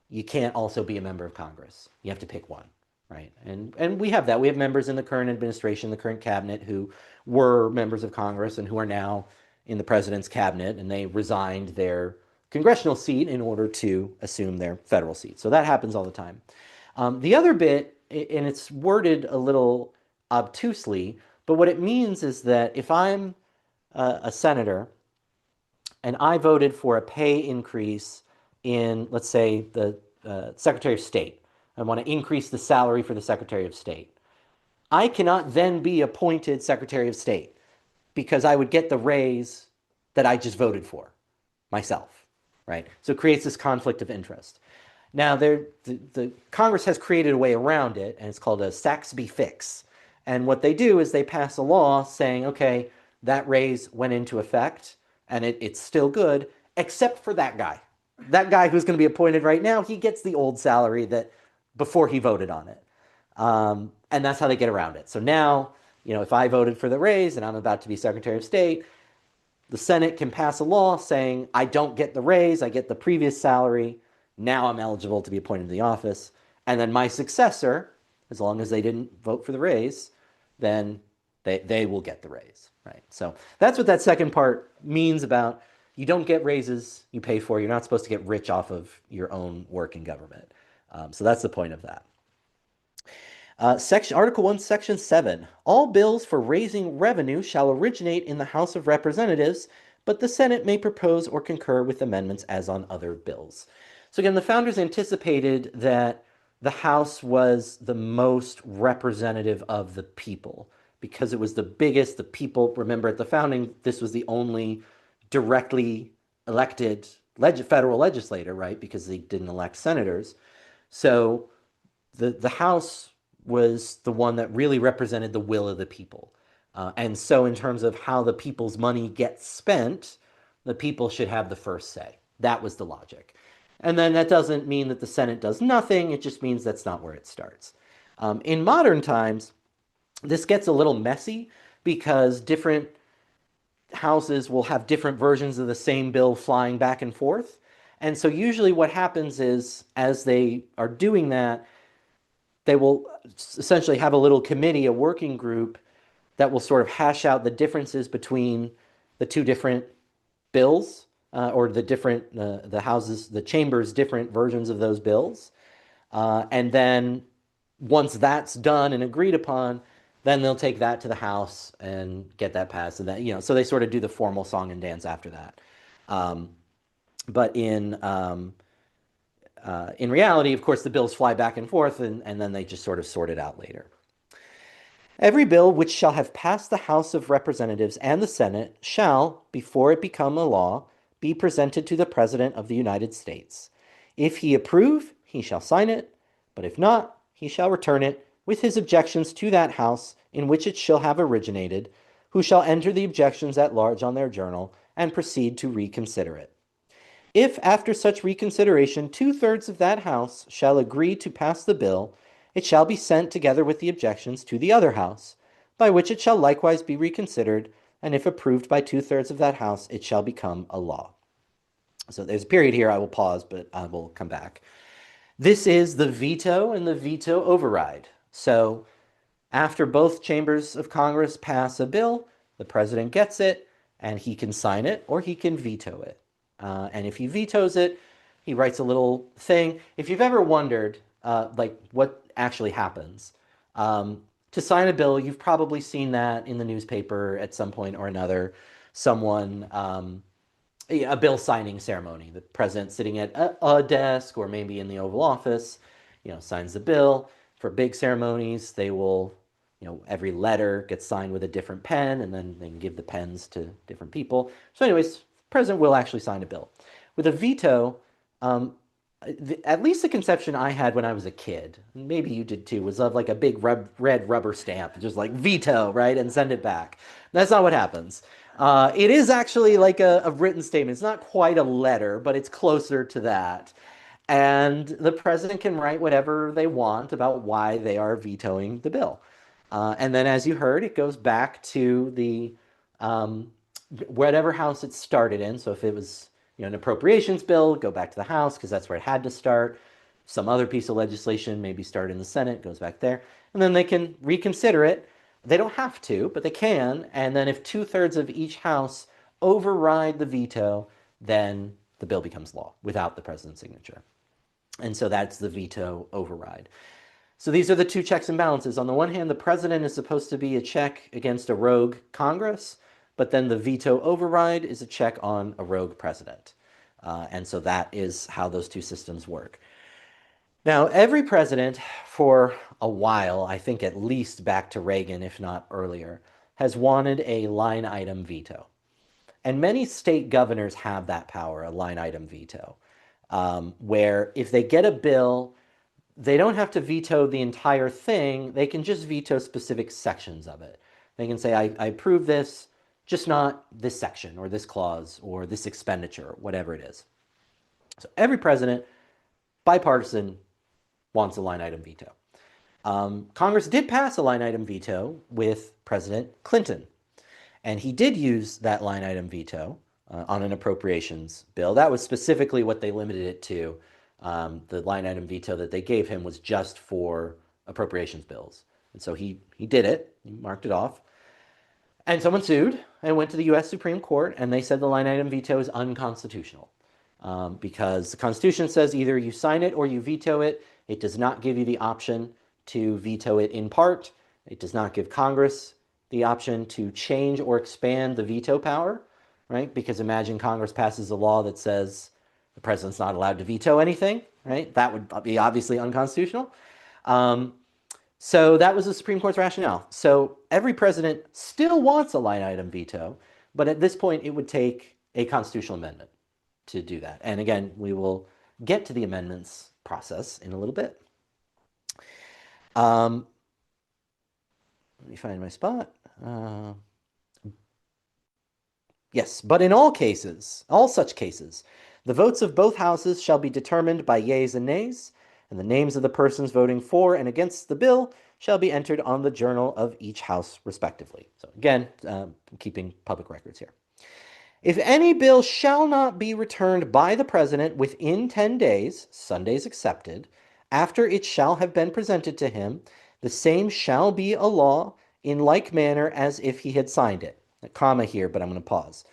Speaker 1: you can't also be a member of Congress. You have to pick one, right? And we have that. We have members in the current administration, the current cabinet, who were members of Congress and who are now in the president's cabinet, and they resigned their congressional seat in order to assume their federal seat. So that happens all the time. The other bit, and it's worded a little obtusely, but what it means is that if I'm a senator and I voted for a pay increase in, let's say, the Secretary of State, I want to increase the salary for the Secretary of State, I cannot then be appointed Secretary of State because I would get the raise that I just voted for myself, right? So it creates this conflict of interest. Now, the Congress has created a way around it, and it's called a Saxby fix. And what they do is they pass a law saying, okay, that raise went into effect, and it's still good, except for that guy. That guy who's going to be appointed right now, he gets the old salary that before he voted on it. And that's how they get around it. So now, if I voted for the raise and I'm about to be Secretary of State, the Senate can pass a law saying, I don't get the raise, I get the previous salary. Now I'm eligible to be appointed to the office. And then my successor, as long as they didn't vote for the raise, then they will get the raise, right? So that's what that second part means about you don't get raises you pay for. You're not supposed to get rich off of your own work in government. So that's the point of that. Article 1, Section 7. All bills for raising revenue shall originate in the House of Representatives, but the Senate may propose or concur with amendments as on other bills. So again, the founders anticipated that the House was the most representative of the people because it was the biggest. The people, remember at the founding, this was the only directly elected federal legislator, right? Because they didn't elect senators. So the House was the one that really represented the will of the people. And so, in terms of how the people's money gets spent, the people should have the first say. That was the logic. And then that doesn't mean that the Senate does nothing, it just means that's not where it starts. In modern times, this gets a little messy because different houses will have different versions of the same bill flying back and forth. And so, usually, what happens is as they are doing that, they will essentially have a little committee, a working group that will sort of hash out the differences between the two different bills or the different the houses, the chambers, different versions of those bills. And then once that's done and agreed upon, then they'll take that to the House and get that passed. And that, so they sort of do the formal song and dance after that. Um, but in reality, of course, the bills fly back and forth, and then they just sort of sort it out later. Every bill which shall have passed the House of Representatives and the Senate shall, before it become a law, be presented to the President of the United States. If he approve, he shall sign it, but if not, he shall return it with his objections to that House in which it shall have originated, who shall enter the objections at large on their journal and proceed to reconsider it. If after such reconsideration 2/3 of that House shall agree to pass the bill, it shall be sent together with the objections to the other House, by which it shall likewise be reconsidered, and if approved by 2/3 of that House, it shall become a law. So there's a period here, I will pause, but I will come back. This is the veto and the veto override. So after both chambers of Congress pass a bill, the president gets it, and he can sign it or he can veto it. And if he vetoes it, he writes a little thing. If you've ever wondered, like what actually happens to sign a bill, you've probably seen that in the newspaper at some point or another. Someone, a bill signing ceremony. The president sitting at a desk or maybe in the Oval Office, signs the bill. For big ceremonies, they will, every letter gets signed with a different pen, and then they can give the pens to different people. So, anyways, president will actually sign a bill. With a veto, at least the conception I had when I was a kid, maybe you did too, was of like a big red rubber stamp, just like veto, right, and send it back. That's not what happens. It is actually like a written statement. It's not quite a letter, but it's closer to that. And the president can write whatever they want about why they are vetoing the bill. And then, as you heard, it goes back to the whatever house it started in. So if it was an appropriations bill, go back to the House because that's where it had to start. Some other piece of legislation maybe start in the Senate, goes back there. And then they can reconsider it. They don't have to, but they can. And then if 2/3 of each House override the veto, then the bill becomes law without the president's signature. And so that's the veto override. So these are the two checks and balances. On the one hand, the president is supposed to be a check against a rogue Congress, but then the veto override is a check on a rogue president. And so that is how those two systems work. Now, every president for a while, I think at least back to Reagan, if not earlier, has wanted a line item veto. And many state governors have that power, a line item veto, where if they get a bill, they don't have to veto the entire thing. They can just veto specific sections of it. They can say, I approve this, just not this section or this clause or this expenditure, whatever it is. So every president, bipartisan, wants a line item veto. Congress did pass a line item veto with President Clinton. And he did use that line item veto on an appropriations bill. That was specifically what they limited it to. The line item veto that they gave him was just for appropriations bills. And so he did it, he marked it off. And someone sued and went to the US Supreme Court, and they said the line item veto is unconstitutional because the Constitution says either you sign it or you veto it. It does not give you the option to veto it in part. It does not give Congress the option to change or expand the veto power, right? Because imagine Congress passes a law that says the president's not allowed to veto anything, right? That would be obviously unconstitutional. So that was the Supreme Court's rationale. So every president still wants a line item veto, but at this point, it would take a constitutional amendment to do that. And again, we will get to the amendments process in a little bit. Let me find my spot. Yes, but in all cases, all such cases, the votes of both houses shall be determined by yeas and nays, and the names of the persons voting for and against the bill shall be entered on the journal of each house respectively. So again, keeping public records here. If any bill shall not be returned by the president within 10 days, Sundays excepted, after it shall have been presented to him, the same shall be a law in like manner as if he had signed it. A comma here, but I'm going to pause.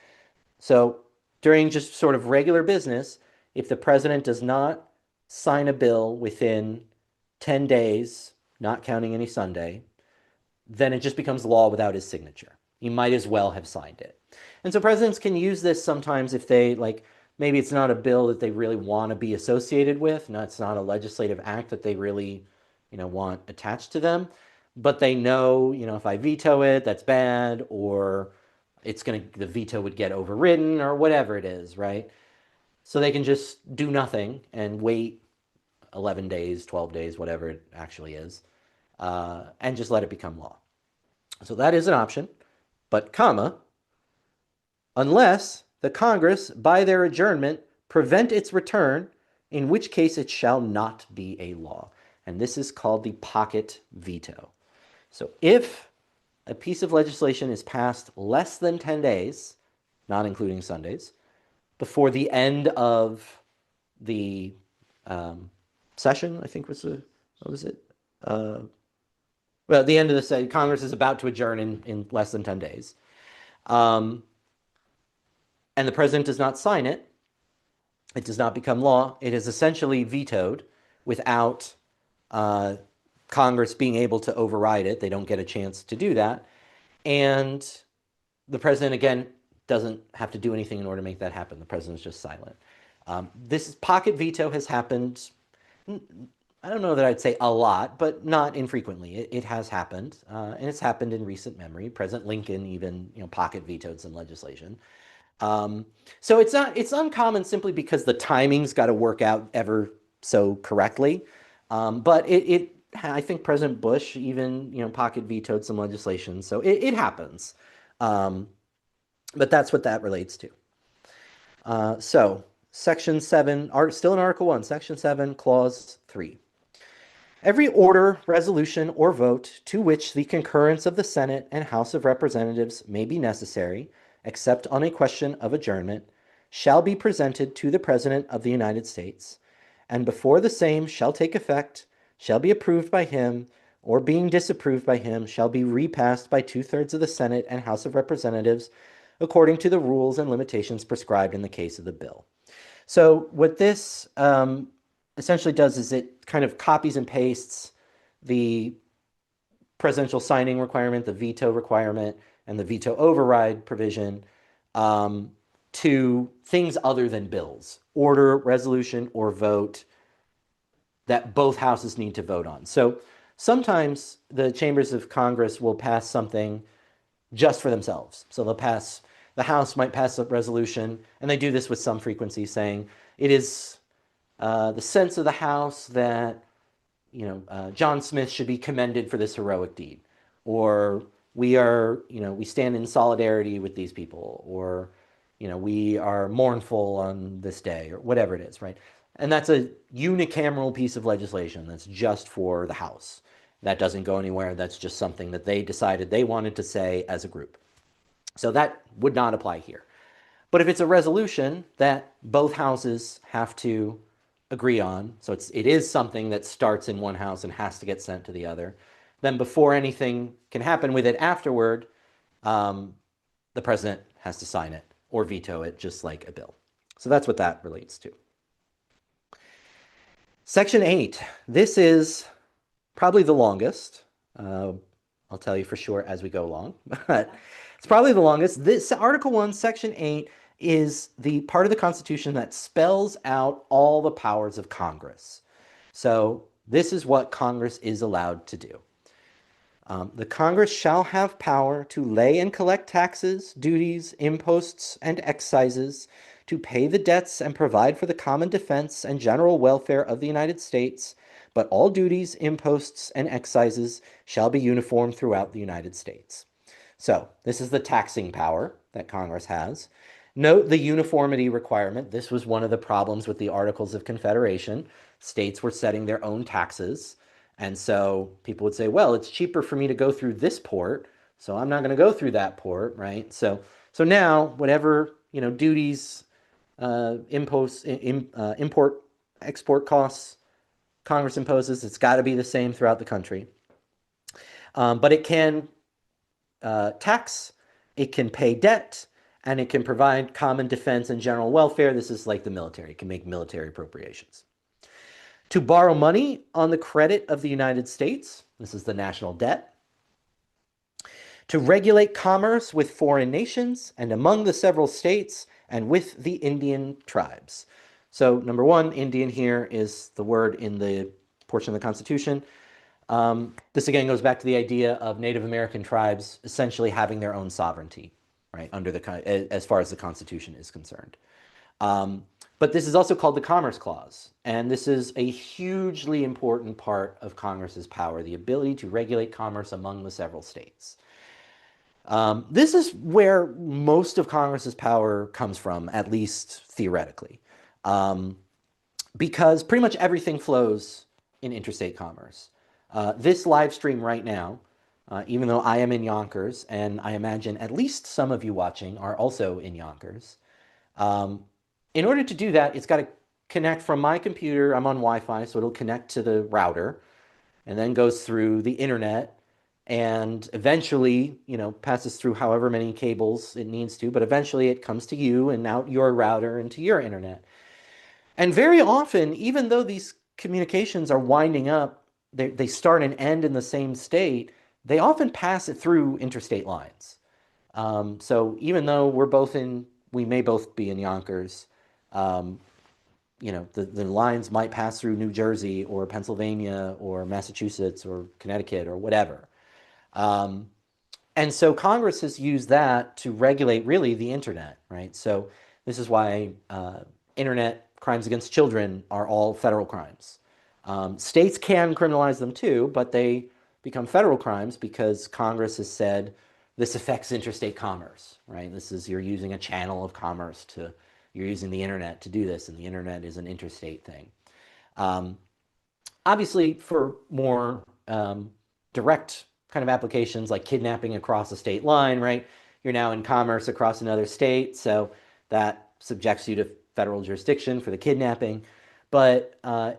Speaker 1: So during just sort of regular business, if the president does not sign a bill within 10 days, not counting any Sunday, then it just becomes law without his signature. He might as well have signed it. And so presidents can use this sometimes if they like, maybe it's not a bill that they really want to be associated with. No, it's not a legislative act that they really, want attached to them. But they know, if I veto it, that's bad, or the veto would get overridden, or whatever it is, right? So they can just do nothing and wait 11 days, 12 days, whatever it actually is, and just let it become law. So that is an option, but comma, unless the Congress, by their adjournment, prevent its return, in which case it shall not be a law. And this is called the pocket veto. So if a piece of legislation is passed less than 10 days, not including Sundays, before the end of the session, I think what was it? Well, at the end of the session, Congress is about to adjourn in less than 10 days. And the president does not sign it, it does not become law. It is essentially vetoed without Congress being able to override it. They don't get a chance to do that. And the president, again, doesn't have to do anything in order to make that happen. The president's just silent. This pocket veto has happened, I don't know that I'd say a lot, but not infrequently. It has happened, and it's happened in recent memory. President Lincoln even, pocket vetoed some legislation. So it's uncommon simply because the timing's got to work out ever so correctly. But I think President Bush even, pocket vetoed some legislation. So it happens. But that's what that relates to. So Section 7, still in Article 1, Section 7, Clause 3. Every order, resolution, or vote to which the concurrence of the Senate and House of Representatives may be necessary, except on a question of adjournment, shall be presented to the President of the United States, and before the same shall take effect, shall be approved by him, or being disapproved by him, shall be repassed by 2/3 of the Senate and House of Representatives, according to the rules and limitations prescribed in the case of the bill. So what this essentially does is it kind of copies and pastes the presidential signing requirement, the veto requirement, and the veto override provision to things other than bills, order, resolution, or vote that both houses need to vote on. So sometimes the chambers of Congress will pass something just for themselves. So the House might pass a resolution, and they do this with some frequency, saying it is the sense of the House that John Smith should be commended for this heroic deed, or we stand in solidarity with these people, or we are mournful on this day, or whatever it is, right? And that's a unicameral piece of legislation that's just for the House. That doesn't go anywhere. That's just something that they decided they wanted to say as a group. So that would not apply here. But if it's a resolution that both houses have to agree on, so it is something that starts in one house and has to get sent to the other, then before anything can happen with it afterward, the president has to sign it or veto it, just like a bill. So that's what that relates to. Section 8. This is probably the longest. I'll tell you for sure as we go along, but it's probably the longest. This Article 1, Section 8 is the part of the Constitution that spells out all the powers of Congress. So this is what Congress is allowed to do. The Congress shall have power to lay and collect taxes, duties, imposts, and excises, to pay the debts and provide for the common defense and general welfare of the United States, but all duties, imposts, and excises shall be uniform throughout the United States. So this is the taxing power that Congress has. Note the uniformity requirement. This was one of the problems with the Articles of Confederation. States were setting their own taxes. And so people would say, well, it's cheaper for me to go through this port, so I'm not going to go through that port, right? So now whatever, duties, imposts, import, export costs Congress imposes, it's got to be the same throughout the country. But it can tax, it can pay debt, and it can provide common defense and general welfare. This is like the military. It can make military appropriations. To borrow money on the credit of the United States, this is the national debt. To regulate commerce with foreign nations and among the several states and with the Indian tribes. So number one, Indian here is the word in the portion of the Constitution. This again goes back to the idea of Native American tribes essentially having their own sovereignty, right, as far as the Constitution is concerned. But this is also called the Commerce Clause, and this is a hugely important part of Congress's power, the ability to regulate commerce among the several states. This is where most of Congress's power comes from, at least theoretically, because pretty much everything flows in interstate commerce. This live stream right now, even though I am in Yonkers, and I imagine at least some of you watching are also in Yonkers, in order to do that, it's got to connect from my computer. I'm on Wi-Fi, so it'll connect to the router, and then goes through the internet, and eventually, passes through however many cables it needs to, but eventually it comes to you and out your router and to your internet. And very often, even though these communications are winding up, they start and end in the same state, they often pass it through interstate lines. So even though we may both be in Yonkers, the lines might pass through New Jersey or Pennsylvania or Massachusetts or Connecticut or whatever. And so Congress has used that to regulate really the internet, right? So this is why internet crimes against children are all federal crimes. States can criminalize them too, but they become federal crimes because Congress has said this affects interstate commerce, right? You're using a channel of commerce you're using the internet to do this, and the internet is an interstate thing. Obviously, for more direct kind of applications like kidnapping across a state line, right? You're now in commerce across another state, so that subjects you to federal jurisdiction for the kidnapping. But a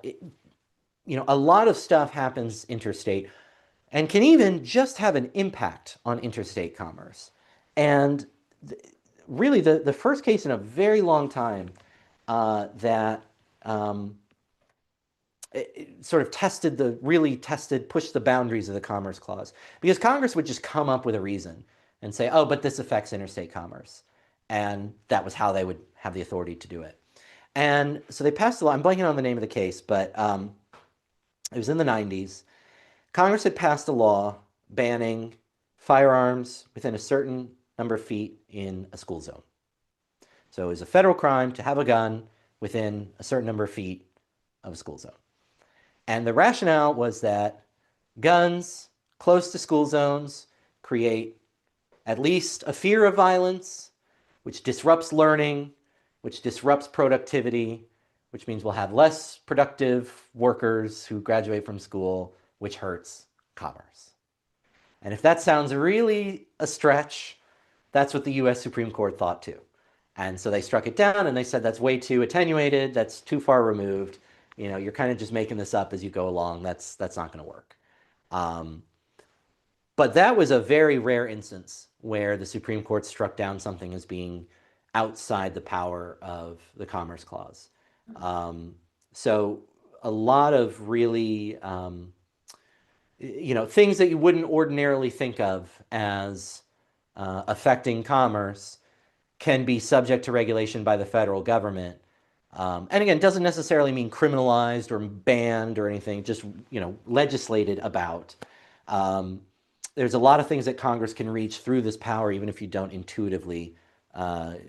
Speaker 1: lot of stuff happens interstate and can even just have an impact on interstate commerce. And really, the first case in a very long time that it sort of pushed the boundaries of the Commerce Clause. Because Congress would just come up with a reason and say, oh, but this affects interstate commerce. And that was how they would have the authority to do it. And so they passed a law. I'm blanking on the name of the case, but it was in the 90s. Congress had passed a law banning firearms within a certain number of feet in a school zone. So it was a federal crime to have a gun within a certain number of feet of a school zone. And the rationale was that guns close to school zones create at least a fear of violence, which disrupts learning, which disrupts productivity, which means we'll have less productive workers who graduate from school, which hurts commerce. And if that sounds really a stretch, that's what the US Supreme Court thought too. And so they struck it down and they said that's way too attenuated, that's too far removed. You're kind of just making this up as you go along. That's not going to work. But that was a very rare instance where the Supreme Court struck down something as being outside the power of the Commerce Clause. So a lot of really, things that you wouldn't ordinarily think of as affecting commerce can be subject to regulation by the federal government. And again, doesn't necessarily mean criminalized or banned or anything, just, legislated about. there's a lot of things that Congress can reach through this power, even if you don't intuitively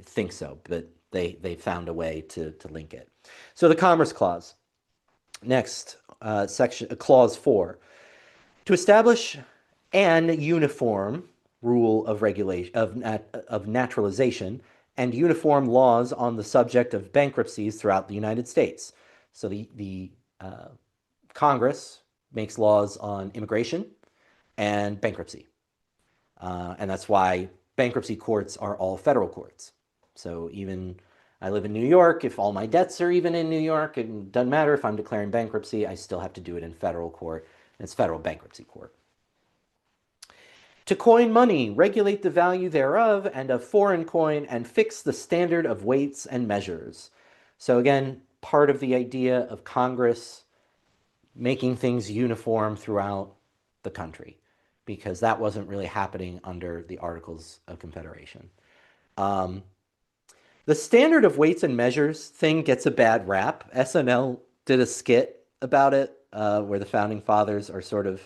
Speaker 1: think so. But they found a way to link it. So the Commerce Clause. Next, Clause 4. To establish an uniform rule of regulation of naturalization and uniform laws on the subject of bankruptcies throughout the United States. So the Congress makes laws on immigration and bankruptcy. And that's why bankruptcy courts are all federal courts. So even I live in New York, if all my debts are even in New York, it doesn't matter if I'm declaring bankruptcy, I still have to do it in federal court. And it's federal bankruptcy court. To coin money, regulate the value thereof and of foreign coin, and fix the standard of weights and measures. So again, part of the idea of Congress making things uniform throughout the country, because that wasn't really happening under the Articles of Confederation. The standard of weights and measures thing gets a bad rap. SNL did a skit about it where the founding fathers are sort of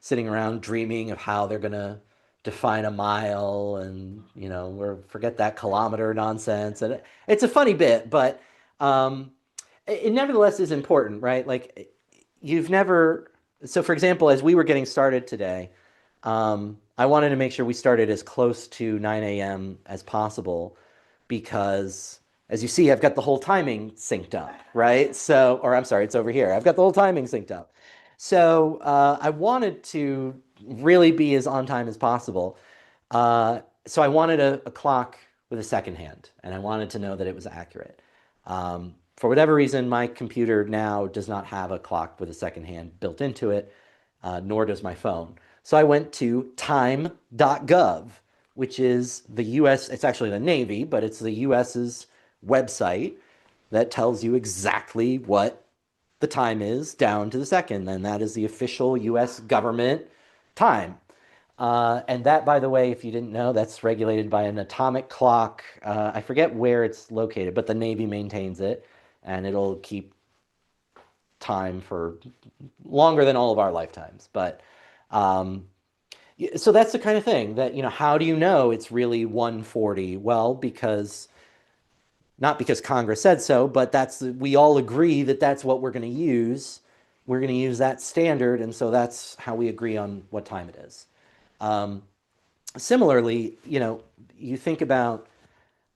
Speaker 1: sitting around dreaming of how they're going to define a mile and, or forget that kilometer nonsense. And it's a funny bit, but it nevertheless is important, right? Like you've never, so for example, as we were getting started today, I wanted to make sure we started as close to 9 a.m. as possible because as you see, I've got the whole timing synced up, right? So, or I'm sorry, it's over here. I've got the whole timing synced up. So I wanted to really be as on time as possible. So I wanted a clock with a second hand, and I wanted to know that it was accurate. For whatever reason, my computer now does not have a clock with a second hand built into it, nor does my phone. So I went to time.gov, which is the US, it's actually the Navy, but it's the US's website that tells you exactly what the time is down to the second. And that is the official US government time. And that, by the way, if you didn't know, that's regulated by an atomic clock. I forget where it's located, but the Navy maintains it, and it'll keep time for longer than all of our lifetimes. But so that's the kind of thing that, how do you know it's really 140? Well, because not because Congress said so, but we all agree that that's what we're going to use. We're going to use that standard, and so that's how we agree on what time it is. Similarly, you think about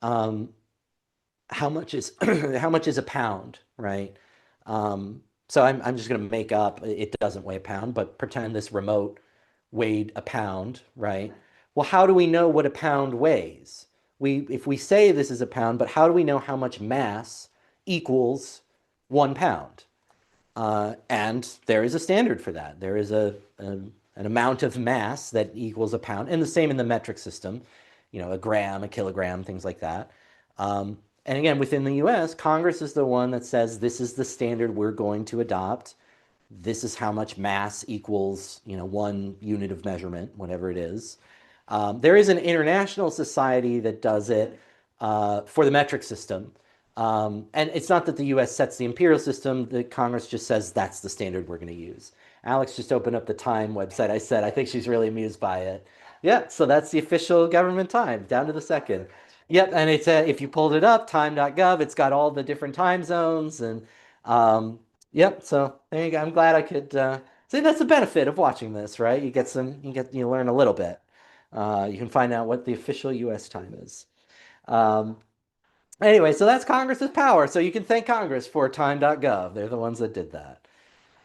Speaker 1: how much is how much is a pound, right? So I'm just going to make up, it doesn't weigh a pound, but pretend this remote weighed a pound, right? Well, how do we know what a pound weighs? If we say this is a pound, but how do we know how much mass equals 1 pound? And there is a standard for that. There is an amount of mass that equals a pound, and the same in the metric system, a gram, a kilogram, things like that. And again, within the US, Congress is the one that says this is the standard we're going to adopt. This is how much mass equals, 1 unit of measurement, whatever it is. There is an international society that does it for the metric system. And it's not that the US sets the imperial system, the Congress just says that's the standard we're going to use. Alex just opened up the Time website. I think she's really amused by it. Yeah, so that's the official government time, down to the second. Yep, and it's if you pulled it up, time.gov, it's got all the different time zones and yep, so there you go. I'm glad I could see that's the benefit of watching this, right? You learn a little bit. You can find out what the official US time is. Um, anyway, so that's Congress's power. So you can thank Congress for time.gov. They're the ones that did that.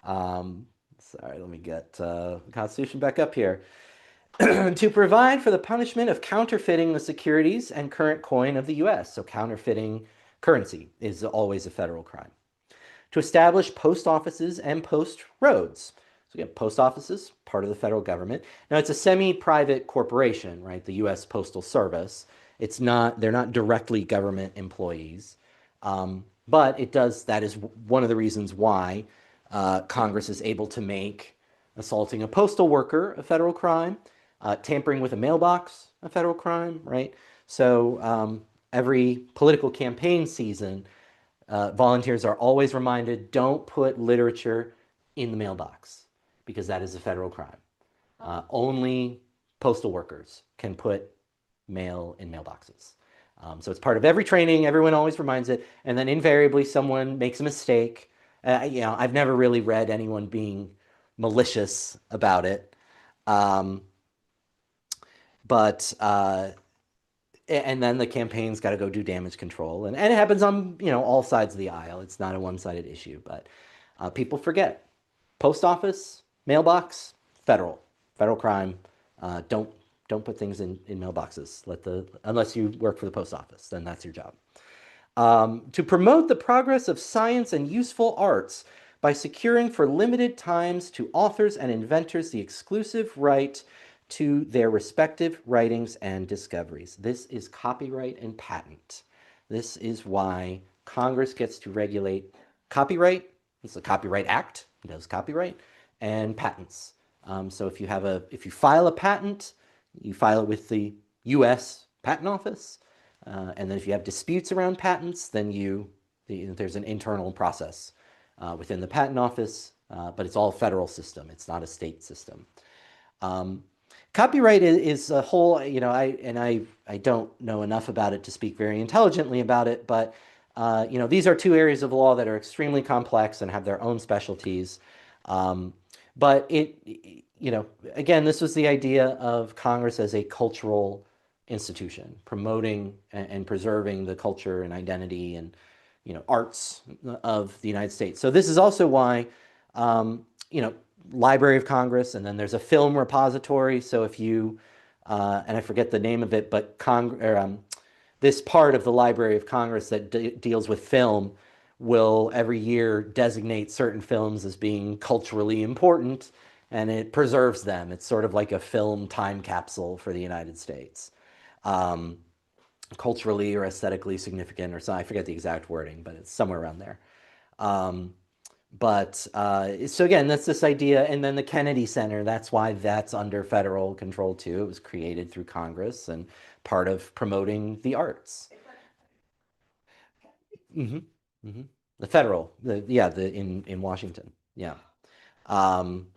Speaker 1: Sorry, let me get the Constitution back up here. To provide for the punishment of counterfeiting the securities and current coin of the US. So counterfeiting currency is always a federal crime. To establish post offices and post roads. So again, post offices, part of the federal government. Now it's a semi-private corporation, right? The US Postal Service. They're not directly government employees. But that is one of the reasons why Congress is able to make assaulting a postal worker a federal crime, tampering with a mailbox a federal crime, right? So every political campaign season, volunteers are always reminded, don't put literature in the mailbox because that is a federal crime. Only postal workers can put mail in mailboxes. So it's part of every training. Everyone always reminds it. And then invariably someone makes a mistake. I've never really read anyone being malicious about it. Um, but and then the campaign's got to go do damage control, and it happens on all sides of the aisle. It's not a one-sided issue, but people forget. Post office, mailbox, federal crime. Don't put things in mailboxes. Unless you work for the post office, then that's your job. To promote the progress of science and useful arts by securing for limited times to authors and inventors the exclusive right to their respective writings and discoveries. This is copyright and patent. This is why Congress gets to regulate copyright. It's the Copyright Act. It does copyright and patents. So if you file a patent, you file it with the U.S. Patent Office. And then if you have disputes around patents, then there's an internal process within the patent office, but it's all a federal system. It's not a state system. Um, Copyright is a whole, I don't know enough about it to speak very intelligently about it, but these are two areas of law that are extremely complex and have their own specialties. Um, but again, this was the idea of Congress as a cultural institution, promoting and preserving the culture and identity and arts of the United States. So this is also why you know Library of Congress, and then there's a film repository. So if you and I forget the name of it, but this part of the Library of Congress that deals with film will every year designate certain films as being culturally important, and it preserves them. It's sort of like a film time capsule for the United States. Um, Culturally or aesthetically significant, or something. I forget the exact wording, but it's somewhere around there. Um, so again, that's this idea, and then the Kennedy Center. That's why that's under federal control too. It was created through Congress and part of promoting the arts. Hmm hmm The federal, the in Washington, yeah. Um,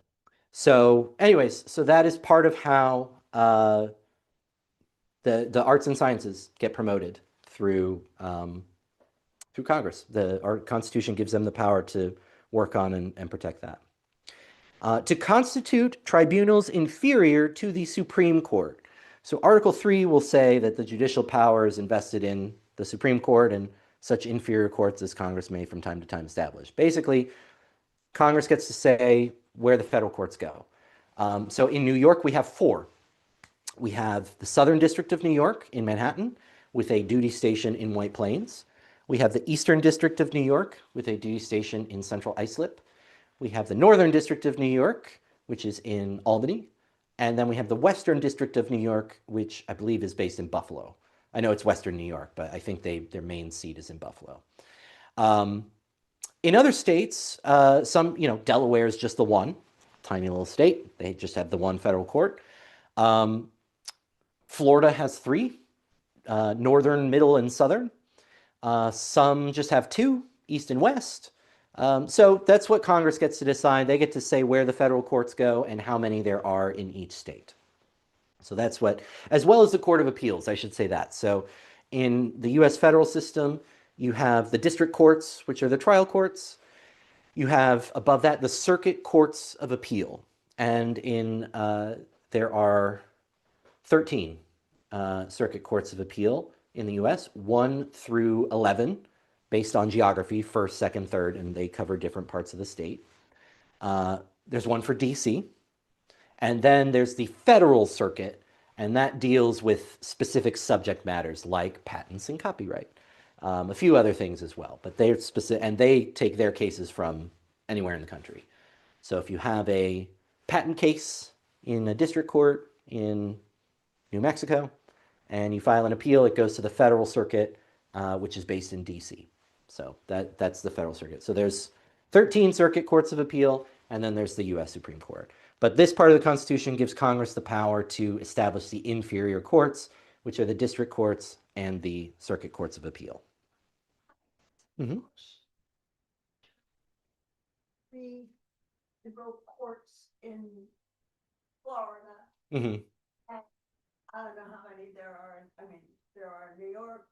Speaker 1: so, anyways, so that is part of how the arts and sciences get promoted through Congress. Our Constitution gives them the power to work on and protect that. To constitute tribunals inferior to the Supreme Court. So Article 3 will say that the judicial power is invested in the Supreme Court and such inferior courts as Congress may from time to time establish. Basically, Congress gets to say where the federal courts go. So in New York, we have four. We have the Southern District of New York in Manhattan with a duty station in White Plains. We have the Eastern District of New York with a duty station in Central Islip. We have the Northern District of New York, which is in Albany. And then we have the Western District of New York, which I believe is based in Buffalo. I know it's Western New York, but I think their main seat is in Buffalo. Um, in other states, Delaware is just the one, tiny little state. They just have the one federal court. Um, Florida has three, northern, middle, and southern. Some just have two, east and west. So that's what Congress gets to decide. They get to say where the federal courts go and how many there are in each state. So that's what, as well as the Court of Appeals, I should say that. So in the US federal system, you have the district courts, which are the trial courts. You have above that the circuit courts of appeal. And there are 13 circuit courts of appeal in the US, 1 through 11, based on geography, first, second, third, and they cover different parts of the state. There's one for DC, and then there's the federal circuit, and that deals with specific subject matters like patents and copyright. A few other things as well, but they're specific, and they take their cases from anywhere in the country. So if you have a patent case in a district court in New Mexico, and you file an appeal, it goes to the federal circuit, which is based in DC. So that's the federal circuit. So there's 13 circuit courts of appeal, and then there's the US Supreme Court. But this part of the Constitution gives Congress the power to establish the inferior courts, which are the district courts and the circuit courts of appeal. Mm-hmm.
Speaker 2: The federal courts in Florida.
Speaker 1: Hmm.
Speaker 2: And I don't know how many there are. I mean, there are in New York.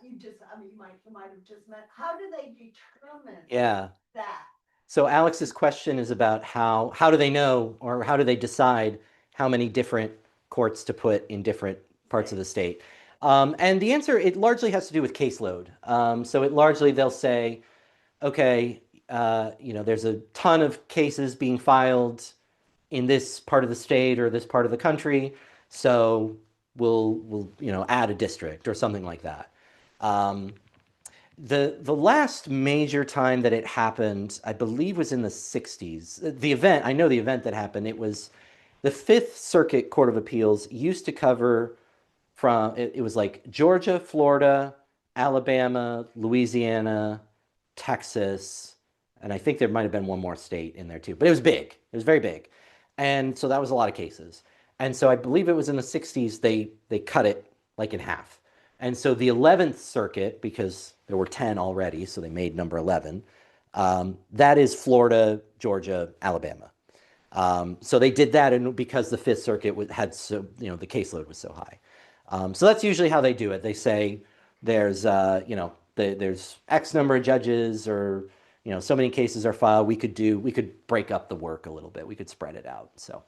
Speaker 2: You might have just met. How do they determine
Speaker 1: Yeah.
Speaker 2: that?
Speaker 1: So Alex's question is about how do they know or how do they decide how many different courts to put in different parts of
Speaker 2: Say,
Speaker 1: the state? And the answer, it largely has to do with caseload. So it largely they'll say, okay, there's a ton of cases being filed in this part of the state or this part of the country, so we'll add a district or something like that. Um, the last major time that it happened, I believe, was in the 60s. The event, I know the event that happened, it was the Fifth Circuit Court of Appeals used to cover it was like Georgia, Florida, Alabama, Louisiana, Texas, and I think there might have been one more state in there too. But it was big. It was very big. And so that was a lot of cases. And so I believe it was in the 60s they cut it like in half. And so the 11th Circuit, because there were 10 already, so they made number 11, that is Florida, Georgia, Alabama. So they did that, and because the Fifth Circuit had so the caseload was so high. So that's usually how they do it. They say there's there's X number of judges, or so many cases are filed. We could break up the work a little bit. We could spread it out. So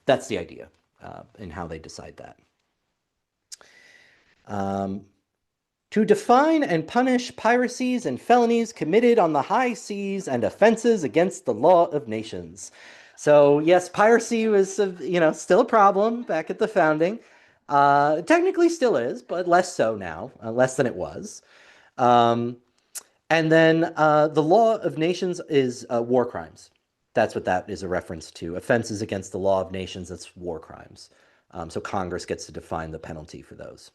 Speaker 1: that's the idea in how they decide that. Um, to define and punish piracies and felonies committed on the high seas and offenses against the law of nations. So yes, piracy was still a problem back at the founding. Technically still is, but less so now, less than it was. Um, and then the law of nations is war crimes. That's what that is a reference to. Offenses against the law of nations, that's war crimes. So Congress gets to define the penalty for those.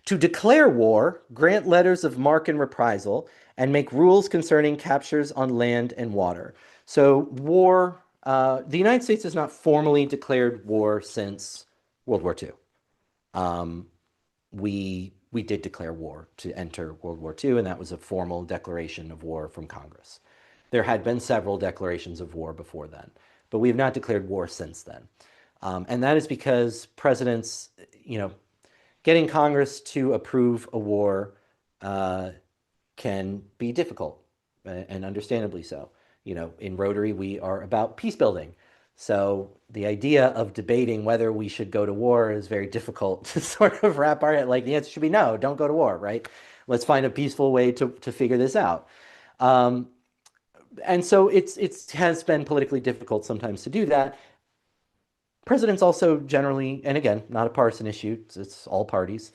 Speaker 1: To declare war, grant letters of marque and reprisal, and make rules concerning captures on land and water. So war, the United States has not formally declared war since World War II. Um, we did declare war to enter World War II, and that was a formal declaration of war from Congress. There had been several declarations of war before then, but we have not declared war since then. And that is because presidents, getting Congress to approve a war uh, can be difficult, and understandably so. In Rotary, we are about peace building. So the idea of debating whether we should go to war is very difficult to sort of wrap our head. Like the answer should be no, don't go to war, right? Let's find a peaceful way to figure this out. Um, and so it has been politically difficult sometimes to do that. Presidents also generally, and again, not a partisan issue, it's all parties.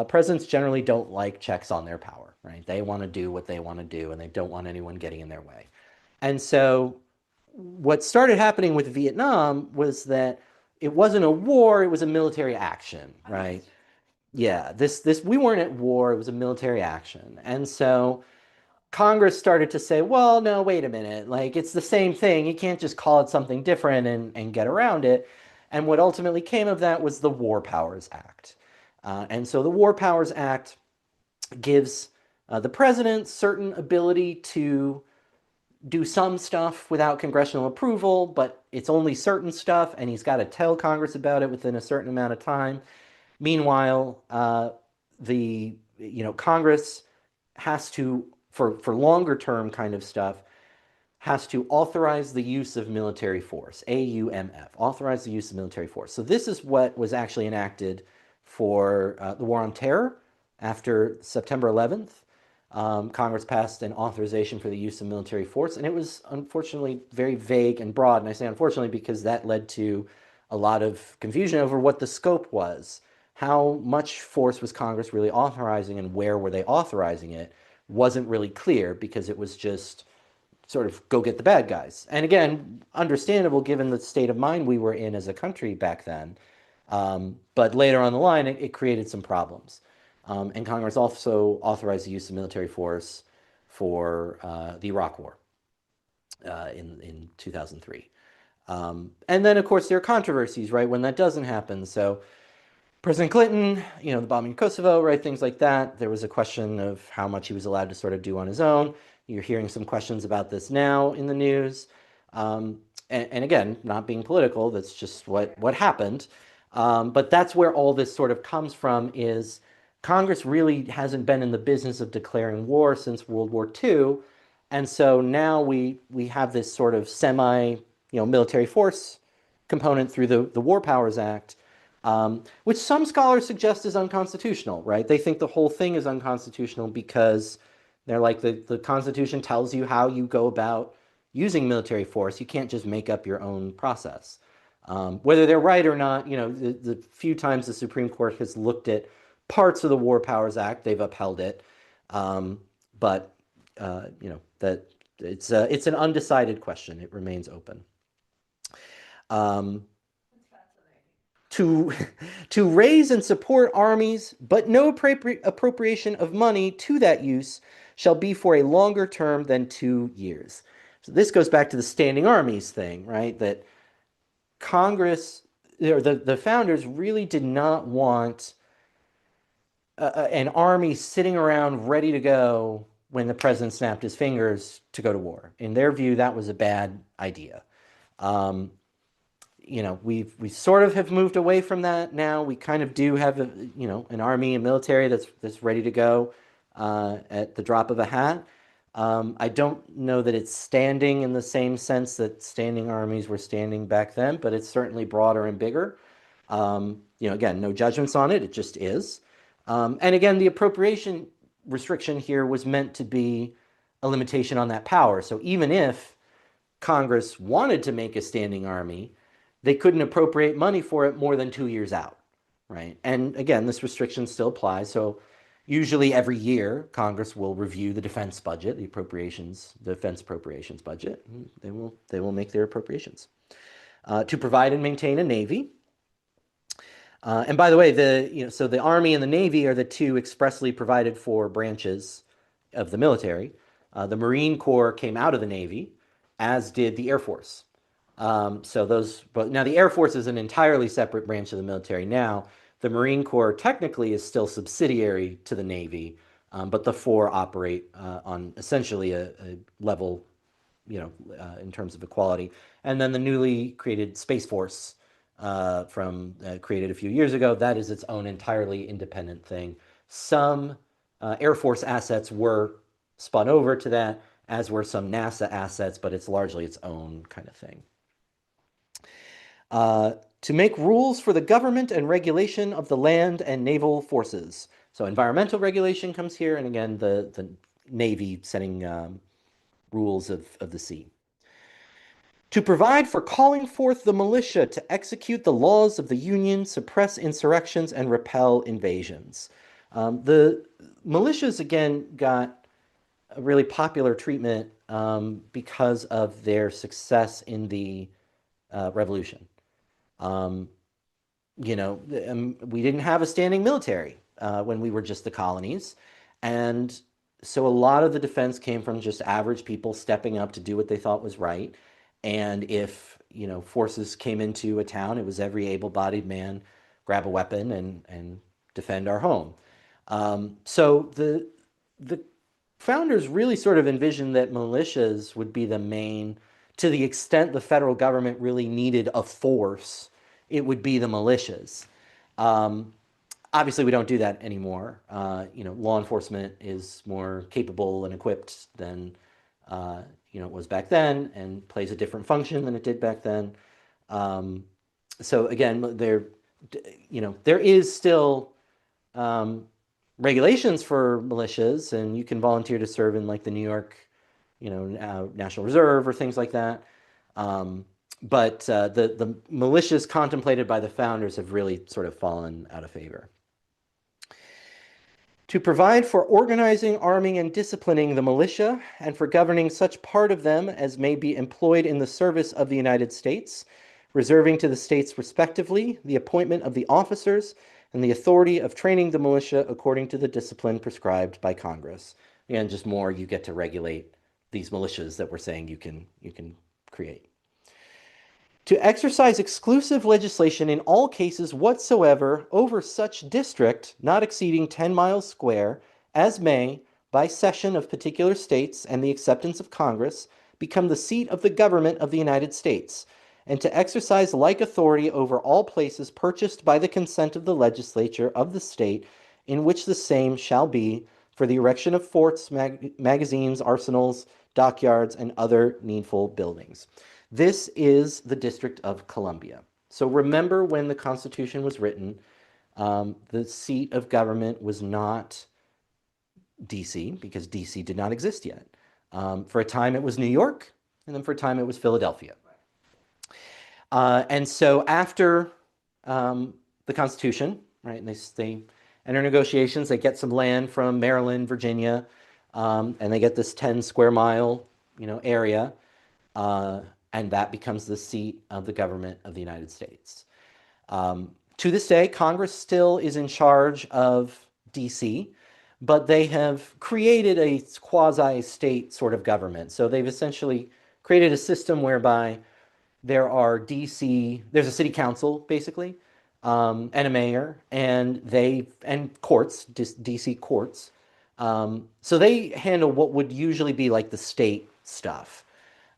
Speaker 1: Presidents generally don't like checks on their power, right? They want to do what they want to do, and they don't want anyone getting in their way. And so, what started happening with Vietnam was that it wasn't a war; it was a military action, right? Yeah, this we weren't at war; it was a military action, and so Congress started to say, well, no, wait a minute. Like, it's the same thing. You can't just call it something different and get around it. And what ultimately came of that was the War Powers Act. And so the War Powers Act gives the president certain ability to do some stuff without congressional approval, but it's only certain stuff, and he's got to tell Congress about it within a certain amount of time. Meanwhile, the Congress has to, for longer term kind of stuff, has to authorize the use of military force, AUMF, authorize the use of military force. So this is what was actually enacted for the War on Terror after September 11th. Congress passed an authorization for the use of military force, and it was unfortunately very vague and broad. And I say unfortunately because that led to a lot of confusion over what the scope was. How much force was Congress really authorizing, and where were they authorizing it wasn't really clear because it was just sort of go get the bad guys. And again, understandable given the state of mind we were in as a country back then. But later on the line, it created some problems. And Congress also authorized the use of military force for the Iraq War in 2003. And then, of course, there are controversies, right, when that doesn't happen. So President Clinton, the bombing of Kosovo, right, things like that. There was a question of how much he was allowed to sort of do on his own. You're hearing some questions about this now in the news. And again, not being political, that's just what happened. But that's where all this sort of comes from is Congress really hasn't been in the business of declaring war since World War II. And so now we have this sort of military force component through the War Powers Act, which some scholars suggest is unconstitutional, right? They think the whole thing is unconstitutional because they're like the Constitution tells you how you go about using military force. You can't just make up your own process. Whether they're right or not, the few times the Supreme Court has looked at parts of the War Powers Act, they've upheld it. But that it's an undecided question. It remains open. Um, to to raise and support armies, but no appropriation of money to that use shall be for a longer term than 2 years. So this goes back to the standing armies thing, right? That Congress or the founders really did not want an army sitting around ready to go when the president snapped his fingers to go to war. In their view, that was a bad idea. Um, we sort of have moved away from that now. We kind of do have an army and military that's ready to go at the drop of a hat. I don't know that it's standing in the same sense that standing armies were standing back then, but it's certainly broader and bigger. Again, no judgments on it. It just is. And again, the appropriation restriction here was meant to be a limitation on that power. So even if Congress wanted to make a standing army, they couldn't appropriate money for it more than 2 years out, right? And again, this restriction still applies. So usually every year, Congress will review the defense budget, the defense appropriations budget. They will make their appropriations to provide and maintain a navy. And by the way, so the Army and the Navy are the two expressly provided for branches of the military. The Marine Corps came out of the Navy, as did the Air Force. But now the Air Force is an entirely separate branch of the military now. The Marine Corps technically is still subsidiary to the Navy, but the four operate on essentially a level, in terms of equality. And then the newly created Space Force, created a few years ago, that is its own entirely independent thing. Some Air Force assets were spun over to that, as were some NASA assets, but it's largely its own kind of thing. To make rules for the government and regulation of the land and naval forces. So environmental regulation comes here, and again, the Navy setting rules of the sea. To provide for calling forth the militia to execute the laws of the Union, suppress insurrections, and repel invasions. The militias, again, got a really popular treatment because of their success in the Revolution. We didn't have a standing military when we were just the colonies. And so a lot of the defense came from just average people stepping up to do what they thought was right. And if, forces came into a town, it was every able-bodied man grab a weapon and defend our home. So the founders really sort of envisioned that militias would be the main, to the extent the federal government really needed a force, it would be the militias. Obviously, we don't do that anymore. Law enforcement is more capable and equipped than it was back then, and plays a different function than it did back then. So again, there is still regulations for militias, and you can volunteer to serve in like the New York, National Reserve or things like that. But the militias contemplated by the founders have really sort of fallen out of favor. To provide for organizing, arming, and disciplining the militia, and for governing such part of them as may be employed in the service of the United States, reserving to the states respectively the appointment of the officers and the authority of training the militia according to the discipline prescribed by Congress. And just more, you get to regulate these militias that we're saying you can create. To exercise exclusive legislation in all cases whatsoever over such district not exceeding 10 miles square, as may, by cession of particular states and the acceptance of Congress, become the seat of the government of the United States, and to exercise like authority over all places purchased by the consent of the legislature of the state in which the same shall be for the erection of forts, magazines, arsenals, dockyards, and other needful buildings. This is the District of Columbia. So remember when the Constitution was written, the seat of government was not DC because DC did not exist yet. For a time it was New York, and then for a time it was Philadelphia. And so after the Constitution, right, and they enter negotiations, they get some land from Maryland, Virginia, and they get this 10 square mile, area, and that becomes the seat of the government of the United States. To this day, Congress still is in charge of DC, but they have created a quasi-state sort of government. So they've essentially created a system whereby there's a city council basically, and a mayor, and courts, DC courts. So they handle what would usually be like the state stuff.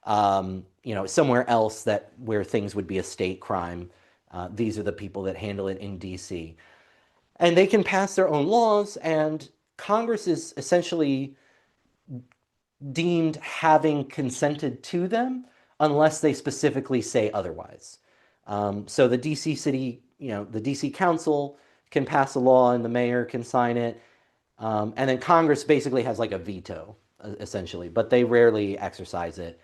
Speaker 1: Somewhere else where things would be a state crime. These are the people that handle it in DC. And they can pass their own laws, and Congress is essentially deemed having consented to them unless they specifically say otherwise. So the DC city, the DC council can pass a law and the mayor can sign it. And then Congress basically has like a veto, essentially, but they rarely exercise it,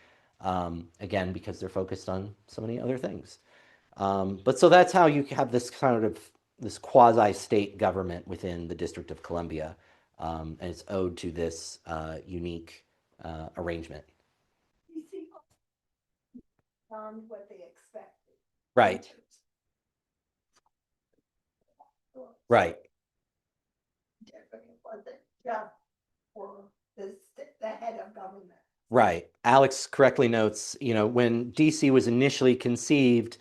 Speaker 1: again, because they're focused on so many other things. But so that's how you have this quasi-state government within the District of Columbia, and it's owed to this unique arrangement.
Speaker 2: You see, what they expected.
Speaker 1: Right, right,
Speaker 2: It wasn't just for the head of government.
Speaker 1: right. Alex correctly notes, when DC was initially conceived,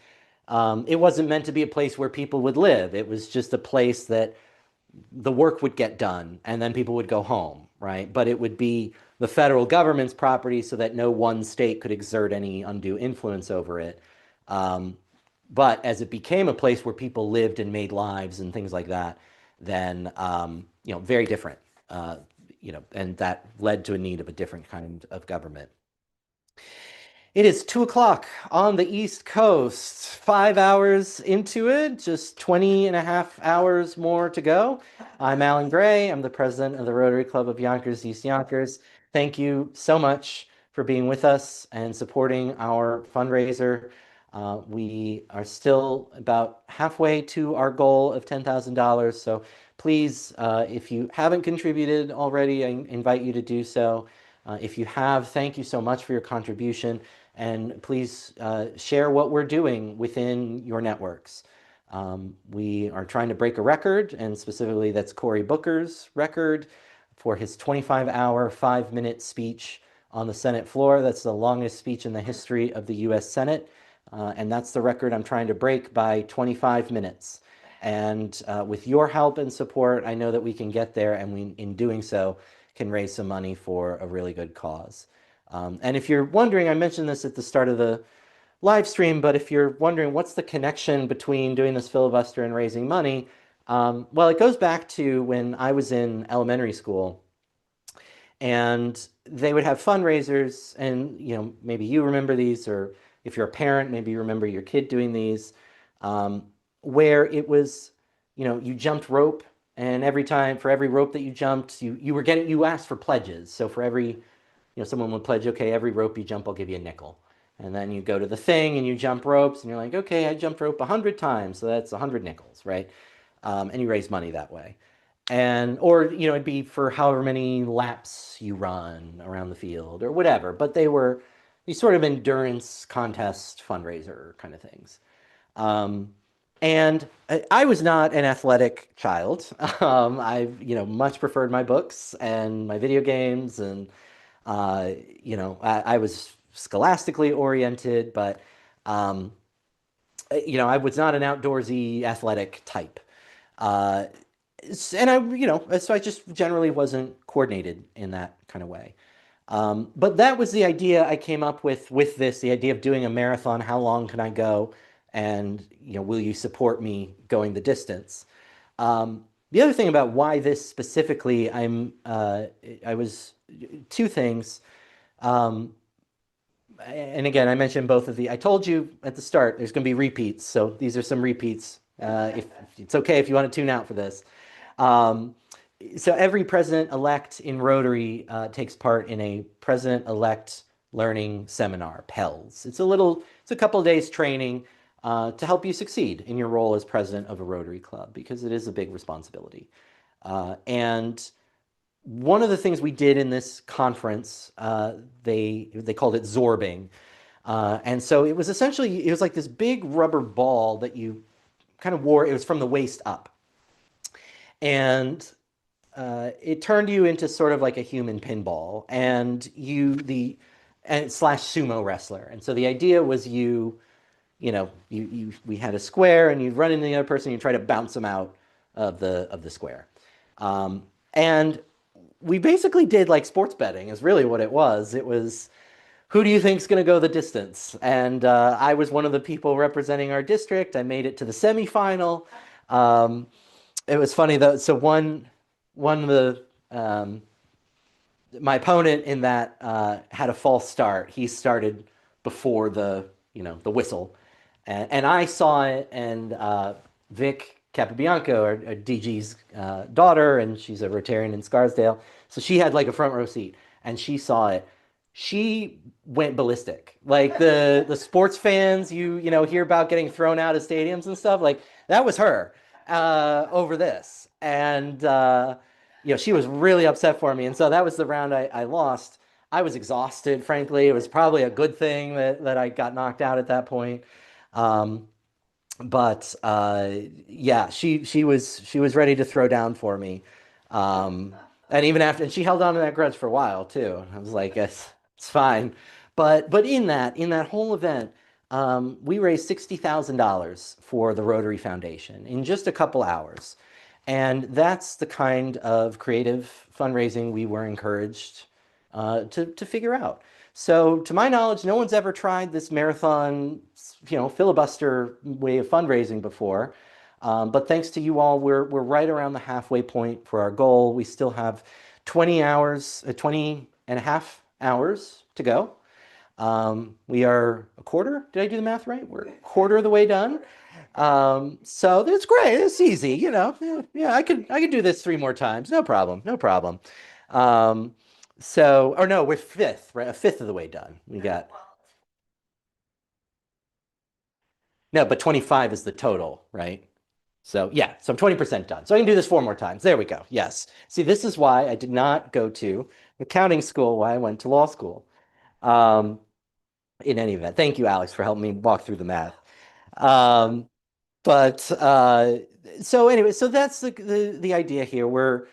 Speaker 1: it wasn't meant to be a place where people would live. It was just a place that the work would get done and then people would go home, right? But it would be the federal government's property so that no one state could exert any undue influence over it. But as it became a place where people lived and made lives and things like that, then, very different, and that led to a need of a different kind of government. It is 2 o'clock on the East Coast, 5 hours into it, just 20 and a half hours more to go. I'm Alan Gray. I'm the president of the Rotary Club of Yonkers-East Yonkers. Thank you so much for being with us and supporting our fundraiser. We are still about halfway to our goal of $10,000. So please, if you haven't contributed already, I invite you to do so. If you have, thank you so much for your contribution. And please share what we're doing within your networks. We are trying to break a record, and specifically that's Cory Booker's record for his 25-hour, 5-minute speech on the Senate floor. That's the longest speech in the history of the U.S. Senate, and that's the record I'm trying to break by 25 minutes. And with your help and support, I know that we can get there, and we, in doing so, can raise some money for a really good cause. And if you're wondering, I mentioned this at the start of the live stream, but if you're wondering what's the connection between doing this filibuster and raising money, well, it goes back to when I was in elementary school, and they would have fundraisers, and maybe you remember these, or if you're a parent, maybe you remember your kid doing these, where it was, you jumped rope, and for every rope that you jumped, you asked for pledges. So for every someone would pledge, okay, every rope you jump, I'll give you a nickel. And then you go to the thing and you jump ropes and you're like, okay, I jumped rope 100 times. So that's 100 nickels, right? And you raise money that way. Or it'd be for however many laps you run around the field or whatever. But they were these sort of endurance contest fundraiser kind of things. And I was not an athletic child. I've, much preferred my books and my video games, and I was scholastically oriented, but, I was not an outdoorsy athletic type. And so I just generally wasn't coordinated in that kind of way. But that was the idea I came up with this, the idea of doing a marathon. How long can I go? And will you support me going the distance? The other thing about why this specifically, I was two things. Um, and again, I mentioned both of the. I told you at the start there's going to be repeats, so these are some repeats. If it's okay if you want to tune out for this. Um, so every president-elect in Rotary takes part in a president-elect learning seminar, PELS. It's a couple of days training to help you succeed in your role as president of a Rotary club because it is a big responsibility. And one of the things we did in this conference, they called it zorbing. And so it was essentially, it was like this big rubber ball that you kind of wore. It was from the waist up. And it turned you into sort of like a human pinball and slash sumo wrestler. And so the idea was we had a square and you'd run into the other person and you try to bounce them out of the square. And we basically did like sports betting is really what it was. It was who do you think's going to go the distance? And I was one of the people representing our district. I made it to the semifinal. Um, it was funny though. So one of the my opponent in that had a false start. He started before the whistle, and I saw it. And Vic Capabianco, our DG's daughter, and she's a Rotarian in Scarsdale, so she had like a front row seat, and she saw it. She went ballistic. Like the sports fans you hear about getting thrown out of stadiums and stuff. Like that was her over this, and she was really upset for me. And so that was the round I lost. I was exhausted, frankly. It was probably a good thing that I got knocked out at that point. Um, but yeah, she was ready to throw down for me. And even after, and she held on to that grudge for a while too. I was like, it's fine. But in that whole event, we raised $60,000 for the Rotary Foundation in just a couple hours. And that's the kind of creative fundraising we were encouraged to figure out. So, to my knowledge, no one's ever tried this marathon, filibuster way of fundraising before. But thanks to you all, we're right around the halfway point for our goal. We still have 20 hours, 20 and a half hours to go. We are a quarter. Did I do the math right? We're a quarter of the way done. So that's great. It's easy. Yeah, I could do this three more times. No problem. No problem. Um, or no, we're fifth, right? A fifth of the way done. We got no, but 25 is the total, right? So yeah, so I'm 20% done. So I can do this four more times. There we go. Yes. See, this is why I did not go to accounting school, why I went to law school. Um, in any event, thank you, Alex, for helping me walk through the math. Um, But so anyway, so that's the idea here. We're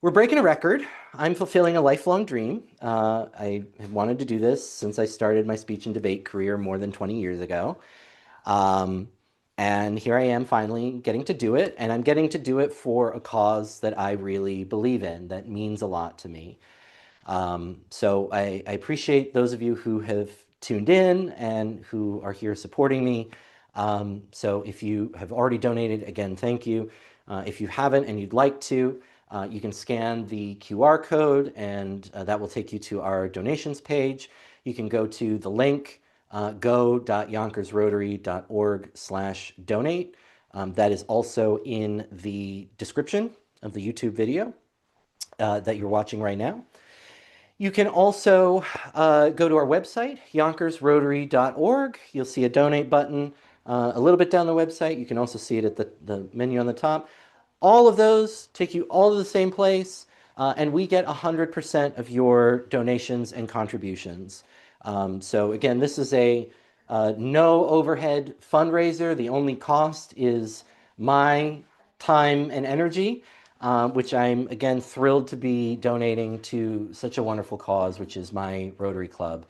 Speaker 1: breaking a record. I'm fulfilling a lifelong dream. I have wanted to do this since I started my speech and debate career more than 20 years ago. Um, and here I am finally getting to do it, and I'm getting to do it for a cause that I really believe in, that means a lot to me. So I appreciate those of you who have tuned in and who are here supporting me. So if you have already donated, again, thank you. If you haven't and you'd like to, you can scan the QR code and that will take you to our donations page. You can go to the link go.yonkersrotary.org/donate. That is also in the description of the YouTube video that you're watching right now. You can also go to our website, Yonkers-Rotary.org. You'll see a donate button a little bit down the website. You can also see it at the menu on the top. All of those take you all to the same place, and we get 100% of your donations and contributions. So again, this is a no overhead fundraiser. The only cost is my time and energy, which I'm again thrilled to be donating to such a wonderful cause, which is my Rotary Club,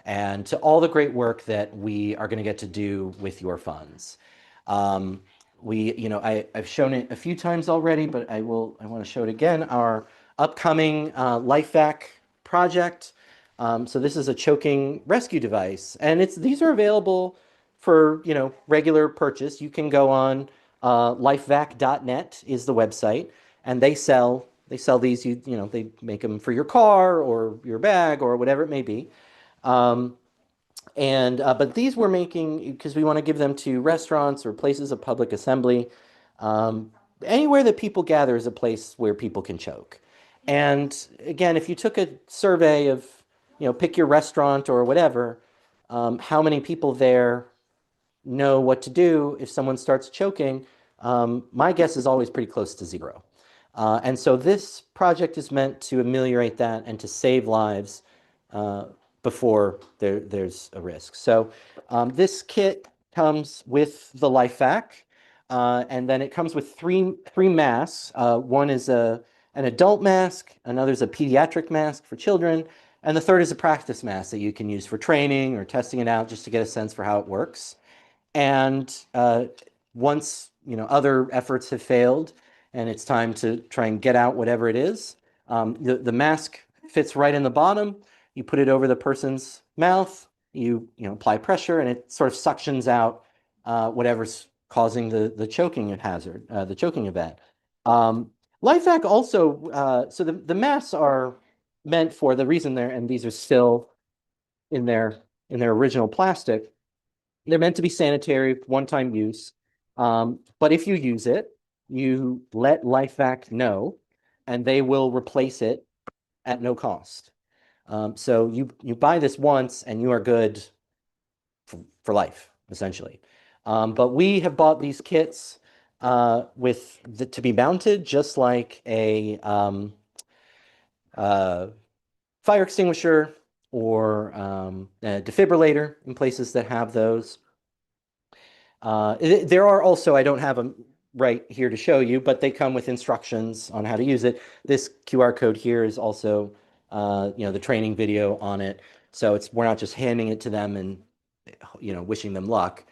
Speaker 1: and to all the great work that we are going to get to do with your funds. Um, I've shown it a few times already, but I want to show it again. Our upcoming LifeVac project. So this is a choking rescue device, and these are available for, regular purchase. You can go on lifevac.net is the website, and they sell these. They make them for your car or your bag or whatever it may be. Um, and but these we're making because we want to give them to restaurants or places of public assembly. Um, Anywhere that people gather is a place where people can choke. And again, if you took a survey of, pick your restaurant or whatever, how many people there know what to do if someone starts choking, my guess is always pretty close to zero. And so this project is meant to ameliorate that and to save lives uh, before there's a risk. So this kit comes with the Life Vac, and then it comes with three masks. One is an adult mask, another is a pediatric mask for children, and the third is a practice mask that you can use for training or testing it out just to get a sense for how it works. And once other efforts have failed, and it's time to try and get out whatever it is, the mask fits right in the bottom. You put it over the person's mouth. You apply pressure, and it sort of suctions out whatever's causing the choking hazard, the choking event. Um, LifeVac also, so the masks are meant for the reason and these are still in their original plastic. They're meant to be sanitary, one-time use. But if you use it, you let LifeVac know, and they will replace it at no cost. So you buy this once, and you are good for life, essentially. But we have bought these kits to be mounted just like a fire extinguisher or a defibrillator in places that have those. There are also, I don't have them right here to show you, but they come with instructions on how to use it. This QR code here is also, the training video on it. So we're not just handing it to them and, wishing them luck.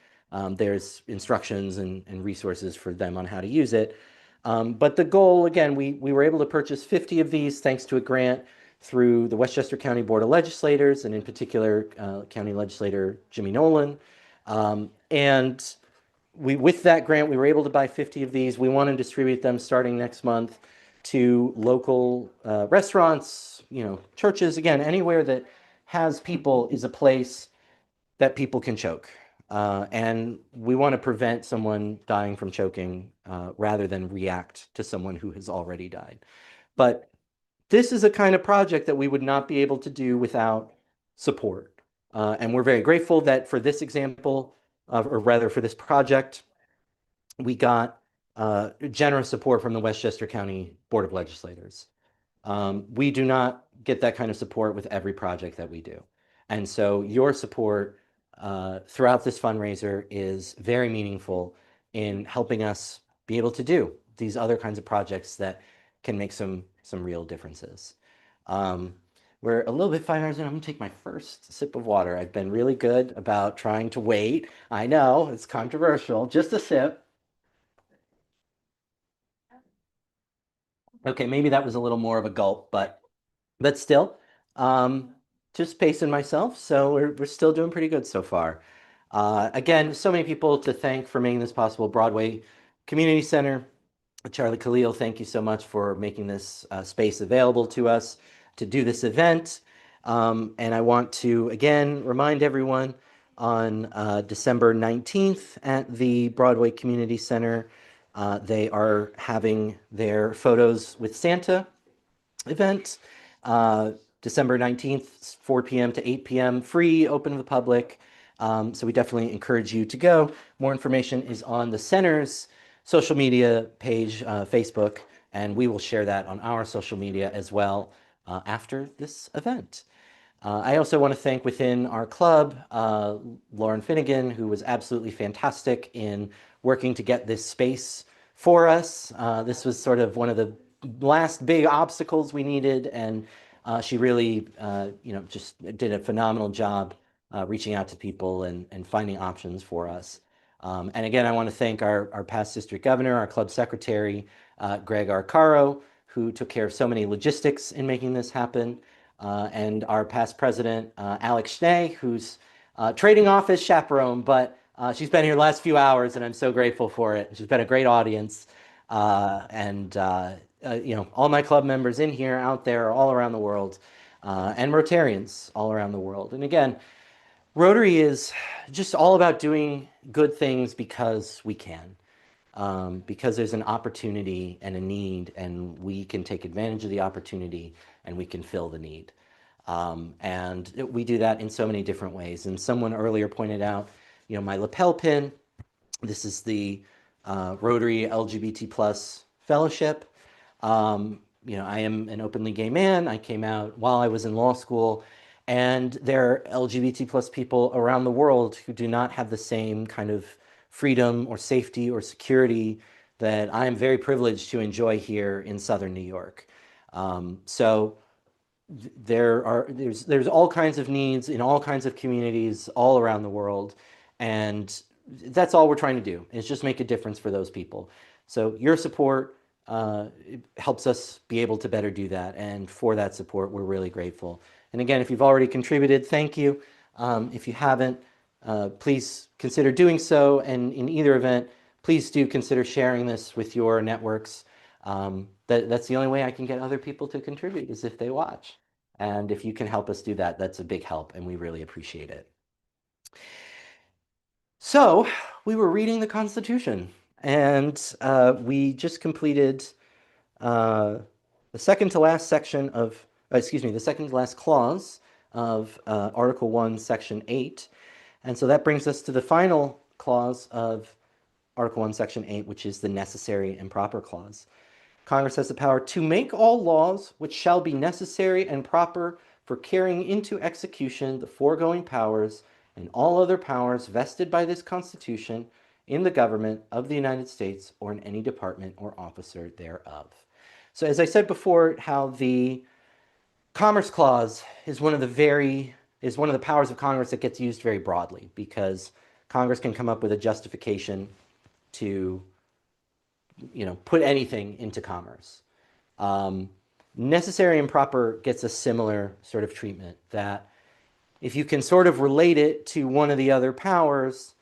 Speaker 1: There's instructions and resources for them on how to use it. But the goal, again, we were able to purchase 50 of these thanks to a grant through the Westchester County Board of Legislators, and in particular, County Legislator Jimmy Nolan. And with that grant, we were able to buy 50 of these. We want to distribute them starting next month to local restaurants, churches, again, anywhere that has people is a place that people can choke. And we want to prevent someone dying from choking rather than react to someone who has already died. But this is a kind of project that we would not be able to do without support. And we're very grateful that for this example, or rather for this project, we got generous support from the Westchester County Board of Legislators. We do not get that kind of support with every project that we do. And so your support throughout this fundraiser is very meaningful in helping us be able to do these other kinds of projects that can make some real differences. Um, we're a little bit 5 hours in. I'm gonna take my first sip of water. I've been really good about trying to wait. I know it's controversial, just a sip. Okay, maybe that was a little more of a gulp, but still, um, just pacing myself. So we're still doing pretty good so far. Again, so many people to thank for making this possible. Broadway Community Center, Charlie Khalil, thank you so much for making this space available to us to do this event. And I want to again remind everyone on December 19th at the Broadway Community Center, they are having their Photos with Santa event. Uh, December 19th, 4 p.m. to 8 p.m., free, open to the public. So we definitely encourage you to go. More information is on the center's social media page, Facebook, and we will share that on our social media as well after this event. I also want to thank within our club, Lauren Finnegan, who was absolutely fantastic in working to get this space for us. This was sort of one of the last big obstacles we needed, and she really, just did a phenomenal job reaching out to people and finding options for us. And again, I want to thank our past district governor, our club secretary, Greg Arcaro, who took care of so many logistics in making this happen. and our past president, Alex Schnee, who's trading off as chaperone, but she's been here the last few hours, and I'm so grateful for it. She's been a great audience. All my club members in here, out there, all around the world, and Rotarians all around the world. And again, Rotary is just all about doing good things because we can, because there's an opportunity and a need, and we can take advantage of the opportunity and we can fill the need. And we do that in so many different ways. And someone earlier pointed out, my lapel pin. This is the Rotary LGBT plus fellowship. I am an openly gay man. I came out while I was in law school, and there are LGBT plus people around the world who do not have the same kind of freedom or safety or security that I am very privileged to enjoy here in Southern New York. So there's all kinds of needs in all kinds of communities all around the world, and that's all we're trying to do is just make a difference for those people. So your support helps us be able to better do that, and for that support we're really grateful. And again, if you've already contributed, thank you. If you haven't, please consider doing so, and in either event, please do consider sharing this with your networks. That's the only way I can get other people to contribute, is if they watch. And if you can help us do that, that's a big help, and we really appreciate it. So we were reading the Constitution, and we just completed the second to last section of, the second to last clause of Article 1, Section 8. And so that brings us to the final clause of Article 1, Section 8, which is the necessary and proper clause. Congress has the power to make all laws which shall be necessary and proper for carrying into execution the foregoing powers and all other powers vested by this Constitution in the government of the United States or in any department or officer thereof. So as I said before, how the Commerce Clause is one of the powers of Congress that gets used very broadly, because Congress can come up with a justification to put anything into commerce. Necessary and proper gets a similar sort of treatment, that if you can sort of relate it to one of the other powers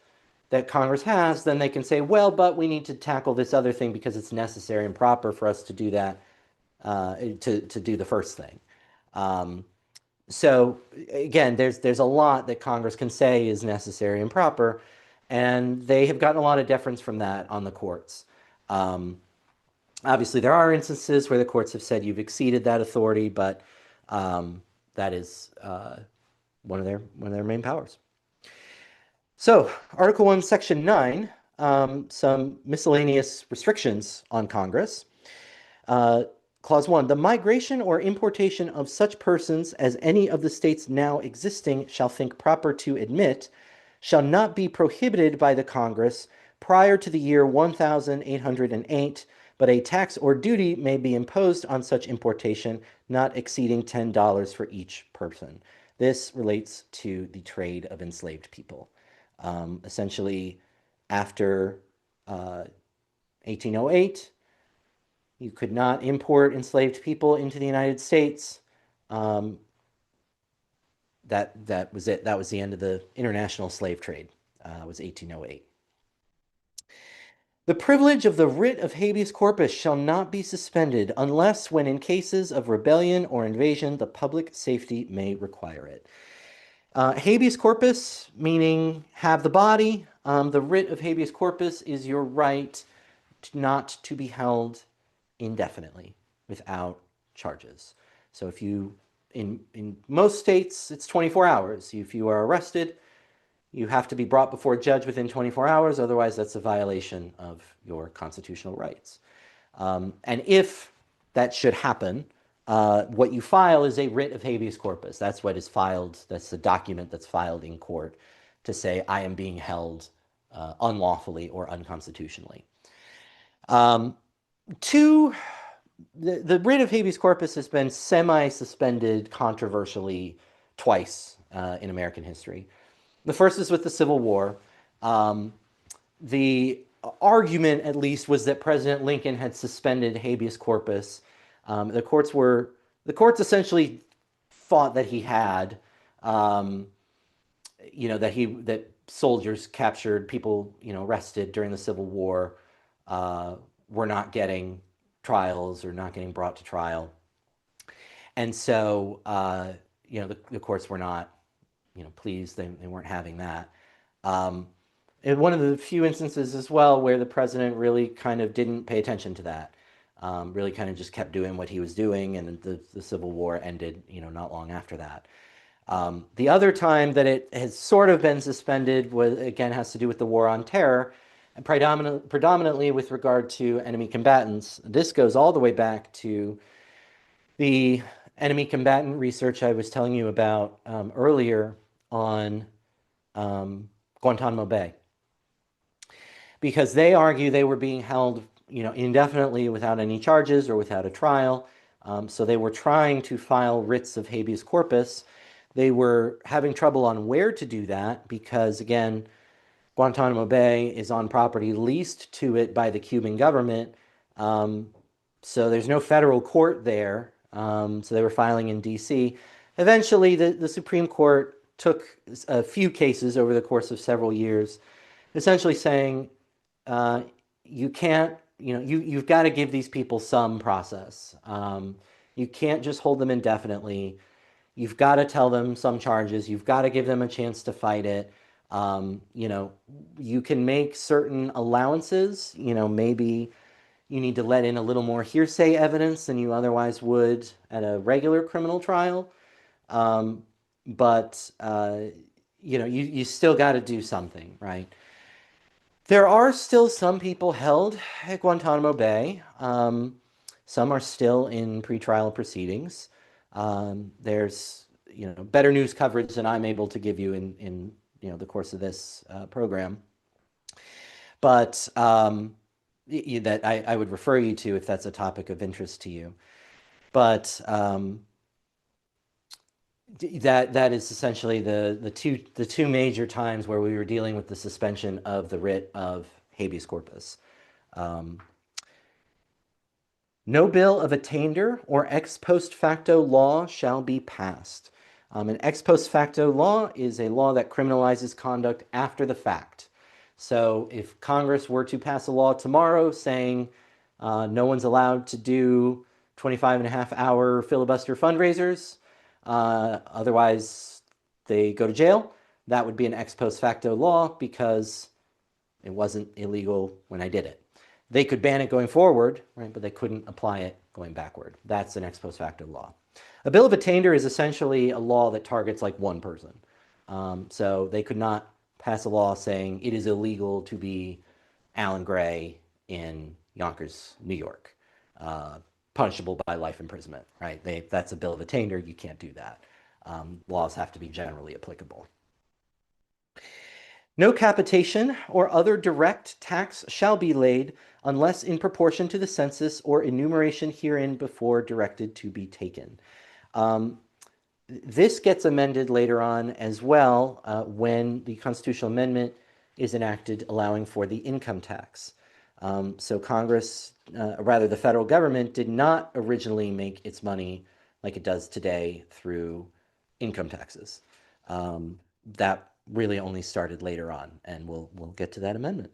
Speaker 1: that Congress has, then they can say, well, but we need to tackle this other thing because it's necessary and proper for us to do that, to do the first thing. So again, there's a lot that Congress can say is necessary and proper, and they have gotten a lot of deference from that on the courts. Obviously, there are instances where the courts have said you've exceeded that authority, but that is one of their main powers. So, Article 1, Section 9, some miscellaneous restrictions on Congress. Clause 1, the migration or importation of such persons as any of the states now existing shall think proper to admit shall not be prohibited by the Congress prior to the year 1808, but a tax or duty may be imposed on such importation not exceeding $10 for each person. This relates to the trade of enslaved people. Essentially, after 1808, you could not import enslaved people into the United States. That was it. That was the end of the international slave trade. Was 1808. The privilege of the writ of habeas corpus shall not be suspended unless when in cases of rebellion or invasion the public safety may require it. Habeas corpus, meaning have the body. The writ of habeas corpus is your right not to be held indefinitely without charges. So if you, in most states, it's 24 hours. If you are arrested, you have to be brought before a judge within 24 hours. Otherwise, that's a violation of your constitutional rights. And if that should happen, what you file is a writ of habeas corpus. That's what is filed. That's the document that's filed in court to say I am being held unlawfully or unconstitutionally. The writ of habeas corpus has been semi-suspended controversially twice in American history. The first is with the Civil War. The argument, at least, was that President Lincoln had suspended habeas corpus. The courts essentially fought that he had, um, that soldiers captured, people, arrested during the Civil War, uh, were not getting trials or not getting brought to trial. And so, the courts were not, pleased. They weren't having that. Um, and one of the few instances as well where the president really kind of didn't pay attention to that, really kind of just kept doing what he was doing, and the Civil War ended, not long after that. The other time that it has sort of been suspended was, again, has to do with the war on terror, and predominantly with regard to enemy combatants. This goes all the way back to the enemy combatant research I was telling you about earlier on um, Guantanamo Bay, because they argue they were being held, indefinitely without any charges or without a trial. So they were trying to file writs of habeas corpus. They were having trouble on where to do that because, again, Guantanamo Bay is on property leased to it by the Cuban government. Um, so there's no federal court there. So they were filing in D.C. Eventually, the Supreme Court took a few cases over the course of several years, essentially saying, uh, you can't, you've got to give these people some process. You can't just hold them indefinitely. You've got to tell them some charges. You've got to give them a chance to fight it. You can make certain allowances. Maybe you need to let in a little more hearsay evidence than you otherwise would at a regular criminal trial. But you still got to do something, right? There are still some people held at Guantanamo Bay. Some are still in pretrial proceedings. There's better news coverage than I'm able to give you in the course of this program, but that I would refer you to if that's a topic of interest to you. But that is essentially the two major times where we were dealing with the suspension of the writ of habeas corpus. Um, No bill of attainder or ex post facto law shall be passed. An ex post facto law is a law that criminalizes conduct after the fact. So if Congress were to pass a law tomorrow saying no one's allowed to do 25 and a half hour filibuster fundraisers, otherwise they go to jail, that would be an ex post facto law because it wasn't illegal when I did it. They could ban it going forward, right, but they couldn't apply it going backward. That's an ex post facto law. A bill of attainder is essentially a law that targets like one person. So they could not pass a law saying it is illegal to be Alan Gray in Yonkers, New York, punishable by life imprisonment, right? That's a bill of attainder. You can't do that. Laws have to be generally applicable. No capitation or other direct tax shall be laid unless in proportion to the census or enumeration herein before directed to be taken. This gets amended later on as well when the constitutional amendment is enacted allowing for the income tax. So Congress, rather the federal government, did not originally make its money like it does today through income taxes. That really only started later on, and we'll get to that amendment.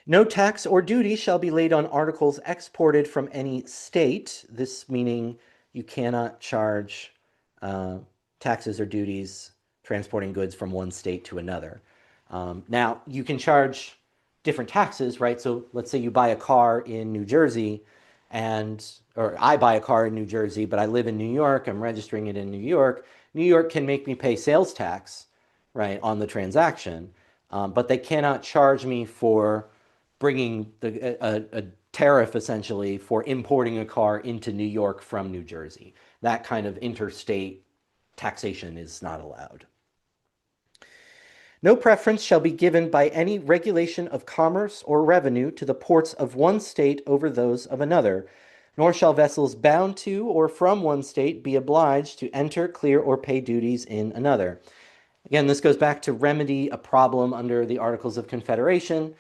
Speaker 1: No tax or duty shall be laid on articles exported from any state. This meaning you cannot charge taxes or duties transporting goods from one state to another. Now, you can charge different taxes, right? So let's say you buy a car in New Jersey or I buy a car in New Jersey, but I live in New York, I'm registering it in New York. New York can make me pay sales tax, right, on the transaction, but they cannot charge me for bringing a tariff essentially for importing a car into New York from New Jersey. That kind of interstate taxation is not allowed. No preference shall be given by any regulation of commerce or revenue to the ports of one state over those of another, nor shall vessels bound to or from one state be obliged to enter, clear, or pay duties in another. Again, this goes back to remedy a problem under the Articles of Confederation,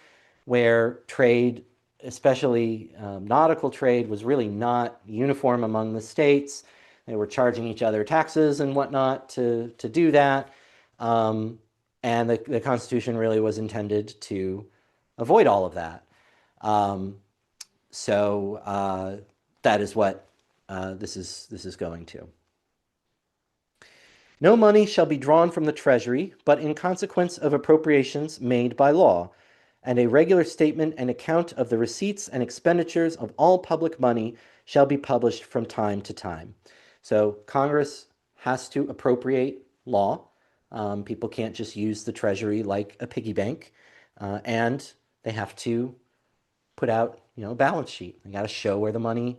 Speaker 1: where trade, especially nautical trade, was really not uniform among the states. They were charging each other taxes and whatnot to do that. Um, and the Constitution really was intended to avoid all of that. Um, so that is what this is going to. No money shall be drawn from the treasury, but in consequence of appropriations made by law, and a regular statement and account of the receipts and expenditures of all public money shall be published from time to time. So Congress has to appropriate law. People can't just use the treasury like a piggy bank, and they have to put out, a balance sheet. They got to show where the money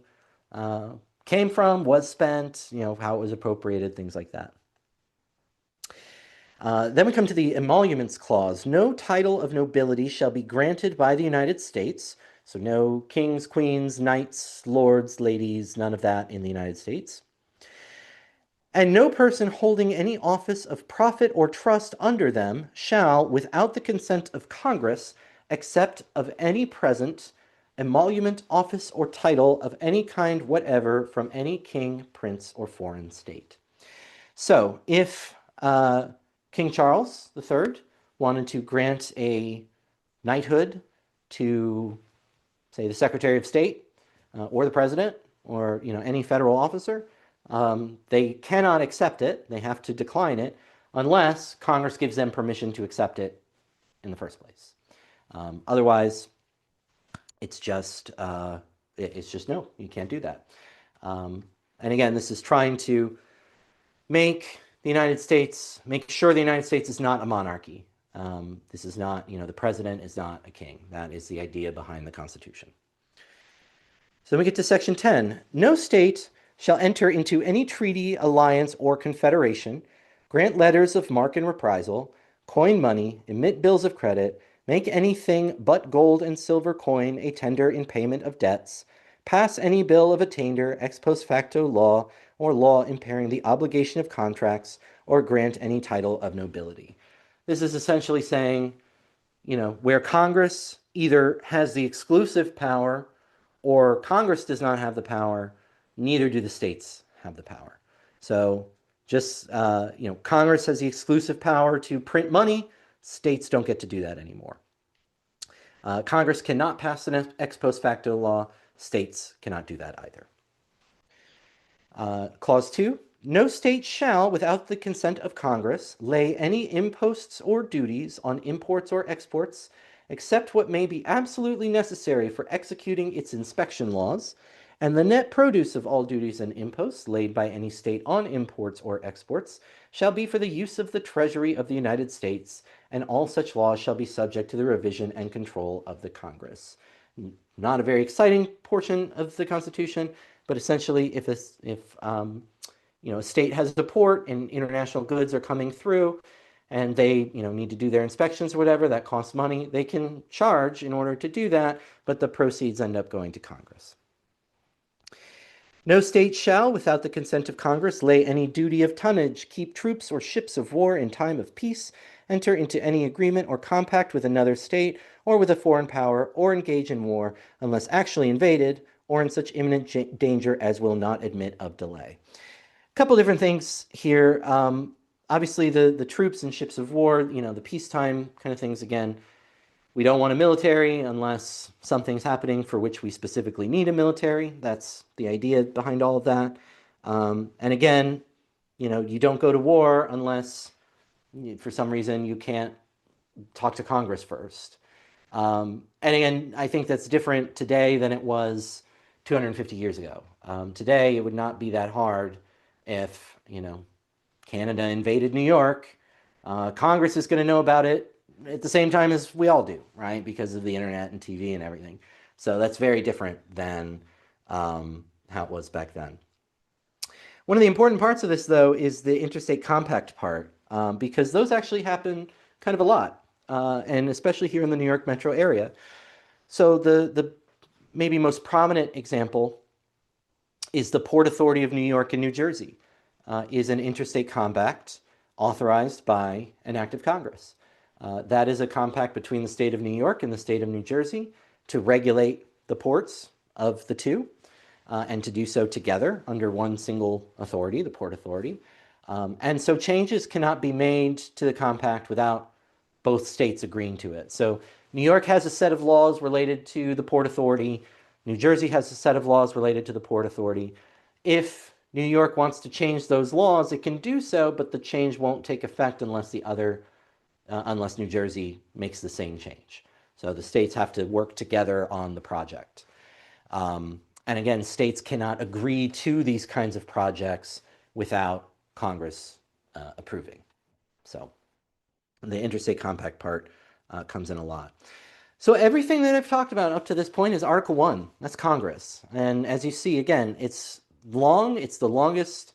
Speaker 1: uh, came from, was spent, how it was appropriated, things like that. Then we come to the emoluments clause. No title of nobility shall be granted by the United States. So no kings, queens, knights, lords, ladies, none of that in the United States. And no person holding any office of profit or trust under them shall, without the consent of Congress, accept of any present, emolument, office, or title of any kind whatever from any king, prince, or foreign state. So if King Charles III wanted to grant a knighthood to, say, the Secretary of State or the President or any federal officer, they cannot accept it. They have to decline it unless Congress gives them permission to accept it in the first place. Otherwise, it's just no, you can't do that. And again, this is trying to make sure the United States is not a monarchy. This is not, the president is not a king. That is the idea behind the Constitution. So then we get to Section 10. No state shall enter into any treaty, alliance, or confederation, grant letters of marque and reprisal, coin money, emit bills of credit, make anything but gold and silver coin a tender in payment of debts, pass any bill of attainder, ex post facto law, or law impairing the obligation of contracts, or grant any title of nobility. This is essentially saying, where Congress either has the exclusive power or Congress does not have the power, neither do the states have the power. So just, Congress has the exclusive power to print money. States don't get to do that anymore. Congress cannot pass an ex post facto law. States cannot do that either. Clause 2, no state shall, without the consent of Congress, lay any imposts or duties on imports or exports, except what may be absolutely necessary for executing its inspection laws, and the net produce of all duties and imposts laid by any state on imports or exports shall be for the use of the Treasury of the United States, and all such laws shall be subject to the revision and control of the Congress. Not a very exciting portion of the Constitution, but essentially, if a state has a port and international goods are coming through, and they need to do their inspections or whatever, that costs money. They can charge in order to do that, but the proceeds end up going to Congress. No state shall, without the consent of Congress, lay any duty of tonnage, keep troops or ships of war in time of peace, enter into any agreement or compact with another state or with a foreign power, or engage in war unless actually invaded or in such imminent danger as will not admit of delay. A couple different things here. Obviously, the troops and ships of war, the peacetime kind of things, again, we don't want a military unless something's happening for which we specifically need a military. That's the idea behind all of that. And again, you don't go to war unless, for some reason, you can't talk to Congress first. And again, I think that's different today than it was 250 years ago. Today, it would not be that hard if, Canada invaded New York. Congress is going to know about it at the same time as we all do, right? Because of the internet and TV and everything. So that's very different than how it was back then. One of the important parts of this, though, is the interstate compact part, because those actually happen kind of a lot, and especially here in the New York metro area. So the maybe most prominent example is the Port Authority of New York and New Jersey, is an interstate compact authorized by an act of Congress. That is a compact between the state of New York and the state of New Jersey to regulate the ports of the two. and to do so together under one single authority, the Port Authority. And so changes cannot be made to the compact without both states agreeing to it. So New York has a set of laws related to the Port Authority. New Jersey has a set of laws related to the Port Authority. If New York wants to change those laws, it can do so, but the change won't take effect unless New Jersey makes the same change. So the states have to work together on the project. And again, states cannot agree to these kinds of projects without Congress approving. So the interstate compact part comes in a lot. So everything that I've talked about up to this point is Article 1. That's Congress. And as you see, again, it's long. It's the longest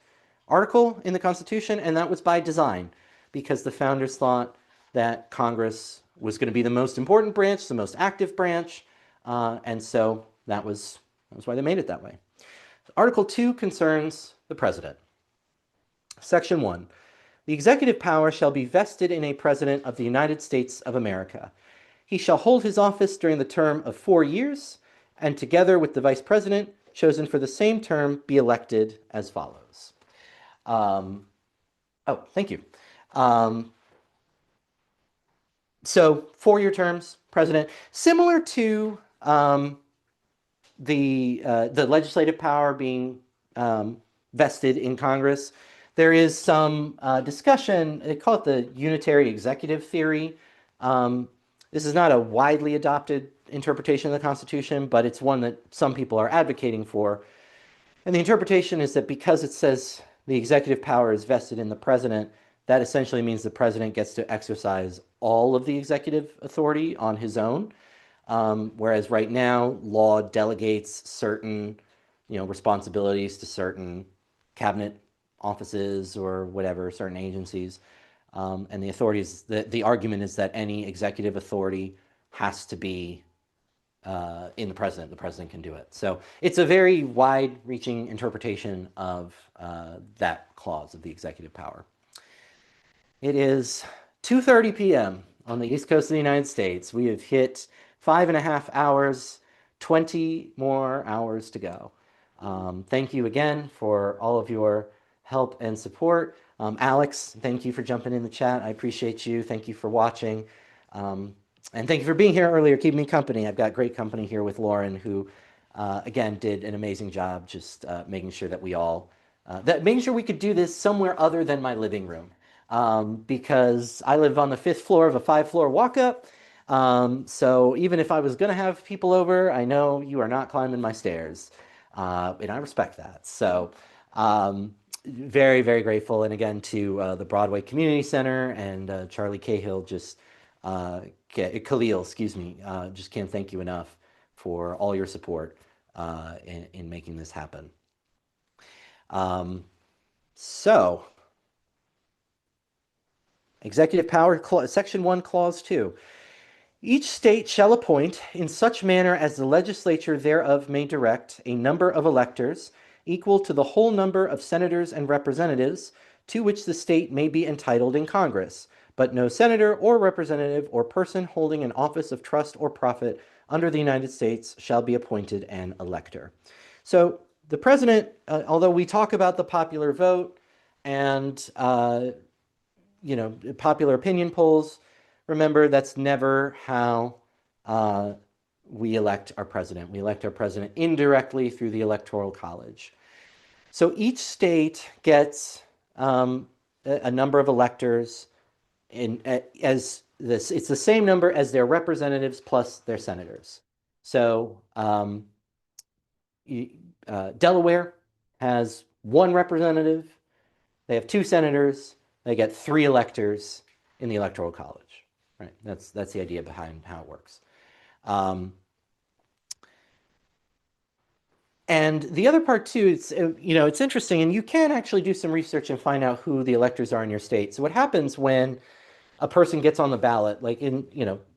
Speaker 1: article in the Constitution, and that was by design because the founders thought that Congress was going to be the most important branch, the most active branch, and so that was why they made it that way. Article 2 concerns the president. Section 1. The executive power shall be vested in a president of the United States of America. He shall hold his office during the term of 4 years, and together with the vice president, chosen for the same term, be elected as follows. Thank you. So 4-year terms, president, similar to the legislative power being vested in Congress. There is some discussion, they call it the unitary executive theory. This is not a widely adopted interpretation of the Constitution, but it's one that some people are advocating for. And the interpretation is that because it says the executive power is vested in the president, that essentially means the president gets to exercise all of the executive authority on his own. Whereas right now, law delegates certain, responsibilities to certain cabinet offices or whatever, certain agencies. And the authorities, the argument is that any executive authority has to be in the president. The president can do it. So it's a very wide-reaching interpretation of that clause of the executive power. It is 2:30 p.m. on the East Coast of the United States. We have hit 5.5 hours, 20 more hours to go. Thank you again for all of your help and support. Alex, thank you for jumping in the chat. I appreciate you. Thank you for watching. And thank you for being here earlier, keeping me company. I've got great company here with Lauren, who, again, did an amazing job just making sure that making sure we could do this somewhere other than my living room. Because I live on the 5th floor of a 5-floor walk-up. So even if I was going to have people over, I know you are not climbing my stairs. And I respect that. So very, very grateful. And again, to the Broadway Community Center and Charlie Cahill, Khalil, excuse me, just can't thank you enough for all your support in making this happen. So, Executive Power, Section 1, Clause 2. Each state shall appoint, in such manner as the legislature thereof may direct, a number of electors equal to the whole number of senators and representatives to which the state may be entitled in Congress, but no senator or representative or person holding an office of trust or profit under the United States shall be appointed an elector. So the president, although we talk about the popular vote and popular opinion polls, remember that's never how we elect our president. We elect our president indirectly through the Electoral College. So each state gets a number of electors it's the same number as their representatives plus their senators. So Delaware has 1 representative, they have 2 senators, they get 3 electors in the Electoral College. Right? That's the idea behind how it works. And the other part too, it's interesting, and you can actually do some research and find out who the electors are in your state. So what happens when a person gets on the ballot, like in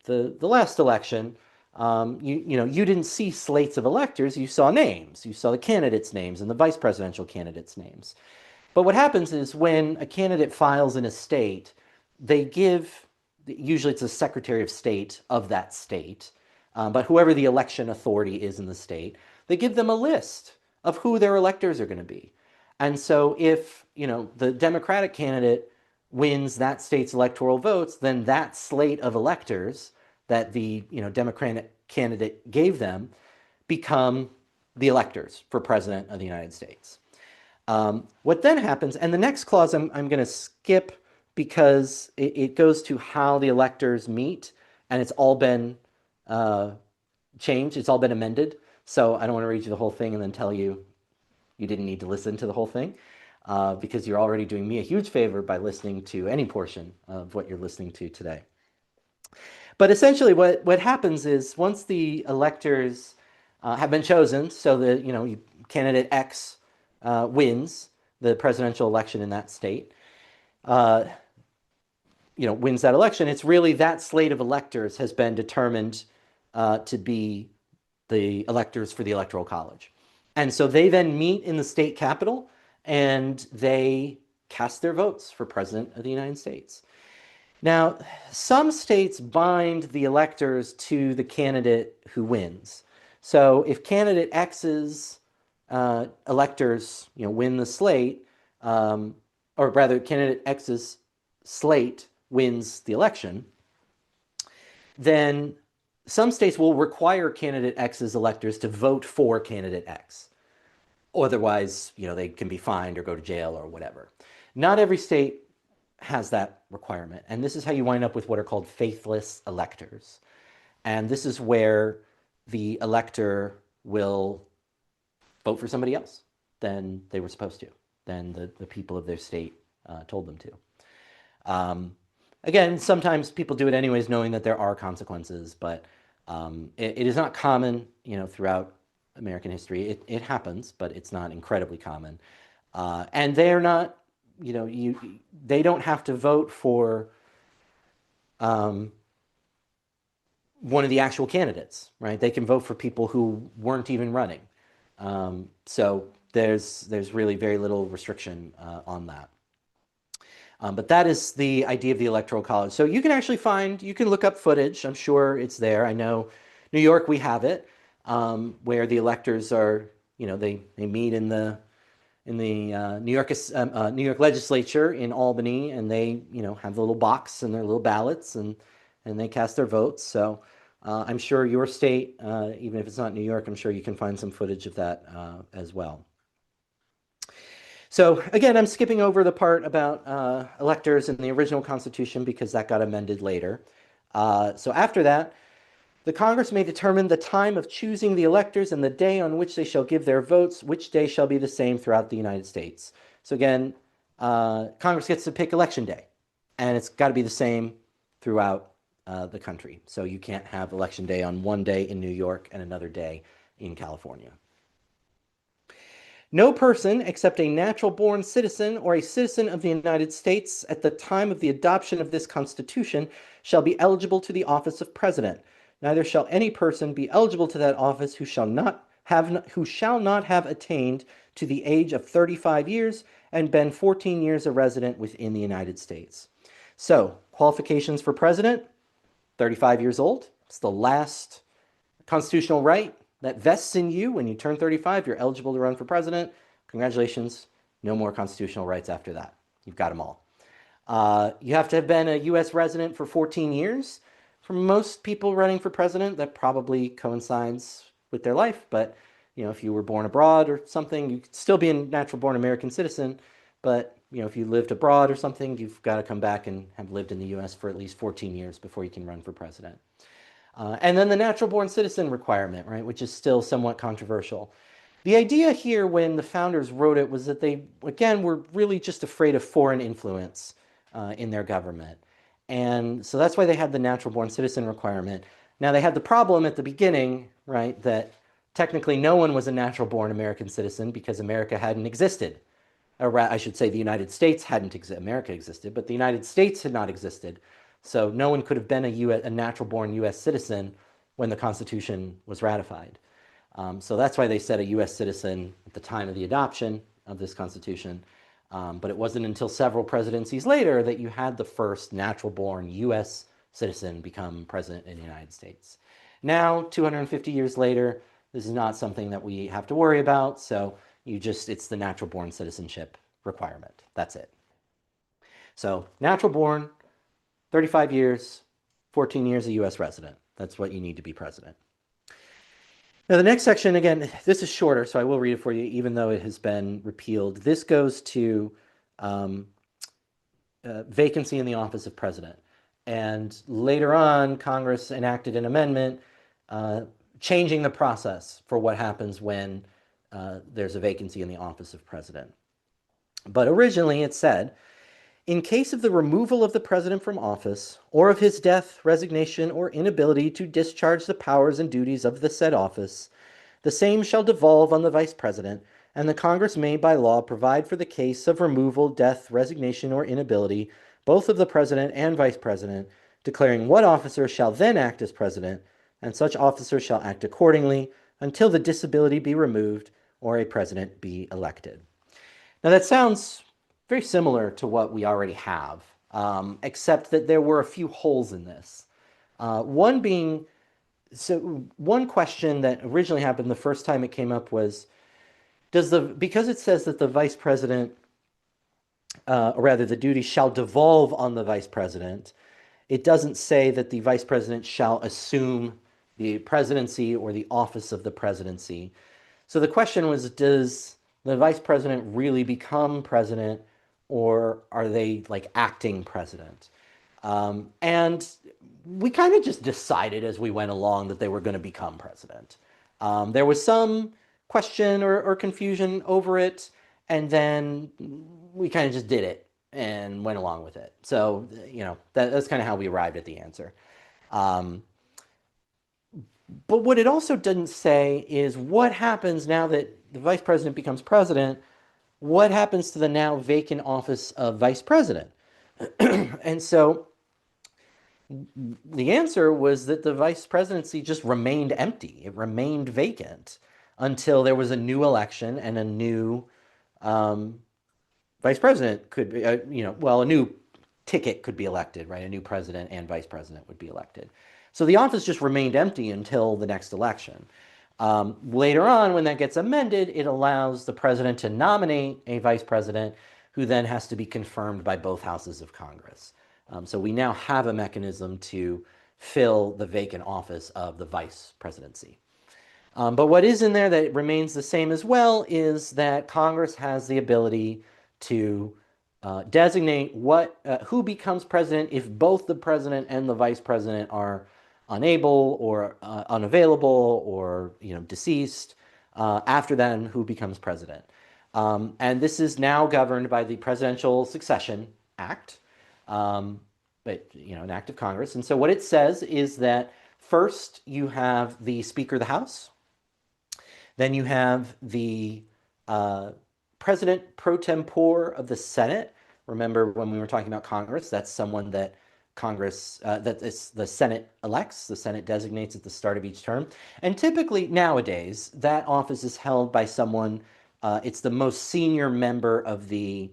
Speaker 1: the last election, you didn't see slates of electors, you saw names, you saw the candidates' names and the vice presidential candidates' names. But what happens is when a candidate files in a state, usually it's a Secretary of State of that state, but whoever the election authority is in the state, they give them a list of who their electors are going to be. And so if, the Democratic candidate wins that state's electoral votes, then that slate of electors that the, Democratic candidate gave them become the electors for president of the United States. What then happens, and the next clause I'm going to skip because it goes to how the electors meet, and it's all been changed, it's all been amended. So I don't want to read you the whole thing and then tell you you didn't need to listen to the whole thing, because you're already doing me a huge favor by listening to any portion of what you're listening to today. But essentially, what happens is once the electors have been chosen, so the candidate X wins the presidential election in that state, wins that election. It's really that slate of electors has been determined to be the electors for the Electoral College. And so they then meet in the state capitol and they cast their votes for president of the United States. Now, some states bind the electors to the candidate who wins. So if candidate X's electors, win the slate, or rather, candidate X's slate wins the election, then some states will require candidate X's electors to vote for candidate X. Otherwise, they can be fined or go to jail or whatever. Not every state has that requirement. And this is how you wind up with what are called faithless electors. And this is where the elector will vote for somebody else than they were supposed to, than the people of their state told them to. Again, sometimes people do it anyways, knowing that there are consequences, but it is not common, throughout American history. It happens, but it's not incredibly common. And they're not, they don't have to vote for one of the actual candidates, right? They can vote for people who weren't even running. So there's really very little restriction on that. But that is the idea of the Electoral College. So you can look up footage. I'm sure it's there. I know New York, we have it, where the electors are, they meet in the New York legislature in Albany, and they, have the little box and their little ballots, and they cast their votes. So I'm sure your state, even if it's not New York, I'm sure you can find some footage of that as well. So again, I'm skipping over the part about electors in the original Constitution because that got amended later. So after that, the Congress may determine the time of choosing the electors and the day on which they shall give their votes, which day shall be the same throughout the United States. So again, Congress gets to pick election day, and it's got to be the same throughout the country. So you can't have election day on one day in New York and another day in California. No person except a natural-born citizen or a citizen of the United States at the time of the adoption of this Constitution shall be eligible to the office of President. Neither shall any person be eligible to that office who shall not have attained to the age of 35 years and been 14 years a resident within the United States. So, qualifications for president, 35 years old. It's the last constitutional right that vests in you. When you turn 35, you're eligible to run for president. Congratulations. No more constitutional rights after that. You've got them all. You have to have been a U.S. resident for 14 years. For most people running for president, that probably coincides with their life. But, if you were born abroad or something, you could still be a natural-born American citizen. But, if you lived abroad or something, you've got to come back and have lived in the U.S. for at least 14 years before you can run for president. And then the natural-born citizen requirement, right, which is still somewhat controversial. The idea here when the founders wrote it was that they, again, were really just afraid of foreign influence in their government. And so that's why they had the natural-born citizen requirement. Now, they had the problem at the beginning, right, that technically no one was a natural-born American citizen because America hadn't existed. Or I should say the United States hadn't existed. America existed, but the United States had not existed. So no one could have been a natural-born U.S. citizen when the Constitution was ratified. So that's why they said a U.S. citizen at the time of the adoption of this Constitution. But it wasn't until several presidencies later that you had the first natural-born U.S. citizen become president in the United States. Now, 250 years later, This is not something that we have to worry about. So it's the natural born citizenship requirement. That's it. So natural born, 35 years, 14 years a US resident. That's what you need to be president. Now, the next section, again, this is shorter, so I will read it for you, even though it has been repealed. This goes to um, vacancy in the office of president. And later on, Congress enacted an amendment changing the process for what happens when there's a vacancy in the office of president. But originally it said, in case of the removal of the president from office, or of his death, resignation, or inability to discharge the powers and duties of the said office, the same shall devolve on the vice president, and the Congress may by law provide for the case of removal, death, resignation, or inability, both of the president and vice president, declaring what officer shall then act as president, and such officer shall act accordingly until the disability be removed or a president be elected. Now that sounds very similar to what we already have, except that there were a few holes in this. One being, so one question that originally happened the first time it came up was, because it says that the vice president, or rather the duty shall devolve on the vice president, it doesn't say that the vice president shall assume the presidency or the office of the presidency. So the question was, does the vice president really become president, or are they like acting president? And we kind of just decided as we went along that they were going to become president. There was some question or confusion over it, and then we kind of just did it and went along with it. So, that's kind of how we arrived at the answer. But what it also didn't say is what happens now that the vice president becomes president. What happens to the now vacant office of vice president? And so the answer was that the vice presidency just remained empty. It remained vacant until there was a new election and a new vice president could be, a new ticket could be elected, right? A new president and vice president would be elected. So the office just remained empty until the next election. Later on, when that gets amended, it allows the president to nominate a vice president who then has to be confirmed by both houses of Congress. So we now have a mechanism to fill the vacant office of the vice presidency. But what is in there that remains the same as well is that Congress has the ability to designate who becomes president if both the president and the vice president are unable or unavailable or deceased. After then, who becomes president? And this is now governed by the Presidential Succession Act, but an act of Congress. And so what it says is that first you have the Speaker of the House, then you have the President pro tempore of the Senate. Remember when we were talking about Congress, that's someone that Congress, the Senate elects, the Senate designates at the start of each term. And typically nowadays, that office is held by someone, it's the most senior member of the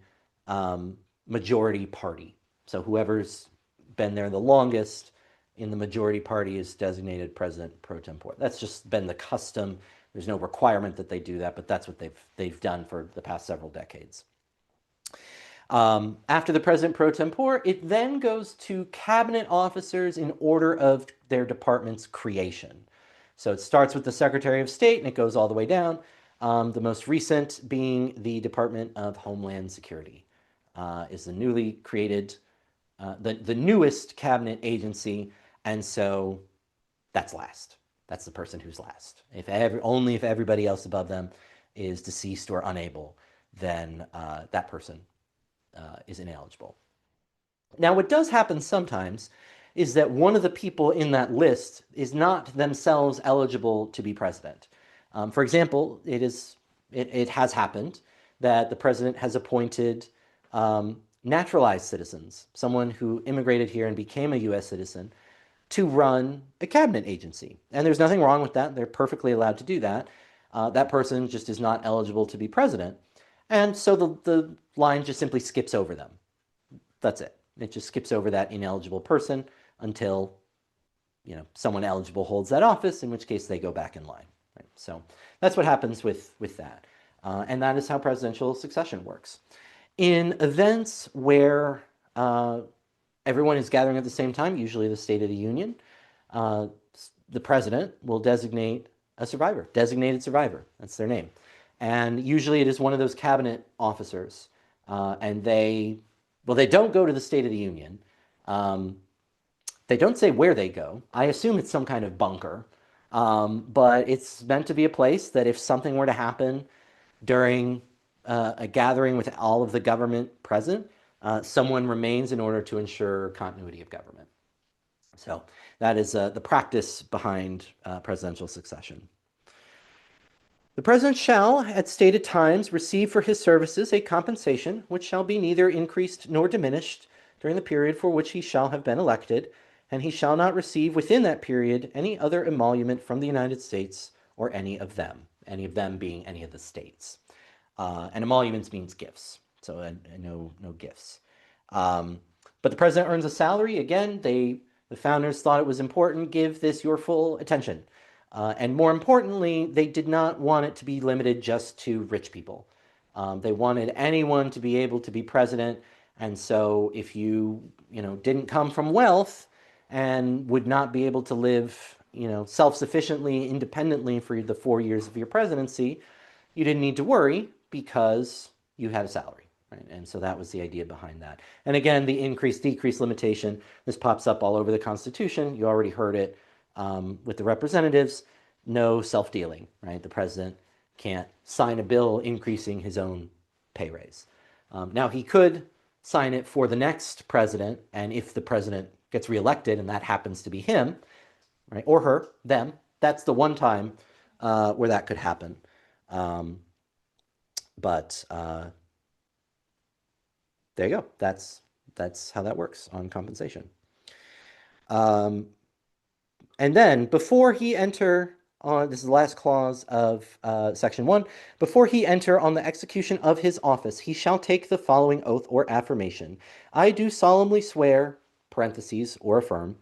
Speaker 1: majority party. So whoever's been there the longest in the majority party is designated president pro tempore. That's just been the custom. There's no requirement that they do that, but that's what they've done for the past several decades. After the president pro tempore, it then goes to cabinet officers in order of their department's creation. So it starts with the Secretary of State and it goes all the way down. The most recent being the Department of Homeland Security is the newly created, the newest cabinet agency, and so that's last. That's the person who's last. Only if everybody else above them is deceased or unable, then that person is ineligible. Now, what does happen sometimes is that one of the people in that list is not themselves eligible to be president. For example, it has happened that the president has appointed naturalized citizens, someone who immigrated here and became a U.S. citizen, to run a cabinet agency. And there's nothing wrong with that. They're perfectly allowed to do that. That person just is not eligible to be president. And so the line just simply skips over them. That's it. It just skips over that ineligible person until someone eligible holds that office, in which case they go back in line. Right? So that's what happens with that. And that is how presidential succession works. In events where everyone is gathering at the same time, usually the State of the Union, uh, the president will designate a survivor, designated survivor. That's their name. And usually it is one of those cabinet officers. And they don't go to the State of the Union. Um, they don't say where they go. I assume it's some kind of bunker. But it's meant to be a place that if something were to happen during a gathering with all of the government present, someone remains in order to ensure continuity of government. So that is the practice behind presidential succession. The president shall, at stated times, receive for his services a compensation which shall be neither increased nor diminished during the period for which he shall have been elected, and he shall not receive within that period any other emolument from the United States or any of them being any of the states. And emoluments means gifts, so no gifts. But the president earns a salary. Again, the founders thought it was important, give this your full attention. And more importantly, they did not want it to be limited just to rich people. They wanted anyone to be able to be president. And so if you didn't come from wealth and would not be able to live self-sufficiently, independently for the 4 years of your presidency, you didn't need to worry because you had a salary. Right? And so that was the idea behind that. And again, the increase-decrease limitation, this pops up all over the Constitution. You already heard it with the representatives. No self-dealing, right? The president can't sign a bill increasing his own pay raise. Now, he could sign it for the next president, and if the president gets reelected, and that happens to be him, right, or her, them, that's the one time where that could happen. But there you go. That's how that works on compensation. And then before he enter on, this is the last clause of section 1, before he enter on the execution of his office, he shall take the following oath or affirmation. I do solemnly swear, parentheses, or affirm,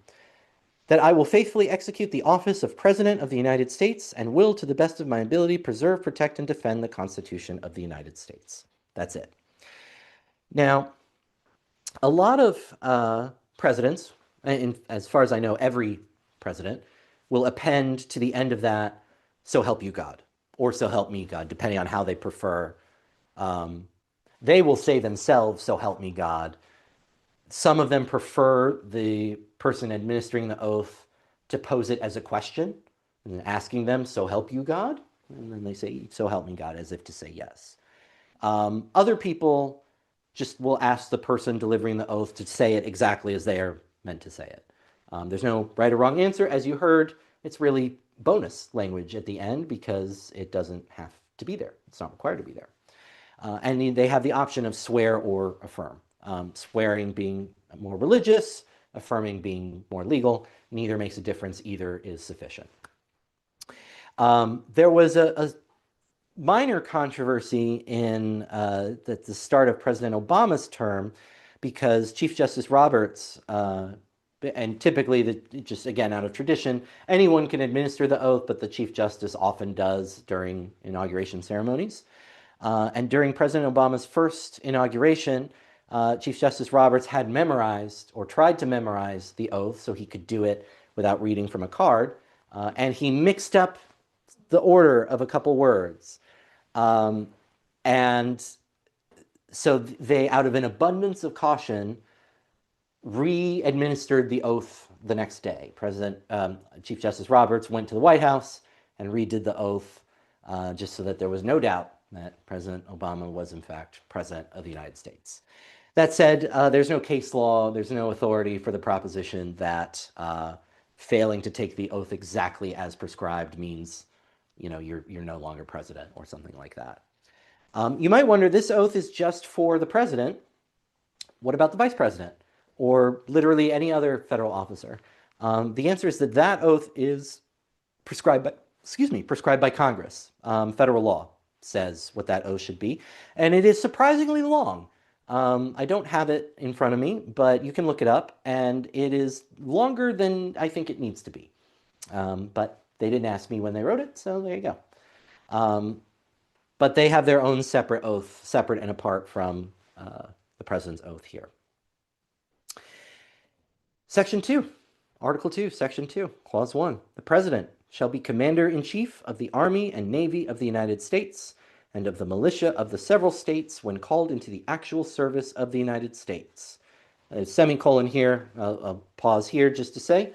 Speaker 1: that I will faithfully execute the office of President of the United States and will, to the best of my ability, preserve, protect, and defend the Constitution of the United States. That's it. Now, a lot of presidents, and as far as I know, every president, will append to the end of that, so help you God, or so help me God, depending on how they prefer. They will say themselves, so help me God. Some of them prefer the person administering the oath to pose it as a question, and asking them, so help you God? And then they say, so help me God, as if to say yes. Other people just will ask the person delivering the oath to say it exactly as they are meant to say it. There's no right or wrong answer. As you heard, it's really bonus language at the end because it doesn't have to be there. It's not required to be there. And they have the option of swear or affirm. Swearing being more religious, affirming being more legal. Neither makes a difference. Either is sufficient. There was a minor controversy in at the start of President Obama's term because Chief Justice Roberts, and typically, just again out of tradition, anyone can administer the oath, but the Chief Justice often does during inauguration ceremonies. And during President Obama's first inauguration, Chief Justice Roberts had memorized or tried to memorize the oath so he could do it without reading from a card. And he mixed up the order of a couple words. And so they, out of an abundance of caution, re-administered the oath the next day. Chief Justice Roberts went to the White House and redid the oath just so that there was no doubt that President Obama was in fact President of the United States. That said, there's no case law, there's no authority for the proposition that failing to take the oath exactly as prescribed means you're no longer president or something like that. You might wonder, this oath is just for the president. What about the vice president or literally any other federal officer? The answer is that oath is prescribed by Congress. Federal law says what that oath should be, and it is surprisingly long. I don't have it in front of me, but you can look it up, and it is longer than I think it needs to be. But They didn't ask me when they wrote it, so there you go. But they have their own separate oath, separate and apart from the president's oath here. Section 2, Article 2, Section 2, Clause 1. The President shall be Commander-in-Chief of the Army and Navy of the United States and of the militia of the several states when called into the actual service of the United States. A semicolon here, I'll pause here just to say,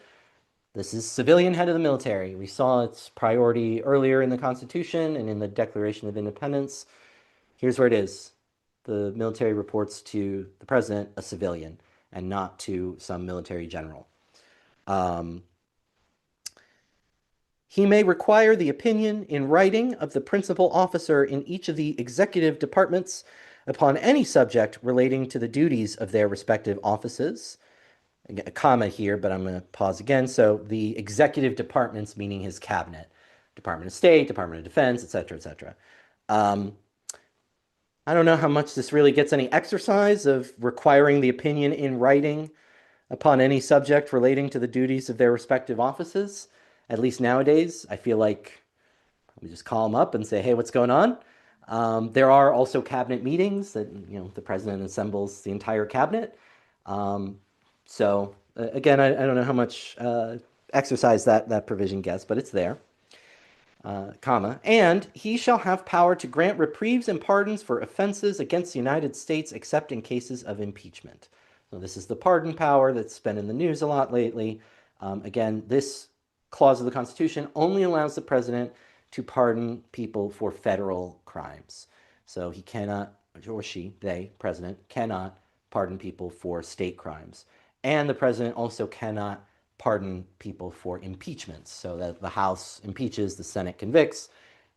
Speaker 1: this is civilian head of the military. We saw its priority earlier in the Constitution and in the Declaration of Independence. Here's where it is. The military reports to the president, a civilian, and not to some military general. He may require the opinion in writing of the principal officer in each of the executive departments upon any subject relating to the duties of their respective offices. A comma here, but I'm going to pause again. So the executive departments, meaning his cabinet, Department of State, Department of Defense, et cetera, et cetera. I don't know how much this really gets any exercise of requiring the opinion in writing upon any subject relating to the duties of their respective offices. At least nowadays, I feel like we just call them up and say, hey, what's going on? There are also cabinet meetings that, the president assembles the entire cabinet. So again, I don't know how much exercise that provision gets, but it's there. Comma, and he shall have power to grant reprieves and pardons for offenses against the United States except in cases of impeachment. So this is the pardon power that's been in the news a lot lately. Again, this clause of the Constitution only allows the president to pardon people for federal crimes. So he cannot, or she, they, president, cannot pardon people for state crimes. And the president also cannot pardon people for impeachments. So that the House impeaches, the Senate convicts.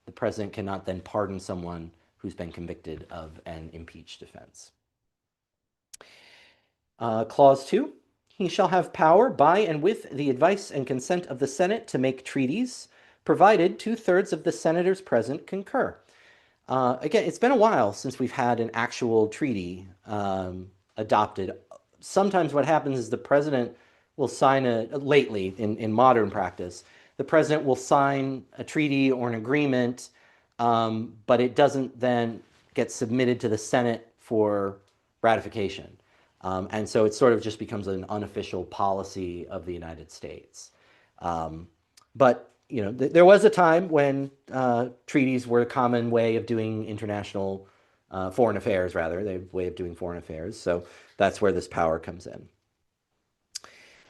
Speaker 1: The president cannot then pardon someone who's been convicted of an impeached offense. Clause 2, he shall have power by and with the advice and consent of the Senate to make treaties, provided 2/3 of the senators present concur. Again, it's been a while since we've had an actual treaty adopted. Sometimes what happens is the president will sign lately in modern practice, the president will sign a treaty or an agreement, but it doesn't then get submitted to the Senate for ratification. And so it sort of just becomes an unofficial policy of the United States. But there was a time when treaties were a common way of doing international foreign affairs, rather, the way of doing foreign affairs. So that's where this power comes in.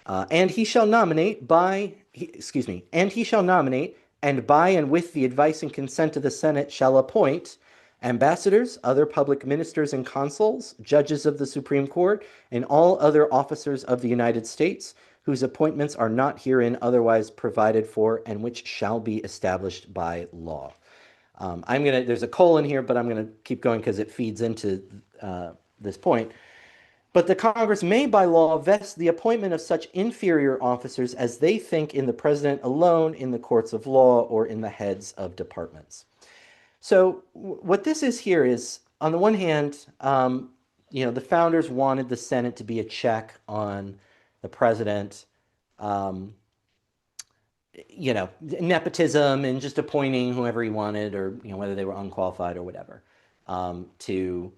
Speaker 1: And he shall nominate and he shall nominate, and by and with the advice and consent of the Senate shall appoint ambassadors, other public ministers and consuls, judges of the Supreme Court, and all other officers of the United States, whose appointments are not herein otherwise provided for, and which shall be established by law. There's a colon here, but I'm gonna keep going because it feeds into this point. But the Congress may by law vest the appointment of such inferior officers as they think in the president alone, in the courts of law, or in the heads of departments. So what this is here is, on the one hand, the founders wanted the Senate to be a check on the president, nepotism and just appointing whoever he wanted, or whether they were unqualified or whatever, to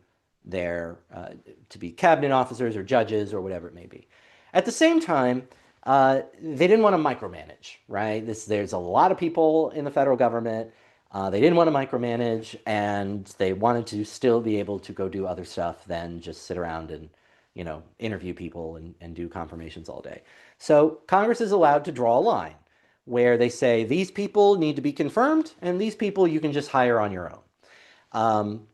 Speaker 1: be cabinet officers or judges or whatever it may be. At the same time, they didn't want to micromanage, right? There's a lot of people in the federal government. They didn't want to micromanage, and they wanted to still be able to go do other stuff than just sit around and, interview people and do confirmations all day. So Congress is allowed to draw a line where they say these people need to be confirmed, and these people you can just hire on your own.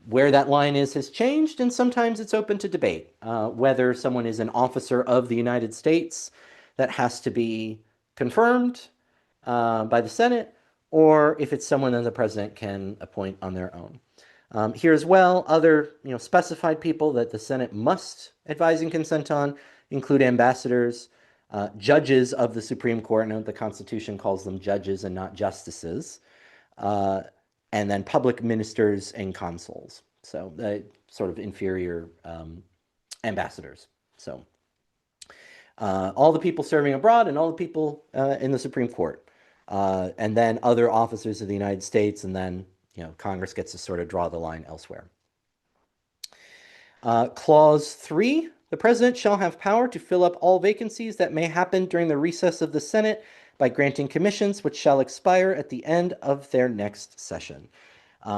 Speaker 1: Where that line is has changed, and sometimes it's open to debate. Whether someone is an officer of the United States that has to be confirmed by the Senate, or if it's someone that the president can appoint on their own. Here as well, other specified people that the Senate must advise and consent on include ambassadors, judges of the Supreme Court. Note the Constitution calls them judges and not justices. And then public ministers and consuls. So sort of inferior ambassadors. So all the people serving abroad and all the people in the Supreme Court. and then other officers of the United States, and then Congress gets to sort of draw the line elsewhere. Clause 3, the president shall have power to fill up all vacancies that may happen during the recess of the Senate by granting commissions which shall expire at the end of their next session.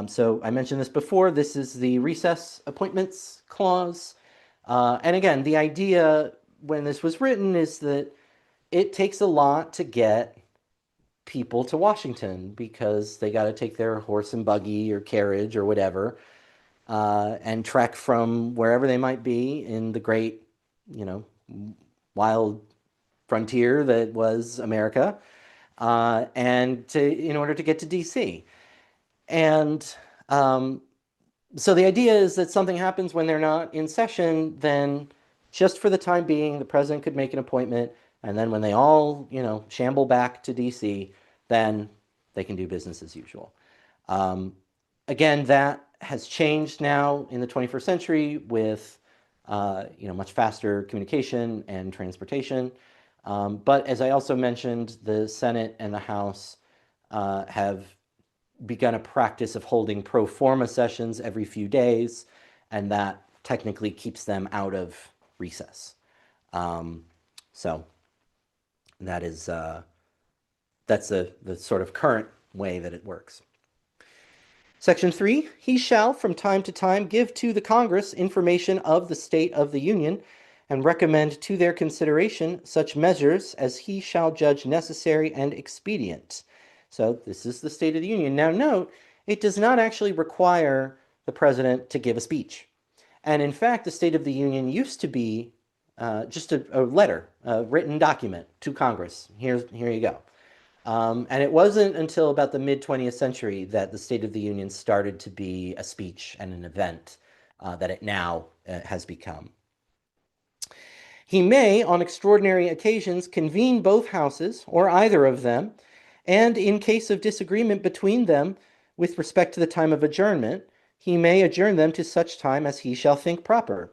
Speaker 1: So I mentioned this before. This is the recess appointments clause. And again, the idea when this was written is that it takes a lot to get people to Washington because they got to take their horse and buggy or carriage or whatever and trek from wherever they might be in the great, you know, wild frontier that was America, and in order to get to DC. And so the idea is that something happens when they're not in session, then just for the time being, the president could make an appointment, and then when they all, shamble back to DC, then they can do business as usual. Again, that has changed now in the 21st century with, much faster communication and transportation. But as I also mentioned, the Senate and the House have begun a practice of holding pro forma sessions every few days, and that technically keeps them out of recess. So that is that's the sort of current way that it works. Section 3, he shall from time to time give to the Congress information of the state of the Union and recommend to their consideration such measures as he shall judge necessary and expedient. So this is the State of the Union. Now note, it does not actually require the president to give a speech. And in fact, the State of the Union used to be just a letter, a written document to Congress. Here you go. And it wasn't until about the mid-20th century that the State of the Union started to be a speech and an event that it now has become. He may, on extraordinary occasions, convene both houses, or either of them, and in case of disagreement between them with respect to the time of adjournment, he may adjourn them to such time as he shall think proper.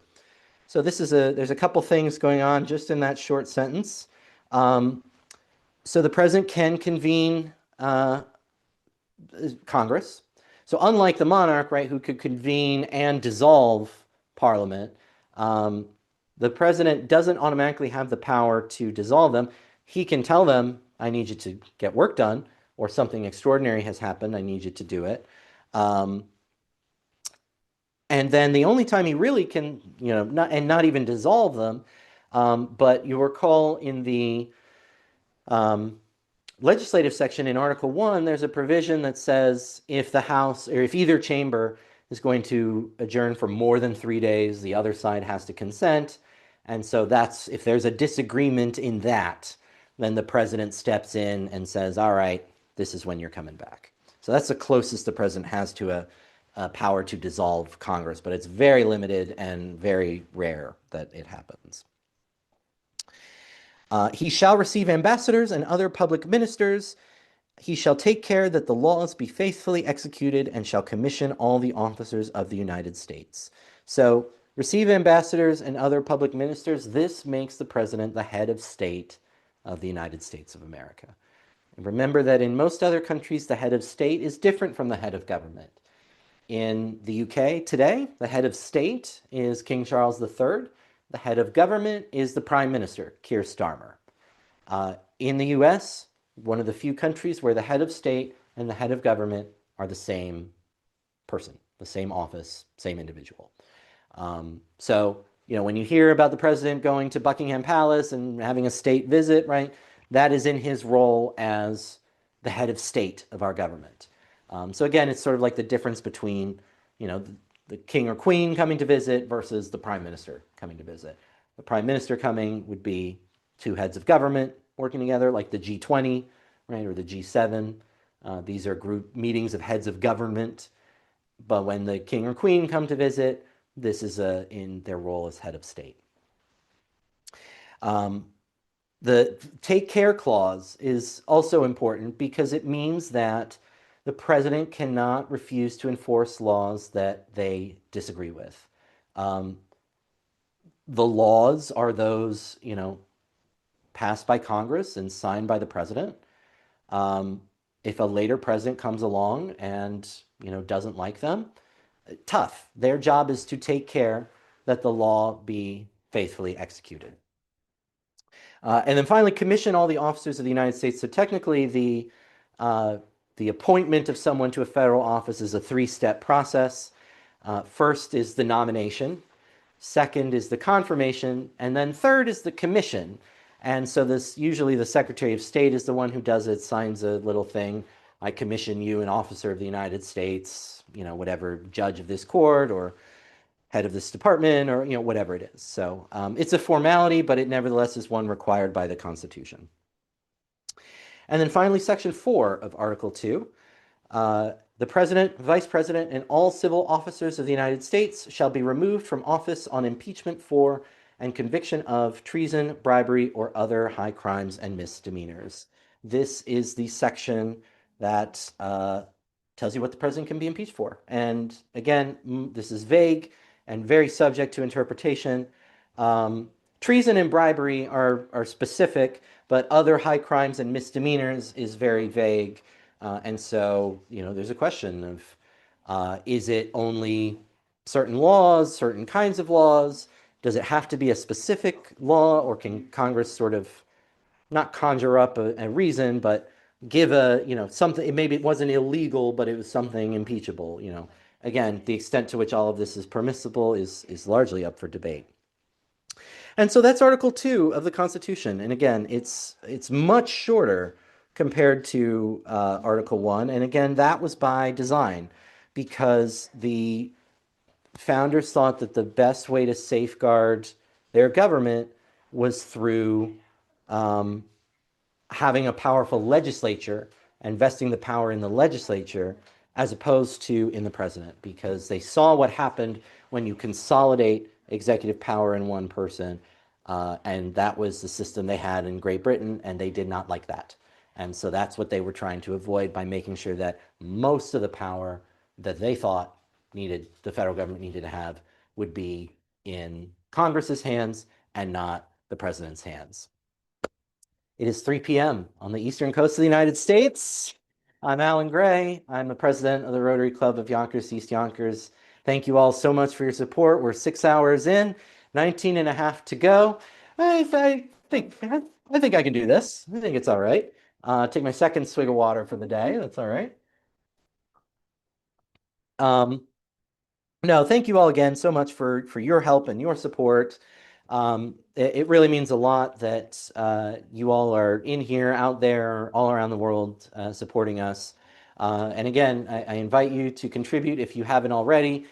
Speaker 1: So there's a couple things going on just in that short sentence. So the president can convene Congress. So unlike the monarch, right, who could convene and dissolve Parliament, the president doesn't automatically have the power to dissolve them. He can tell them, I need you to get work done, or something extraordinary has happened, I need you to do it. And then the only time he really can, not even dissolve them, but you recall in the legislative section in Article 1, there's a provision that says if the House, or if either chamber is going to adjourn for more than 3 days, the other side has to consent. And so that's, if there's a disagreement in that, then the president steps in and says, all right, this is when you're coming back. So that's the closest the president has to a power to dissolve Congress, but it's very limited and very rare that it happens. He shall receive ambassadors and other public ministers. He shall take care that the laws be faithfully executed and shall commission all the officers of the United States. So receive ambassadors and other public ministers. This makes the president the head of state of the United States of America. And remember that in most other countries, the head of state is different from the head of government. In the UK today, the head of state is King Charles III. The head of government is the Prime Minister, Keir Starmer. In the US, one of the few countries where the head of state and the head of government are the same person, the same office, same individual. So, when you hear about the president going to Buckingham Palace and having a state visit, right, that is in his role as the head of state of our government. So again, it's sort of like the difference between, the king or queen coming to visit versus the prime minister coming to visit. The prime minister coming would be two heads of government working together, like the G20, right, or the G7. These are group meetings of heads of government. But when the king or queen come to visit, this is in their role as head of state. The take care clause is also important because it means that the president cannot refuse to enforce laws that they disagree with. The laws are those, passed by Congress and signed by the president. Um, if a later president comes along and, doesn't like them, tough. Their job is to take care that the law be faithfully executed. And then finally, commission all the officers of the United States. So technically, the appointment of someone to a federal office is a three-step process. First is the nomination, second is the confirmation, and then third is the commission. And so this usually the Secretary of State is the one who does it, signs a little thing. I commission you an officer of the United States, whatever judge of this court or head of this department or whatever it is. So it's a formality, but it nevertheless is one required by the Constitution. And then finally, Section 4 of Article 2. The President, Vice President, and all civil officers of the United States shall be removed from office on impeachment for and conviction of treason, bribery, or other high crimes and misdemeanors. This is the section that tells you what the president can be impeached for. And again, this is vague and very subject to interpretation. Treason and bribery are specific, but other high crimes and misdemeanors is very vague. And so, there's a question of is it only certain laws, certain kinds of laws? Does it have to be a specific law, or can Congress sort of not conjure up a reason, but give something? Maybe it wasn't illegal, but it was something impeachable. Again, the extent to which all of this is permissible is largely up for debate. And so that's Article 2 of the Constitution. And again, it's much shorter compared to Article 1. And again, that was by design because the founders thought that the best way to safeguard their government was through having a powerful legislature and vesting the power in the legislature as opposed to in the president, because they saw what happened when you consolidate executive power in one person. And that was the system they had in Great Britain, and they did not like that. And so that's what they were trying to avoid by making sure that most of the power that they thought the federal government needed to have would be in Congress's hands and not the president's hands. It is 3 p.m. on the eastern coast of the United States. I'm Alan Gray. I'm the president of the Rotary Club of Yonkers-East Yonkers. Thank you all so much for your support. We're 6 hours in, 19 and a half to go. I think I can do this. I think it's all right. Take my second swig of water for the day. That's all right. No, thank you all again so much for your help and your support. It really means a lot that you all are in here, out there, all around the world supporting us. And again, I invite you to contribute if you haven't already.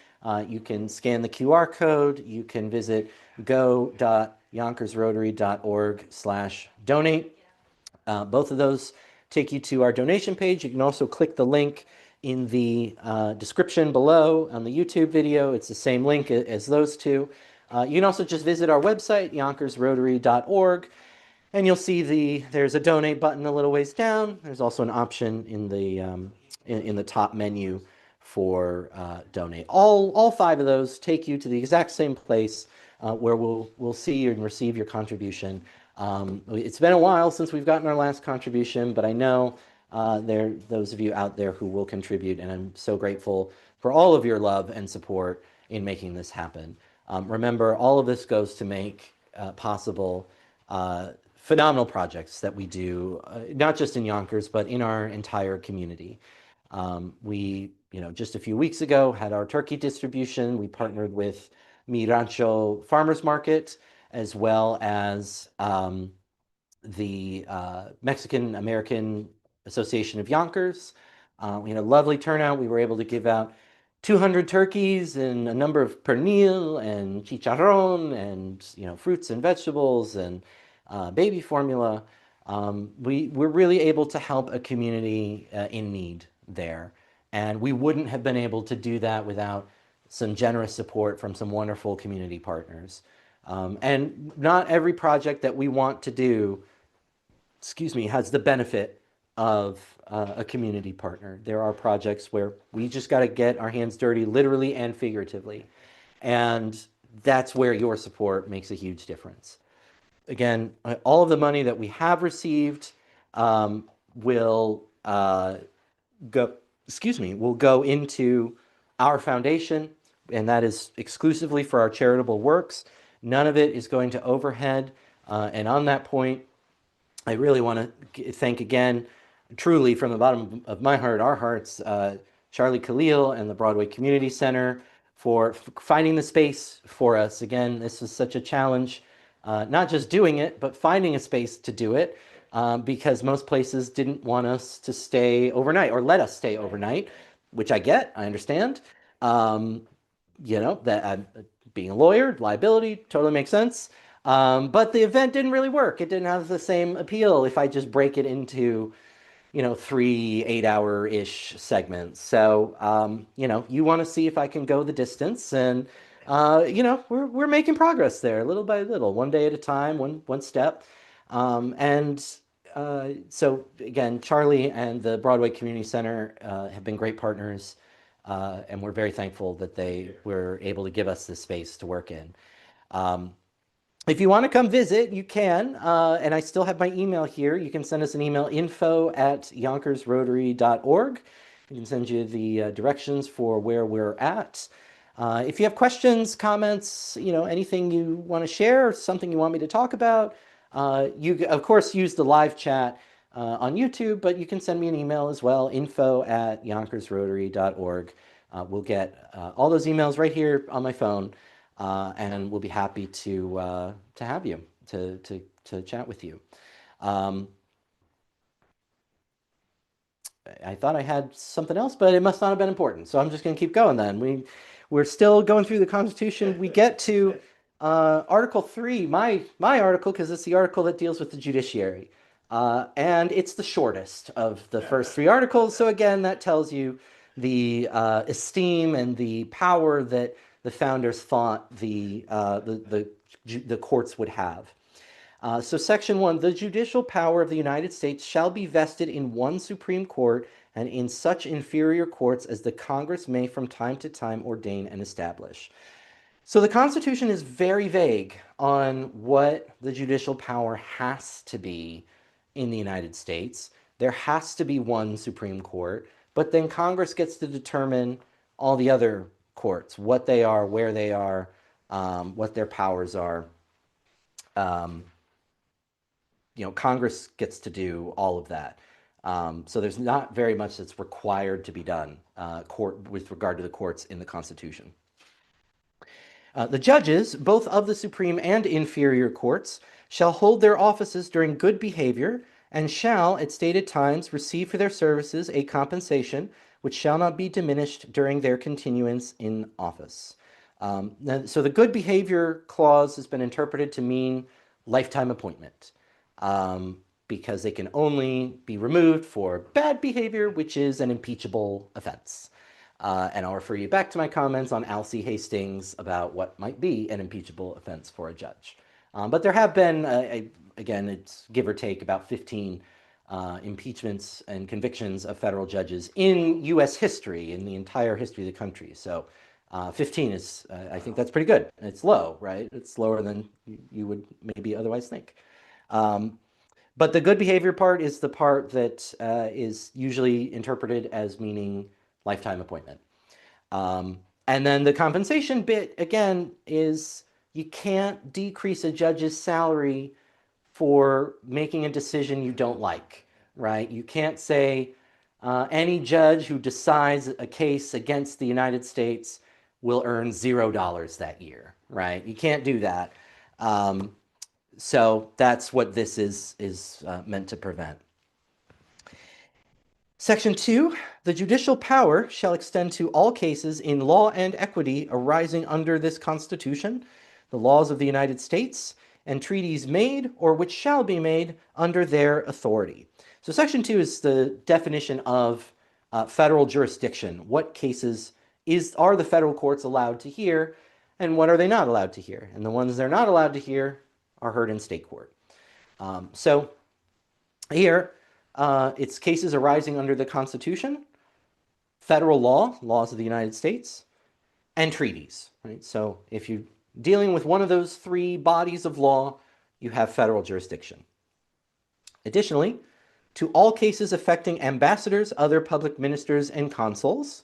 Speaker 1: You can scan the QR code. You can visit go.yonkersrotary.org/donate. Both of those take you to our donation page. You can also click the link in the description below on the YouTube video. It's the same link as those two. You can also just visit our website, yonkersrotary.org, and you'll see there's a donate button a little ways down. There's also an option in the top menu for donate. All five of those take you to the exact same place where we'll see you and receive your contribution. It's been a while since we've gotten our last contribution, but I know there are those of you out there who will contribute, and I'm so grateful for all of your love and support in making this happen. Remember, all of this goes to make possible phenomenal projects that we do, not just in Yonkers, but in our entire community. We, just a few weeks ago had our turkey distribution. We partnered with Mi Rancho Farmers Market, as well as the Mexican American Association of Yonkers. We had a lovely turnout. We were able to give out 200 turkeys and a number of pernil and chicharron and fruits and vegetables and baby formula. We're really able to help a community in need there. And we wouldn't have been able to do that without some generous support from some wonderful community partners. And not every project that we want to do, has the benefit of a community partner. There are projects where we just got to get our hands dirty, literally and figuratively. And that's where your support makes a huge difference. Again, all of the money that we have received will go, excuse me, will go into our foundation, and that is exclusively for our charitable works. None of it is going to overhead. And on that point, I really want to thank again, truly from the bottom of my heart, our hearts, Charlie Khalil and the Broadway Community Center for finding the space for us. Again, this was such a challenge, not just doing it, but finding a space to do it, because most places didn't want us to stay overnight or let us stay overnight, which I get, I understand. Um, that being a lawyer, liability totally makes sense. But the event didn't really work. It didn't have the same appeal if I just break it into, 3 8-hour-ish segments. So, you want to see if I can go the distance, and we're making progress there, little by little, one day at a time, one step. And so again, Charlie and the Broadway Community Center have been great partners, and we're very thankful that they were able to give us this space to work in. Um, if you want to come visit, you can. And I still have my email here. You can send us an email, info@YonkersRotary.org. We can send you the directions for where we're at. If you have questions, comments, anything you want to share, something you want me to talk about, you, of course, use the live chat on YouTube, but you can send me an email as well, info@YonkersRotary.org. We'll get all those emails right here on my phone, and we'll be happy to have you to chat with you. Um, I thought I had something else, but it must not have been important. So I'm just going to keep going then. We're still going through the Constitution. We get to Article 3, my article, because it's the article that deals with the judiciary. And it's the shortest of the first three articles. So again, that tells you the esteem and the power that the founders thought the courts would have. So Section 1, the judicial power of the United States shall be vested in one Supreme Court and in such inferior courts as the Congress may from time to time ordain and establish. So the Constitution is very vague on what the judicial power has to be in the United States. There has to be one Supreme Court, but then Congress gets to determine all the other courts, what they are, where they are, what their powers are. Um, Congress gets to do all of that. So there's not very much that's required to be done with regard to the courts in the Constitution. The judges, both of the Supreme and inferior courts, shall hold their offices during good behavior and shall, at stated times, receive for their services a compensation which shall not be diminished during their continuance in office. So the good behavior clause has been interpreted to mean lifetime appointment, because they can only be removed for bad behavior, which is an impeachable offense. And I'll refer you back to my comments on Alcee Hastings about what might be an impeachable offense for a judge. But there have been, again, it's give or take about 15 impeachments and convictions of federal judges in U.S. history, in the entire history of the country. So 15 is, I think that's pretty good. It's low, right? It's lower than you would maybe otherwise think. But the good behavior part is the part that is usually interpreted as meaning lifetime appointment. And then the compensation bit, again, is you can't decrease a judge's salary for making a decision you don't like, right? You can't say any judge who decides a case against the United States will earn $0 that year, right? You can't do that. So that's what this is meant to prevent. Section 2, the judicial power shall extend to all cases in law and equity arising under this Constitution, the laws of the United States, and treaties made or which shall be made under their authority. So Section 2 is the definition of federal jurisdiction. What cases are the federal courts allowed to hear, and what are they not allowed to hear? And the ones they're not allowed to hear are heard in state court. So here, it's cases arising under the Constitution, federal law, laws of the United States, and treaties, right? So if you're dealing with one of those three bodies of law, you have federal jurisdiction. Additionally, To all cases affecting ambassadors, other public ministers, and consuls.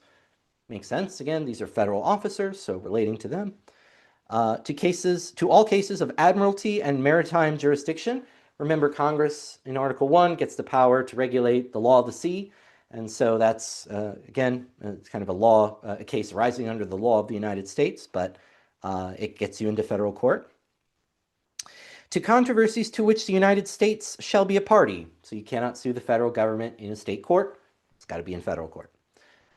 Speaker 1: Makes sense. Again, these are federal officers, so relating to them. To all cases of admiralty and maritime jurisdiction. Remember, Congress in Article 1 gets the power to regulate the law of the sea. And so that's, again, it's kind of a law, a case arising under the law of the United States, but it gets you into federal court. To controversies to which the United States shall be a party. So you cannot sue the federal government in a state court. It's got to be in federal court.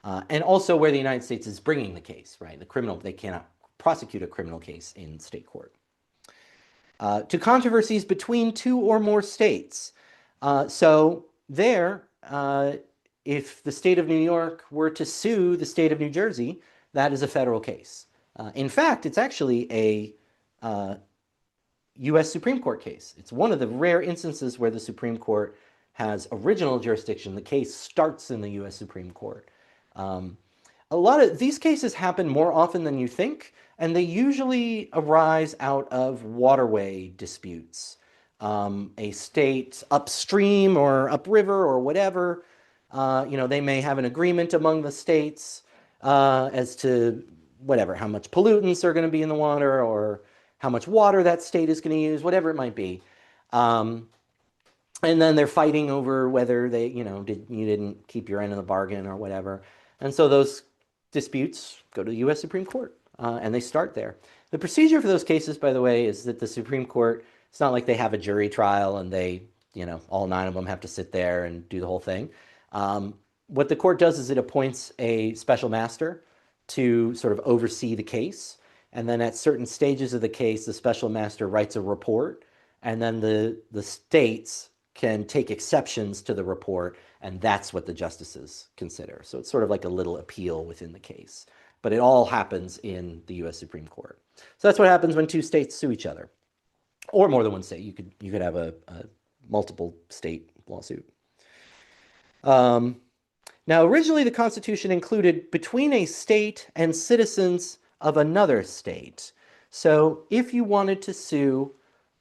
Speaker 1: And also where the United States is bringing the case, right? They cannot prosecute a criminal case in state court. To controversies between two or more states. So there, if the state of New York were to sue the state of New Jersey, that is a federal case. In fact, it's actually a U.S. Supreme Court case. It's one of the rare instances where the Supreme Court has original jurisdiction. The case starts in the U.S. Supreme Court. A lot of these cases happen more often than you think, and they usually arise out of waterway disputes. A state upstream or upriver or whatever, they may have an agreement among the states as to whatever, how much pollutants are going to be in the water or how much water that state is going to use, whatever it might be. And then they're fighting over whether you didn't keep your end of the bargain or whatever. And so those disputes go to the U.S. Supreme Court, and they start there. The procedure for those cases, by the way, is that the Supreme Court, it's not like they have a jury trial and all 9 of them have to sit there and do the whole thing. What the court does is it appoints a special master to sort of oversee the case. And then at certain stages of the case, the special master writes a report, and then the states can take exceptions to the report, and that's what the justices consider. So it's sort of like a little appeal within the case. But it all happens in the U.S. Supreme Court. So that's what happens when 2 states sue each other, or more than one state. You could have a multiple state lawsuit. Now, originally the Constitution included between a state and citizens of another state. So if you wanted to sue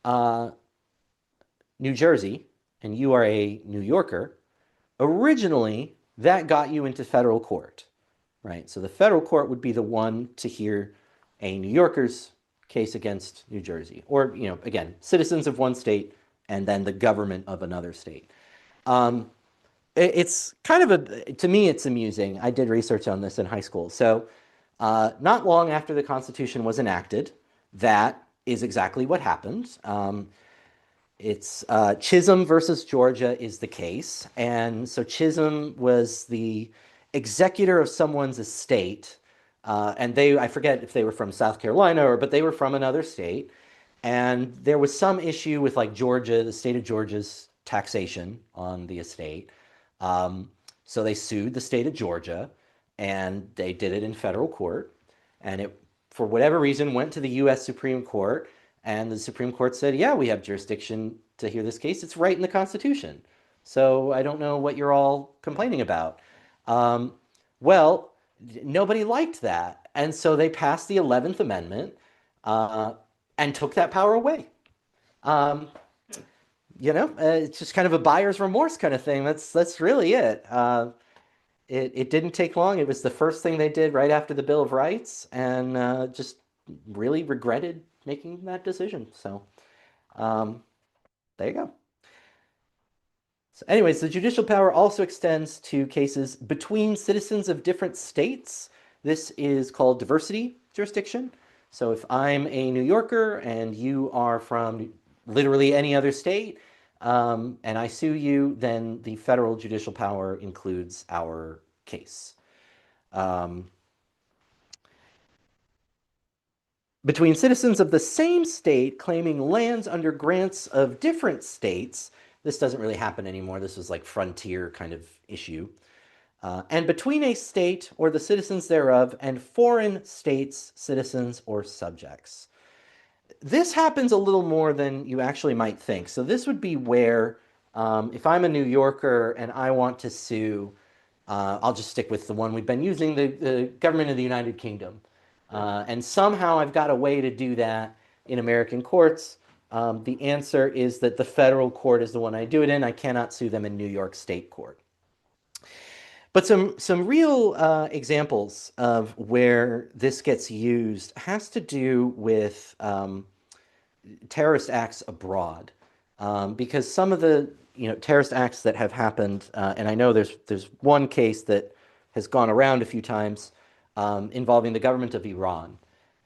Speaker 1: New Jersey and you are a New Yorker, originally that got you into federal court, right? So the federal court would be the one to hear a New Yorker's case against New Jersey, or again, citizens of one state and then the government of another state. It's kind of to me, it's amusing. I did research on this in high school. So not long after the Constitution was enacted, that is exactly what happened. It's Chisholm versus Georgia is the case. And so Chisholm was the executor of someone's estate. And I forget if they were from South Carolina but they were from another state. And there was some issue with like Georgia, the state of Georgia's taxation on the estate. So they sued the state of Georgia, and they did it in federal court. And it, for whatever reason, went to the U.S. Supreme Court. And the Supreme Court said, yeah, we have jurisdiction to hear this case. It's right in the Constitution. So I don't know what you're all complaining about. Well, nobody liked that. And so they passed the 11th Amendment and took that power away. It's just kind of a buyer's remorse kind of thing. That's really it. It didn't take long. It was the first thing they did right after the Bill of Rights, and just really regretted making that decision. So there you go. So anyways, the judicial power also extends to cases between citizens of different states. This is called diversity jurisdiction. So if I'm a New Yorker and you are from literally any other state, and I sue you, then the federal judicial power includes our case. Between citizens of the same state claiming lands under grants of different states, this doesn't really happen anymore. This was like frontier kind of issue. And between a state or the citizens thereof and foreign states, citizens, or subjects. This happens a little more than you actually might think. So this would be where, if I'm a New Yorker and I want to sue, I'll just stick with the one we've been using, the government of the United Kingdom. And somehow I've got a way to do that in American courts. The answer is that the federal court is the one I do it in. I cannot sue them in New York State court. But some real examples of where this gets used has to do with terrorist acts abroad, because some of the terrorist acts that have happened, and I know there's one case that has gone around a few times involving the government of Iran,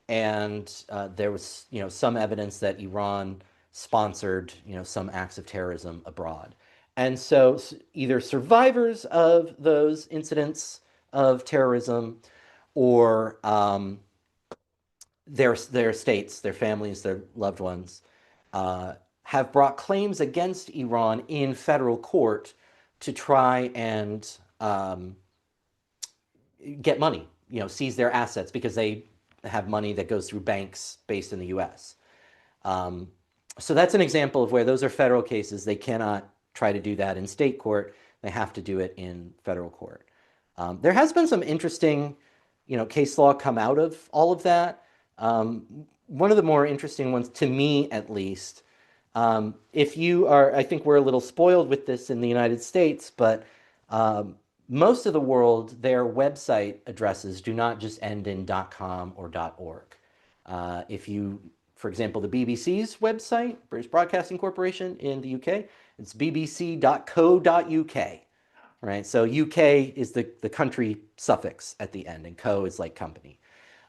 Speaker 1: and there was some evidence that Iran sponsored some acts of terrorism abroad, and so either survivors of those incidents of terrorism or their states, their families, their loved ones, uh, have brought claims against Iran in federal court to try and get money, seize their assets because they have money that goes through banks based in the U.S. Um, so that's an example of where those are federal cases. They cannot try to do that in state court. They have to do it in federal court. There has been some interesting, case law come out of all of that. One of the more interesting ones, to me at least, if you are, I think we're a little spoiled with this in the United States, but most of the world, their website addresses do not just end in .com or .org. If you, for example, the BBC's website, British Broadcasting Corporation in the UK, it's bbc.co.uk, right? So UK is the country suffix at the end, and co is like company.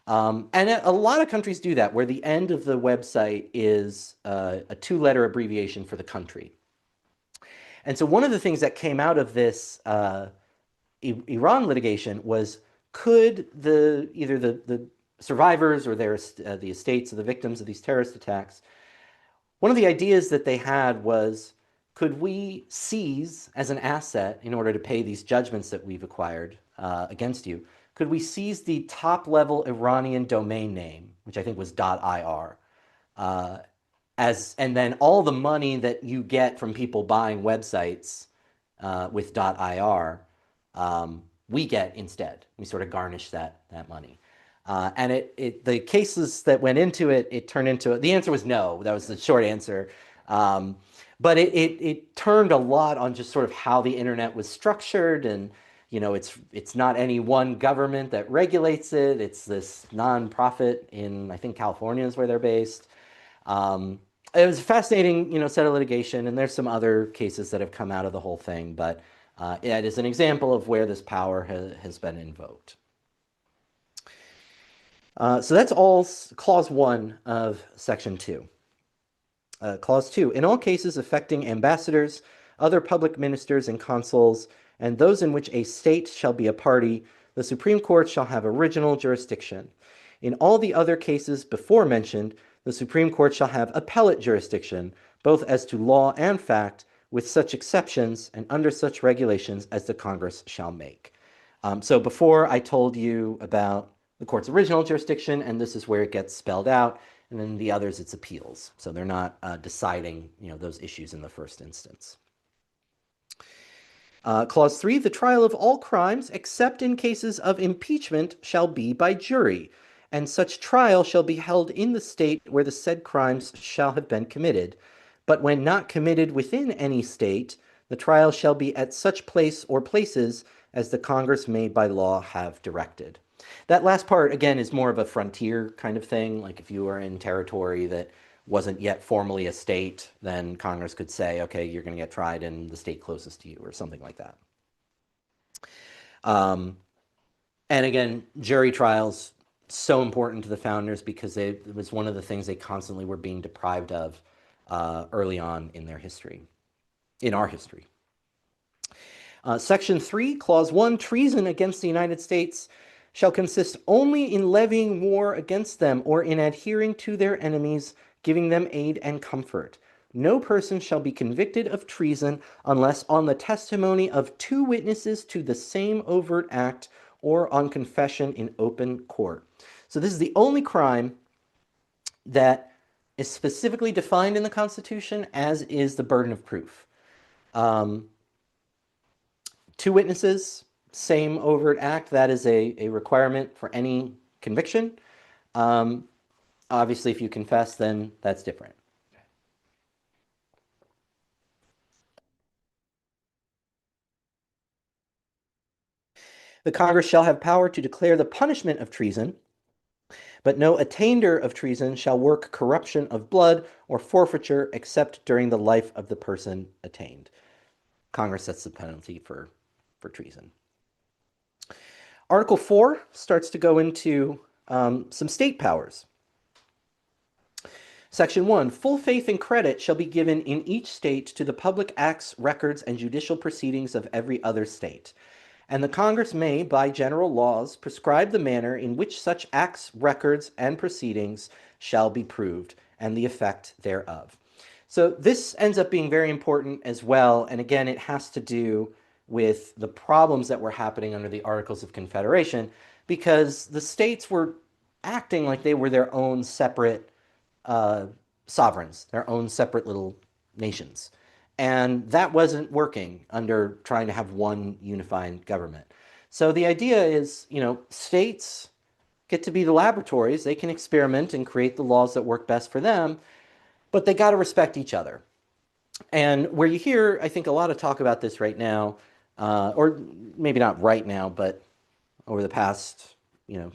Speaker 1: And a lot of countries do that, where the end of the website is a two-letter abbreviation for the country. And so one of the things that came out of this Iran litigation was, could either the survivors or the estates of the victims of these terrorist attacks, one of the ideas that they had was, could we seize as an asset in order to pay these judgments that we've acquired against you? Could we seize the top level Iranian domain name, which I think was .ir, and then all the money that you get from people buying websites with .ir, we get instead. We sort of garnish that money. And the cases that went into it, it turned into, the answer was no. That was the short answer. But it turned a lot on just sort of how the internet was structured, and it's not any one government that regulates it. It's this nonprofit in, I think, California is where they're based. It was a fascinating, set of litigation, and there's some other cases that have come out of the whole thing, but it is an example of where this power has been invoked. So that's all Clause 1 of Section 2. Clause 2, in all cases affecting ambassadors, other public ministers and consuls, and those in which a state shall be a party, the Supreme Court shall have original jurisdiction. In all the other cases before mentioned, the Supreme Court shall have appellate jurisdiction, both as to law and fact, with such exceptions and under such regulations as the Congress shall make. So before I told you about the court's original jurisdiction, and this is where it gets spelled out, and then the others, it's appeals. So they're not deciding, those issues in the first instance. Clause 3, the trial of all crimes, except in cases of impeachment, shall be by jury, and such trial shall be held in the state where the said crimes shall have been committed. But when not committed within any state, the trial shall be at such place or places as the Congress may by law have directed. That last part, again, is more of a frontier kind of thing. Like if you were in territory that wasn't yet formally a state, then Congress could say, okay, you're going to get tried in the state closest to you or something like that. And again, jury trials, so important to the founders because it was one of the things they constantly were being deprived of early on in their history, in our history. Section 3, Clause 1, treason against the United States shall consist only in levying war against them or in adhering to their enemies, giving them aid and comfort. No person shall be convicted of treason unless on the testimony of 2 witnesses to the same overt act or on confession in open court. So this is the only crime that is specifically defined in the Constitution, as is the burden of proof. 2 witnesses, same overt act, that is a requirement for any conviction. Obviously, if you confess, then that's different. The Congress shall have power to declare the punishment of treason, but no attainder of treason shall work corruption of blood or forfeiture except during the life of the person attainted. Congress sets the penalty for treason. Article 4 starts to go into some state powers. Section 1, full faith and credit shall be given in each state to the public acts, records, and judicial proceedings of every other state. And the Congress may, by general laws, prescribe the manner in which such acts, records, and proceedings shall be proved, and the effect thereof. So this ends up being very important as well. And again, it has to do with the problems that were happening under the Articles of Confederation, because the states were acting like they were their own separate sovereigns, their own separate little nations. And that wasn't working under trying to have one unified government. So the idea is, states get to be the laboratories. They can experiment and create the laws that work best for them, but they got to respect each other. And where you hear, I think, a lot of talk about this right now, or maybe not right now, but over the past,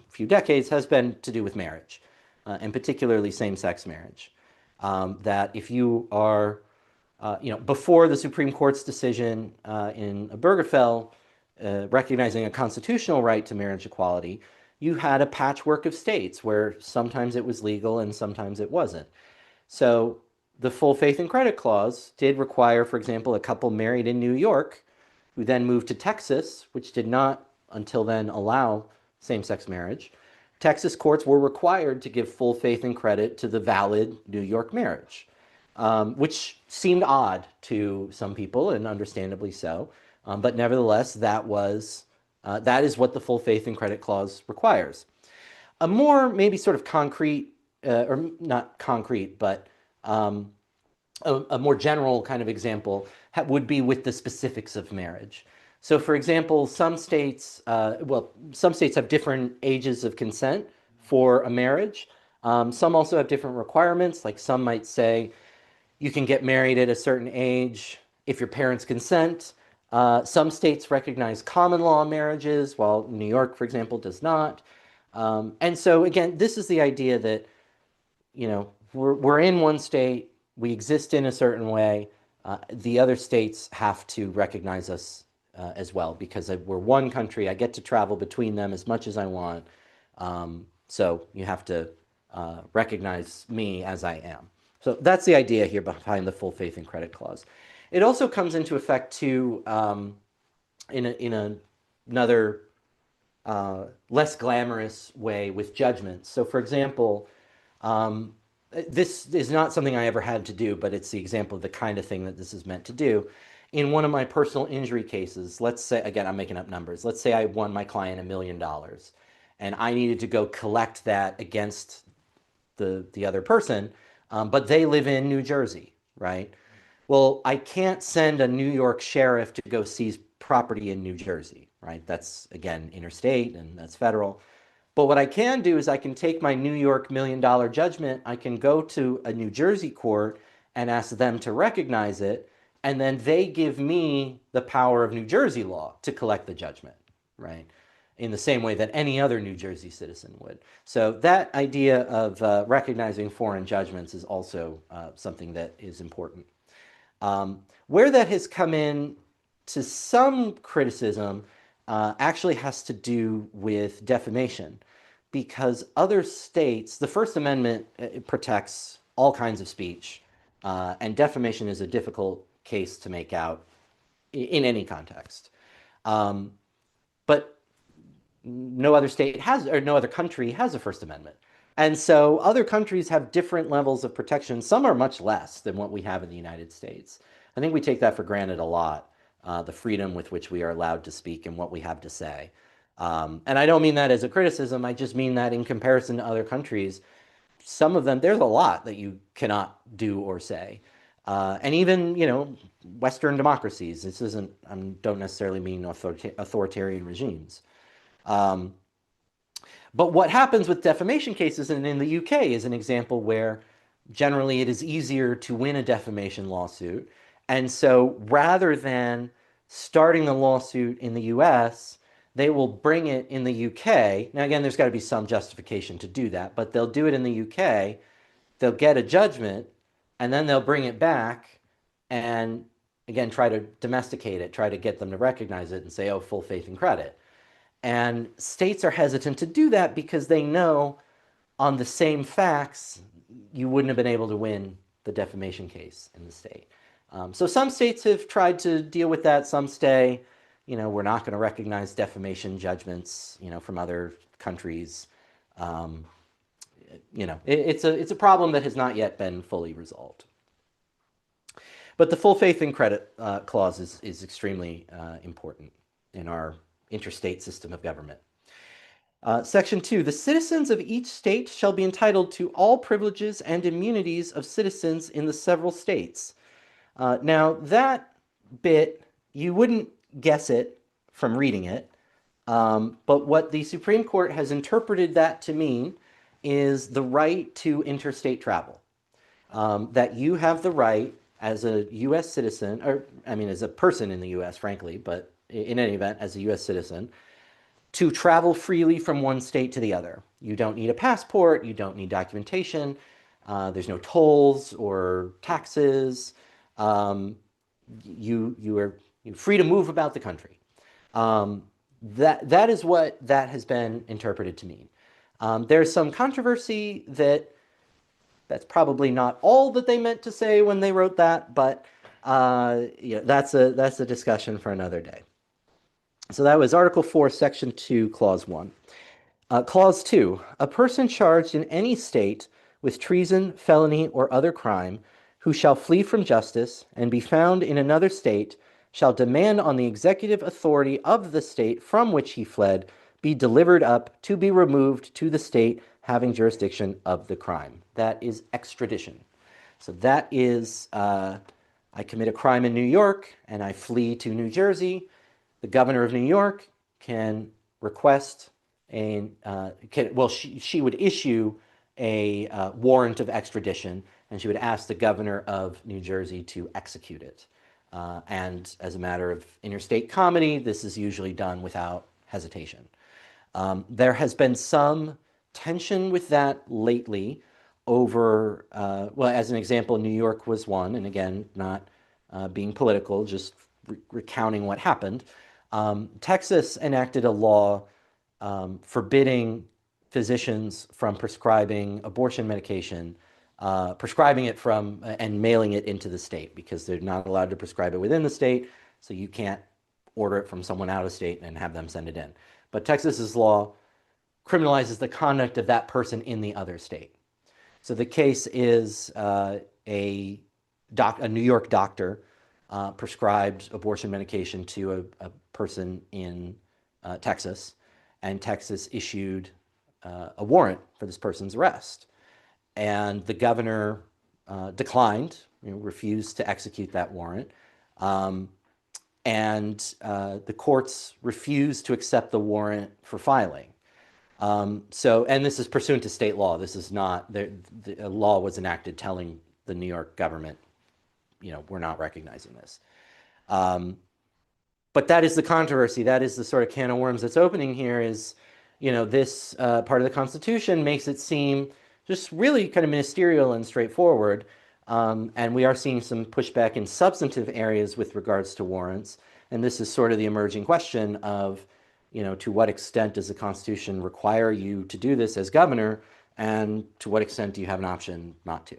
Speaker 1: few decades, has been to do with marriage, and particularly same-sex marriage. That if you are, before the Supreme Court's decision in Obergefell recognizing a constitutional right to marriage equality, you had a patchwork of states where sometimes it was legal and sometimes it wasn't. So the full faith and credit clause did require, for example, a couple married in New York who then moved to Texas, which did not until then allow same-sex marriage. Texas courts were required to give full faith and credit to the valid New York marriage, which seemed odd to some people, and understandably so. But nevertheless, that is what the full faith and credit clause requires. A more maybe sort of concrete, or not concrete, but a more general kind of example would be with the specifics of marriage. So, for example, some states have different ages of consent for a marriage. Some also have different requirements. Like some might say you can get married at a certain age if your parents consent. Some states recognize common law marriages, while New York, for example, does not. And so, again, this is the idea that, we're in one state, we exist in a certain way. The other states have to recognize us as well, because we're one country. I get to travel between them as much as I want. So you have to recognize me as I am. So that's the idea here behind the full faith and credit clause. It also comes into effect too in another less glamorous way with judgments. So, for example, this is not something I ever had to do, but it's the example of the kind of thing that this is meant to do. In one of my personal injury cases, let's say, again, I'm making up numbers. Let's say I won my client $1 million and I needed to go collect that against the other person, but they live in New Jersey, right? Well, I can't send a New York sheriff to go seize property in New Jersey, right? That's, again, interstate and that's federal. But what I can do is I can take my New York $1 million judgment, I can go to a New Jersey court and ask them to recognize it, and then they give me the power of New Jersey law to collect the judgment, right? In the same way that any other New Jersey citizen would. So that idea of recognizing foreign judgments is also something that is important. Where that has come in to some criticism actually has to do with defamation, because other states, the First Amendment protects all kinds of speech, and defamation is a difficult case to make out in any context. But no other state has, or no other country has a First Amendment. And so other countries have different levels of protection. Some are much less than what we have in the United States. I think we take that for granted a lot, the freedom with which we are allowed to speak and what we have to say. And I don't mean that as a criticism. I just mean that in comparison to other countries, some of them, there's a lot that you cannot do or say. And even, Western democracies, this isn't, I don't necessarily mean authoritarian regimes. But what happens with defamation cases, and in the UK is an example where generally it is easier to win a defamation lawsuit. And so rather than starting the lawsuit in the US, they will bring it in the UK. Now, again, there's got to be some justification to do that, but they'll do it in the UK. They'll get a judgment, and then they'll bring it back and again try to domesticate it, try to get them to recognize it and say, oh, full faith and credit. And states are hesitant to do that because they know on the same facts, you wouldn't have been able to win the defamation case in the state. So some states have tried to deal with that. Some say, we're not going to recognize defamation judgments, from other countries. Um, it's a problem that has not yet been fully resolved. But the full faith and credit clause is extremely important in our interstate system of government. Section 2, the citizens of each state shall be entitled to all privileges and immunities of citizens in the several states. Now, that bit, you wouldn't guess it from reading it, but what the Supreme Court has interpreted that to mean is the right to interstate travel. That you have the right as a U.S. citizen, or I mean, as a person in the U.S., frankly, but in any event, as a U.S. citizen, to travel freely from one state to the other. You don't need a passport, you don't need documentation, there's no tolls or taxes. You are free to move about the country. That is what that has been interpreted to mean. There's some controversy that that's probably not all that they meant to say when they wrote that, but that's a discussion for another day. So that was Article 4, Section 2, Clause 1. Clause 2, a person charged in any state with treason, felony, or other crime, who shall flee from justice and be found in another state, shall demand on the executive authority of the state from which he fled be delivered up to be removed to the state having jurisdiction of the crime. That is extradition. So that is, I commit a crime in New York and I flee to New Jersey. The governor of New York can request she would issue a warrant of extradition, and she would ask the governor of New Jersey to execute it. And as a matter of interstate comedy, this is usually done without hesitation. There has been some tension with that lately over, well, as an example, New York was one, and again, not being political, just recounting what happened. Texas enacted a law forbidding physicians from prescribing abortion medication, prescribing it from and mailing it into the state because they're not allowed to prescribe it within the state, so you can't order it from someone out of state and have them send it in. But Texas's law criminalizes the conduct of that person in the other state. So the case is a New York doctor prescribed abortion medication to a person in Texas, and Texas issued a warrant for this person's arrest. And the governor declined, refused to execute that warrant. And the courts refused to accept the warrant for filing. And this is pursuant to state law. This is not, the law was enacted telling the New York government, we're not recognizing this. But that is the controversy. That is the sort of can of worms that's opening here is, this part of the Constitution makes it seem just really kind of ministerial and straightforward. And we are seeing some pushback in substantive areas with regards to warrants. And this is sort of the emerging question of, to what extent does the Constitution require you to do this as governor, and to what extent do you have an option not to?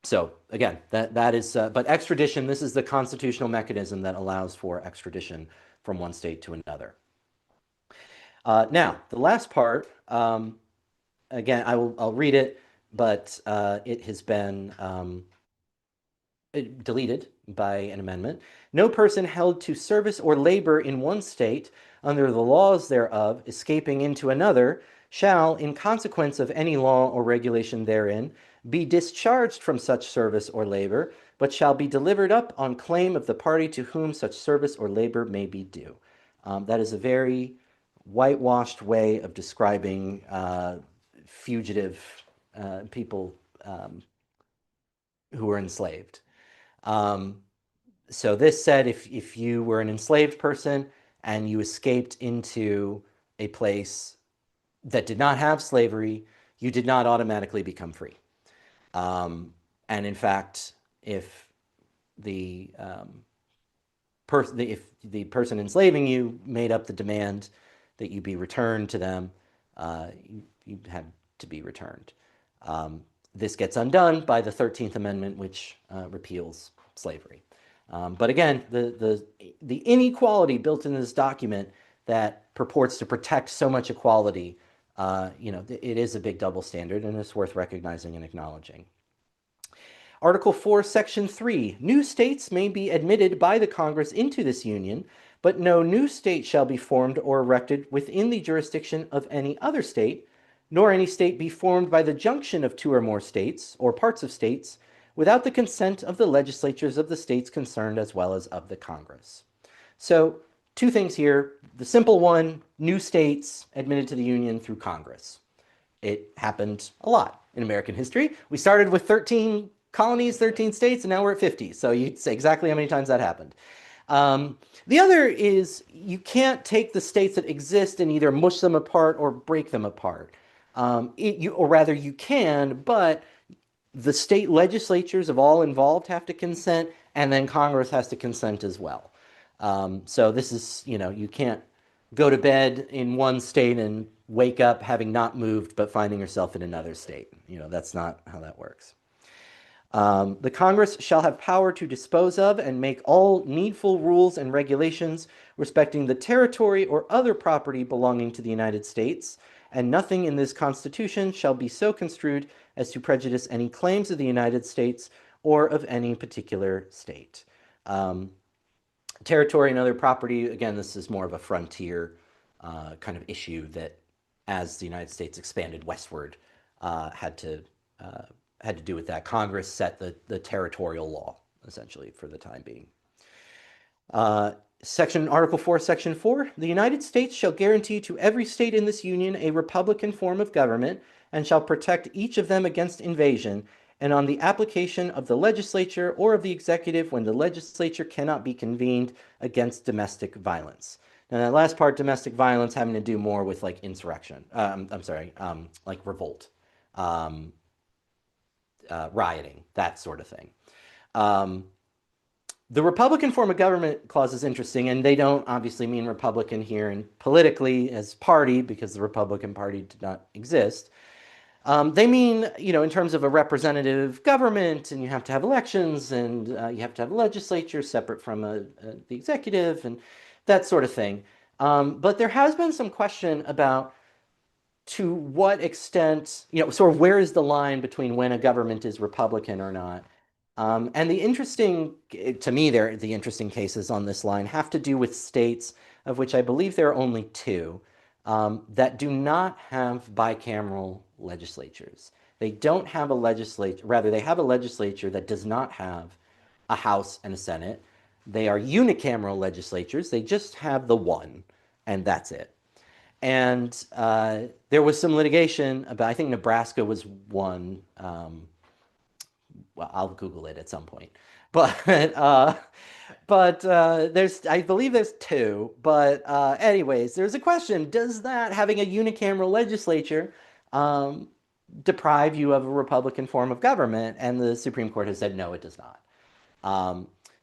Speaker 1: So again, that is, but extradition, this is the constitutional mechanism that allows for extradition from one state to another. Now, the last part, again, I'll read it, but it has been deleted by an amendment. No person held to service or labor in one state under the laws thereof, escaping into another, shall, in consequence of any law or regulation therein, be discharged from such service or labor, but shall be delivered up on claim of the party to whom such service or labor may be due. That is a very whitewashed way of describing fugitive people who were enslaved. So this said if you were an enslaved person and you escaped into a place that did not have slavery, you did not automatically become free. Um, and in fact, if the if the person enslaving you made up the demand that you be returned to them, you had to be returned. Um, this gets undone by the 13th Amendment, which repeals slavery. But again, the inequality built in this document that purports to protect so much equality, it is a big double standard, and it's worth recognizing and acknowledging. Article 4, Section 3, new states may be admitted by the Congress into this union, but no new state shall be formed or erected within the jurisdiction of any other state, nor any state be formed by the junction of two or more states, or parts of states, without the consent of the legislatures of the states concerned as well as of the Congress. So, two things here. The simple one, new states admitted to the Union through Congress. It happened a lot in American history. We started with 13 colonies, 13 states, and now we're at 50. So you'd say exactly how many times that happened. The other is you can't take the states that exist and either mush them apart or break them apart. Or rather, you can, but the state legislatures of all involved have to consent, and then Congress has to consent as well. So this is, you can't go to bed in one state and wake up having not moved but finding yourself in another state. That's not how that works. The Congress shall have power to dispose of and make all needful rules and regulations respecting the territory or other property belonging to the United States, and nothing in this Constitution shall be so construed as to prejudice any claims of the United States or of any particular state. Territory and other property, again, this is more of a frontier kind of issue that, as the United States expanded westward, had to do with that. Congress set the territorial law, essentially, for the time being. Article 4, Section 4, the United States shall guarantee to every state in this union a republican form of government and shall protect each of them against invasion and on the application of the legislature or of the executive when the legislature cannot be convened against domestic violence. Now, that last part, domestic violence, having to do more with like insurrection. Like revolt, rioting, that sort of thing. The Republican form of government clause is interesting, and they don't obviously mean Republican here and politically as party because the Republican Party did not exist. They mean, in terms of a representative government, and you have to have elections, and you have to have a legislature separate from the executive, and that sort of thing. But there has been some question about to what extent, sort of where is the line between when a government is Republican or not. And to me, the interesting cases on this line have to do with states, of which I believe there are only two, that do not have bicameral legislatures. They don't have a legislature, rather, they have a legislature that does not have a House and a Senate. They are unicameral legislatures. They just have the one, and that's it. And there was some litigation about, I think Nebraska was one. Well, I'll Google it at some point. But I believe there's two. But anyways, there's a question: does that having a unicameral legislature deprive you of a Republican form of government? And the Supreme Court has said no, it does not.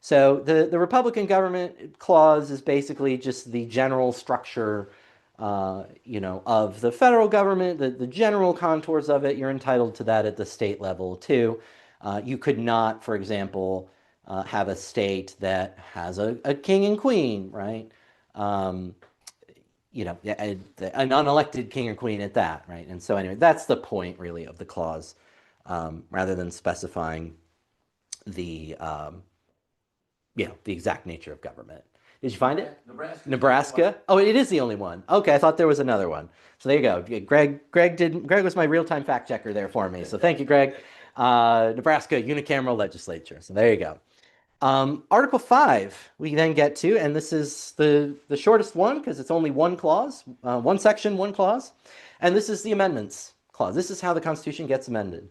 Speaker 1: So the Republican government clause is basically just the general structure, of the federal government, the general contours of it. You're entitled to that at the state level too. You could not, for example, have a state that has a king and queen, right? An unelected king or queen at that, right? And so anyway, that's the point really of the clause, rather than specifying the the exact nature of government. Did you find it?
Speaker 3: Nebraska.
Speaker 1: Nebraska? Oh, it is the only one. Okay, I thought there was another one. So there you go. Greg was my real-time fact checker there for me. So thank you, Greg. Nebraska unicameral legislature. So there you go. Article 5 we then get to, and this is the shortest one because it's only one clause, one section, one clause. And this is the amendments clause. This is how the Constitution gets amended.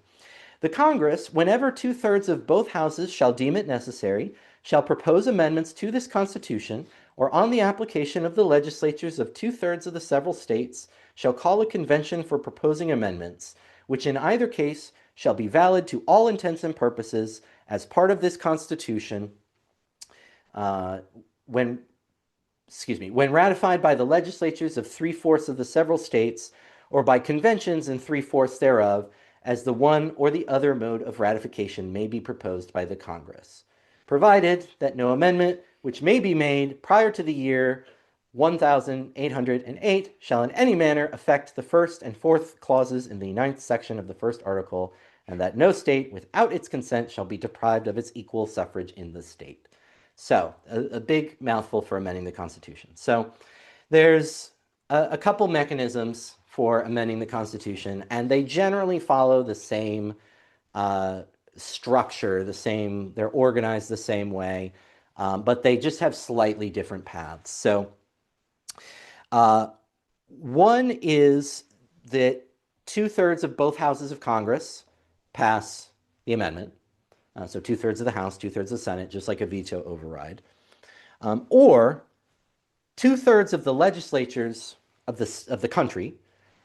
Speaker 1: The Congress, whenever 2/3 of both houses shall deem it necessary, shall propose amendments to this Constitution, or on the application of the legislatures of 2/3 of the several states, shall call a convention for proposing amendments, which in either case shall be valid to all intents and purposes as part of this Constitution, uh, when when ratified by the legislatures of 3/4 of the several states, or by conventions in 3/4 thereof, as the one or the other mode of ratification may be proposed by the Congress, provided that no amendment which may be made prior to the year 1808 shall in any manner affect the first and fourth clauses in the ninth section of the first article, and that no state without its consent shall be deprived of its equal suffrage in the state. So, a big mouthful for amending the Constitution. So, there's a couple mechanisms for amending the Constitution, and they generally follow the same structure, they're organized the same way, but they just have slightly different paths. So, one is that 2/3 of both houses of Congress pass the amendment. So 2/3 of the House, 2/3 of the Senate, just like a veto override. Or 2/3 of the legislatures of the country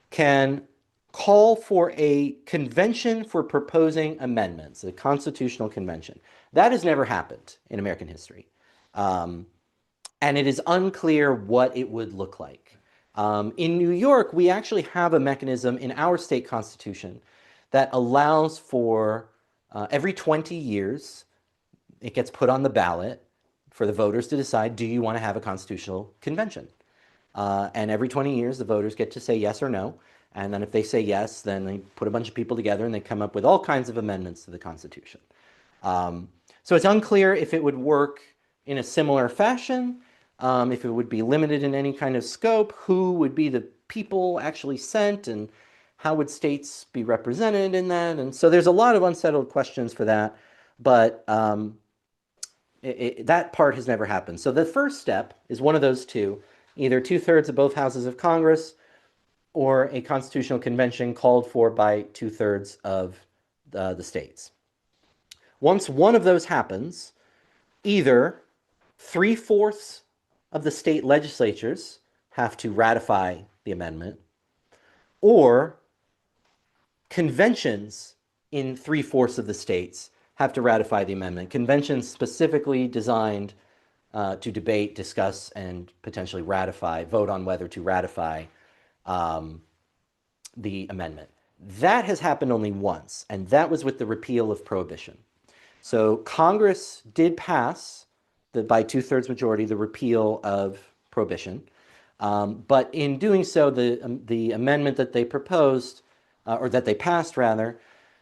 Speaker 1: can call for a convention for proposing amendments, a constitutional convention. That has never happened in American history. And it is unclear what it would look like. In New York, we actually have a mechanism in our state constitution that allows for every 20 years, it gets put on the ballot for the voters to decide, do you want to have a constitutional convention? And every 20 years, the voters get to say yes or no. And then if they say yes, then they put a bunch of people together and they come up with all kinds of amendments to the Constitution. So it's unclear if it would work in a similar fashion, if it would be limited in any kind of scope, who would be the people actually sent, and how would states be represented in that? And so there's a lot of unsettled questions for that, but that part has never happened. So the first step is one of those two, either 2/3 of both houses of Congress or a constitutional convention called for by 2/3 of the states. Once one of those happens, either 3/4 of the state legislatures have to ratify the amendment, or conventions in 3/4 of the states have to ratify the amendment. Conventions specifically designed to debate, discuss, and potentially vote on whether to ratify the amendment. That has happened only once, and that was with the repeal of prohibition. So Congress did pass, by 2/3 majority, the repeal of prohibition. But in doing so, the amendment that they proposed, or that they passed rather,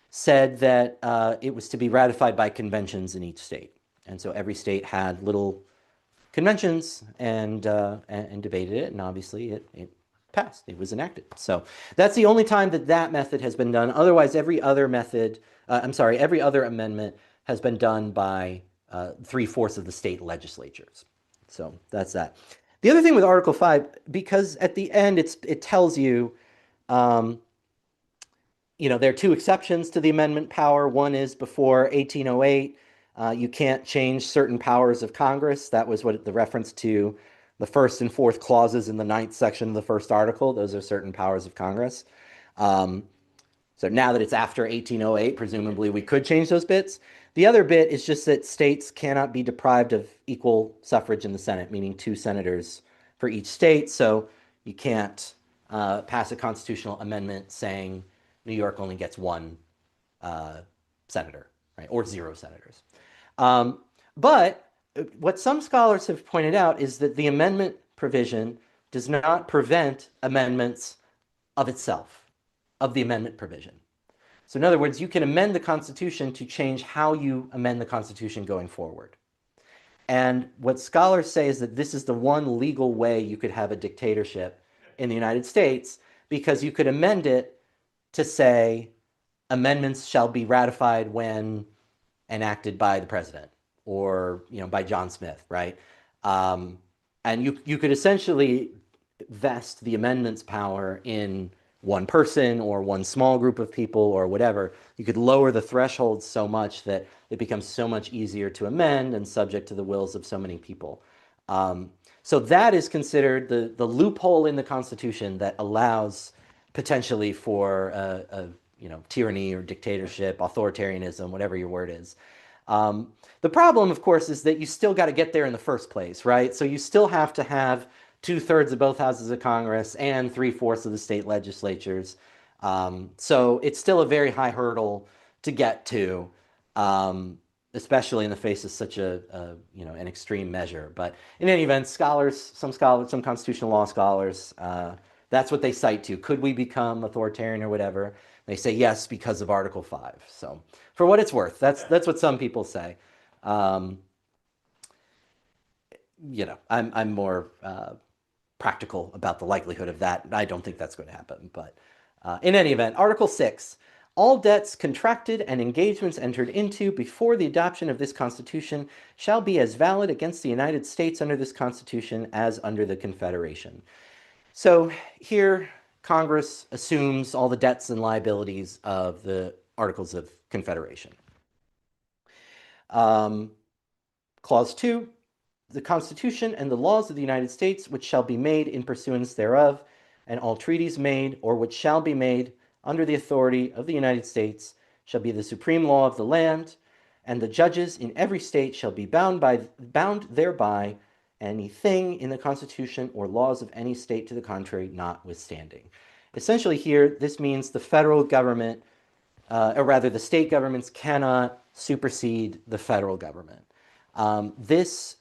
Speaker 1: said that it was to be ratified by conventions in each state. And so every state had little conventions and debated it, and obviously it passed. It was enacted. So that's the only time that that method has been done. Otherwise, every other amendment has been done by 3/4 of the state legislatures. So that's that. The other thing with Article 5, because at the end it tells you, there are two exceptions to the amendment power. One is before 1808, you can't change certain powers of Congress. That was what the reference to the first and fourth clauses in the ninth section of the first article. Those are certain powers of Congress. So now that it's after 1808, presumably we could change those bits. The other bit is just that states cannot be deprived of equal suffrage in the Senate, meaning 2 senators for each state. So you can't pass a constitutional amendment saying New York only gets 1 senator, right, or 0 senators. But what some scholars have pointed out is that the amendment provision does not prevent amendments of itself, of the amendment provision. So in other words, you can amend the Constitution to change how you amend the Constitution going forward. And what scholars say is that this is the one legal way you could have a dictatorship in the United States, because you could amend it to say amendments shall be ratified when enacted by the president, or by John Smith, right? And you could essentially vest the amendments power in one person or one small group of people or whatever. You could lower the threshold so much that it becomes so much easier to amend and subject to the wills of so many people. Um, so that is considered the loophole in the Constitution that allows potentially for tyranny or dictatorship, authoritarianism, whatever your word is. The problem, of course, is that you still got to get there in the first place, right? So you still have to have two-thirds of both houses of Congress and three-fourths of the state legislatures. So it's still a very high hurdle to get to, um, especially in the face of such an extreme measure. But in any event, scholars, some constitutional law scholars, that's what they cite to. Could we become authoritarian or whatever? They say yes because of Article 5. So for what it's worth, that's what some people say. Um, I'm more practical about the likelihood of that. I don't think that's going to happen. But in any event, Article 6, all debts contracted and engagements entered into before the adoption of this Constitution shall be as valid against the United States under this Constitution as under the Confederation. So here, Congress assumes all the debts and liabilities of the Articles of Confederation. Clause 2, the Constitution and the laws of the United States, which shall be made in pursuance thereof, and all treaties made, or which shall be made under the authority of the United States, shall be the supreme law of the land, and the judges in every state shall be bound thereby, anything in the Constitution or laws of any state to the contrary notwithstanding. Essentially here, this means the federal government, or rather the state governments cannot supersede the federal government. This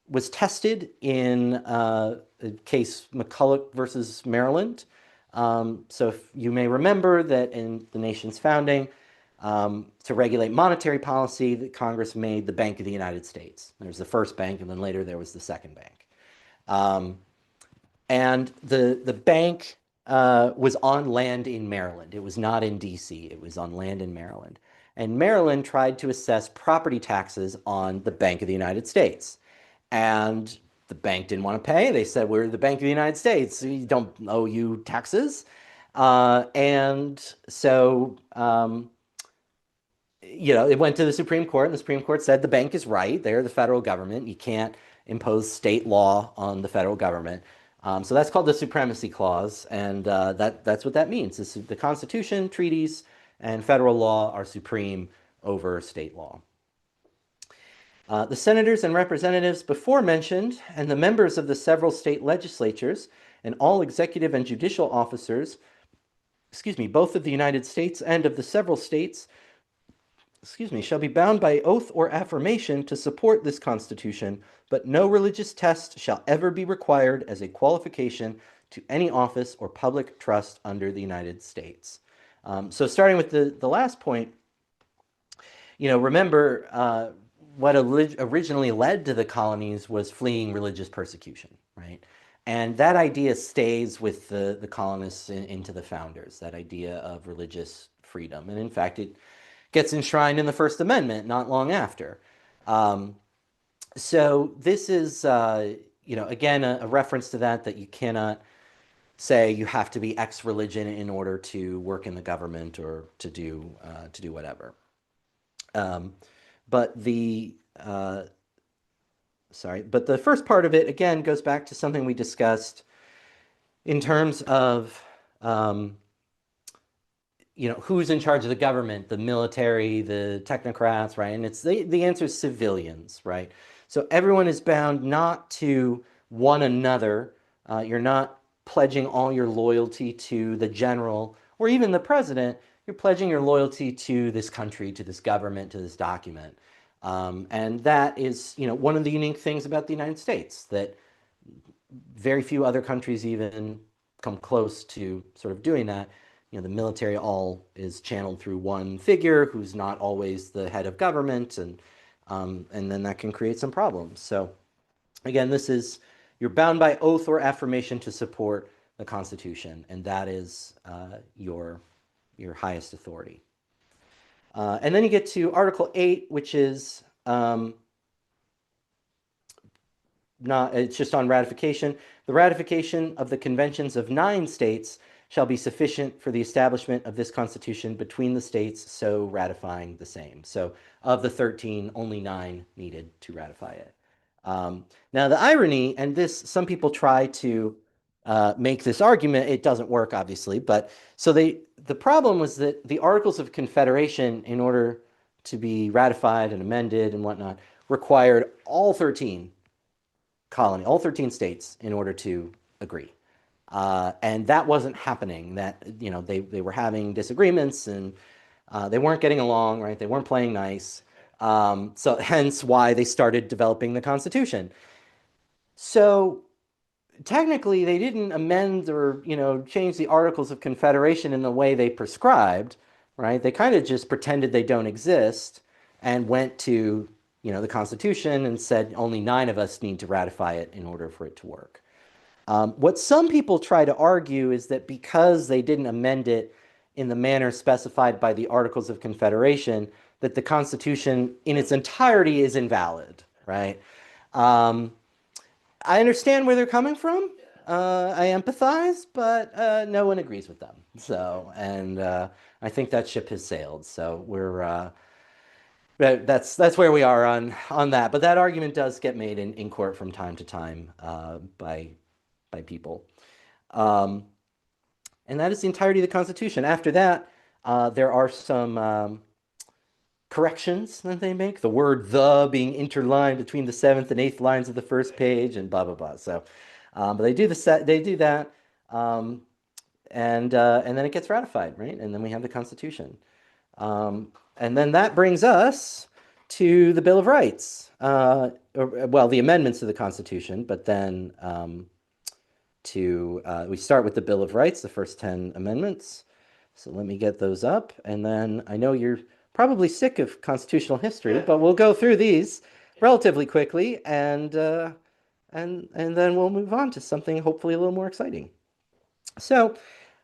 Speaker 1: was tested in a case McCulloch versus Maryland. So if you may remember that in the nation's founding, to regulate monetary policy, that Congress made the Bank of the United States. There was the first bank, and then later there was the second bank. And the bank was on land in Maryland. It was not in D.C. It was on land in Maryland. And Maryland tried to assess property taxes on the Bank of the United States. And the bank didn't want to pay. They said, we're the Bank of the United States. We don't owe you taxes. And so, it went to the Supreme Court, and the Supreme Court said the bank is right. They're the federal government. You can't impose state law on the federal government. So that's called the Supremacy Clause, and that's what that means. The Constitution, treaties, and federal law are supreme over state law. The senators and representatives before mentioned, and the members of the several state legislatures, and all executive and judicial officers, both of the United States and of the several states, shall be bound by oath or affirmation to support this Constitution, but no religious test shall ever be required as a qualification to any office or public trust under the United States. So starting with the last point, remember what originally led to the colonies was fleeing religious persecution, right? And that idea stays with the colonists into the founders, that idea of religious freedom. And in fact, it gets enshrined in the First Amendment not long after. So this is, again, a reference to that you cannot say you have to be X religion in order to work in the government or to do whatever. But the first part of it, again, goes back to something we discussed in terms of who's in charge of the government, the military, the technocrats, right? And it's the answer is civilians, right? So everyone is bound not to one another. You're not pledging all your loyalty to the general or even the president. You're pledging your loyalty to this country, to this government, to this document. And that is, one of the unique things about the United States, that very few other countries even come close to sort of doing that. The military all is channeled through one figure who's not always the head of government, and then that can create some problems. So again, you're bound by oath or affirmation to support the Constitution, and that is your highest authority. And then you get to Article 8, which is it's just on ratification. The ratification of the conventions of 9 states shall be sufficient for the establishment of this Constitution between the states so ratifying the same. So of the 13, only 9 needed to ratify it. Now, the irony, and this, some people try to make this argument, it doesn't work, obviously, but so the problem was that the Articles of Confederation, in order to be ratified and amended and whatnot, required all 13 all 13 states in order to agree. And that wasn't happening. That, you know, they were having disagreements and they weren't getting along, right? They weren't playing nice. So hence why they started developing the Constitution. So technically, they didn't amend or, you know, change the Articles of Confederation in the way they prescribed, right? They kind of just pretended they don't exist and went to, you know, the Constitution and said only 9 of us need to ratify it in order for it to work. What some people try to argue is that because they didn't amend it in the manner specified by the Articles of Confederation, that the Constitution in its entirety is invalid, right? Um, I understand where they're coming from. I empathize, but no one agrees with them. So, and I think that ship has sailed. So that's where we are on that. But that argument does get made in court from time to time by people. Um, and that is the entirety of the Constitution. After that, there are some corrections that they make. The word "the" being interlined between the 7th and 8th lines of the first page, and blah blah blah. So, but they do that, um, and then it gets ratified, right? And then we have the Constitution. And then that brings us to the Bill of Rights. Well, the amendments to the Constitution, but then we start with the Bill of Rights, the first 10 amendments. So let me get those up. And then I know you're probably sick of constitutional history, but we'll go through these relatively quickly and then we'll move on to something hopefully a little more exciting. So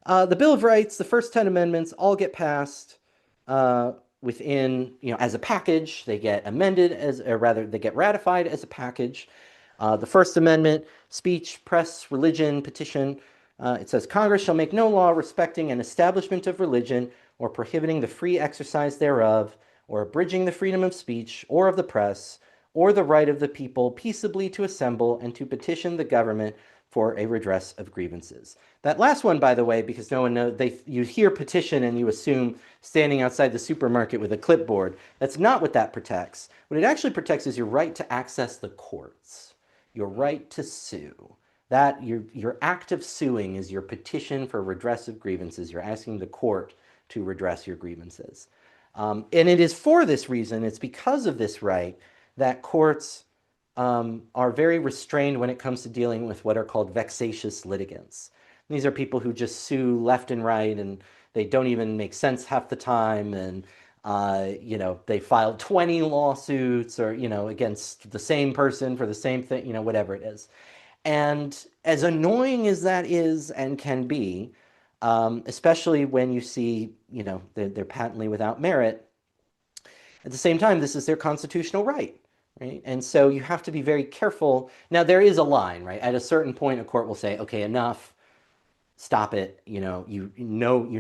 Speaker 1: the Bill of Rights, the first 10 amendments all get passed within, you know, as a package. They get amended or rather, they get ratified as a package. The First Amendment, speech, press, religion, petition. It says Congress shall make no law respecting an establishment of religion or prohibiting the free exercise thereof, or abridging the freedom of speech or of the press, or the right of the people peaceably to assemble and to petition the government for a redress of grievances. That last one, by the way, because no one knows, you hear petition and you assume standing outside the supermarket with a clipboard. That's not what that protects. What it actually protects is your right to access the courts, your right to sue. That your act of suing is your petition for redress of grievances. You're asking the court to redress your grievances. And it is for this reason, it's because of this right, that courts are very restrained when it comes to dealing with what are called vexatious litigants. These are people who just sue left and right, and they don't even make sense half the time, and you know, they filed 20 lawsuits or, you know, against the same person for the same thing, you know, whatever it is. And as annoying as that is and can be, especially when you see, you know, they're patently without merit, at the same time, this is their constitutional right, right? And so you have to be very careful. Now, there is a line, right? At a certain point, a court will say, okay, enough, stop it. You know, you're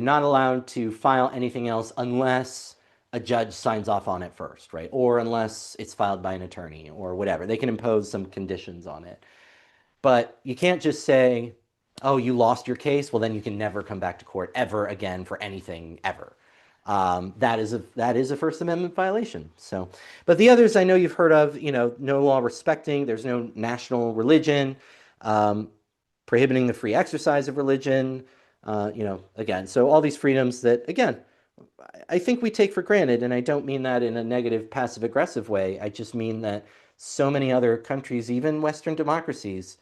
Speaker 1: not allowed to file anything else unless a judge signs off on it first, right? Or unless it's filed by an attorney or whatever. They can impose some conditions on it. But you can't just say, oh, you lost your case, well, then you can never come back to court ever again for anything ever. That is a First Amendment violation. So, but the others I know you've heard of, you know, no law respecting, there's no national religion, prohibiting the free exercise of religion, you know, again, so all these freedoms that, again, I think we take for granted, and I don't mean that in a negative, passive-aggressive way. I just mean that so many other countries, even Western democracies,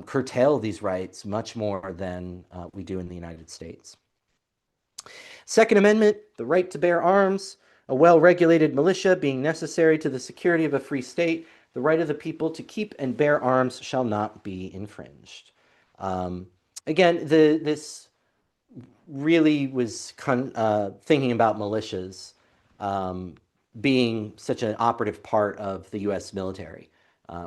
Speaker 1: curtail these rights much more than we do in the United States. Second Amendment, the right to bear arms, a well-regulated militia being necessary to the security of a free state, the right of the people to keep and bear arms shall not be infringed. Again, this really was thinking about militias being such an operative part of the U.S. military,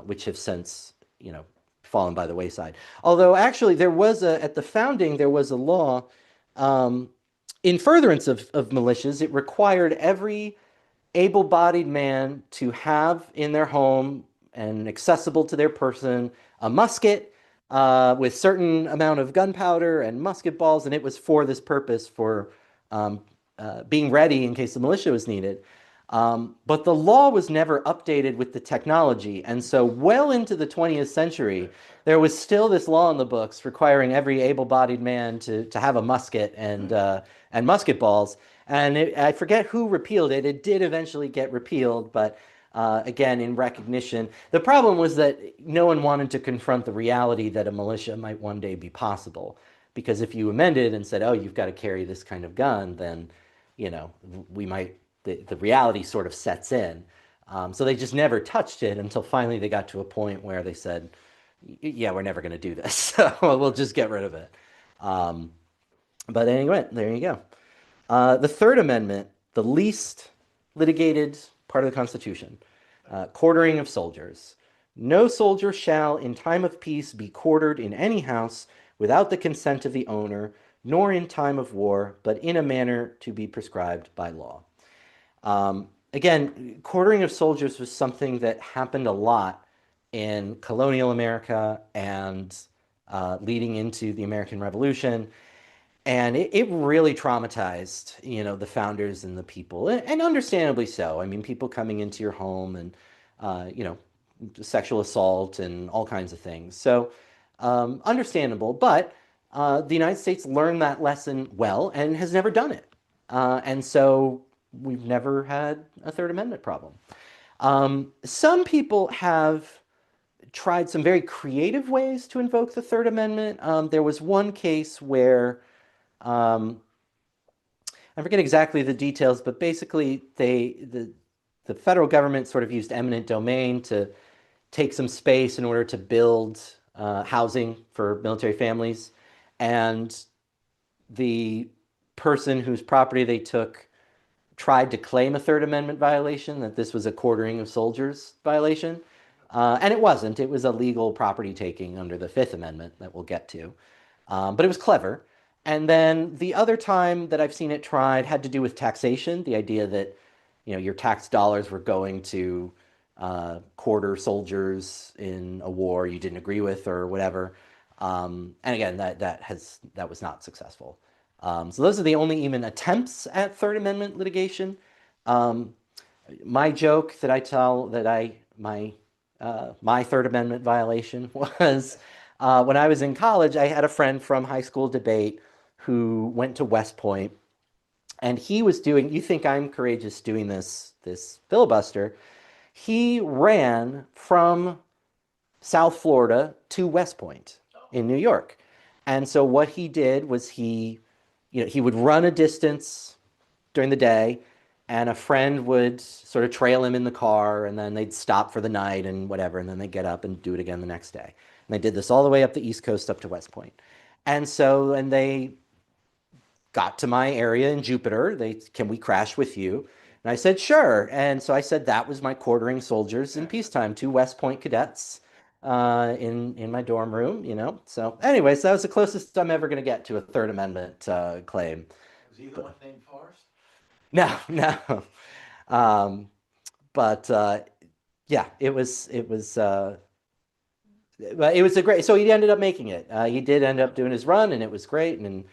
Speaker 1: which have since, you know, fallen by the wayside. Although actually there was at the founding, there was a law um, in furtherance of militias. It required every able-bodied man to have in their home and accessible to their person a musket with certain amount of gunpowder and musket balls, and it was for this purpose, for um, being ready in case the militia was needed. But the law was never updated with the technology, and so well into the 20th century, there was still this law in the books requiring every able-bodied man to have a musket and musket balls. And I forget who repealed it. It did eventually get repealed, but again, in recognition. The problem was that no one wanted to confront the reality that a militia might one day be possible. Because if you amended and said, oh, you've got to carry this kind of gun, then, you know, we might, the reality sort of sets in. So they just never touched it until finally they got to a point where they said, yeah, we're never going to do this. So we'll just get rid of it. Um, but anyway, there you go. The Third Amendment, the least litigated part of the Constitution, quartering of soldiers. No soldier shall, in time of peace, be quartered in any house without the consent of the owner, nor in time of war, but in a manner to be prescribed by law. Again, quartering of soldiers was something that happened a lot in colonial America and leading into the American Revolution. And it really traumatized, you know, the founders and the people, and understandably so. I mean, people coming into your home and, you know, sexual assault and all kinds of things. So, understandable. But the United States learned that lesson well and has never done it. And so we've never had a Third Amendment problem. Some people have tried some very creative ways to invoke the Third Amendment. There was one case where um, I forget exactly the details, but basically the federal government sort of used eminent domain to take some space in order to build housing for military families, and the person whose property they took tried to claim a Third Amendment violation, that this was a quartering of soldiers violation. And it wasn't. It was a legal property taking under the Fifth Amendment that we'll get to. But it was clever. And then the other time that I've seen it tried had to do with taxation, the idea that, you know, your tax dollars were going to quarter soldiers in a war you didn't agree with or whatever. And again, that was not successful. So those are the only even attempts at Third Amendment litigation. Um, my joke that I tell that my Third Amendment violation was when I was in college. I had a friend from high school debate who went to West Point, and he was doing. You think I'm courageous doing this filibuster? He ran from South Florida to West Point in New York, and so what he did was he would run a distance during the day, and a friend would sort of trail him in the car, and then they'd stop for the night and whatever, and then they'd get up and do it again the next day. And they did this all the way up the East Coast up to West Point. And they got to my area in Jupiter. Can we crash with you? And I said, sure. And so I said that was my quartering soldiers in peacetime, two West Point cadets in my dorm room, you know. So, anyways, that was the closest I'm ever going to get to a Third Amendment claim.
Speaker 3: Was he the one named Forrest?
Speaker 1: No, no. Um, but yeah, it was a great. So he ended up making it. He did end up doing his run, and it was great. And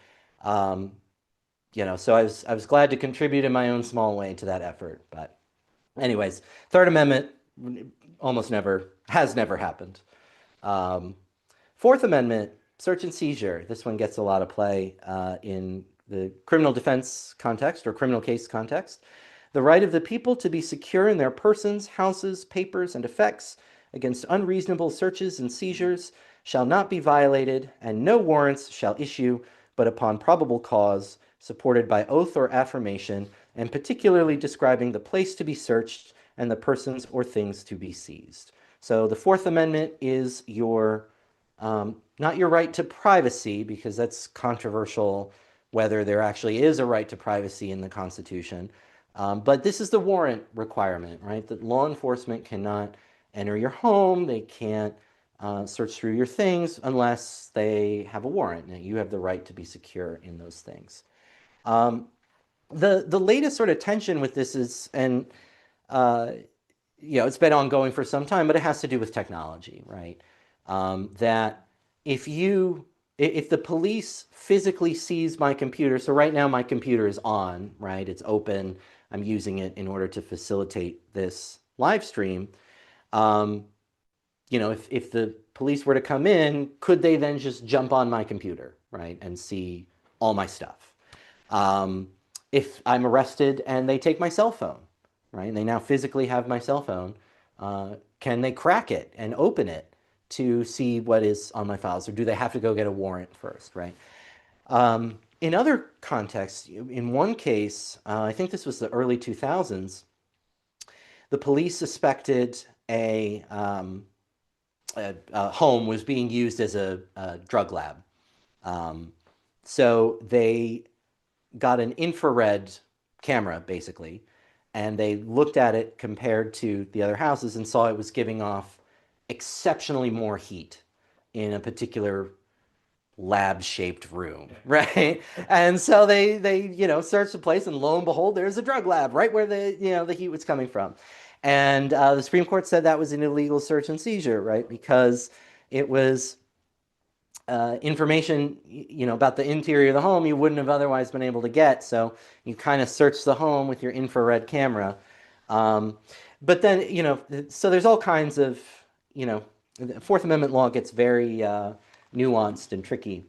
Speaker 1: um, you know, so I was glad to contribute in my own small way to that effort. But anyways, Third Amendment almost never has never happened. Um, Fourth Amendment, search and seizure. This one gets a lot of play in the criminal defense context or criminal case context. The right of the people to be secure in their persons, houses, papers, and effects against unreasonable searches and seizures shall not be violated, and no warrants shall issue but upon probable cause, supported by oath or affirmation, and particularly describing the place to be searched and the persons or things to be seized. So the Fourth Amendment is your not your right to privacy, because that's controversial whether there actually is a right to privacy in the Constitution. But this is the warrant requirement, right? That law enforcement cannot enter your home. They can't search through your things unless they have a warrant. Now, you have the right to be secure in those things. The latest sort of tension with this is, and uh, it's been ongoing for some time, but it has to do with technology, right? That if the police physically seize my computer, so right now my computer is on, right? It's open. I'm using it in order to facilitate this live stream. If the police were to come in, could they then just jump on my computer, right, and see all my stuff? Um, if I'm arrested and they take my cell phone, right, and they now physically have my cell phone, can they crack it and open it to see what is on my files, or do they have to go get a warrant first, right? In other contexts, in one case, I think this was the early 2000s, the police suspected a home was being used as a drug lab. So they got an infrared camera, basically, and they looked at it compared to the other houses and saw it was giving off exceptionally more heat in a particular lab-shaped room, right? And so they searched the place, and lo and behold, there's a drug lab right where the heat was coming from. And the Supreme Court said that was an illegal search and seizure, right? Because it was information, about the interior of the home you wouldn't have otherwise been able to get. So you kind of search the home with your infrared camera. But then, so there's all kinds of, the Fourth Amendment law gets very nuanced and tricky.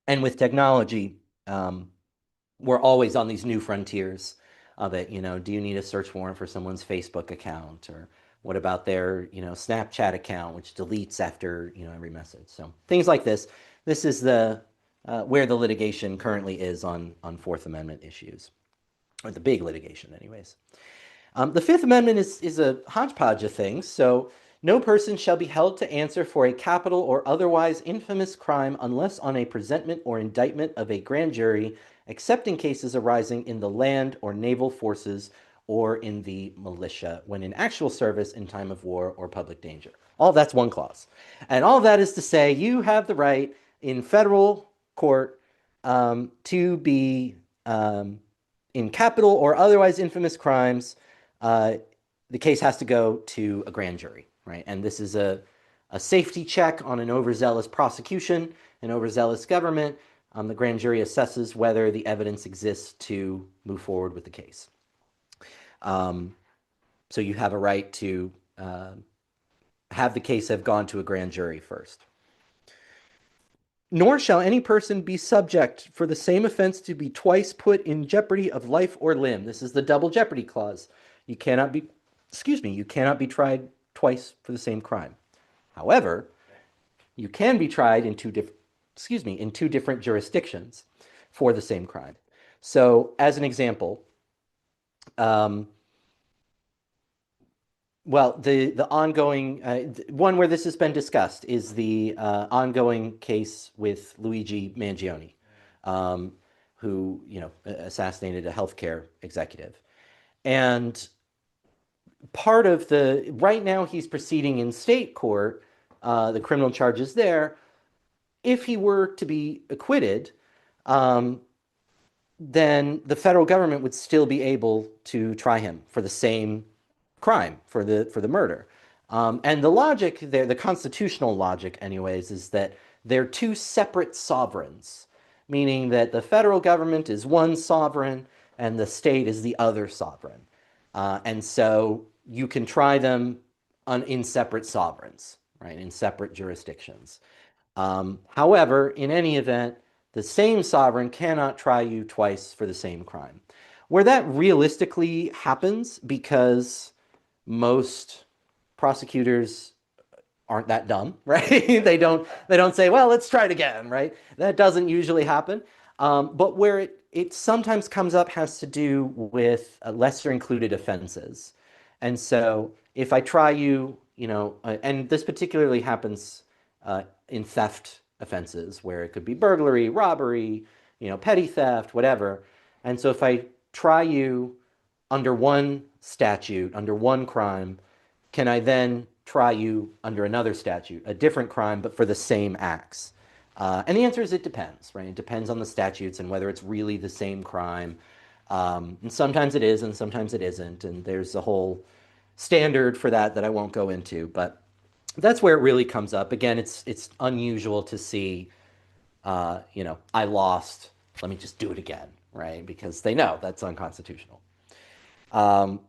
Speaker 1: And with technology, we're always on these new frontiers of it. Do you need a search warrant for someone's Facebook account? Or what about their, Snapchat account, which deletes after, every message? So things like this. This is the where the litigation currently is on Fourth Amendment issues, or the big litigation anyways. The Fifth Amendment is a hodgepodge of things. So no person shall be held to answer for a capital or otherwise infamous crime unless on a presentment or indictment of a grand jury, except in cases arising in the land or naval forces or in the militia when in actual service in time of war or public danger. All that's one clause. And all that is to say you have the right in federal court to be in capital or otherwise infamous crimes. The case has to go to a grand jury, right? And this is a safety check on an overzealous prosecution, an overzealous government. The grand jury assesses whether the evidence exists to move forward with the case. So you have a right to have the case have gone to a grand jury first. Nor shall any person be subject for the same offense to be twice put in jeopardy of life or limb. This is the double jeopardy clause. You cannot be tried twice for the same crime. However, you can be tried in two different jurisdictions for the same crime. So, as an example, the ongoing one where this has been discussed is the ongoing case with Luigi Mangione, who assassinated a healthcare executive, and part of right now he's proceeding in state court, the criminal charges there. If he were to be acquitted, then the federal government would still be able to try him for the same crime, for the murder. And the logic there, the constitutional logic anyways, is that they're two separate sovereigns, meaning that the federal government is one sovereign and the state is the other sovereign. And so you can try them in separate sovereigns, right, in separate jurisdictions. However, in any event, the same sovereign cannot try you twice for the same crime. Where that realistically happens, because most prosecutors aren't that dumb, right? they don't say, well, let's try it again, right? That doesn't usually happen. But where it sometimes comes up has to do with lesser included offenses. And so if I try you, and this particularly happens in theft offenses, where it could be burglary, robbery, petty theft, whatever. And so if I try you under one statute, under one crime, can I then try you under another statute, a different crime, but for the same acts? And the answer is it depends, right? It depends on the statutes and whether it's really the same crime. And sometimes it is, and sometimes it isn't. And there's a whole standard for that I won't go into. But that's where it really comes up. Again, it's unusual to see, I lost. Let me just do it again, right? Because they know that's unconstitutional. Um,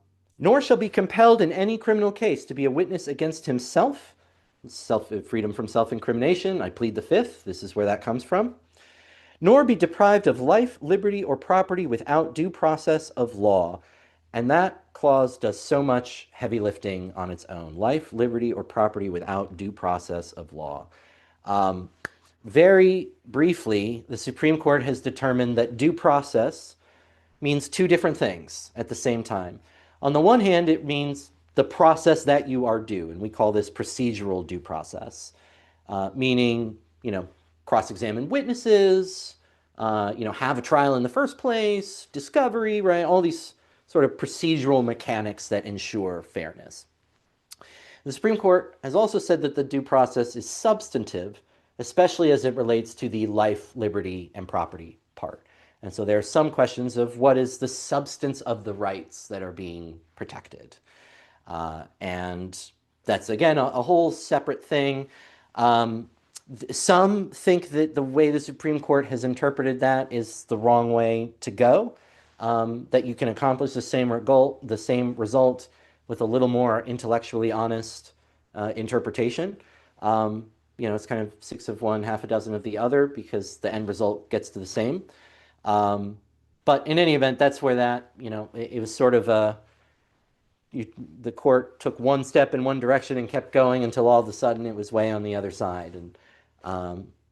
Speaker 1: Nor shall be compelled in any criminal case to be a witness against himself. Freedom from self-incrimination. I plead the fifth. This is where that comes from. Nor be deprived of life, liberty, or property without due process of law. And that clause does so much heavy lifting on its own. Life, liberty, or property without due process of law. Very briefly, the Supreme Court has determined that due process means two different things at the same time. On the one hand, it means the process that you are due, and we call this procedural due process, meaning, cross-examine witnesses, have a trial in the first place, discovery, right? All these sort of procedural mechanics that ensure fairness. The Supreme Court has also said that the due process is substantive, especially as it relates to the life, liberty, and property part. And so there are some questions of what is the substance of the rights that are being protected. And that's, again, a whole separate thing. Some think that the way the Supreme Court has interpreted that is the wrong way to go, that you can accomplish the same result with a little more intellectually honest interpretation. It's kind of six of one, half a dozen of the other, because the end result gets to the same. But in any event, that's where that, it was sort of the court took one step in one direction and kept going until all of a sudden it was way on the other side. And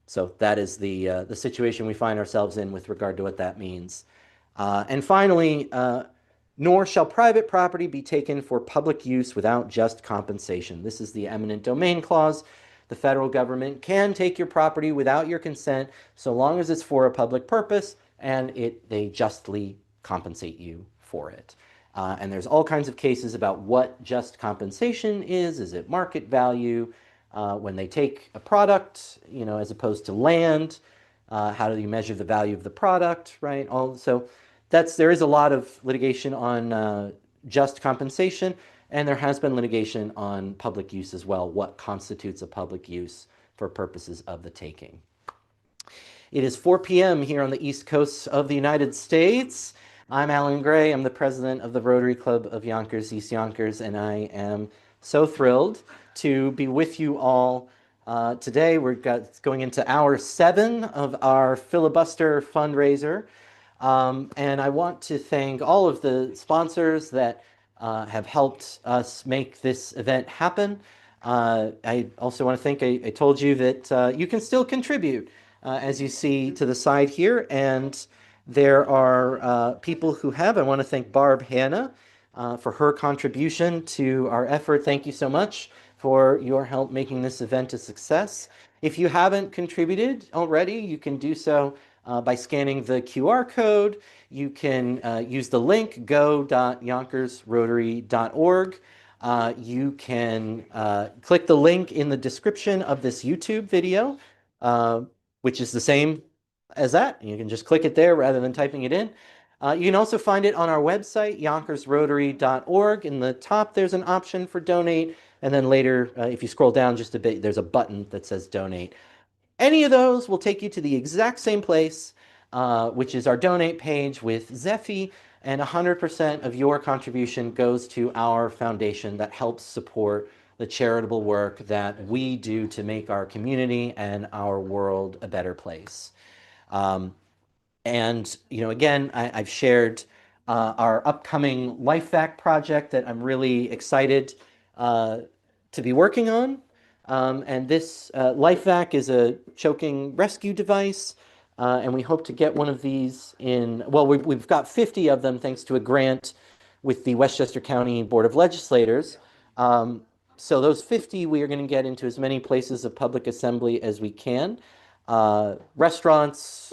Speaker 1: so that is the situation we find ourselves in with regard to what that means. And finally, nor shall private property be taken for public use without just compensation. This is the eminent domain clause. The federal government can take your property without your consent so long as it's for a public purpose and they justly compensate you for it. And there's all kinds of cases about what just compensation is. Is it market value? When they take a product, as opposed to land, how do you measure the value of the product, right? So there is a lot of litigation on just compensation, and there has been litigation on public use as well. What constitutes a public use for purposes of the taking? It is 4 p.m. here on the East Coast of the United States. I'm Alan Gray. I'm the president of the Rotary Club of Yonkers-East Yonkers, and I am so thrilled to be with you all today. We're going into hour 7 of our Filibuster fundraiser. And I want to thank all of the sponsors that have helped us make this event happen. I also want to thank, I told you that you can still contribute, as you see to the side here. And there are people who have. I want to thank Barb Hanna for her contribution to our effort. Thank you so much for your help making this event a success. If you haven't contributed already, you can do so by scanning the QR code. You can use the link go.yonkersrotary.org. You can click the link in the description of this YouTube video, which is the same as that. You can just click it there rather than typing it in. You can also find it on our website, yonkersrotary.org. In the top, there's an option for donate. And then later, if you scroll down just a bit, there's a button that says donate. Any of those will take you to the exact same place, which is our donate page with Zephy, and 100% of your contribution goes to our foundation that helps support the charitable work that we do to make our community and our world a better place. And, again, I've shared our upcoming LifeVac project that I'm really excited to be working on. And this LifeVac is a choking rescue device, and we hope to get one of these we've got 50 of them thanks to a grant with the Westchester County Board of Legislators. So those 50 we are going to get into as many places of public assembly as we can. Restaurants,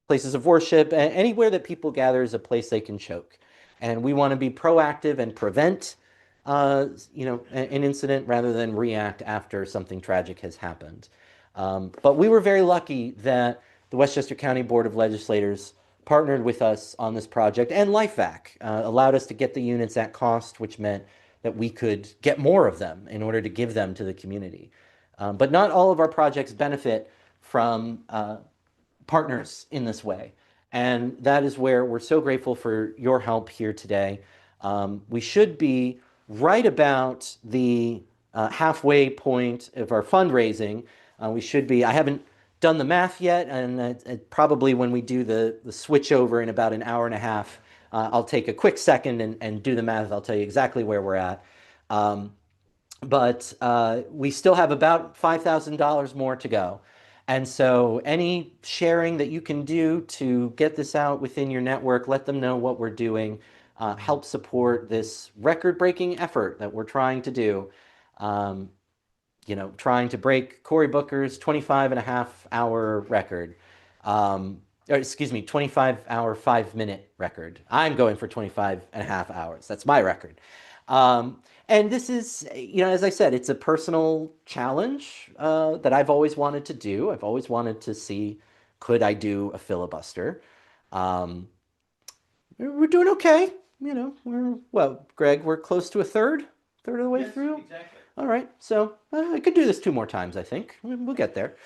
Speaker 1: places of worship, anywhere that people gather is a place they can choke. And we want to be proactive and prevent an incident rather than react after something tragic has happened. But we were very lucky that the Westchester County Board of Legislators partnered with us on this project, and LifeVac allowed us to get the units at cost, which meant that we could get more of them in order to give them to the community. But not all of our projects benefit from partners in this way. And that is where we're so grateful for your help here today. We should be right about the halfway point of our fundraising. I haven't done the math yet, and probably when we do the switch over in about an hour and a half, I'll take a quick second and do the math. I'll tell you exactly where we're at. Um, but we still have about $5,000 more to go. And so any sharing that you can do to get this out within your network, let them know what we're doing, help support this record-breaking effort that we're trying to do. Um, trying to break Cory Booker's 25 and a half hour record. Or excuse me, 25-hour, 5-minute record. I'm going for 25 and a half hours. That's my record. And this is, as I said, it's a personal challenge that I've always wanted to do. I've always wanted to see, could I do a filibuster? Um, we're doing okay. Greg, we're close to a third of the way
Speaker 3: Yes,
Speaker 1: through.
Speaker 3: exactly.
Speaker 1: All right, so I could do this 2 more times, I think. We'll get there.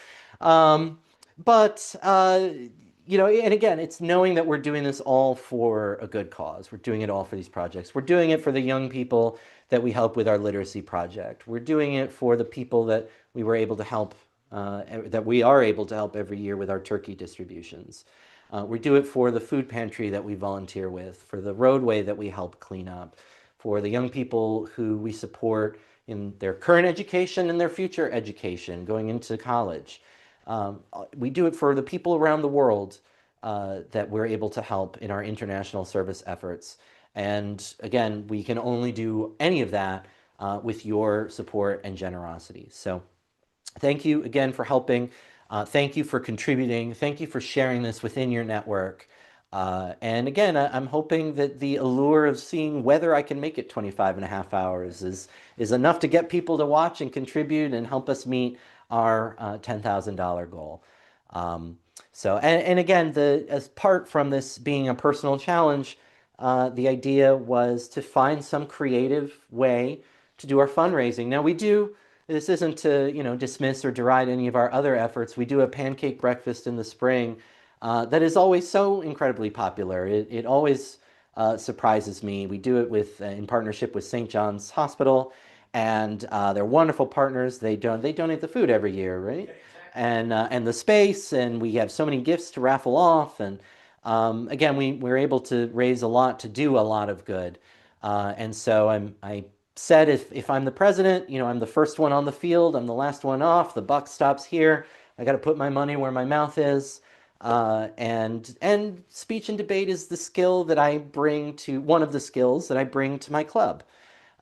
Speaker 1: Um, but and again, it's knowing that we're doing this all for a good cause. We're doing it all for these projects. We're doing it for the young people that we help with our literacy project. We're doing it for the people that we were able to help, that we are able to help every year with our turkey distributions. We do it for the food pantry that we volunteer with, for the roadway that we help clean up, for the young people who we support in their current education and their future education, going into college. We do it for the people around the world that we're able to help in our international service efforts. And again, we can only do any of that with your support and generosity. So thank you again for helping. Thank you for contributing. Thank you for sharing this within your network. And again, I'm hoping that the allure of seeing whether I can make it 25 and a half hours is enough to get people to watch and contribute and help us meet our $10,000 goal. And again, as part from this being a personal challenge, the idea was to find some creative way to do our fundraising. Now this isn't to, dismiss or deride any of our other efforts. We do a pancake breakfast in the spring that is always so incredibly popular. It always surprises me. We do it in partnership with St. John's Hospital, and they're wonderful partners. They donate the food every year, right?
Speaker 3: Yeah, exactly.
Speaker 1: And the space, and we have so many gifts to raffle off, and again, we're able to raise a lot to do a lot of good. And so I said if I'm the president, I'm the first one on the field, I'm the last one off, the buck stops here. I got to put my money where my mouth is. And speech and debate is one of the skills that I bring to my club.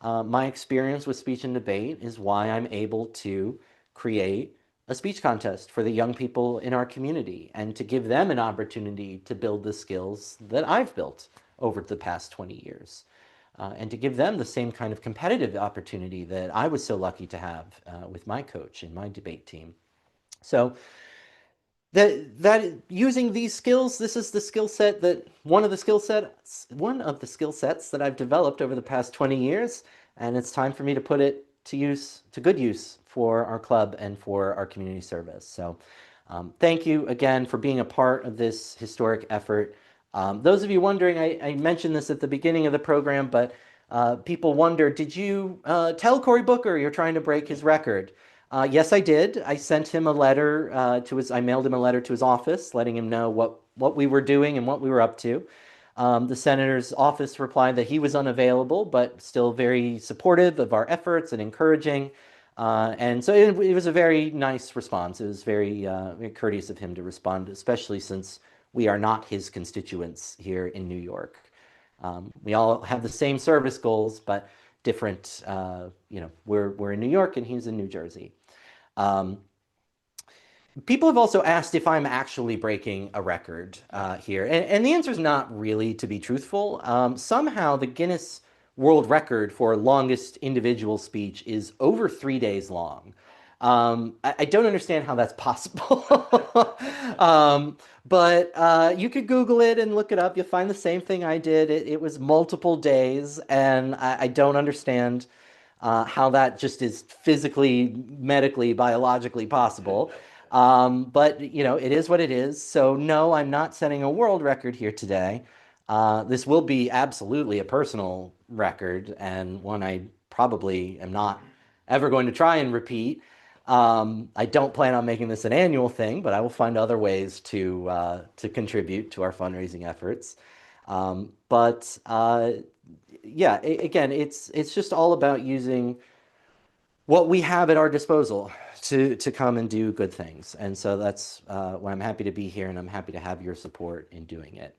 Speaker 1: My experience with speech and debate is why I'm able to create a speech contest for the young people in our community and to give them an opportunity to build the skills that I've built over the past 20 years. And to give them the same kind of competitive opportunity that I was so lucky to have with my coach and my debate team. So that using these skills, this is the skill set that one of the skill sets that I've developed over the past 20 years, and it's time for me to put it to good use for our club and for our community service. So thank you again for being a part of this historic effort. Those of you wondering, I mentioned this at the beginning of the program, but people wonder, did you tell Cory Booker you're trying to break his record? Yes, I did. I sent him a letter I mailed him a letter to his office, letting him know what we were doing and what we were up to. The senator's office replied that he was unavailable, but still very supportive of our efforts and encouraging. And so it was a very nice response. It was very courteous of him to respond, especially since we are not his constituents here in New York. We all have the same service goals, but different. We're in New York and he's in New Jersey. People have also asked if I'm actually breaking a record here, and the answer is not really, to be truthful. Somehow the Guinness world record for longest individual speech is over 3 days long. I don't understand how that's possible. But you could Google it and look it up. You'll find the same thing I did. It was multiple days, and I don't understand how that just is physically, medically, biologically possible. But it is what it is. So no, I'm not setting a world record here today. This will be absolutely a personal record and one I probably am not ever going to try and repeat. I don't plan on making this an annual thing, but I will find other ways to contribute to our fundraising efforts. But yeah, again, it's just all about using what we have at our disposal to come and do good things. And so that's why I'm happy to be here, and I'm happy to have your support in doing it.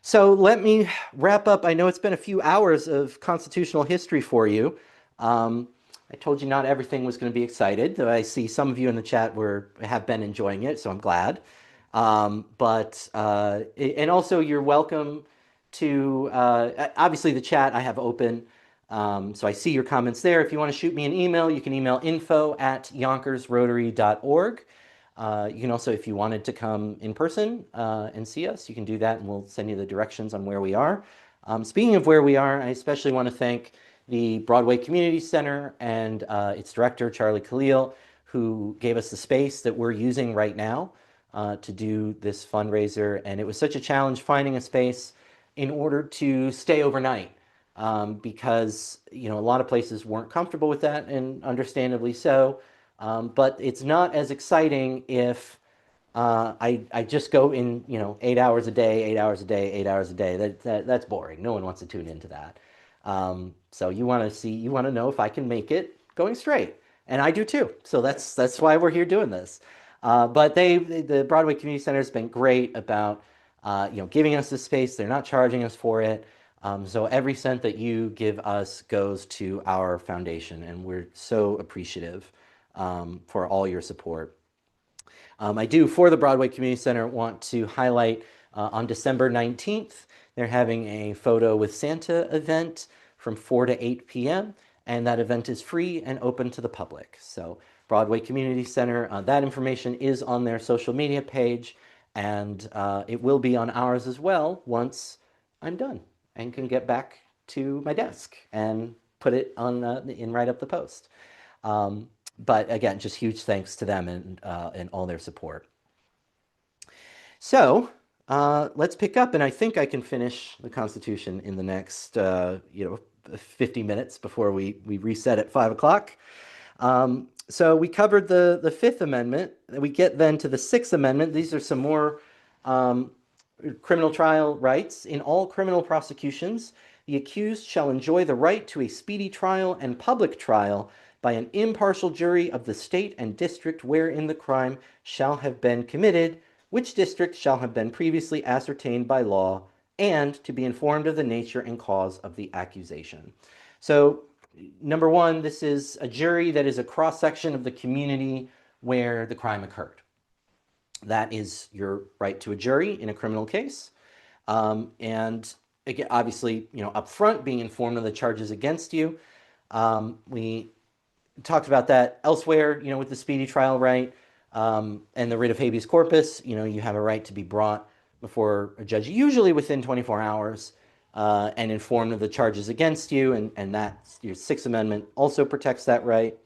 Speaker 1: So let me wrap up. I know it's been a few hours of constitutional history for you. Um, I told you not everything was going to be excited, though I see some of you in the chat have been enjoying it, so I'm glad. And also you're welcome to, obviously the chat I have open, so I see your comments there. If you want to shoot me an email, you can email info@yonkersrotary.org. You can also, if you wanted to come in person and see us, you can do that, and we'll send you the directions on where we are. Speaking of where we are, I especially want to thank the Broadway Community Center and its director, Charlie Khalil, who gave us the space that we're using right now to do this fundraiser. And it was such a challenge finding a space in order to stay overnight because a lot of places weren't comfortable with that, and understandably so. But it's not as exciting if I just go in 8 hours a day, 8 hours a day, 8 hours a day. That's boring. No one wants to tune into that. So you want to know if I can make it going straight, and I do too. So that's why we're here doing this. But the Broadway Community Center has been great about giving us the space. They're not charging us for it. So every cent that you give us goes to our foundation, and we're so appreciative for all your support. I do, for the Broadway Community Center, want to highlight on December 19th, they're having a photo with Santa event from 4 to 8 p.m., and that event is free and open to the public. So Broadway Community Center, that information is on their social media page, and it will be on ours as well once I'm done and can get back to my desk and put it on and write up the post. But again, just huge thanks to them and all their support. So let's pick up, and I think I can finish the Constitution in the next 50 minutes before we reset at 5 o'clock. So we covered the Fifth Amendment. We get then to the Sixth Amendment. These are some more criminal trial rights. In all criminal prosecutions, the accused shall enjoy the right to a speedy trial and public trial by an impartial jury of the state and district wherein the crime shall have been committed, which district shall have been previously ascertained by law, and to be informed of the nature and cause of the accusation. So, number one, this is a jury that is a cross-section of the community where the crime occurred. That is your right to a jury in a criminal case. And again, obviously, up front, being informed of the charges against you. We talked about that elsewhere, with the speedy trial right and the writ of habeas corpus. You have a right to be brought before a judge, usually within 24 hours, and informed of the charges against you, and that your Sixth Amendment also protects that right.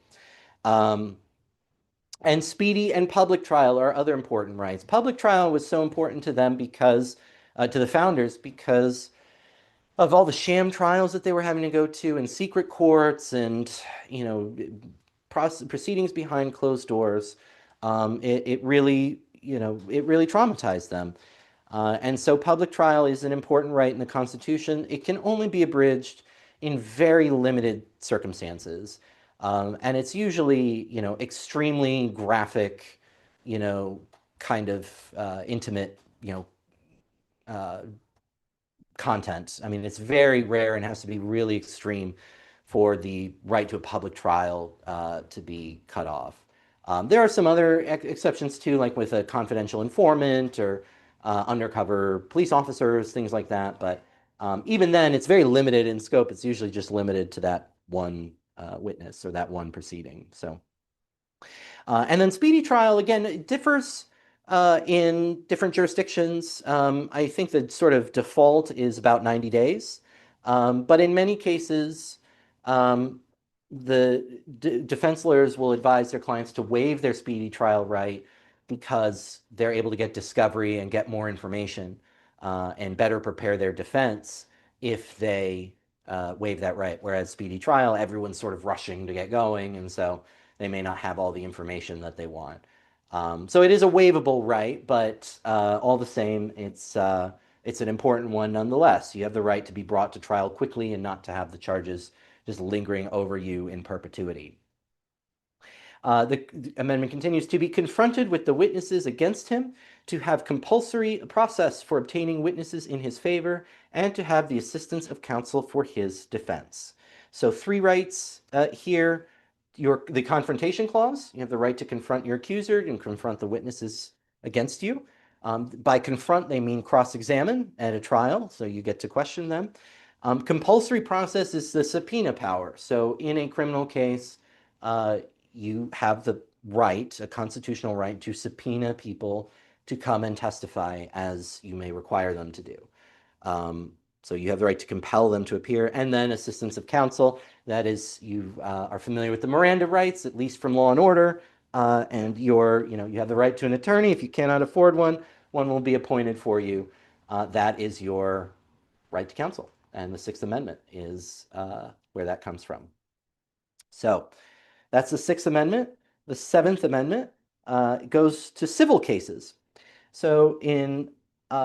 Speaker 1: And speedy and public trial are other important rights. Public trial was so important to them because, to the founders, because of all the sham trials that they were having to go to in secret courts and, proceedings behind closed doors. It really traumatized them. And so public trial is an important right in the Constitution. It can only be abridged in very limited circumstances. And it's usually, extremely graphic, kind of intimate, content. I mean, it's very rare and has to be really extreme for the right to a public trial to be cut off. There are some other exceptions too, like with a confidential informant or undercover police officers, things like that. But Even then, it's very limited in scope. It's usually just limited to that one witness or that one proceeding. So, and then speedy trial, again, it differs in different jurisdictions. I think the sort of default is about 90 days. But in many cases, um, the defense lawyers will advise their clients to waive their speedy trial right because they're able to get discovery and get more information and better prepare their defense if they waive that right. Whereas speedy trial, everyone's sort of rushing to get going, and so they may not have all the information that they want. So it is a waivable right, but all the same, it's an important one nonetheless. You have the right to be brought to trial quickly and not to have the charges just lingering over you in perpetuity. The amendment continues to be confronted with the witnesses against him, to have compulsory process for obtaining witnesses in his favor, and to have the assistance of counsel for his defense. So 3 rights here. The confrontation clause, you have the right to confront your accuser and confront the witnesses against you. By confront, they mean cross-examine at a trial, so you get to question them. Compulsory process is the subpoena power. So in a criminal case, you have the right, a constitutional right, to subpoena people to come and testify as you may require them to do. So you have the right to compel them to appear, and then assistance of counsel. That is, you are familiar with the Miranda rights, at least from Law and Order, and you have the right to an attorney. If you cannot afford one, one will be appointed for you. That is your right to counsel, and the Sixth Amendment is where that comes from. So that's the Sixth Amendment. The Seventh Amendment goes to civil cases. So in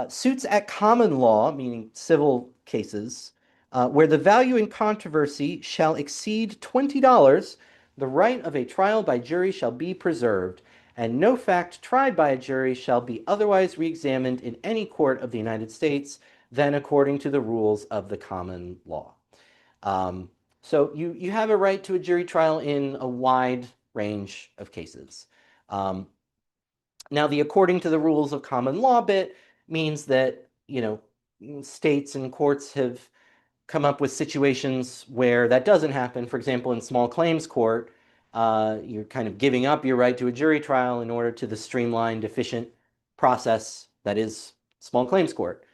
Speaker 1: suits at common law, meaning civil cases, where the value in controversy shall exceed $20, the right of a trial by jury shall be preserved, and no fact tried by a jury shall be otherwise re-examined in any court of the United States than according to the rules of the common law. So you have a right to a jury trial in a wide range of cases. Now, the according to the rules of common law bit means that, states and courts have come up with situations where that doesn't happen. For example, in small claims court, you're kind of giving up your right to a jury trial in order to the streamlined, efficient process that is small claims court.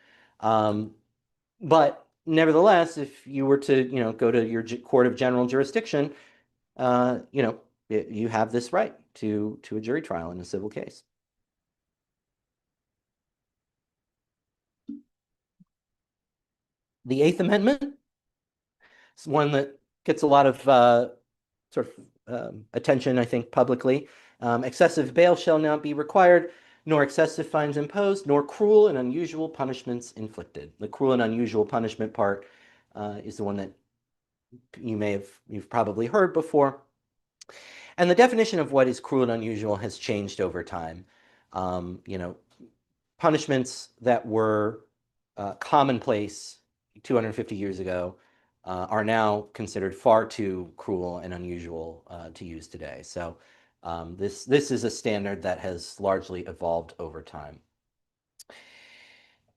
Speaker 1: But nevertheless, if you were to, go to your court of general jurisdiction, you have this right to a jury trial in a civil case. The Eighth Amendment is one that gets a lot of sort of attention, I think, publicly. Excessive bail shall not be required, nor excessive fines imposed, nor cruel and unusual punishments inflicted. The cruel and unusual punishment part is the one that you've probably heard before. And the definition of what is cruel and unusual has changed over time. Punishments that were commonplace 250 years ago are now considered far too cruel and unusual to use today. So this is a standard that has largely evolved over time.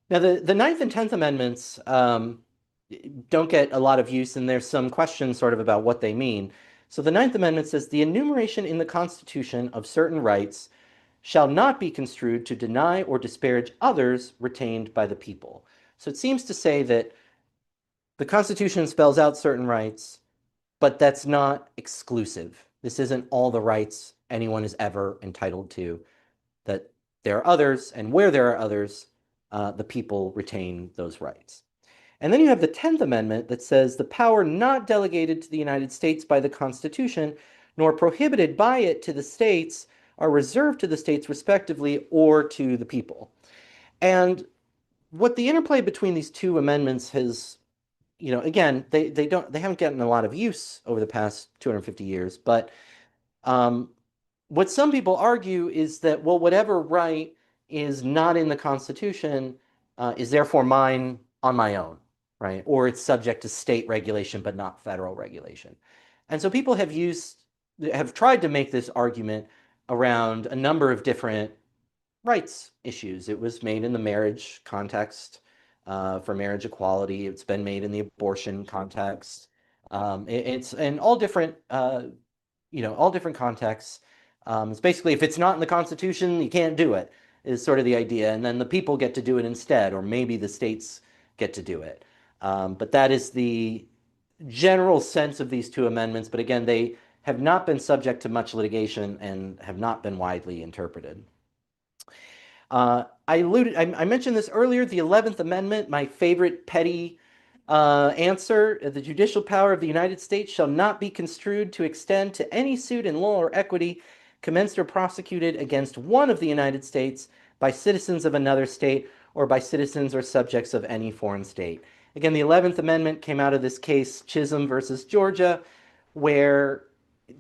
Speaker 1: Now, the Ninth and Tenth Amendments don't get a lot of use, and there's some questions sort of about what they mean. So the Ninth Amendment says, the enumeration in the Constitution of certain rights shall not be construed to deny or disparage others retained by the people. So it seems to say that the Constitution spells out certain rights, but that's not exclusive. This isn't all the rights anyone is ever entitled to, that there are others, and where there are others, the people retain those rights. And then you have the 10th Amendment that says the power not delegated to the United States by the Constitution, nor prohibited by it to the states, are reserved to the states respectively or to the people. And what the interplay between these two amendments has, again, they haven't gotten a lot of use over the past 250 years, but what some people argue is that, well, whatever right is not in the Constitution is therefore mine on my own, right? Or it's subject to state regulation, but not federal regulation. And so people have tried to make this argument around a number of different rights issues. It was made in the marriage context for marriage equality. It's been made in the abortion context. It's in all different, all different contexts. It's basically if it's not in the Constitution, you can't do it, is sort of the idea. And then the people get to do it instead, or maybe the states get to do it. But that is the general sense of these two amendments. But again, they have not been subject to much litigation and have not been widely interpreted. I mentioned this earlier, the 11th Amendment, my favorite petty answer. The judicial power of the United States shall not be construed to extend to any suit in law or equity commenced or prosecuted against one of the United States by citizens of another state or by citizens or subjects of any foreign state. Again, the 11th Amendment came out of this case, Chisholm versus Georgia, where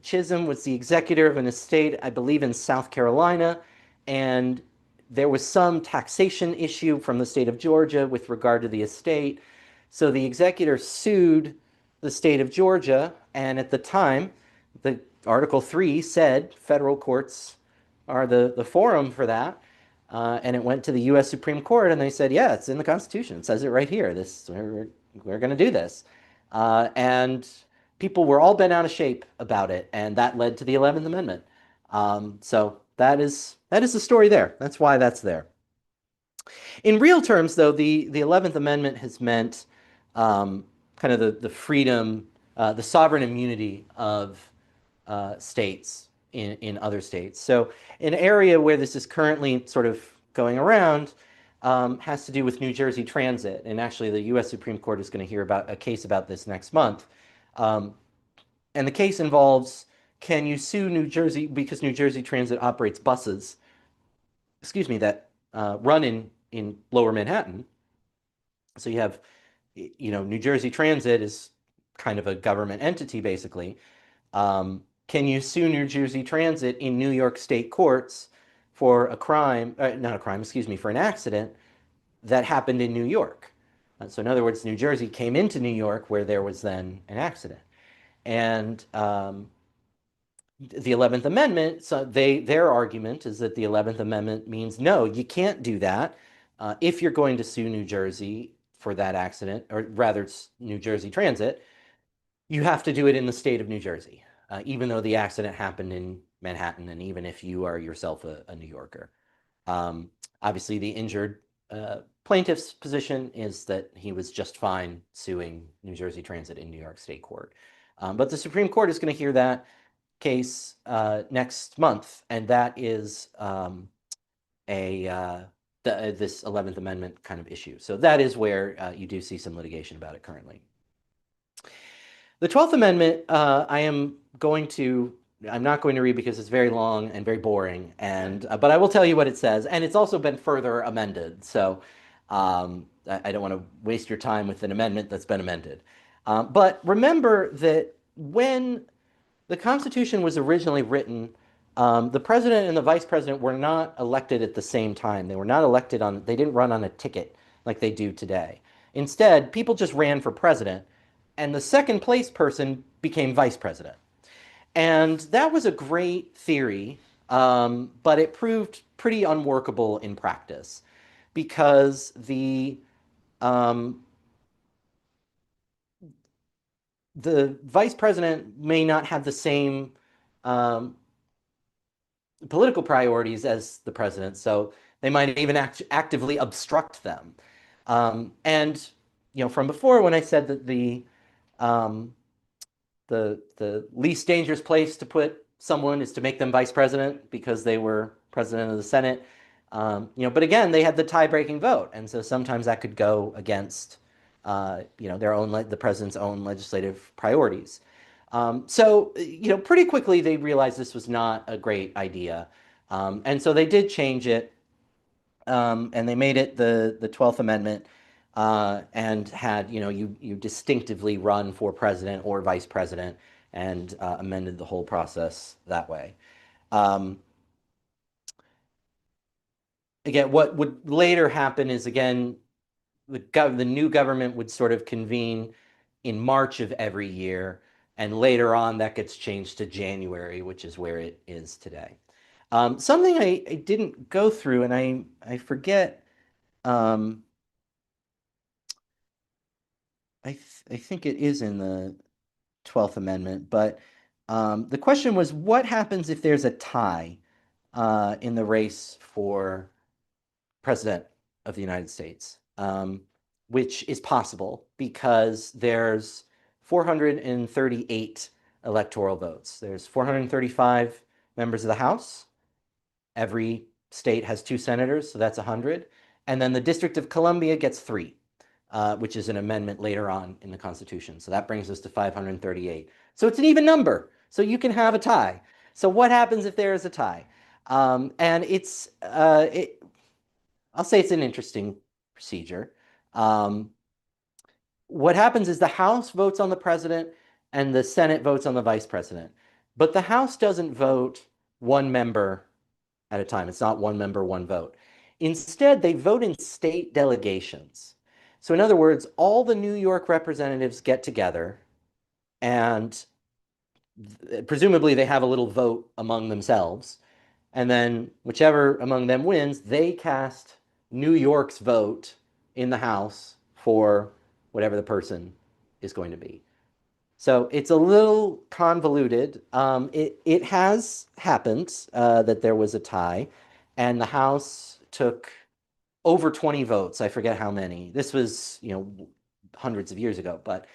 Speaker 1: Chisholm was the executor of an estate, I believe, in South Carolina, and there was some taxation issue from the state of Georgia with regard to the estate. So the executor sued the state of Georgia, and at the time, the Article 3 said federal courts are the forum for that. And it went to the U.S. Supreme Court, and they said, yeah, it's in the Constitution. It says it right here. We're going to do this. And people were all bent out of shape about it, and that led to the 11th Amendment. So that is the story there. That's why that's there. In real terms, though, the 11th Amendment has meant kind of the freedom, the sovereign immunity of states in other states. So an area where this is currently sort of going around has to do with New Jersey Transit. And actually, the U.S. Supreme Court is going to hear about a case about this next month. And the case involves, can you sue New Jersey because New Jersey Transit operates buses, that run in Lower Manhattan. So you have, New Jersey Transit is kind of a government entity, basically. Can you sue New Jersey Transit in New York state courts for a crime, not a crime, excuse me, for an accident that happened in New York? So in other words, New Jersey came into New York where there was then an accident. And the 11th Amendment, so their argument is that the 11th Amendment means no, you can't do that. If you're going to sue New Jersey for that accident, or rather it's New Jersey Transit, you have to do it in the state of New Jersey, even though the accident happened in Manhattan, and even if you are yourself a New Yorker. Obviously, the injured plaintiff's position is that he was just fine suing New Jersey Transit in New York State Court. But the Supreme Court is going to hear that case next month, and that is this 11th Amendment kind of issue. So that is where you do see some litigation about it currently. The 12th Amendment, I'm not going to read because it's very long and very boring, but I will tell you what it says, and it's also been further amended. So I don't want to waste your time with an amendment that's been amended. But remember that when the Constitution was originally written, the president and the vice president were not elected at the same time. They were not elected they didn't run on a ticket like they do today. Instead, people just ran for president, and the second place person became vice president. And that was a great theory, but it proved pretty unworkable in practice because the vice president may not have the same political priorities as the president, so they might even actively obstruct them. And from before, when I said that um, the least dangerous place to put someone is to make them vice president because they were president of the Senate. But again, they had the tie-breaking vote, and so sometimes that could go against the president's own legislative priorities. So pretty quickly they realized this was not a great idea, and so they did change it, and they made it the 12th Amendment. And had, you distinctively run for president or vice president and amended the whole process that way. Again, what would later happen is, again, the new government would sort of convene in March of every year, and later on that gets changed to January, which is where it is today. Something I didn't go through, and I forget I think it is in the 12th Amendment, but the question was, what happens if there's a tie in the race for president of the United States, which is possible because there's 438 electoral votes. There's 435 members of the House. Every state has 2 senators, so that's 100. And then the District of Columbia gets 3, which is an amendment later on in the Constitution. So that brings us to 538. So it's an even number. So you can have a tie. So what happens if there is a tie? And I'll say it's an interesting procedure. Um, what happens is the House votes on the president and the Senate votes on the vice president. But the House doesn't vote one member at a time. It's not one member, one vote. Instead, they vote in state delegations. So, in other words, all the New York representatives get together and presumably they have a little vote among themselves. And then whichever among them wins, they cast New York's vote in the House for whatever the person is going to be. So it's a little convoluted. It has happened that there was a tie, and the House took over 20 votes. I forget how many. This was, hundreds of years ago, but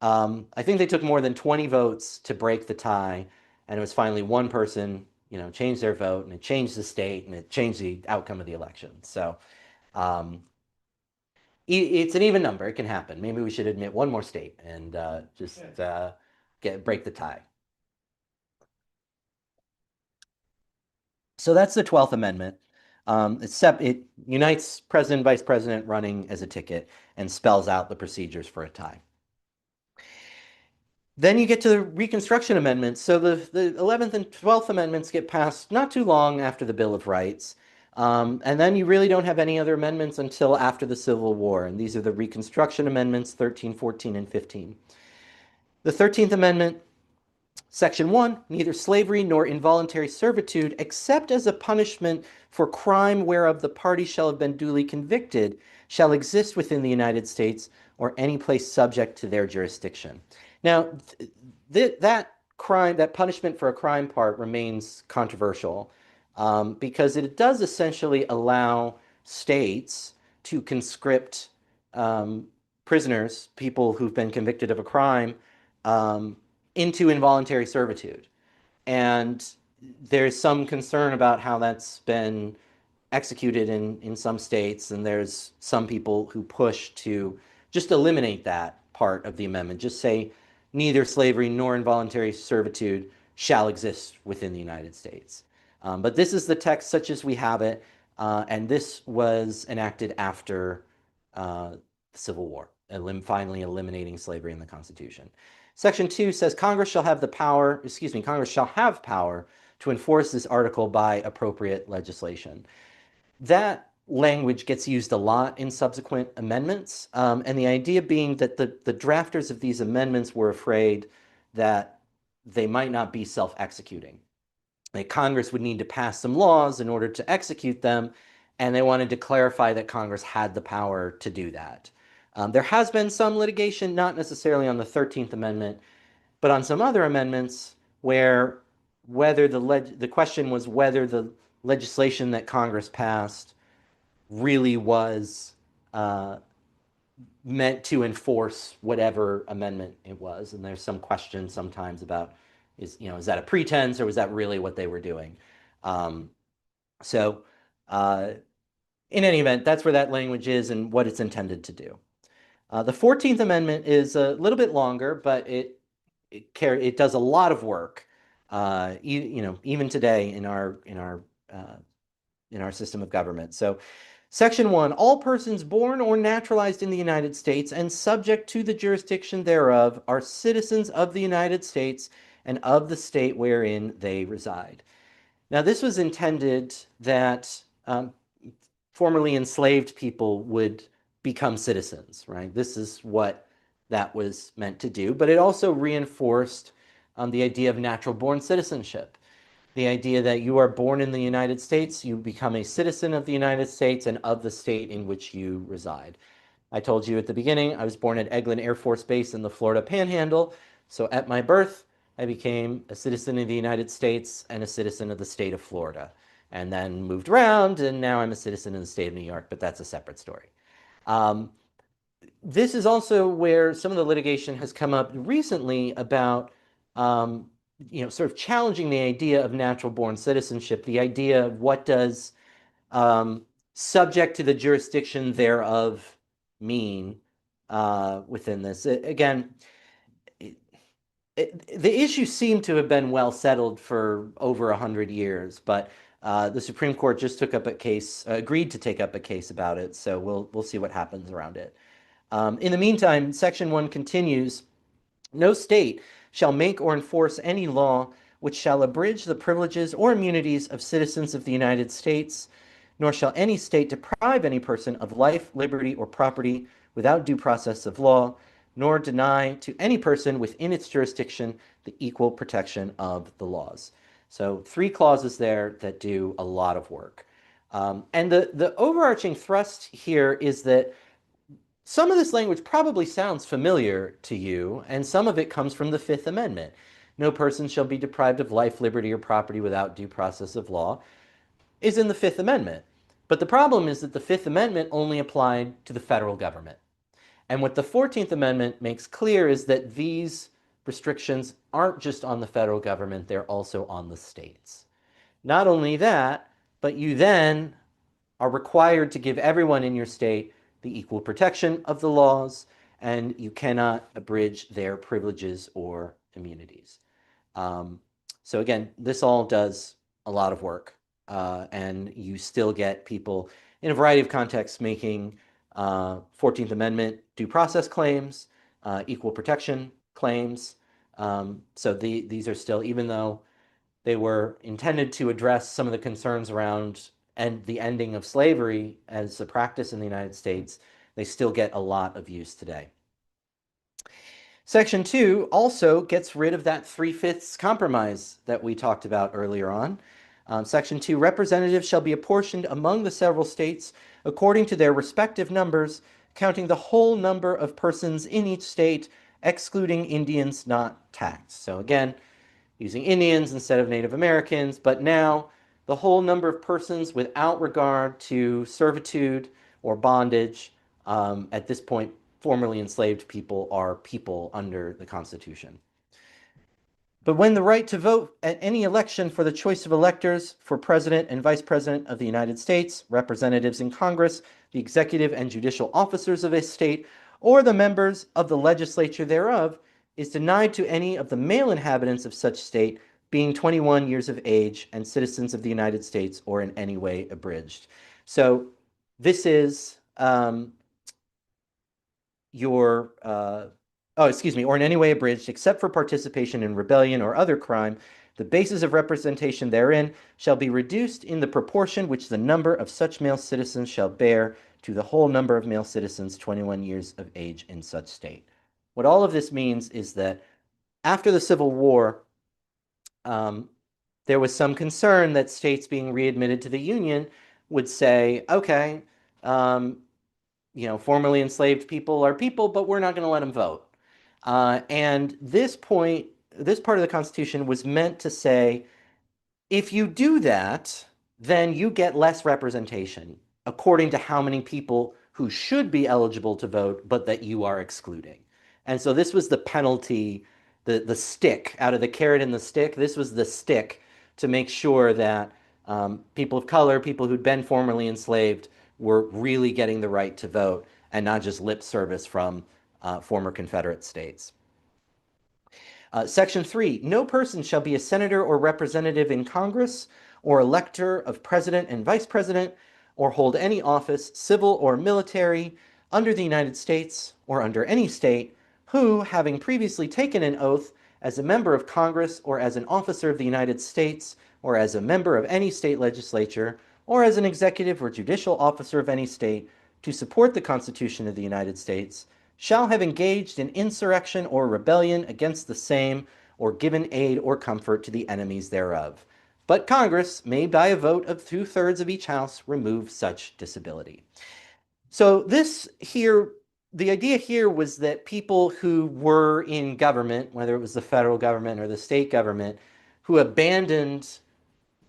Speaker 1: I think they took more than 20 votes to break the tie, and it was finally one person, changed their vote, and it changed the state, and it changed the outcome of the election. So um, it's an even number. It can happen. Maybe we should admit one more state and just break the tie. So that's the 12th Amendment. It unites president, vice president running as a ticket and spells out the procedures for a tie. Then you get to the Reconstruction Amendments. So the 11th and 12th Amendments get passed not too long after the Bill of Rights. And then you really don't have any other amendments until after the Civil War. And these are the Reconstruction Amendments 13, 14, and 15. The 13th Amendment, Section 1, neither slavery nor involuntary servitude, except as a punishment for crime whereof the party shall have been duly convicted, shall exist within the United States or any place subject to their jurisdiction. Now, that crime, that punishment for a crime part remains controversial because it does essentially allow states to conscript prisoners, people who've been convicted of a crime, into involuntary servitude. And there's some concern about how that's been executed in some states, and there's some people who push to just eliminate that part of the amendment. Just say neither slavery nor involuntary servitude shall exist within the United States. But this is the text such as we have it, and this was enacted after the Civil War, finally eliminating slavery in the Constitution. Section 2 says Congress shall have power to enforce this article by appropriate legislation. That language gets used a lot in subsequent amendments, and the idea being that the drafters of these amendments were afraid that they might not be self-executing. Like Congress would need to pass some laws in order to execute them, and they wanted to clarify that Congress had the power to do that. There has been some litigation, not necessarily on the 13th Amendment, but on some other amendments where the question was whether the legislation that Congress passed really was meant to enforce whatever amendment it was. And there's some question sometimes about is that a pretense or was that really what they were doing? So in any event, that's where that language is and what it's intended to do. The 14th Amendment is a little bit longer, but it does a lot of work. Even today in our system of government. So, Section 1, all persons born or naturalized in the United States and subject to the jurisdiction thereof are citizens of the United States and of the state wherein they reside. Now, this was intended that formerly enslaved people would become citizens, right? This is what that was meant to do, but it also reinforced the idea of natural born citizenship. The idea that you are born in the United States, you become a citizen of the United States and of the state in which you reside. I told you at the beginning, I was born at Eglin Air Force Base in the Florida Panhandle. So at my birth, I became a citizen of the United States and a citizen of the state of Florida, and then moved around, and now I'm a citizen of the state of New York, but that's a separate story. Um, this is also where some of the litigation has come up recently about, sort of challenging the idea of natural born citizenship, the idea of what does um, subject to the jurisdiction thereof mean within this. Again, the issue seemed to have been well settled for over 100 years, but the Supreme Court just took up a case, agreed to take up a case about it. So we'll see what happens around it. In the meantime, Section 1 continues. No state shall make or enforce any law which shall abridge the privileges or immunities of citizens of the United States, nor shall any state deprive any person of life, liberty, or property without due process of law, nor deny to any person within its jurisdiction the equal protection of the laws. So 3 clauses there that do a lot of work. And the overarching thrust here is that some of this language probably sounds familiar to you, and some of it comes from the Fifth Amendment. No person shall be deprived of life, liberty, or property without due process of law is in the Fifth Amendment. But the problem is that the Fifth Amendment only applied to the federal government. And what the 14th Amendment makes clear is that these restrictions aren't just on the federal government, they're also on the states. Not only that, but you then are required to give everyone in your state the equal protection of the laws, and you cannot abridge their privileges or immunities. So again, this all does a lot of work, and you still get people in a variety of contexts making 14th Amendment due process claims, equal protection claims. So these are still, even though they were intended to address some of the concerns around and the ending of slavery as a practice in the United States, they still get a lot of use today. Section 2 also gets rid of that 3/5 compromise that we talked about earlier on. Section 2, representatives shall be apportioned among the several states according to their respective numbers, counting the whole number of persons in each state, excluding Indians not taxed. So again, using Indians instead of Native Americans, but now the whole number of persons without regard to servitude or bondage. At this point, formerly enslaved people are people under the Constitution. But when the right to vote at any election for the choice of electors for President and Vice President of the United States, representatives in Congress, the executive and judicial officers of a state, or the members of the legislature thereof, is denied to any of the male inhabitants of such state being 21 years of age and citizens of the United States or in any way abridged. So this is or in any way abridged, except for participation in rebellion or other crime, the basis of representation therein shall be reduced in the proportion which the number of such male citizens shall bear to the whole number of male citizens 21 years of age in such state. What all of this means is that after the Civil War, there was some concern that states being readmitted to the Union would say, okay, formerly enslaved people are people, but we're not going to let them vote. And this part of the Constitution was meant to say, if you do that, then you get less representation according to how many people who should be eligible to vote, but that you are excluding. And so this was the penalty, the stick, out of the carrot and the stick. This was the stick to make sure that people of color, people who'd been formerly enslaved, were really getting the right to vote and not just lip service from former Confederate states. Section 3, no person shall be a senator or representative in Congress or elector of president and vice president or hold any office, civil or military, under the United States or under any state, who, having previously taken an oath as a member of Congress or as an officer of the United States or as a member of any state legislature or as an executive or judicial officer of any state to support the Constitution of the United States, shall have engaged in insurrection or rebellion against the same, or given aid or comfort to the enemies thereof. But Congress may, by a vote of 2/3 of each house, remove such disability. So this here the idea here was that people who were in government, whether it was the federal government or the state government, who abandoned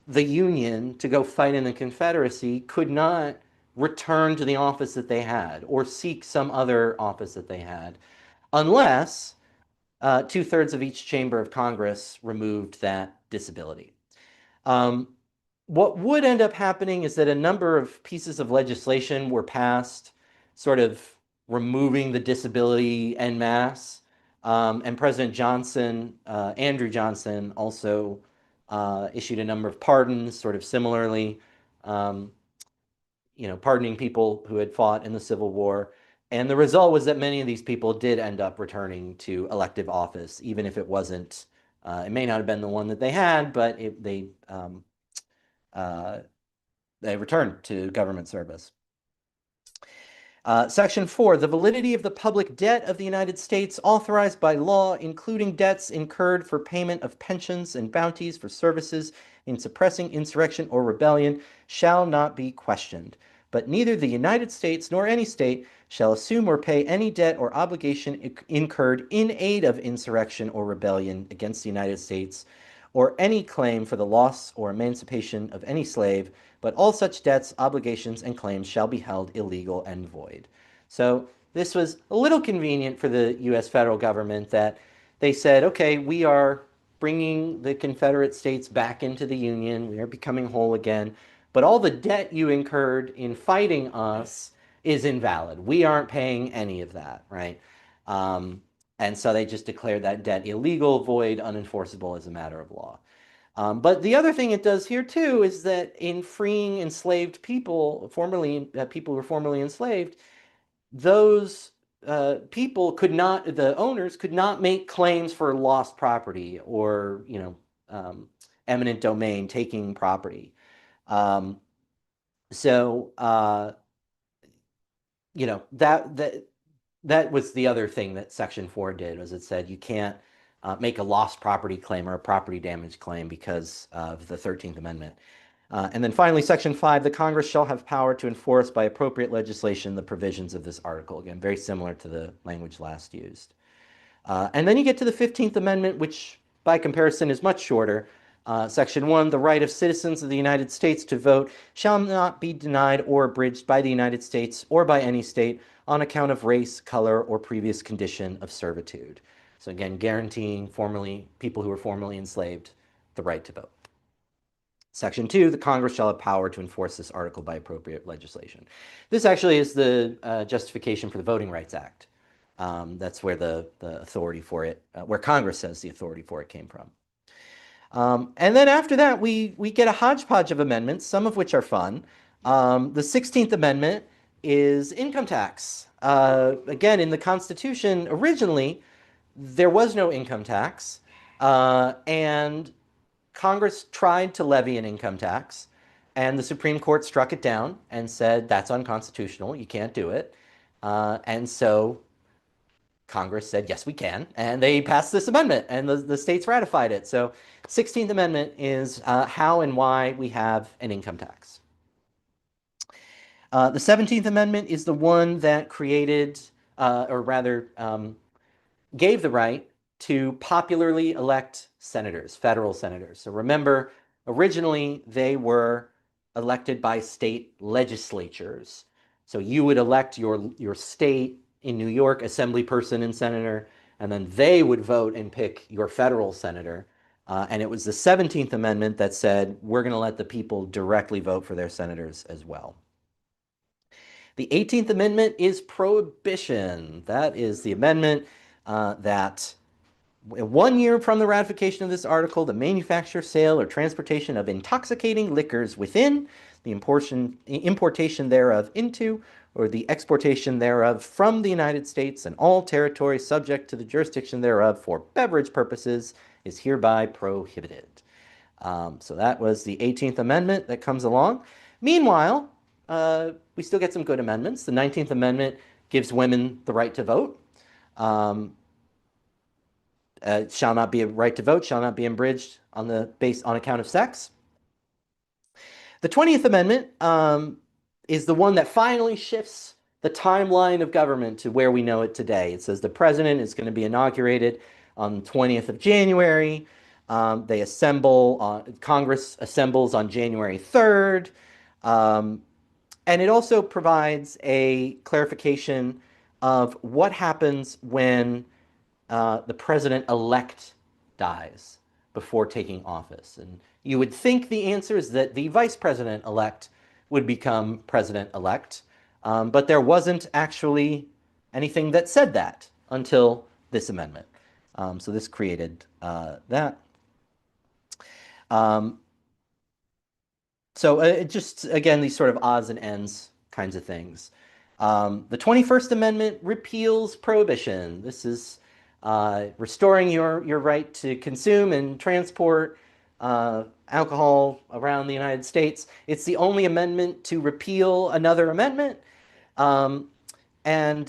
Speaker 1: the Union to go fight in the Confederacy could not return to the office that they had or seek some other office that they had unless two-thirds of each chamber of Congress removed that disability. Um, what would end up happening is that a number of pieces of legislation were passed, sort of removing the disability en masse. And President Johnson, Andrew Johnson, also issued a number of pardons, sort of similarly, um, pardoning people who had fought in the Civil War. And the result was that many of these people did end up returning to elective office, even if it wasn't, it may not have been the one that they had, but uh, they returned to government service. Section 4, the validity of the public debt of the United States authorized by law, including debts incurred for payment of pensions and bounties for services in suppressing insurrection or rebellion, shall not be questioned. But neither the United States nor any state shall assume or pay any debt or obligation incurred in aid of insurrection or rebellion against the United States, or any claim for the loss or emancipation of any slave, but all such debts, obligations, and claims shall be held illegal and void. So this was a little convenient for the U.S. federal government that they said, okay, we are bringing the Confederate States back into the Union. We are becoming whole again. But all the debt you incurred in fighting us is invalid. We aren't paying any of that, right? Um, and so they just declared that debt illegal, void, unenforceable as a matter of law. But the other thing it does here too is that in freeing enslaved people, people who were formerly enslaved, those people could not, the owners could not make claims for lost property or, eminent domain, taking property. Um, so, that was the other thing that Section 4 did, was it said you can't make a lost property claim or a property damage claim because of the 13th Amendment. And then finally, Section 5, the Congress shall have power to enforce by appropriate legislation the provisions of this article. Again, very similar to the language last used. And then you get to the 15th Amendment, which by comparison is much shorter. Section 1, the right of citizens of the United States to vote shall not be denied or abridged by the United States or by any state on account of race, color, or previous condition of servitude. So again, guaranteeing people who were formerly enslaved the right to vote. Section 2, the Congress shall have power to enforce this article by appropriate legislation. This actually is the justification for the Voting Rights Act. That's where the authority for it, where Congress says the authority for it came from. And then after that, we get a hodgepodge of amendments, some of which are fun. The 16th Amendment is income tax. Again, in the Constitution, originally, there was no income tax. And Congress tried to levy an income tax, and the Supreme Court struck it down and said that's unconstitutional. You can't do it. And so Congress said, yes, we can. And they passed this amendment, and the states ratified it. So 16th Amendment is how and why we have an income tax. The 17th Amendment is the one that created, or rather, gave the right to popularly elect senators, federal senators. So remember, originally they were elected by state legislatures. So you would elect your state in New York assembly person and senator, and then they would vote and pick your federal senator. And it was the 17th Amendment that said, we're going to let the people directly vote for their senators as well. The 18th Amendment is prohibition. That is the amendment that 1 year from the ratification of this article, the manufacture, sale, or transportation of intoxicating liquors within, the importation thereof into, or the exportation thereof from the United States and all territories subject to the jurisdiction thereof for beverage purposes is hereby prohibited. So that was the 18th Amendment that comes along. Meanwhile, we still get some good amendments. The 19th Amendment gives women the right to vote. Shall not be a right to vote, shall not be abridged on account of sex. The 20th Amendment is the one that finally shifts the timeline of government to where we know it today. It says the president is going to be inaugurated on the 20th of January. They assemble, Congress assembles on January 3rd. And it also provides a clarification of what happens when the president-elect dies before taking office. And you would think the answer is that the vice president-elect would become president-elect, but there wasn't actually anything that said that until this amendment. So this created that. Um, so it just, again, these sort of odds and ends kinds of things. The 21st Amendment repeals prohibition. This is restoring your right to consume and transport alcohol around the United States. It's the only amendment to repeal another amendment. Um, and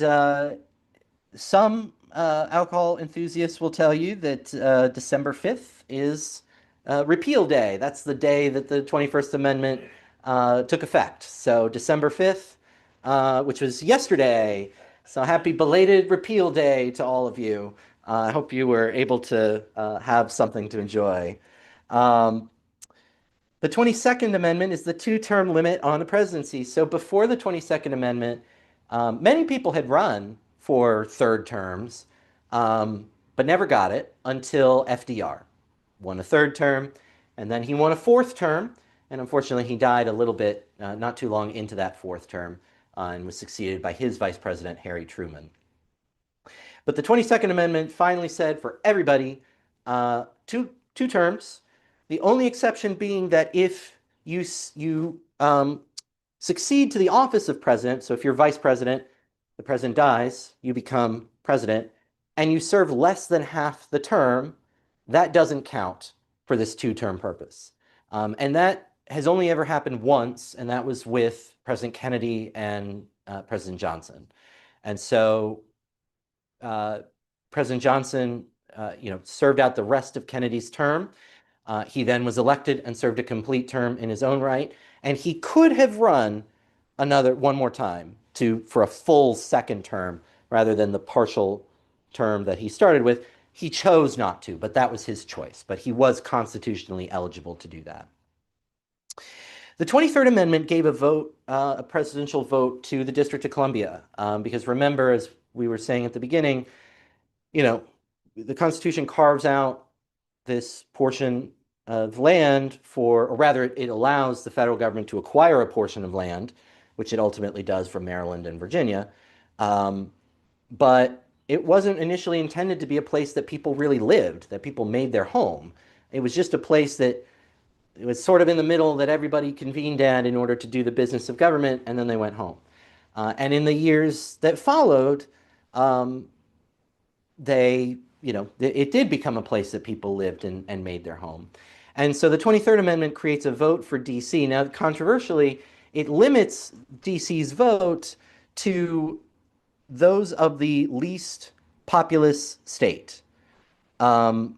Speaker 1: some alcohol enthusiasts will tell you that December 5th is repeal day. That's the day that the 21st Amendment took effect. So December 5th, which was yesterday. So happy belated repeal day to all of you. I hope you were able to have something to enjoy. Um, the 22nd Amendment is the two-term limit on the presidency. So before the 22nd Amendment, many people had run for third terms, but never got it until FDR won a third term, and then he won a fourth term, and unfortunately he died a little bit, not too long into that fourth term, and was succeeded by his vice president, Harry Truman. But the 22nd Amendment finally said for everybody, two terms. The only exception being that if you succeed to the office of president, so if you're vice president, the president dies, you become president, and you serve less than half the term, that doesn't count for this two-term purpose. And that has only ever happened once, and that was with President Kennedy and President Johnson. And so President Johnson, served out the rest of Kennedy's term. He then was elected and served a complete term in his own right, and he could have run one more time for a full second term rather than the partial term that he started with. He chose not to, but that was his choice. But he was constitutionally eligible to do that. The 23rd Amendment gave a presidential vote to the District of Columbia, because remember, as we were saying at the beginning, the Constitution carves out this portion of land or rather, it allows the federal government to acquire a portion of land, which it ultimately does for Maryland and Virginia. But it wasn't initially intended to be a place that people really lived, that people made their home. It was just a place that it was sort of in the middle that everybody convened at in order to do the business of government, and then they went home. And in the years that followed, it did become a place that people lived and made their home. And so the 23rd Amendment creates a vote for DC. Now, controversially, it limits DC's vote to those of the least populous state. So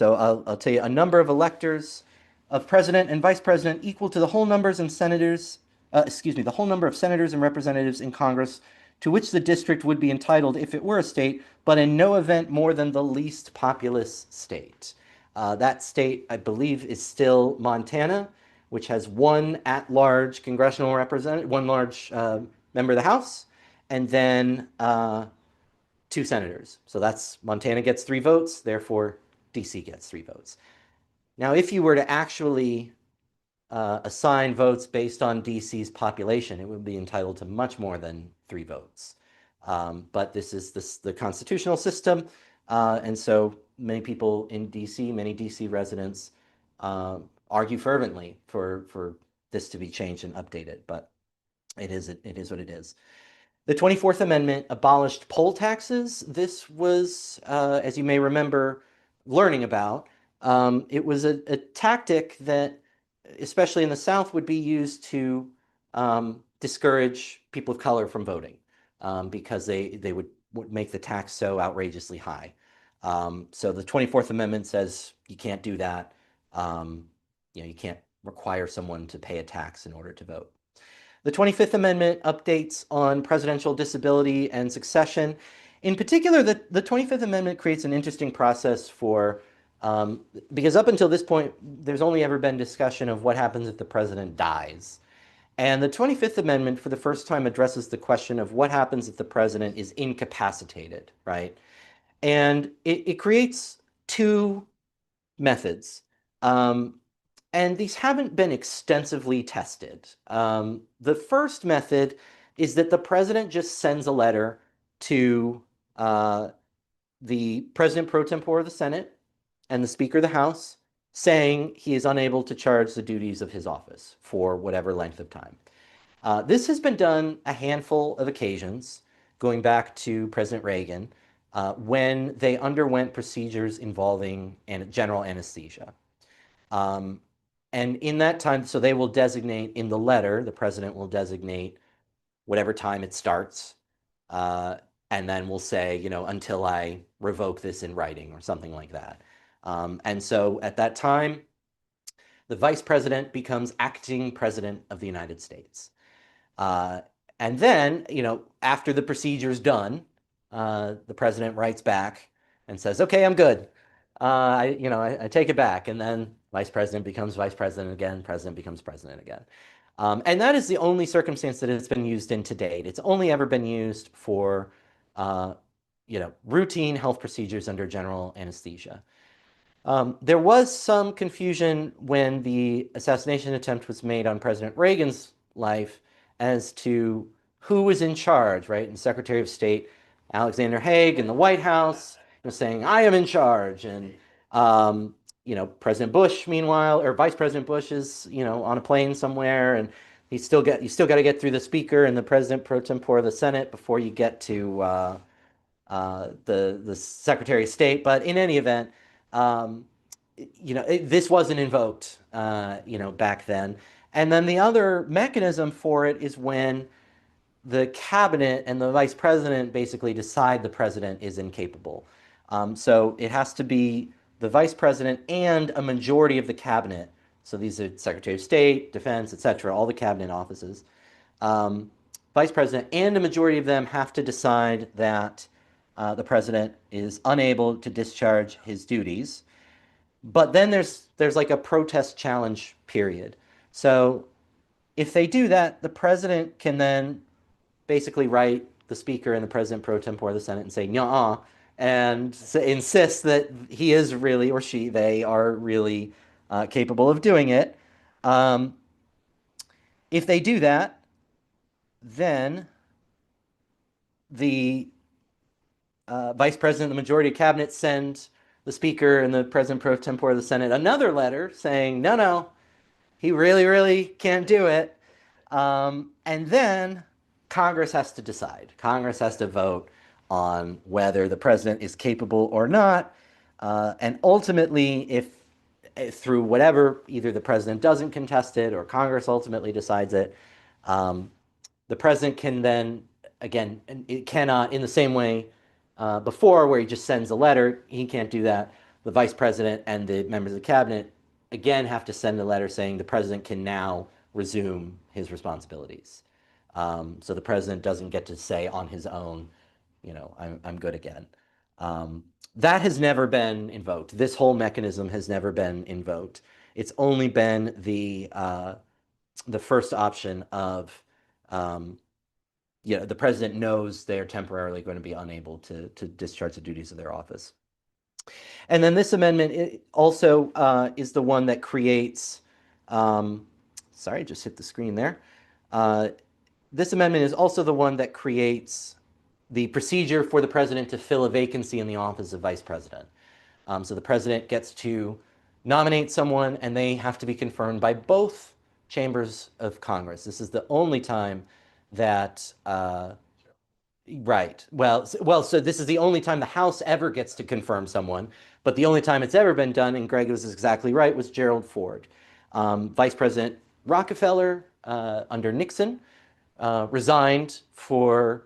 Speaker 1: I'll tell you, a number of electors of president and vice president equal to the whole number of senators and representatives in Congress to which the district would be entitled if it were a state, but in no event more than the least populous state. That state, I believe, is still Montana, which has one at-large congressional representative, one large member of the House, and then two senators. So that's Montana gets 3 votes, therefore DC gets 3 votes. Now, if you were to actually assign votes based on DC's population, it would be entitled to much more than 3 votes. But this is the constitutional system, and so many people in DC, many DC residents, argue fervently for this to be changed and updated. But it is what it is. The 24th Amendment abolished poll taxes. This was, as you may remember learning about, it was a tactic that, especially in the South, would be used to discourage people of color from voting, because they would make the tax so outrageously high. So the 24th Amendment says you can't do that. You can't require someone to pay a tax in order to vote. The 25th Amendment updates on presidential disability and succession. In particular, the 25th Amendment creates an interesting process for, because up until this point, there's only ever been discussion of what happens if the president dies. And the 25th Amendment, for the first time, addresses the question of what happens if the president is incapacitated, right? And it creates two methods. Um, and these haven't been extensively tested. The first method is that the president just sends a letter to uh, the president pro tempore of the Senate and the Speaker of the House saying he is unable to charge the duties of his office for whatever length of time. This has been done a handful of occasions, going back to President Reagan, when they underwent procedures involving general anesthesia. Um, and in that time, so they will designate in the letter, the president will designate whatever time it starts, uh, and then we'll say, until I revoke this in writing or something like that. And so at that time, the vice president becomes acting president of the United States. Uh, and then, after the procedure is done, the president writes back and says, "Okay, I'm good. I take it back." And then vice president becomes vice president again. President becomes president again. And that is the only circumstance that it's been used in to date. It's only ever been used for, uh, routine health procedures under general anesthesia. There was some confusion when the assassination attempt was made on President Reagan's life as to who was in charge, right? And Secretary of State Alexander Haig in the White House was saying, "I am in charge." And, President Bush, meanwhile, or Vice President Bush is, on a plane somewhere, and you still got to get through the Speaker and the President pro tempore of the Senate before you get to the Secretary of State. But in any event, um, this wasn't invoked, back then. And then the other mechanism for it is when the cabinet and the vice president basically decide the president is incapable. So it has to be the vice president and a majority of the cabinet. So these are Secretary of State, Defense, etc., all the cabinet offices. Um, Vice president and a majority of them have to decide that the president is unable to discharge his duties. But then there's like a protest challenge period. So if they do that, the president can then basically write the speaker and the president pro tempore of the Senate and say, "Nuh-uh," and insist that he is really, or she, they are really capable of doing it. Um, if they do that, then the vice president, the majority of cabinet send the speaker and the president pro tempore of the Senate another letter saying, "No, no, he really, really can't do it." And then Congress has to decide. Congress has to vote on whether the president is capable or not. And ultimately, if through whatever, either the president doesn't contest it or Congress ultimately decides it, um, the president can then, again, it cannot, in the same way before where he just sends a letter, he can't do that. The vice president and the members of the cabinet, again, have to send a letter saying the president can now resume his responsibilities. So the president doesn't get to say on his own, I'm good again. That has never been invoked. This whole mechanism has never been invoked. It's only been the first option of, um, the president knows they're temporarily going to be unable to discharge the duties of their office. And then this amendment also is the one that creates, sorry, just hit the screen there. This amendment is also the one that creates the procedure for the president to fill a vacancy in the office of vice president. So the president gets to nominate someone, and they have to be confirmed by both chambers of Congress. This is the only time that, right. Well, so this is the only time the House ever gets to confirm someone, but the only time it's ever been done, and Greg was exactly right, was Gerald Ford. Vice President Rockefeller, under Nixon, resigned for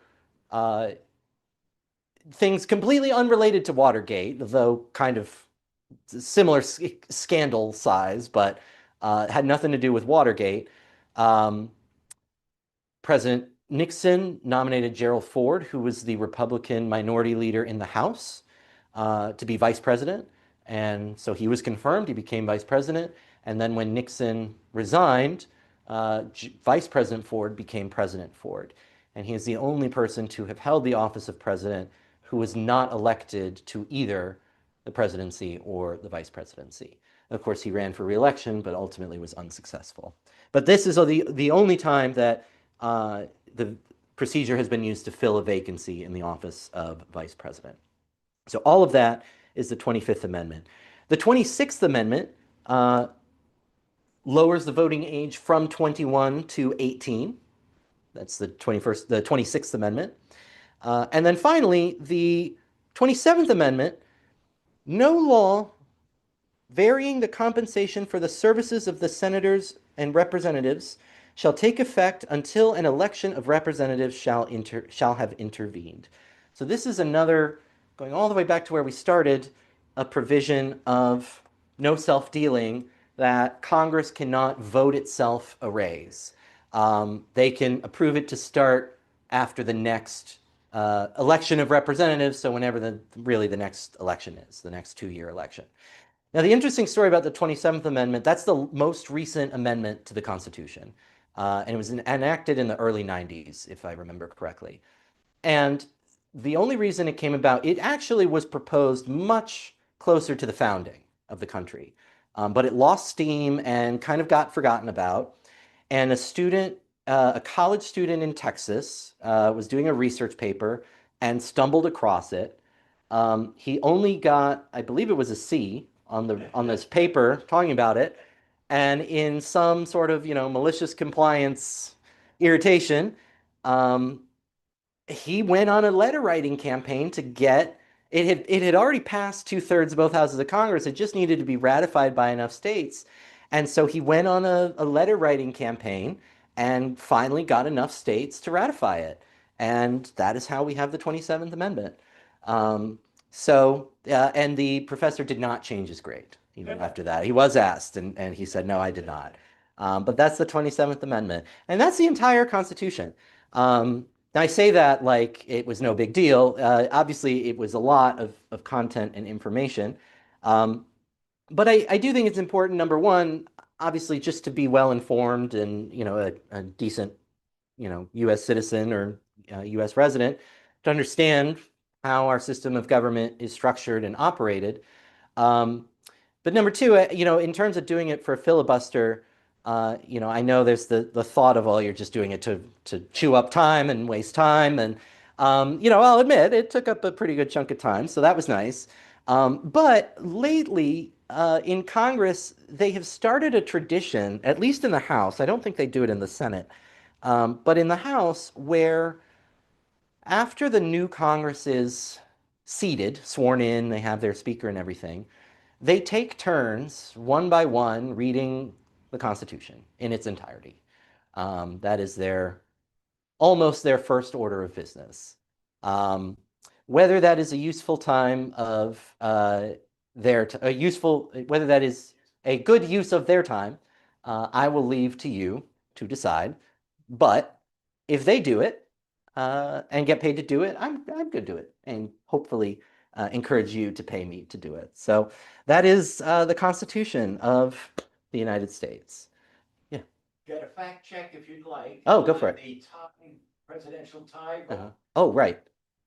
Speaker 1: things completely unrelated to Watergate, though kind of similar scandal size, but had nothing to do with Watergate. Um, President Nixon nominated Gerald Ford, who was the Republican minority leader in the House, to be vice president. And so he was confirmed, he became vice president. And then when Nixon resigned, Vice President Ford became President Ford. And he is the only person to have held the office of president who was not elected to either the presidency or the vice presidency. Of course, he ran for re-election, but ultimately was unsuccessful. But this is the only time that the procedure has been used to fill a vacancy in the office of vice president. So all of that is the 25th Amendment. The 26th Amendment lowers the voting age from 21 to 18. That's the 26th Amendment. And then finally, the 27th Amendment, no law varying the compensation for the services of the senators and representatives shall take effect until an election of representatives shall have intervened. So this is another, going all the way back to where we started, a provision of no self-dealing, that Congress cannot vote itself a raise. They can approve it to start after the next election of representatives, so whenever really the next election is, the next 2-year election. Now, the interesting story about the 27th Amendment, that's the most recent amendment to the Constitution. And it was enacted in the early 90s, if I remember correctly. And the only reason it came about, it actually was proposed much closer to the founding of the country. But it lost steam and kind of got forgotten about. And a college student in Texas, was doing a research paper and stumbled across it. He only got, I believe it was a C on this paper talking about it. And in some sort of, malicious compliance irritation, he went on a letter writing campaign to get it had already passed 2/3 of both houses of Congress. It just needed to be ratified by enough states. And so he went on a letter writing campaign and finally got enough states to ratify it. And that is how we have the 27th Amendment. And the professor did not change his grade even after that. He was asked, and he said, no, I did not. But that's the 27th Amendment. And that's the entire Constitution. I say that like it was no big deal. Obviously, it was a lot of content and information. But I do think it's important, number one, obviously, just to be well informed and, a decent, U.S. citizen or U.S. resident to understand how our system of government is structured and operated. But number two, in terms of doing it for a filibuster, I know there's the thought of, oh, you're just doing it to chew up time and waste time. And, I'll admit it took up a pretty good chunk of time. So that was nice. But lately in Congress, they have started a tradition, at least in the House. I don't think they do it in the Senate. But in the House, where after the new Congress is seated, sworn in, they have their speaker and everything, they take turns, one by one, reading the Constitution in its entirety. That is almost their first order of business. Whether that is a useful time of whether that is a good use of their time, I will leave to you to decide. But if they do it and get paid to do it, I'm good to it, and hopefully encourage you to pay me to do it. So that is the Constitution of the United States. Yeah.
Speaker 3: Get a fact check if you'd like.
Speaker 1: Oh, go for it.
Speaker 3: The presidential tie.
Speaker 1: Oh, right.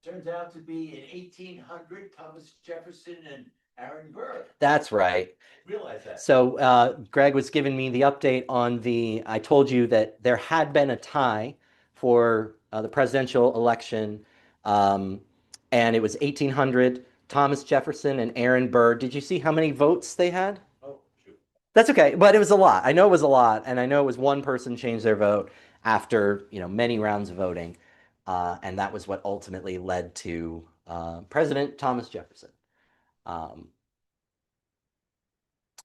Speaker 3: Turns out to be in 1800, Thomas Jefferson and Aaron Burr.
Speaker 1: That's right.
Speaker 3: I realize that.
Speaker 1: So Greg was giving me the update on I told you that there had been a tie for the presidential election, and it was 1800, Thomas Jefferson and Aaron Burr. Did you see how many votes they had?
Speaker 3: Oh, shoot.
Speaker 1: That's okay, but it was a lot. I know it was a lot, and I know it was one person changed their vote after, many rounds of voting, and that was what ultimately led to President Thomas Jefferson. I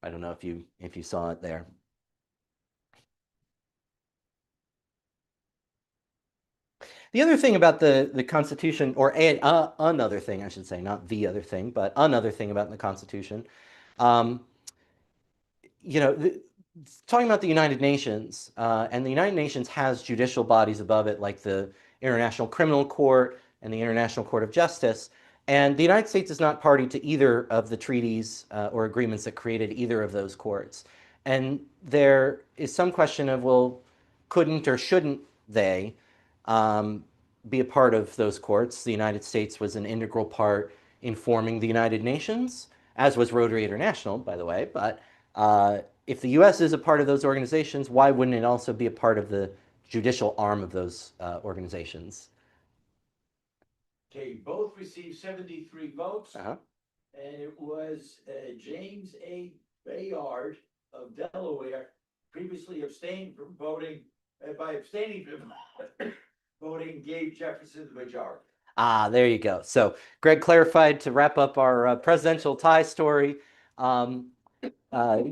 Speaker 1: don't know if you saw it there. The other thing about the Constitution, or another thing, I should say, not the other thing, but another thing about the Constitution, talking about the United Nations, and the United Nations has judicial bodies above it, like the International Criminal Court and the International Court of Justice. And the United States is not party to either of the treaties or agreements that created either of those courts. And there is some question of, well, couldn't or shouldn't they um, be a part of those courts? The United States was an integral part in forming the United Nations, as was Rotary International, by the way. But if the U.S. is a part of those organizations, why wouldn't it also be a part of the judicial arm of those organizations?
Speaker 3: Okay, both received 73 votes,
Speaker 1: Uh-huh.
Speaker 3: and it was James A. Bayard of Delaware previously abstained from voting, by abstaining from voting, gave Jefferson the majority.
Speaker 1: Ah, there you go. So Greg clarified to wrap up our presidential tie story. Um,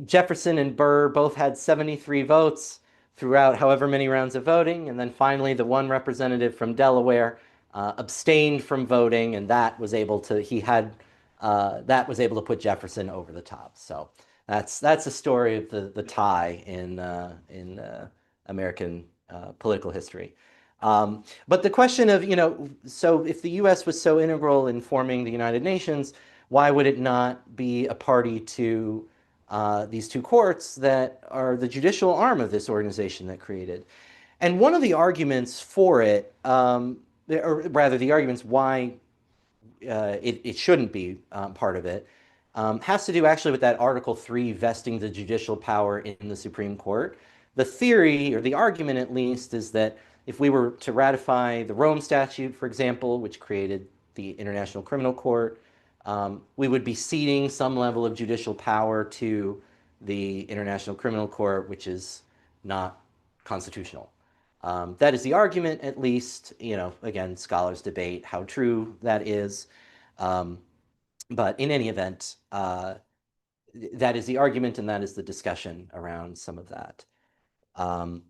Speaker 1: Jefferson and Burr both had 73 votes throughout however many rounds of voting. And then finally, the one representative from Delaware abstained from voting, and that was able to, that was able to put Jefferson over the top. So that's the story of the tie in American political history. But the question of, so if the U.S. was so integral in forming the United Nations, why would it not be a party to these two courts that are the judicial arm of this organization that created? And one of the arguments for it, or rather the arguments why it shouldn't be part of it, has to do actually with that Article 3 vesting the judicial power in the Supreme Court. The theory, or the argument at least, is that if we were to ratify the Rome Statute, for example, which created the International Criminal Court, we would be ceding some level of judicial power to the International Criminal Court, which is not constitutional. That is the argument, at least. Again, scholars debate how true that is. Um, but in any event, that is the argument, and that is the discussion around some of that. Um,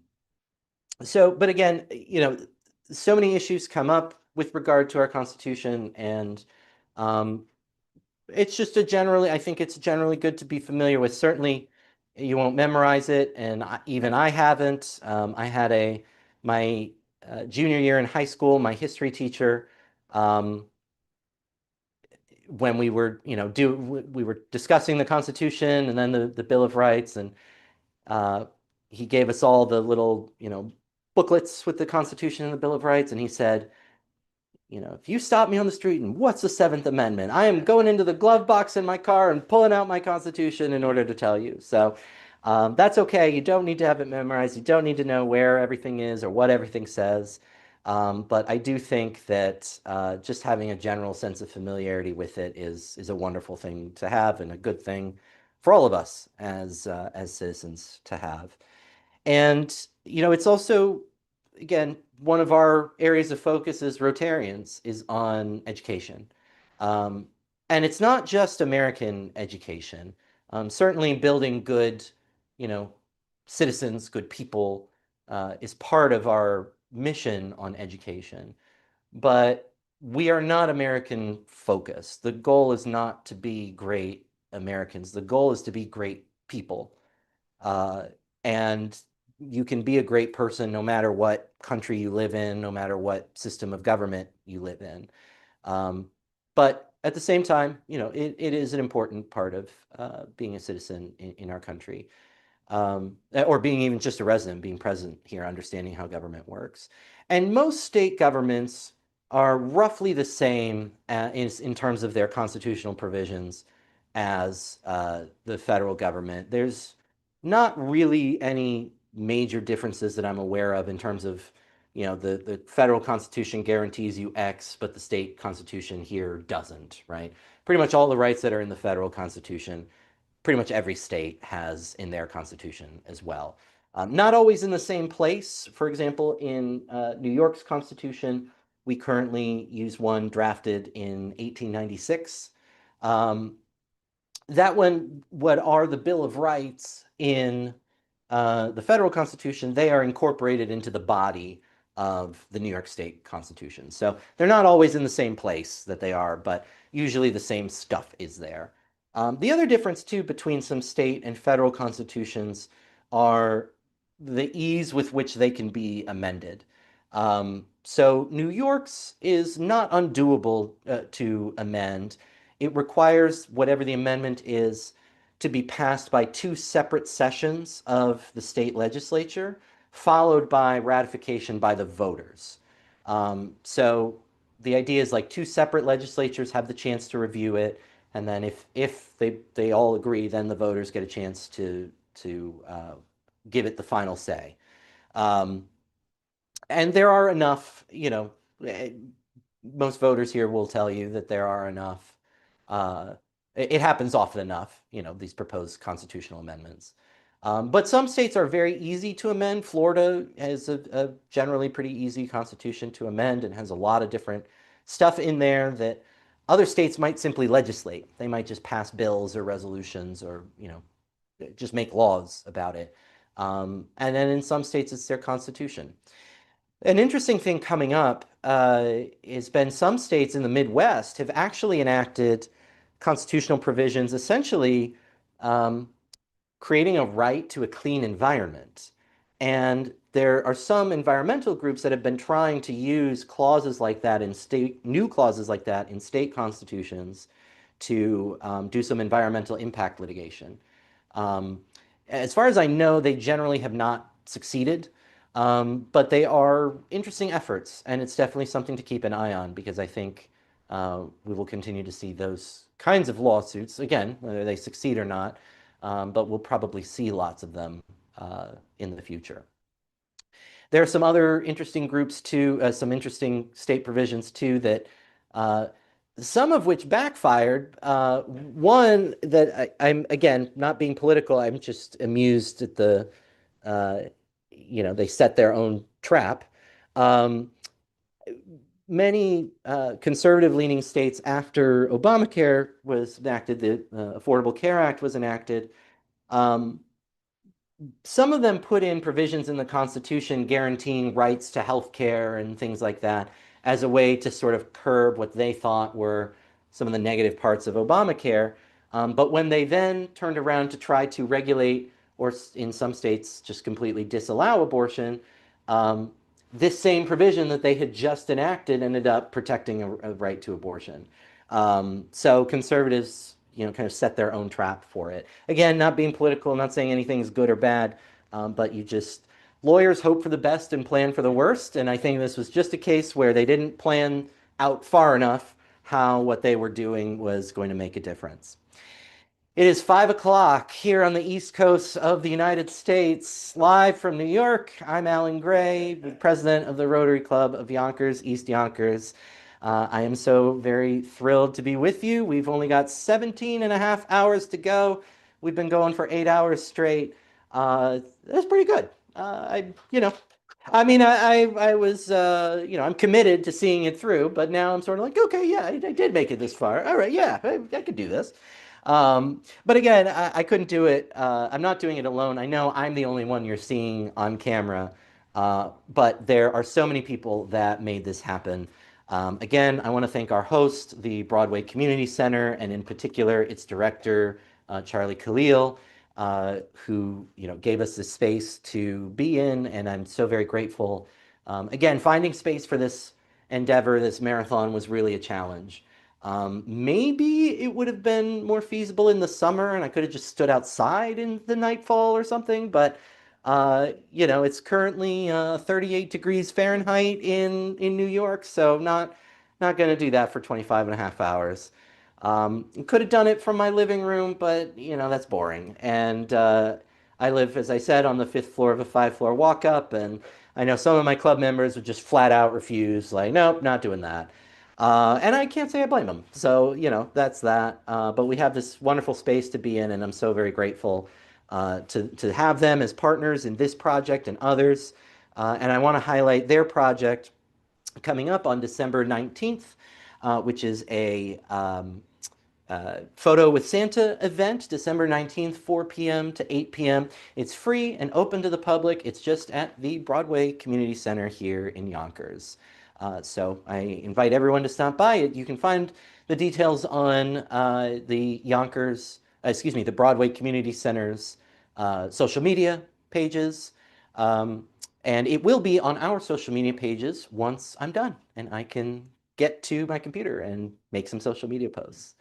Speaker 1: but again, so many issues come up with regard to our Constitution, and um, it's just I think it's generally good to be familiar with. Certainly, you won't memorize it, and even I haven't. I had my junior year in high school, my history teacher, um, when we were discussing the Constitution and then the Bill of Rights, and uh, he gave us all the little booklets with the Constitution and the Bill of Rights, and he said, if you stop me on the street and what's the Seventh Amendment, I am going into the glove box in my car and pulling out my Constitution in order to tell you. So that's okay. You don't need to have it memorized. You don't need to know where everything is or what everything says. But I do think that just having a general sense of familiarity with it is a wonderful thing to have, and a good thing for all of us as citizens to have. And, it's also, again, one of our areas of focus as Rotarians is on education. Um, and it's not just American education. Certainly building good, you know, citizens, good people, is part of our mission on education. But we are not American focused. The goal is not to be great Americans. The goal is to be great people. Uh, and you can be a great person no matter what country you live in, no matter what system of government you live in. Um, but at the same time, it is an important part of being a citizen in our country, or being even just a resident, being present here, understanding how government works. And most state governments are roughly the same in terms of their constitutional provisions as the federal government. There's not really any major differences that I'm aware of in terms of, the federal constitution guarantees you X, but the state constitution here doesn't, right? Pretty much all the rights that are in the federal constitution, pretty much every state has in their constitution as well. Not always in the same place. For example, in New York's constitution, we currently use one drafted in 1896. Um, that one, what are the Bill of Rights in the federal constitution, they are incorporated into the body of the New York State Constitution. So they're not always in the same place that they are, but usually the same stuff is there. The other difference, too, between some state and federal constitutions are the ease with which they can be amended. So New York's is not undoable to amend. It requires whatever the amendment is to be passed by two separate sessions of the state legislature, followed by ratification by the voters. So the idea is like two separate legislatures have the chance to review it, and then if they all agree, then the voters get a chance to give it the final say. Um, and there are enough, most voters here will tell you that there are enough. Uh, it happens often enough, these proposed constitutional amendments. But some states are very easy to amend. Florida has a generally pretty easy constitution to amend and has a lot of different stuff in there that other states might simply legislate. They might just pass bills or resolutions or, just make laws about it. And then in some states, it's their constitution. An interesting thing coming up has been some states in the Midwest have actually enacted constitutional provisions essentially um, creating a right to a clean environment. And there are some environmental groups that have been trying to use clauses like that in new clauses like that in state constitutions to do some environmental impact litigation. Um, as far as I know, they generally have not succeeded, but they are interesting efforts, and it's definitely something to keep an eye on because I think we will continue to see those kinds of lawsuits, again, whether they succeed or not, but we'll probably see lots of them in the future. There are some other interesting groups too, some interesting state provisions too that uh, some of which backfired. One that I'm again not being political, I'm just amused at uh, they set their own trap. Um, Many conservative-leaning states after Obamacare was enacted, the Affordable Care Act was enacted. Um, some of them put in provisions in the Constitution guaranteeing rights to health care and things like that as a way to sort of curb what they thought were some of the negative parts of Obamacare. But when they then turned around to try to regulate, or in some states just completely disallow abortion, um, this same provision that they had just enacted ended up protecting a right to abortion. So conservatives, kind of set their own trap for it. Again, not being political, not saying anything's good or bad, but lawyers hope for the best and plan for the worst. And I think this was just a case where they didn't plan out far enough how what they were doing was going to make a difference. It is 5 o'clock here on the East Coast of the United States, live from New York. I'm Alan Gray, the president of the Rotary Club of Yonkers-East Yonkers. I am so very thrilled to be with you. We've only got 17 and a half hours to go. We've been going for 8 hours straight. That's pretty good. I was, I'm committed to seeing it through, but now I'm sort of like, okay, yeah, I did make it this far. All right, yeah, I could do this. But again, I couldn't do it. I'm not doing it alone. I know I'm the only one you're seeing on camera, but there are so many people that made this happen. Again, I want to thank our host, the Broadway Community Center, and in particular, its director, Charlie Khalil, who gave us this space to be in, and I'm so very grateful. Again, finding space for this endeavor, this marathon, was really a challenge. Maybe it would have been more feasible in the summer, and I could have just stood outside in the nightfall or something, but it's currently 38 degrees Fahrenheit in New York, so not going to do that for 25 and a half hours. Could have done it from my living room, but that's boring. And I live, as I said, on the fifth floor of a five-floor walk-up, and I know some of my club members would just flat out refuse, like, nope, not doing that. And I can't say I blame them. So, that's that. But we have this wonderful space to be in, and I'm so very grateful to have them as partners in this project and others. And I want to highlight their project coming up on December 19th, which is a Photo with Santa event, December 19th, 4 p.m. to 8 p.m. It's free and open to the public. It's just at the Broadway Community Center here in Yonkers. So I invite everyone to stop by. You can find the details on the Broadway Community Center's social media, pages. Um, and it will be on our social media pages once I'm done and I can get to my computer and make some social media posts.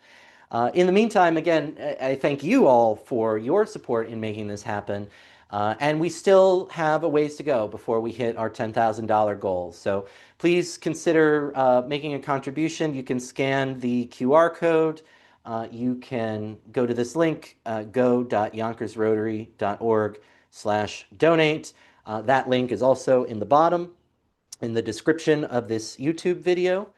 Speaker 1: In the meantime, again, I thank you all for your support in making this happen. And we still have a ways to go before we hit our $10,000 goal. So please consider making a contribution. You can scan the QR code. You can go to this link, go.yonkersrotary.org/donate. That link is also in the bottom in the description of this YouTube video.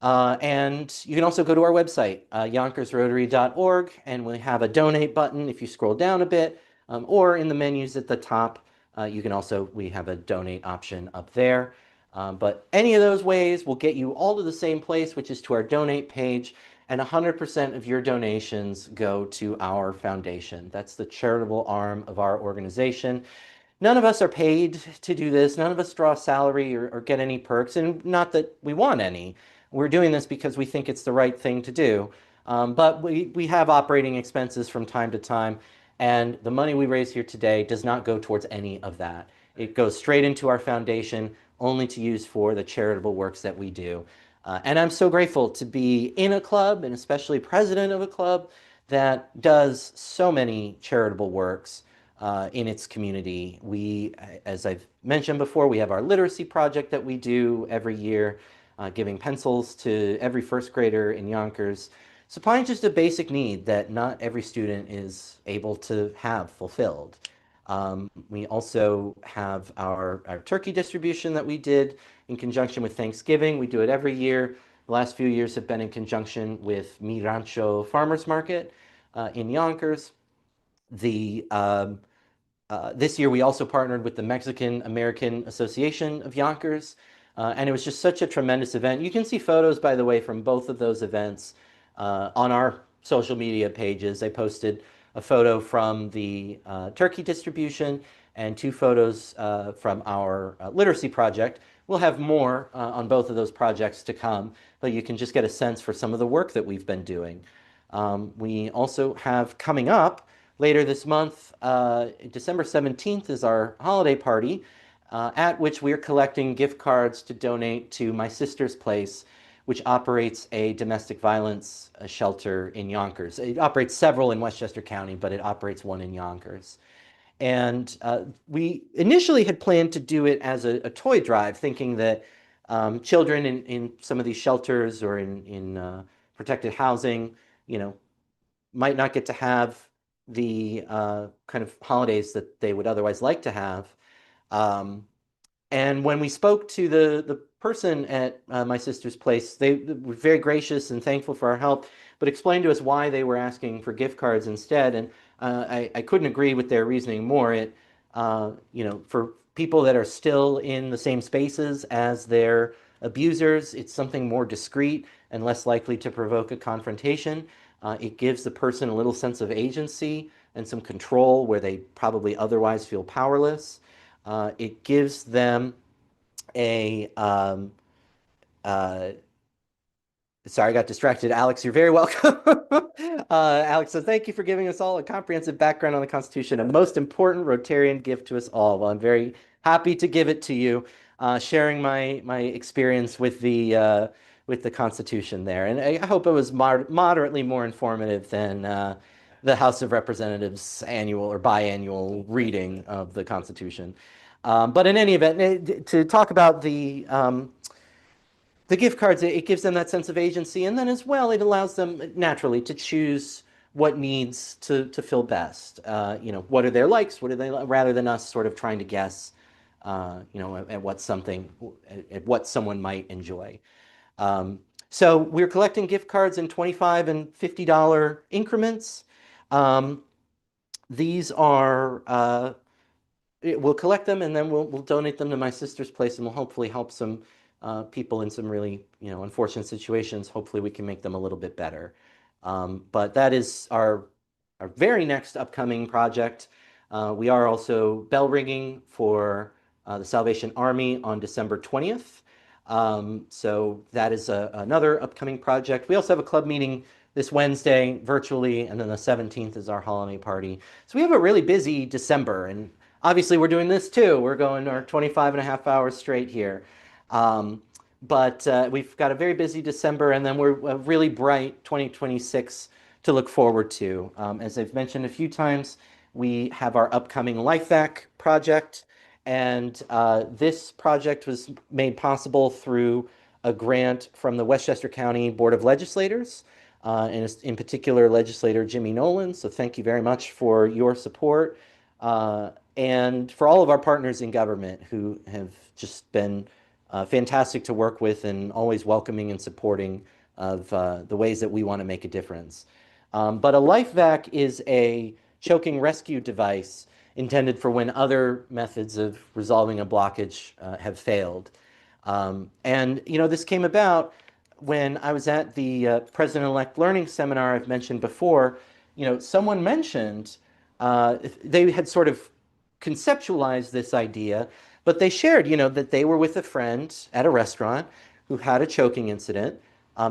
Speaker 1: And you can also go to our website, yonkersrotary.org, and we have a donate button if you scroll down a bit, or in the menus at the top, we have a donate option up there. But any of those ways will get you all to the same place, which is to our donate page, and 100% of your donations go to our foundation. That's the charitable arm of our organization. None of us are paid to do this. None of us draw a salary or get any perks, and not that we want any. We're doing this because we think it's the right thing to do. But we have operating expenses from time to time, and the money we raise here today does not go towards any of that. It goes straight into our foundation, only to use for the charitable works that we do. And I'm so grateful to be in a club, and especially president of a club, that does so many charitable works in its community. We, as I've mentioned before, we have our literacy project that we do every year, giving pencils to every first grader in Yonkers, supplying just a basic need that not every student is able to have fulfilled. We also have our turkey distribution that we did in conjunction with Thanksgiving. We do it every year. The last few years have been in conjunction with Mi Rancho Farmers Market in Yonkers. This year we also partnered with the Mexican American Association of Yonkers, and it was just such a tremendous event. You can see photos, by the way, from both of those events on our social media pages. I posted a photo from the turkey distribution and two photos from our literacy project. We'll have more on both of those projects to come, but you can just get a sense for some of the work that we've been doing. We also have coming up later this month, December 17th is our holiday party, at which we're collecting gift cards to donate to My Sister's Place, which operates a domestic violence shelter in Yonkers. It operates several in Westchester County, but it operates one in Yonkers. And we initially had planned to do it as a toy drive, thinking that children in some of these shelters or in protected housing, might not get to have the kind of holidays that they would otherwise like to have. And when we spoke to the person at My Sister's Place, they were very gracious and thankful for our help, but explained to us why they were asking for gift cards instead. And I couldn't agree with their reasoning more. For people that are still in the same spaces as their abusers, it's something more discreet and less likely to provoke a confrontation. It gives the person a little sense of agency and some control where they probably otherwise feel powerless. It gives them a sorry, I got distracted. Alex, you're very welcome. Alex, so thank you for giving us all a comprehensive background on the Constitution, a most important Rotarian gift to us all. Well, I'm very happy to give it to you, sharing my experience with the Constitution there. And I hope it was moderately more informative than the House of Representatives' annual or biannual reading of the Constitution. But in any event, to talk about the gift cards, it gives them that sense of agency, and then as well, it allows them naturally to choose what needs to fill best. What are their likes? What are they rather than us sort of trying to guess, at what someone might enjoy. So we're collecting gift cards in $25 and $50 increments. These are we'll collect them and then we'll donate them to My Sister's Place, and we'll hopefully help some people in some really unfortunate situations. Hopefully we can make them a little bit better. But that is our very next upcoming project. We are also bell ringing for the Salvation Army on December 20th. So that is another upcoming project. We also have a club meeting this Wednesday virtually, and then the 17th is our holiday party. So we have a really busy December, and obviously we're doing this too. We're going our 25 and a half hours straight here. Um, but we've got a very busy December, and then we're a really bright 2026 to look forward to. As I've mentioned a few times, we have our upcoming LifeVac project, and this project was made possible through a grant from the Westchester County Board of Legislators, and in particular, Legislator Jimmy Nolan. So thank you very much for your support, and for all of our partners in government who have just been fantastic to work with and always welcoming and supporting of the ways that we want to make a difference. But a LifeVac is a choking rescue device intended for when other methods of resolving a blockage have failed. And this came about when I was at the President-elect Learning Seminar I've mentioned before. Someone mentioned they had sort of conceptualized this idea, but they shared, that they were with a friend at a restaurant who had a choking incident.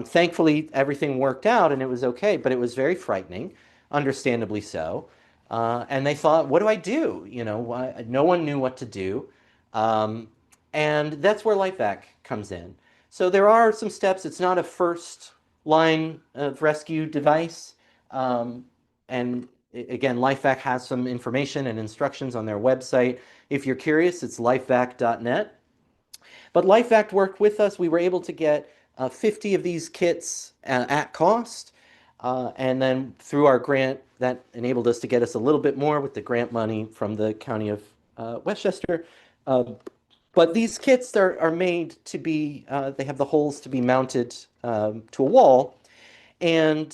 Speaker 1: Thankfully, everything worked out and it was okay, but it was very frightening, understandably so. And they thought, what do I do? No one knew what to do. Um, and that's where LifeVac comes in. So there are some steps. It's not a first line of rescue device. And again, LifeVac has some information and instructions on their website. If you're curious, it's lifevac.net. But LifeVac worked with us. We were able to get 50 of these kits at cost. And then through our grant, that enabled us to get us a little bit more with the grant money from the County of Westchester. Uh, but these kits are made to be, they have the holes to be mounted to a wall. And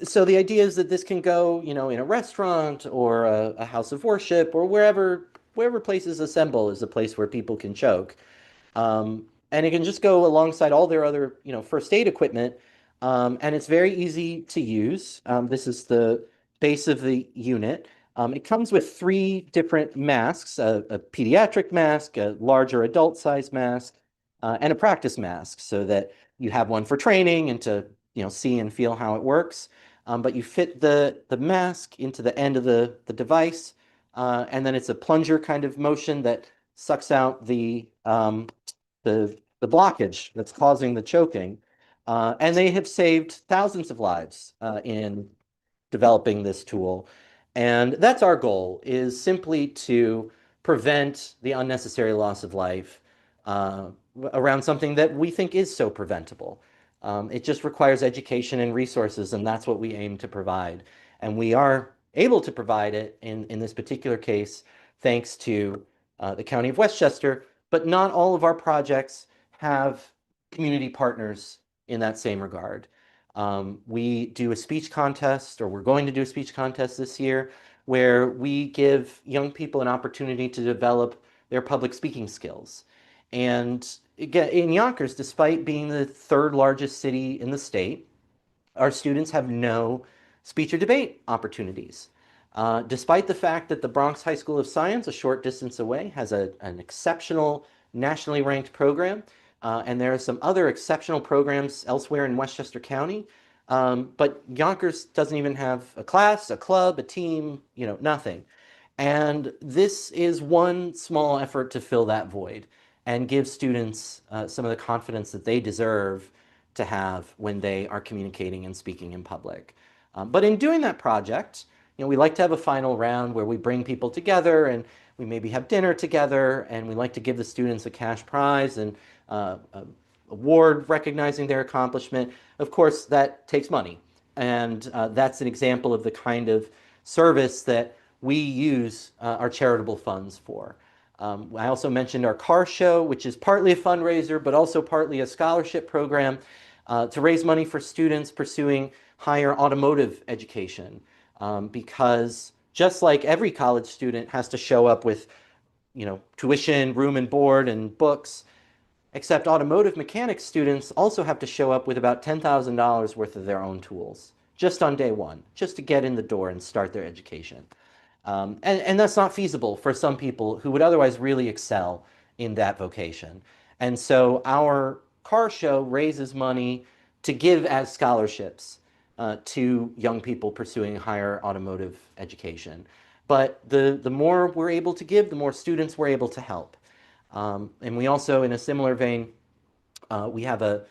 Speaker 1: so the idea is that this can go, in a restaurant or a house of worship or wherever places assemble is a place where people can choke. And it can just go alongside all their other, first aid equipment. And it's very easy to use. This is the base of the unit. It comes with three different masks, a pediatric mask, a larger adult size mask, and a practice mask so that you have one for training and to, see and feel how it works. But you fit the mask into the end of the device, and then it's a plunger kind of motion that sucks out the blockage that's causing the choking. And they have saved thousands of lives in developing this tool. And that's our goal, is simply to prevent the unnecessary loss of life around something that we think is so preventable. It just requires education and resources, and that's what we aim to provide. And we are able to provide it in this particular case, thanks to the County of Westchester, but not all of our projects have community partners in that same regard. We do a speech contest, or we're going to do a speech contest this year, where we give young people an opportunity to develop their public speaking skills. And again, in Yonkers, despite being the third largest city in the state, our students have no speech or debate opportunities. Despite the fact that the Bronx High School of Science, a short distance away, has an exceptional nationally ranked program, and there are some other exceptional programs elsewhere in Westchester County. But Yonkers doesn't even have a class, a club, a team, nothing. And this is one small effort to fill that void and give students some of the confidence that they deserve to have when they are communicating and speaking in public. But in doing that project, we like to have a final round where we bring people together and we maybe have dinner together, and we like to give the students a cash prize and a award recognizing their accomplishment. Of course, that takes money. And that's an example of the kind of service that we use our charitable funds for. I also mentioned our car show, which is partly a fundraiser, but also partly a scholarship program to raise money for students pursuing higher automotive education. Because just like every college student has to show up with, tuition, room and board, and books, except automotive mechanics students also have to show up with about $10,000 worth of their own tools just on day one, just to get in the door and start their education. And that's not feasible for some people who would otherwise really excel in that vocation. And so our car show raises money to give as scholarships to young people pursuing higher automotive education. But the more we're able to give, the more students we're able to help. And we also, in a similar vein, we have the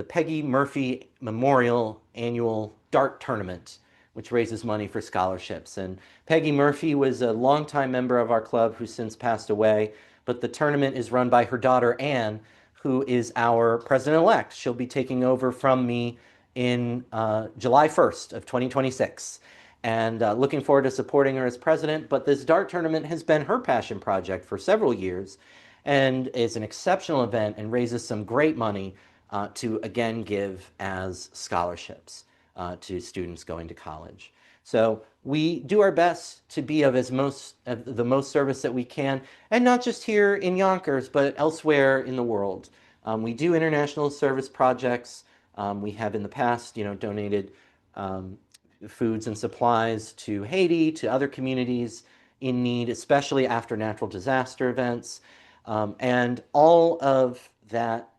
Speaker 1: Peggy Murphy Memorial Annual Dart Tournament, which raises money for scholarships. And Peggy Murphy was a longtime member of our club who's since passed away, but the tournament is run by her daughter, Anne, who is our president-elect. She'll be taking over from me in July 1st of 2026. And looking forward to supporting her as president. But this dart tournament has been her passion project for several years and is an exceptional event and raises some great money to again give as scholarships to students going to college. So we do our best to be of the most service that we can, and not just here in Yonkers, but elsewhere in the world. We do international service projects. We have in the past, donated foods and supplies to Haiti, to other communities in need, especially after natural disaster events. And all of that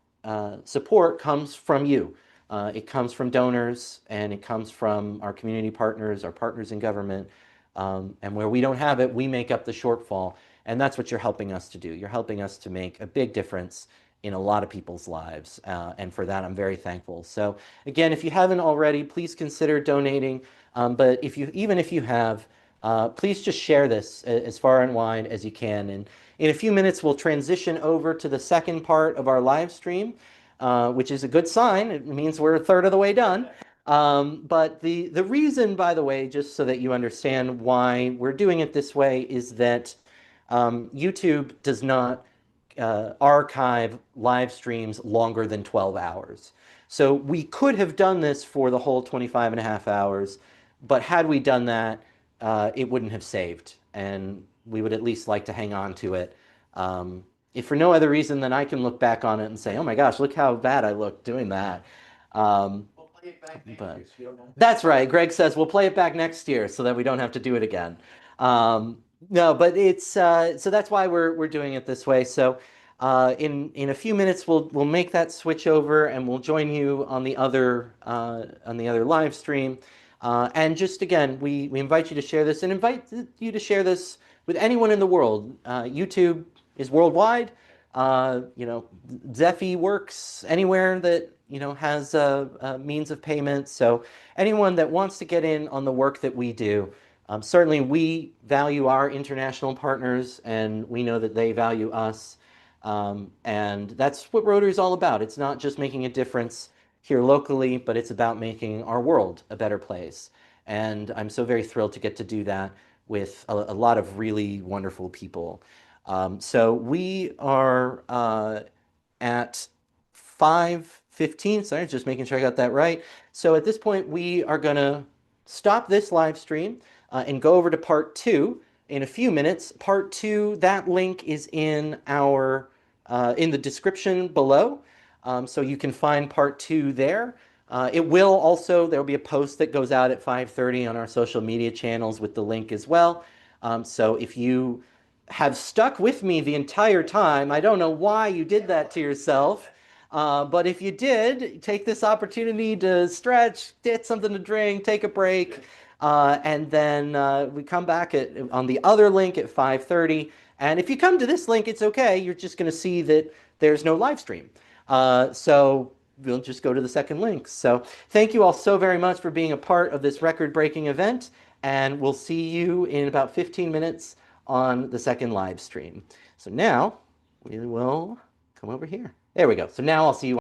Speaker 1: support comes from you. It comes from donors, and it comes from our community partners, our partners in government. And where we don't have it, we make up the shortfall. And that's what you're helping us to do. You're helping us to make a big difference in a lot of people's lives. And for that, I'm very thankful. So again, if you haven't already, please consider donating. But even if you have, please just share this as far and wide as you can. And in a few minutes, we'll transition over to the second part of our live stream, which is a good sign. It means we're a third of the way done. But the reason, by the way, just so that you understand why we're doing it this way, is that YouTube does not archive live streams longer than 12 hours. So we could have done this for the whole 25 and a half hours, but had we done that, it wouldn't have saved. And we would at least like to hang on to it. If for no other reason than I can look back on it and say, oh my gosh, look how bad I look doing that. But that's right. Greg says we'll play it back next year so that we don't have to do it again. No, but it's so that's why we're doing it this way. So in a few minutes we'll make that switch over and we'll join you on the other live stream. And just again, we invite you to share this and invite you to share this with anyone in the world. YouTube is worldwide. Zephy works anywhere that has a means of payment. So anyone that wants to get in on the work that we do, certainly we value our international partners, and we know that they value us. And that's what Rotary is all about. It's not just making a difference here locally, but it's about making our world a better place. And I'm so very thrilled to get to do that with a lot of really wonderful people. So we are at 5:15. Sorry, just making sure I got that right. So at this point, we are going to stop this live stream and go over to part two in a few minutes. Part two, that link is in the description below. So you can find part two there. There'll be a post that goes out at 5:30 on our social media channels with the link as well. So if you have stuck with me the entire time, I don't know why you did that to yourself. But if you did, take this opportunity to stretch, get something to drink, take a break, and then we come back on the other link at 5:30. And if you come to this link, it's okay. You're just going to see that there's no live stream. So we'll just go to the second link. So thank you all so very much for being a part of this record-breaking event, and we'll see you in about 15 minutes on the second live stream. So now we will come over here. There we go. So now I'll see you